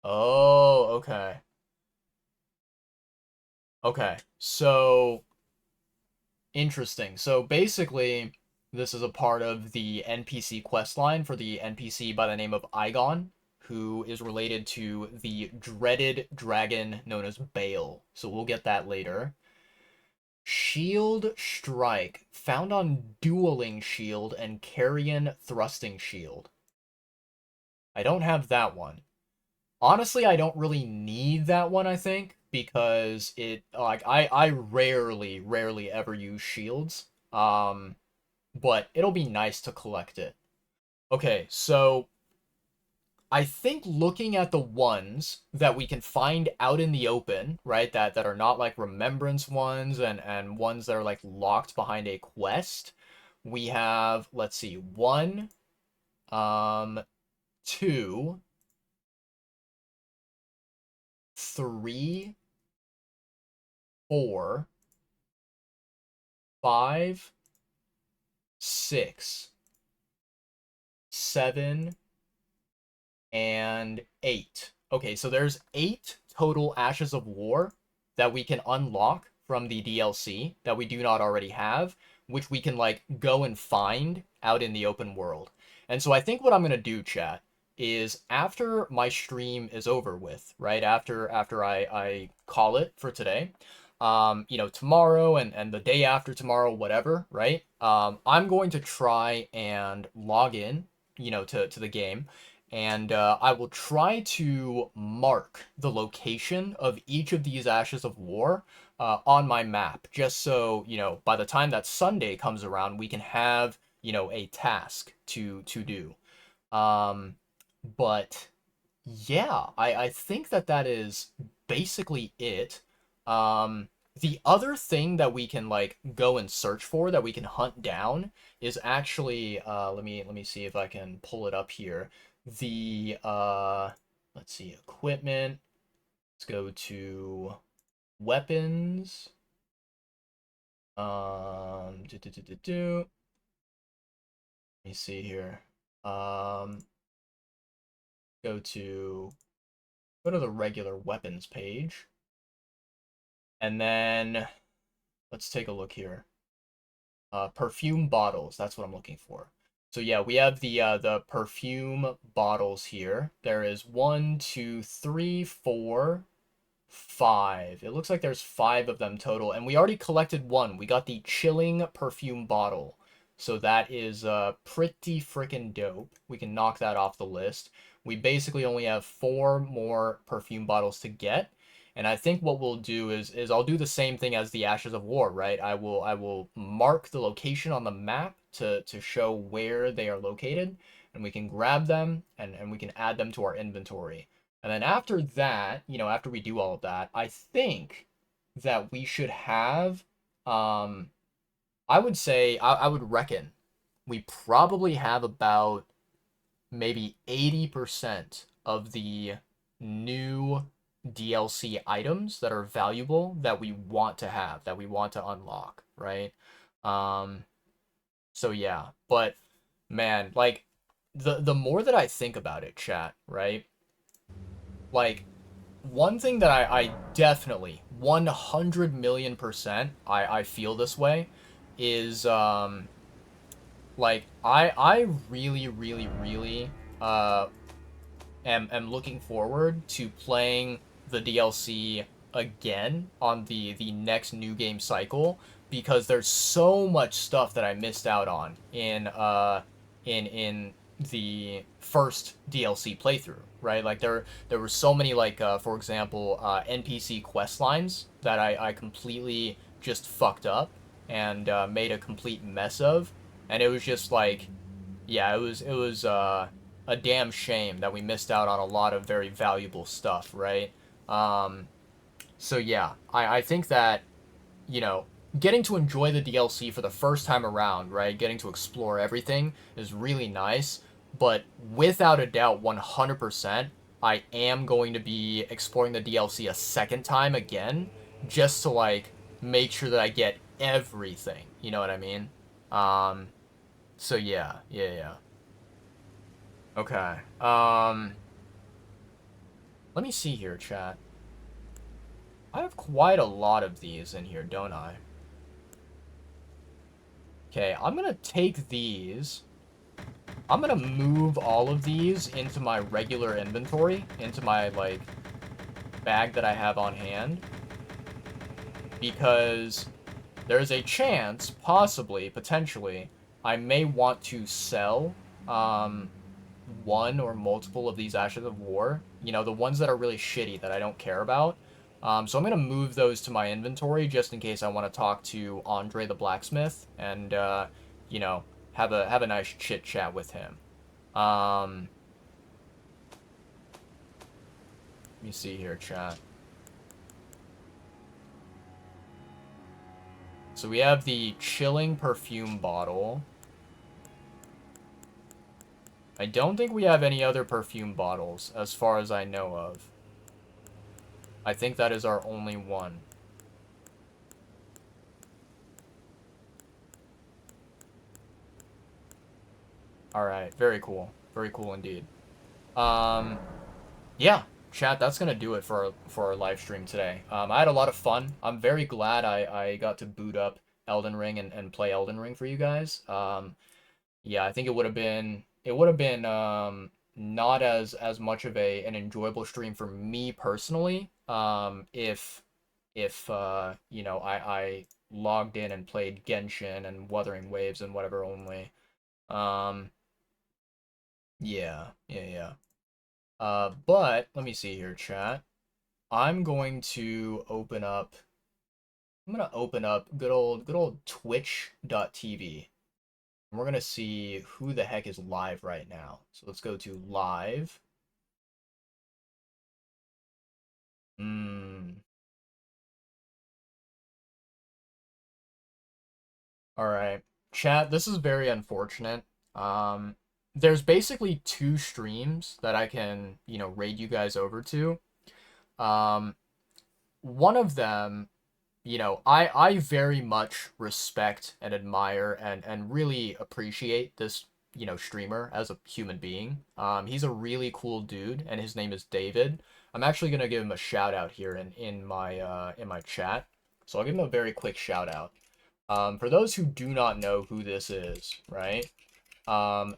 Oh, okay. Okay. So interesting. So basically, this is a part of the NPC quest line for the NPC by the name of Igon, who is related to the dreaded dragon known as Bale. So we'll get that later. Shield Strike, found on Dueling Shield and Carrion Thrusting Shield. I don't have that one. Honestly, I don't really need that one, I think, because I rarely ever use shields. But it'll be nice to collect it. Okay, so I think looking at the ones that we can find out in the open, right, that are not like remembrance ones and ones that are like locked behind a quest, we have, let's see, one, two, 3, 4, 5, 6, 7, and 8. Okay, so there's 8 total Ashes of War that we can unlock from the DLC that we do not already have, which we can like go and find out in the open world. And so I think what I'm gonna do, chat, is after my stream is over with, right? After I call it for today, tomorrow and the day after tomorrow, whatever, right? I'm going to try and log in, to the game, and I will try to mark the location of each of these Ashes of War on my map, just so, by the time that Sunday comes around, we can have, a task to do. Um, but yeah, I think that is basically it. Um, the other thing that we can like go and search for, that we can hunt down, is actually let me see if I can pull it up here. The let's see, equipment. Let's go to weapons. Let me see here. Um, go to the regular weapons page. And then let's take a look here. Perfume bottles, that's what I'm looking for. So yeah, we have the perfume bottles here. There is 1, 2, 3, 4, 5. It looks like there's 5 of them total, and we already collected one. We got the chilling perfume bottle. So that is pretty freaking dope. We can knock that off the list. We basically only have 4 more perfume bottles to get. And I think what we'll do is I'll do the same thing as the Ashes of War, right? I will mark the location on the map to show where they are located, and we can grab them and we can add them to our inventory. And then after that, after we do all of that, I think that we should have, I would say, I would reckon we probably have about maybe 80% of the new DLC items that are valuable that we want to have, that we want to unlock, right? Um, so yeah, but man, like the more that I think about it, chat, right? Like one thing that I definitely 100 million% I feel this way is like I really really really uh am looking forward to playing the DLC again on the next new game cycle, because there's so much stuff that I missed out on in the first DLC playthrough, right? Like there were so many, like for example, NPC quest lines that I completely just fucked up and made a complete mess of, and it was just like, yeah, it was a damn shame that we missed out on a lot of very valuable stuff, right? Um, so yeah, I think that, you know, getting to enjoy the DLC for the first time around, right? Getting to explore everything is really nice, but without a doubt, 100%, I am going to be exploring the DLC a second time again, just to like make sure that I get everything. You know what I mean? Um, so yeah, yeah. Okay. Let me see here, chat. I have quite a lot of these in here, don't I? Okay, I'm gonna take these. I'm gonna move all of these into my regular inventory, into my, like, bag that I have on hand. Because there's a chance, possibly, potentially, I may want to sell, one or multiple of these Ashes of War. The ones that are really shitty that I don't care about. So I'm going to move those to my inventory just in case I want to talk to Andre the Blacksmith and, have a nice chit chat with him. Let me see here, chat. So we have the chilling perfume bottle. I don't think we have any other perfume bottles, as far as I know of. I think that is our only one. All right, very cool. Very cool indeed. Um, yeah, chat, that's gonna do it for our live stream today. I had a lot of fun. I'm very glad I got to boot up Elden Ring and play Elden Ring for you guys. Yeah, I think it would have been not as much of a an enjoyable stream for me personally. If you know I logged in and played Genshin and Wuthering Waves and whatever only. Um, yeah. But let me see here, chat. I'm going to open up. I'm gonna open up good old Twitch.tv. And we're gonna see who the heck is live right now. So let's go to live. Hmm. All right, chat. This is very unfortunate. Um, there's basically two streams that I can raid you guys over to. Um, one of them I very much respect and admire and really appreciate this, streamer as a human being. He's a really cool dude, and his name is David. I'm actually gonna give him a shout out here in my chat. So I'll give him a very quick shout out. For those who do not know who this is, right?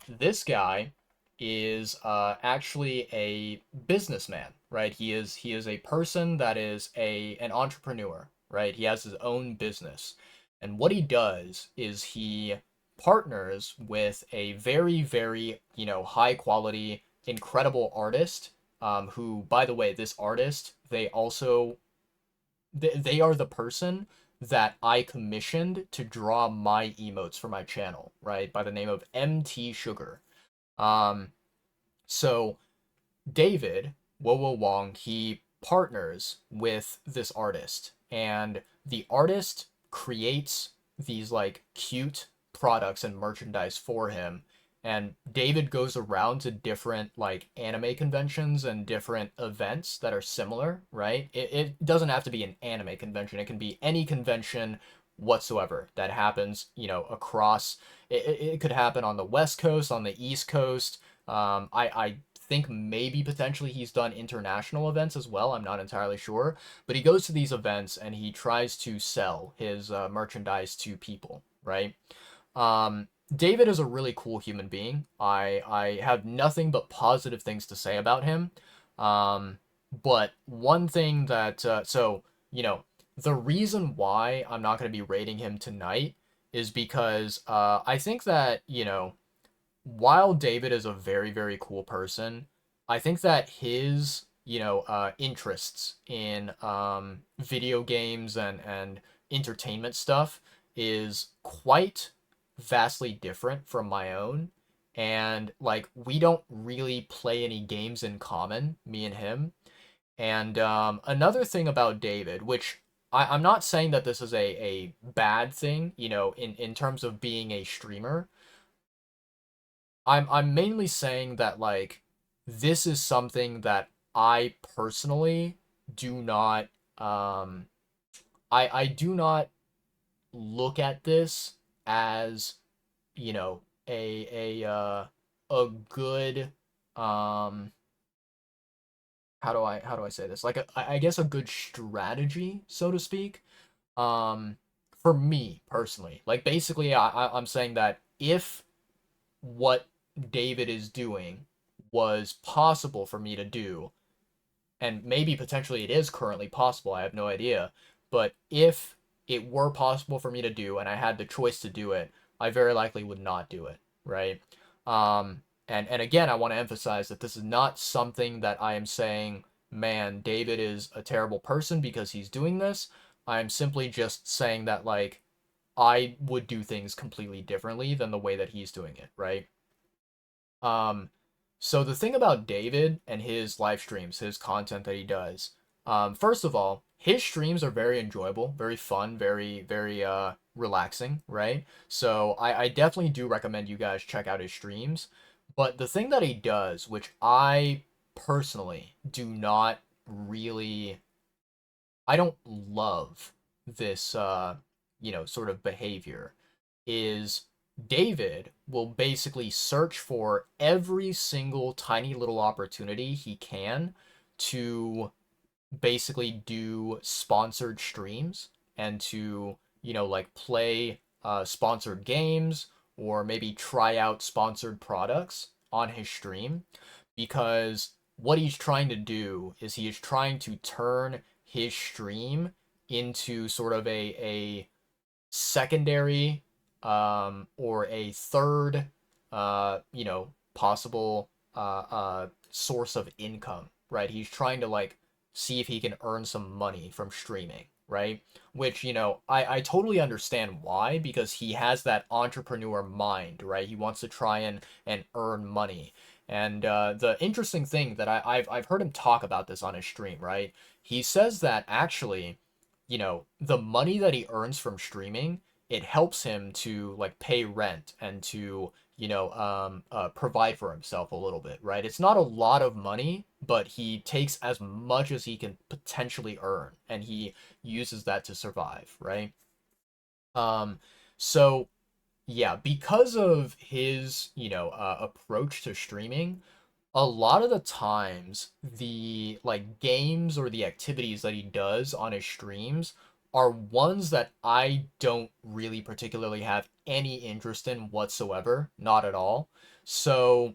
This guy is actually a businessman, right? He is a person that is an entrepreneur, right? He has his own business, and what he does is he partners with a very high quality, incredible artist. Who, by the way, this artist they are the person that I commissioned to draw my emotes for my channel, right? By the name of MT Sugar. Um, so David, Wo Wong, he partners with this artist, and the artist creates these like cute products and merchandise for him. And David goes around to different like anime conventions and different events that are similar, right? It doesn't have to be an anime convention. It can be any convention whatsoever that happens, across. It could happen on the West Coast, on the East Coast. I think maybe potentially he's done international events as well. I'm not entirely sure, but he goes to these events and he tries to sell his merchandise to people, right? David is a really cool human being. I have nothing but positive things to say about him. But one thing that the reason why I'm not going to be rating him tonight is because I think that while David is a very cool person, I think that his interests in video games and entertainment stuff is quite vastly different from my own. And like we don't really play any games in common, me and him. And another thing about David, which I'm not saying that this is a bad thing, in terms of being a streamer. I'm mainly saying that like this is something that I personally do not um I do not look at this as, a good um how do I say this? Like I guess a good strategy, so to speak. Um for me personally. Like basically I'm saying that if what David is doing was possible for me to do, and maybe potentially it is currently possible, I have no idea. But if it were possible for me to do and I had the choice to do it, I very likely would not do it, right? And again, I want to emphasize that this is not something that I am saying, man, David is a terrible person because he's doing this. I'm simply just saying that like I would do things completely differently than the way that he's doing it, right? Um, so the thing about David and his live streams, his content that he does, first of all, his streams are very enjoyable, very fun, very relaxing, right? So I definitely do recommend you guys check out his streams. But the thing that he does, which I personally do not really I don't love this sort of behavior is David will basically search for every single tiny little opportunity he can to basically do sponsored streams and to, like play sponsored games or maybe try out sponsored products on his stream because what he's trying to do is he is trying to turn his stream into sort of a secondary or a third possible source of income, right? He's trying to like see if he can earn some money from streaming, right? Which, I totally understand why, because he has that entrepreneur mind, right? He wants to try and earn money. And the interesting thing that I've heard him talk about this on his stream, right? He says that actually, the money that he earns from streaming, it helps him to like pay rent and to provide for himself a little bit, right? It's not a lot of money, but he takes as much as he can potentially earn, and he uses that to survive, right? Um, so yeah, because of his, approach to streaming, a lot of the times the like games or the activities that he does on his streams are ones that I don't really particularly have any interest in whatsoever, not at all. So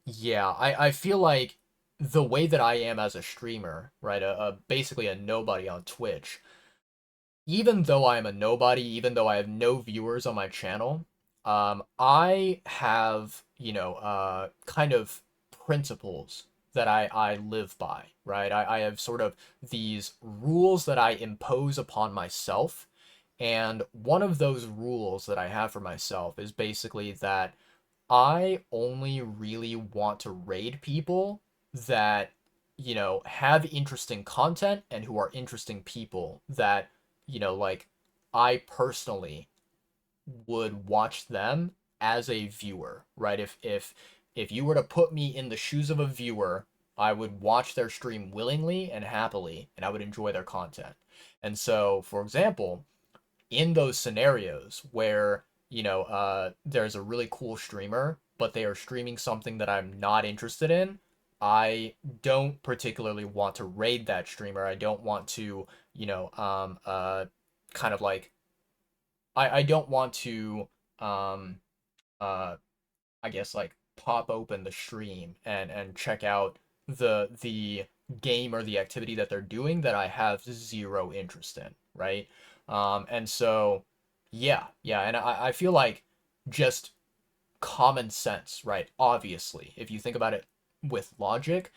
yeah, I feel like the way that I am as a streamer, right, basically a nobody on Twitch, even though I am a nobody, even though I have no viewers on my channel, I have, kind of principles that I live by, right? I have sort of these rules that I impose upon myself. And one of those rules that I have for myself is basically that I only really want to raid people that, have interesting content and who are interesting people that, like I personally would watch them as a viewer, right? If you were to put me in the shoes of a viewer, I would watch their stream willingly and happily, and I would enjoy their content. And so, for example, in those scenarios where there's a really cool streamer but they are streaming something that I'm not interested in, I don't particularly want to raid that streamer. I don't want to kind of like I don't want to um uh I guess like pop open the stream and check out the game or the activity that they're doing that I have zero interest in, right? And so yeah, and I feel like just common sense, right? Obviously, if you think about it with logic,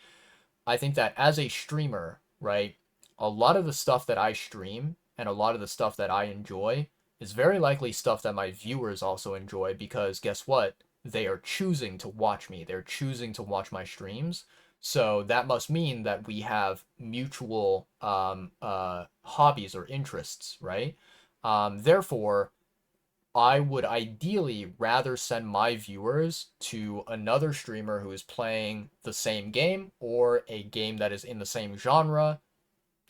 I think that as a streamer, right, a lot of the stuff that I stream and a lot of the stuff that I enjoy is very likely stuff that my viewers also enjoy because guess what? They are choosing to watch me. They're choosing to watch my streams. So that must mean that we have mutual hobbies or interests, right? Therefore, I would ideally rather send my viewers to another streamer who is playing the same game or a game that is in the same genre.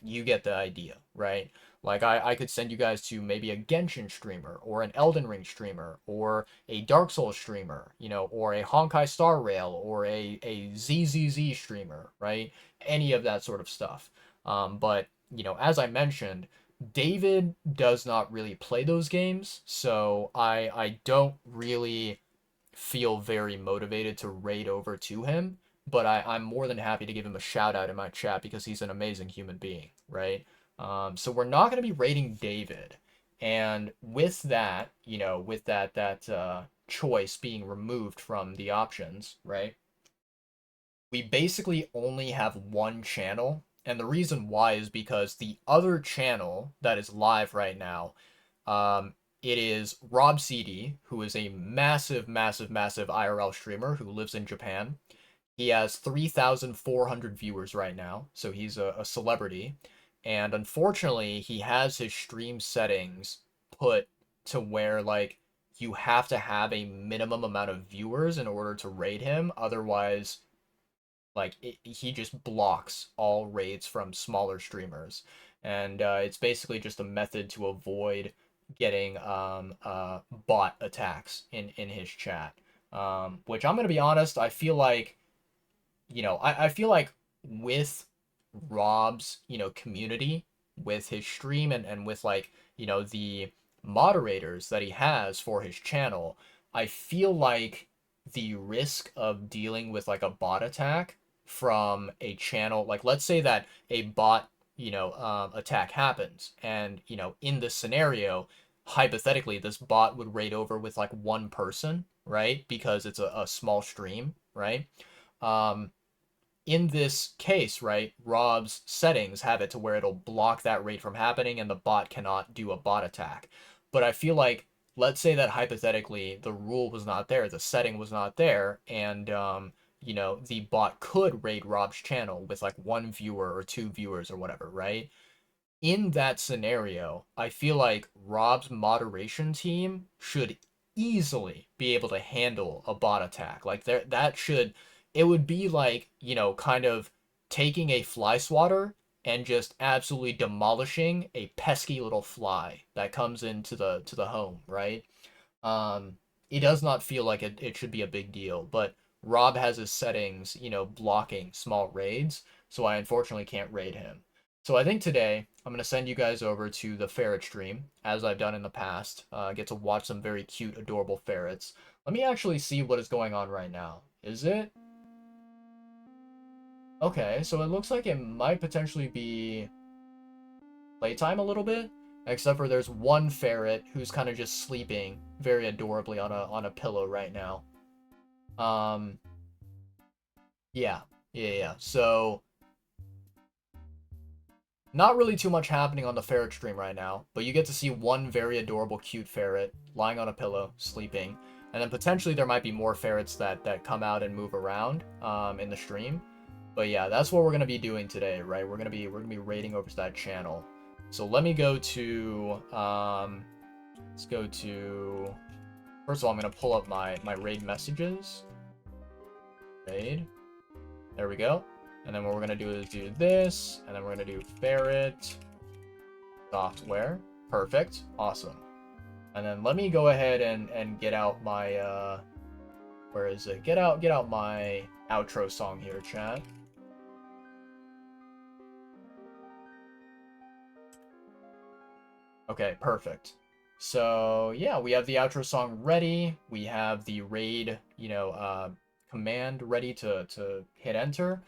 You get the idea, right? Like I could send you guys to maybe a Genshin streamer or an Elden Ring streamer or a Dark Souls streamer, or a Honkai Star Rail or a ZZZ streamer, right? Any of that sort of stuff. But, as I mentioned, David does not really play those games, so I don't really feel very motivated to raid over to him, but I'm more than happy to give him a shout out in my chat because he's an amazing human being, right? So we're not going to be raiding David. And with that, with that choice being removed from the options, right? We basically only have one channel. And the reason why is because the other channel that is live right now, it is Rob CD, who is a massive, massive, massive IRL streamer who lives in Japan. He has 3,400 viewers right now, so he's a celebrity. And unfortunately, he has his stream settings put to where, like, you have to have a minimum amount of viewers in order to raid him. Otherwise, like he just blocks all raids from smaller streamers. and it's basically just a method to avoid getting bot attacks in his chat. Which I'm gonna be honest, I feel like, I feel like with Rob's, community, with his stream, and with, like, the moderators that he has for his channel, I feel like the risk of dealing with like a bot attack from a channel, like let's say that a bot, attack happens, and in this scenario, hypothetically, this bot would raid over with like one person, right? Because it's a small stream, right? Um, in this case, right, Rob's settings have it to where it'll block that raid from happening and the bot cannot do a bot attack. But I feel like, let's say that hypothetically the rule was not there, the setting was not there, and the bot could raid Rob's channel with like one viewer or two viewers or whatever, right? In that scenario, I feel like Rob's moderation team should easily be able to handle a bot attack. Like it would be like, kind of taking a fly swatter and just absolutely demolishing a pesky little fly that comes into the home, right? Um, it does not feel like it should be a big deal, but Rob has his settings, blocking small raids, so I unfortunately can't raid him. So I think today I'm going to send you guys over to the ferret stream, as I've done in the past. Get to watch some very cute, adorable ferrets. Let me actually see what is going on right now. Is it? Okay, so it looks like it might potentially be playtime a little bit, except for there's one ferret who's kind of just sleeping very adorably on a pillow right now. Um, yeah, yeah. So not really too much happening on the ferret stream right now, but you get to see one very adorable, cute ferret lying on a pillow, sleeping, and then potentially there might be more ferrets that come out and move around in the stream. But yeah, that's what we're gonna be doing today, right? We're gonna be raiding over to that channel. So let me go to let's go to, first of all, I'm gonna pull up my raid messages. Raid. There we go. And then what we're gonna do is do this, and then we're gonna do ferret software. Perfect. Awesome. And then let me go ahead and get out my where is it? Get out my outro song here, chat. Okay, perfect. So yeah, we have the outro song ready. We have the raid, command ready to hit enter.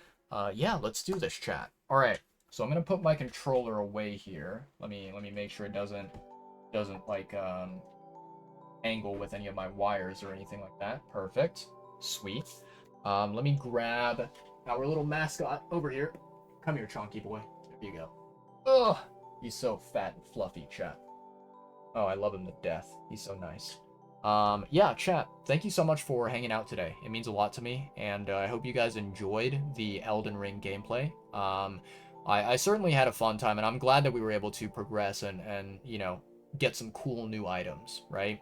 Yeah, let's do this, chat. All right. So I'm gonna put my controller away here. Let me make sure it doesn't like angle with any of my wires or anything like that. Perfect. Sweet. Let me grab our little mascot over here. Come here, chonky boy. There you go. Ugh. He's so fat and fluffy, chat. Oh, I love him to death. He's so nice. Yeah, chat, thank you so much for hanging out today. It means a lot to me, and I hope you guys enjoyed the Elden Ring gameplay. I certainly had a fun time, and I'm glad that we were able to progress and get some cool new items, right?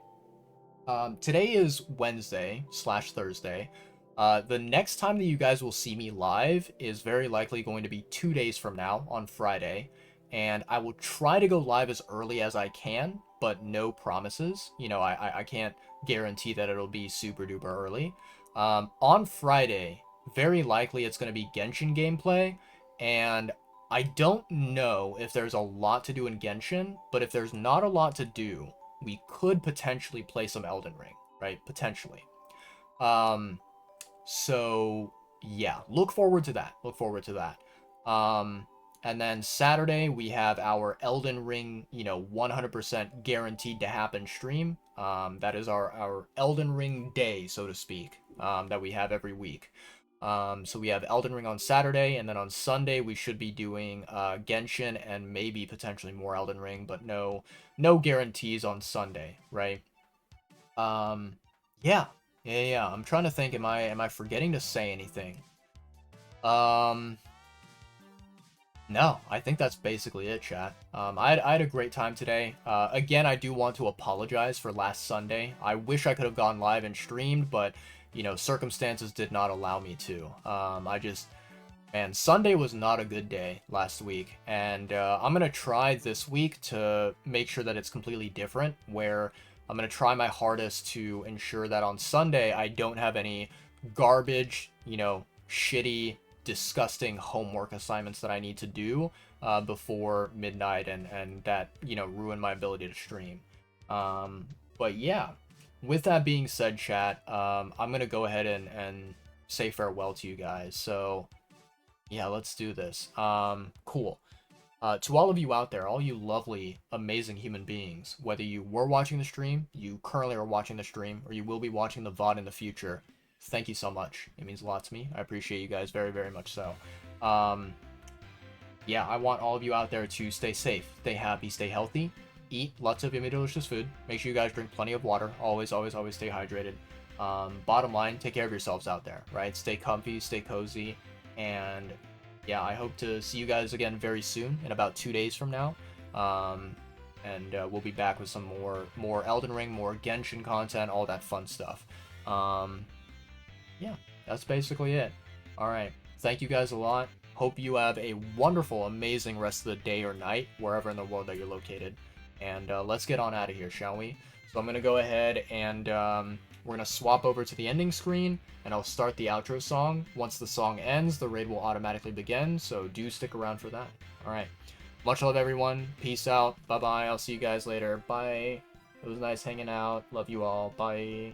Today is Wednesday/Thursday. The next time that you guys will see me live is very likely going to be 2 days from now on Friday, and I will try to go live as early as I can, but no promises. I can't guarantee that it'll be super duper early. On Friday, very likely it's going to be Genshin gameplay, and I don't know if there's a lot to do in Genshin, but if there's not a lot to do, we could potentially play some Elden Ring, right? Potentially. Um, so yeah, look forward to that. Look forward to that. And then Saturday we have our Elden Ring, 100% guaranteed to happen stream. That is our Elden Ring day, so to speak, that we have every week. So we have Elden Ring on Saturday, and then on Sunday we should be doing Genshin and maybe potentially more Elden Ring, but no guarantees on Sunday, right? Yeah. Yeah. I'm trying to think, am I forgetting to say anything? No, I think that's basically it, chat. I had a great time today. Again, I do want to apologize for last Sunday. I wish I could have gone live and streamed, but, circumstances did not allow me to. And Sunday was not a good day last week, and I'm gonna try this week to make sure that it's completely different, where I'm gonna try my hardest to ensure that on Sunday I don't have any garbage, shitty, disgusting homework assignments that I need to do before midnight, and that, ruin my ability to stream. But yeah, with that being said, chat, I'm gonna go ahead and say farewell to you guys. So yeah, let's do this. Cool. To all of you out there, all you lovely, amazing human beings, whether you were watching the stream, you currently are watching the stream, or you will be watching the VOD in the future, thank you so much. It means a lot to me. I appreciate you guys very, very much so. Yeah, I want all of you out there to stay safe, stay happy, stay healthy, eat lots of yummy, delicious food. Make sure you guys drink plenty of water. Always, always, always stay hydrated. Bottom line, take care of yourselves out there, right? Stay comfy, stay cozy, and yeah, I hope to see you guys again very soon, in about 2 days from now. And we'll be back with some more Elden Ring, more Genshin content, all that fun stuff. Yeah, that's basically it. All right, thank you guys a lot. Hope you have a wonderful, amazing rest of the day or night, wherever in the world that you're located. And let's get on out of here, shall we? So I'm gonna go ahead and we're gonna swap over to the ending screen, and I'll start the outro song. Once the song ends, the raid will automatically begin, so do stick around for that. Alright. Much love, everyone. Peace out. Bye-bye. I'll see you guys later. Bye. It was nice hanging out. Love you all. Bye.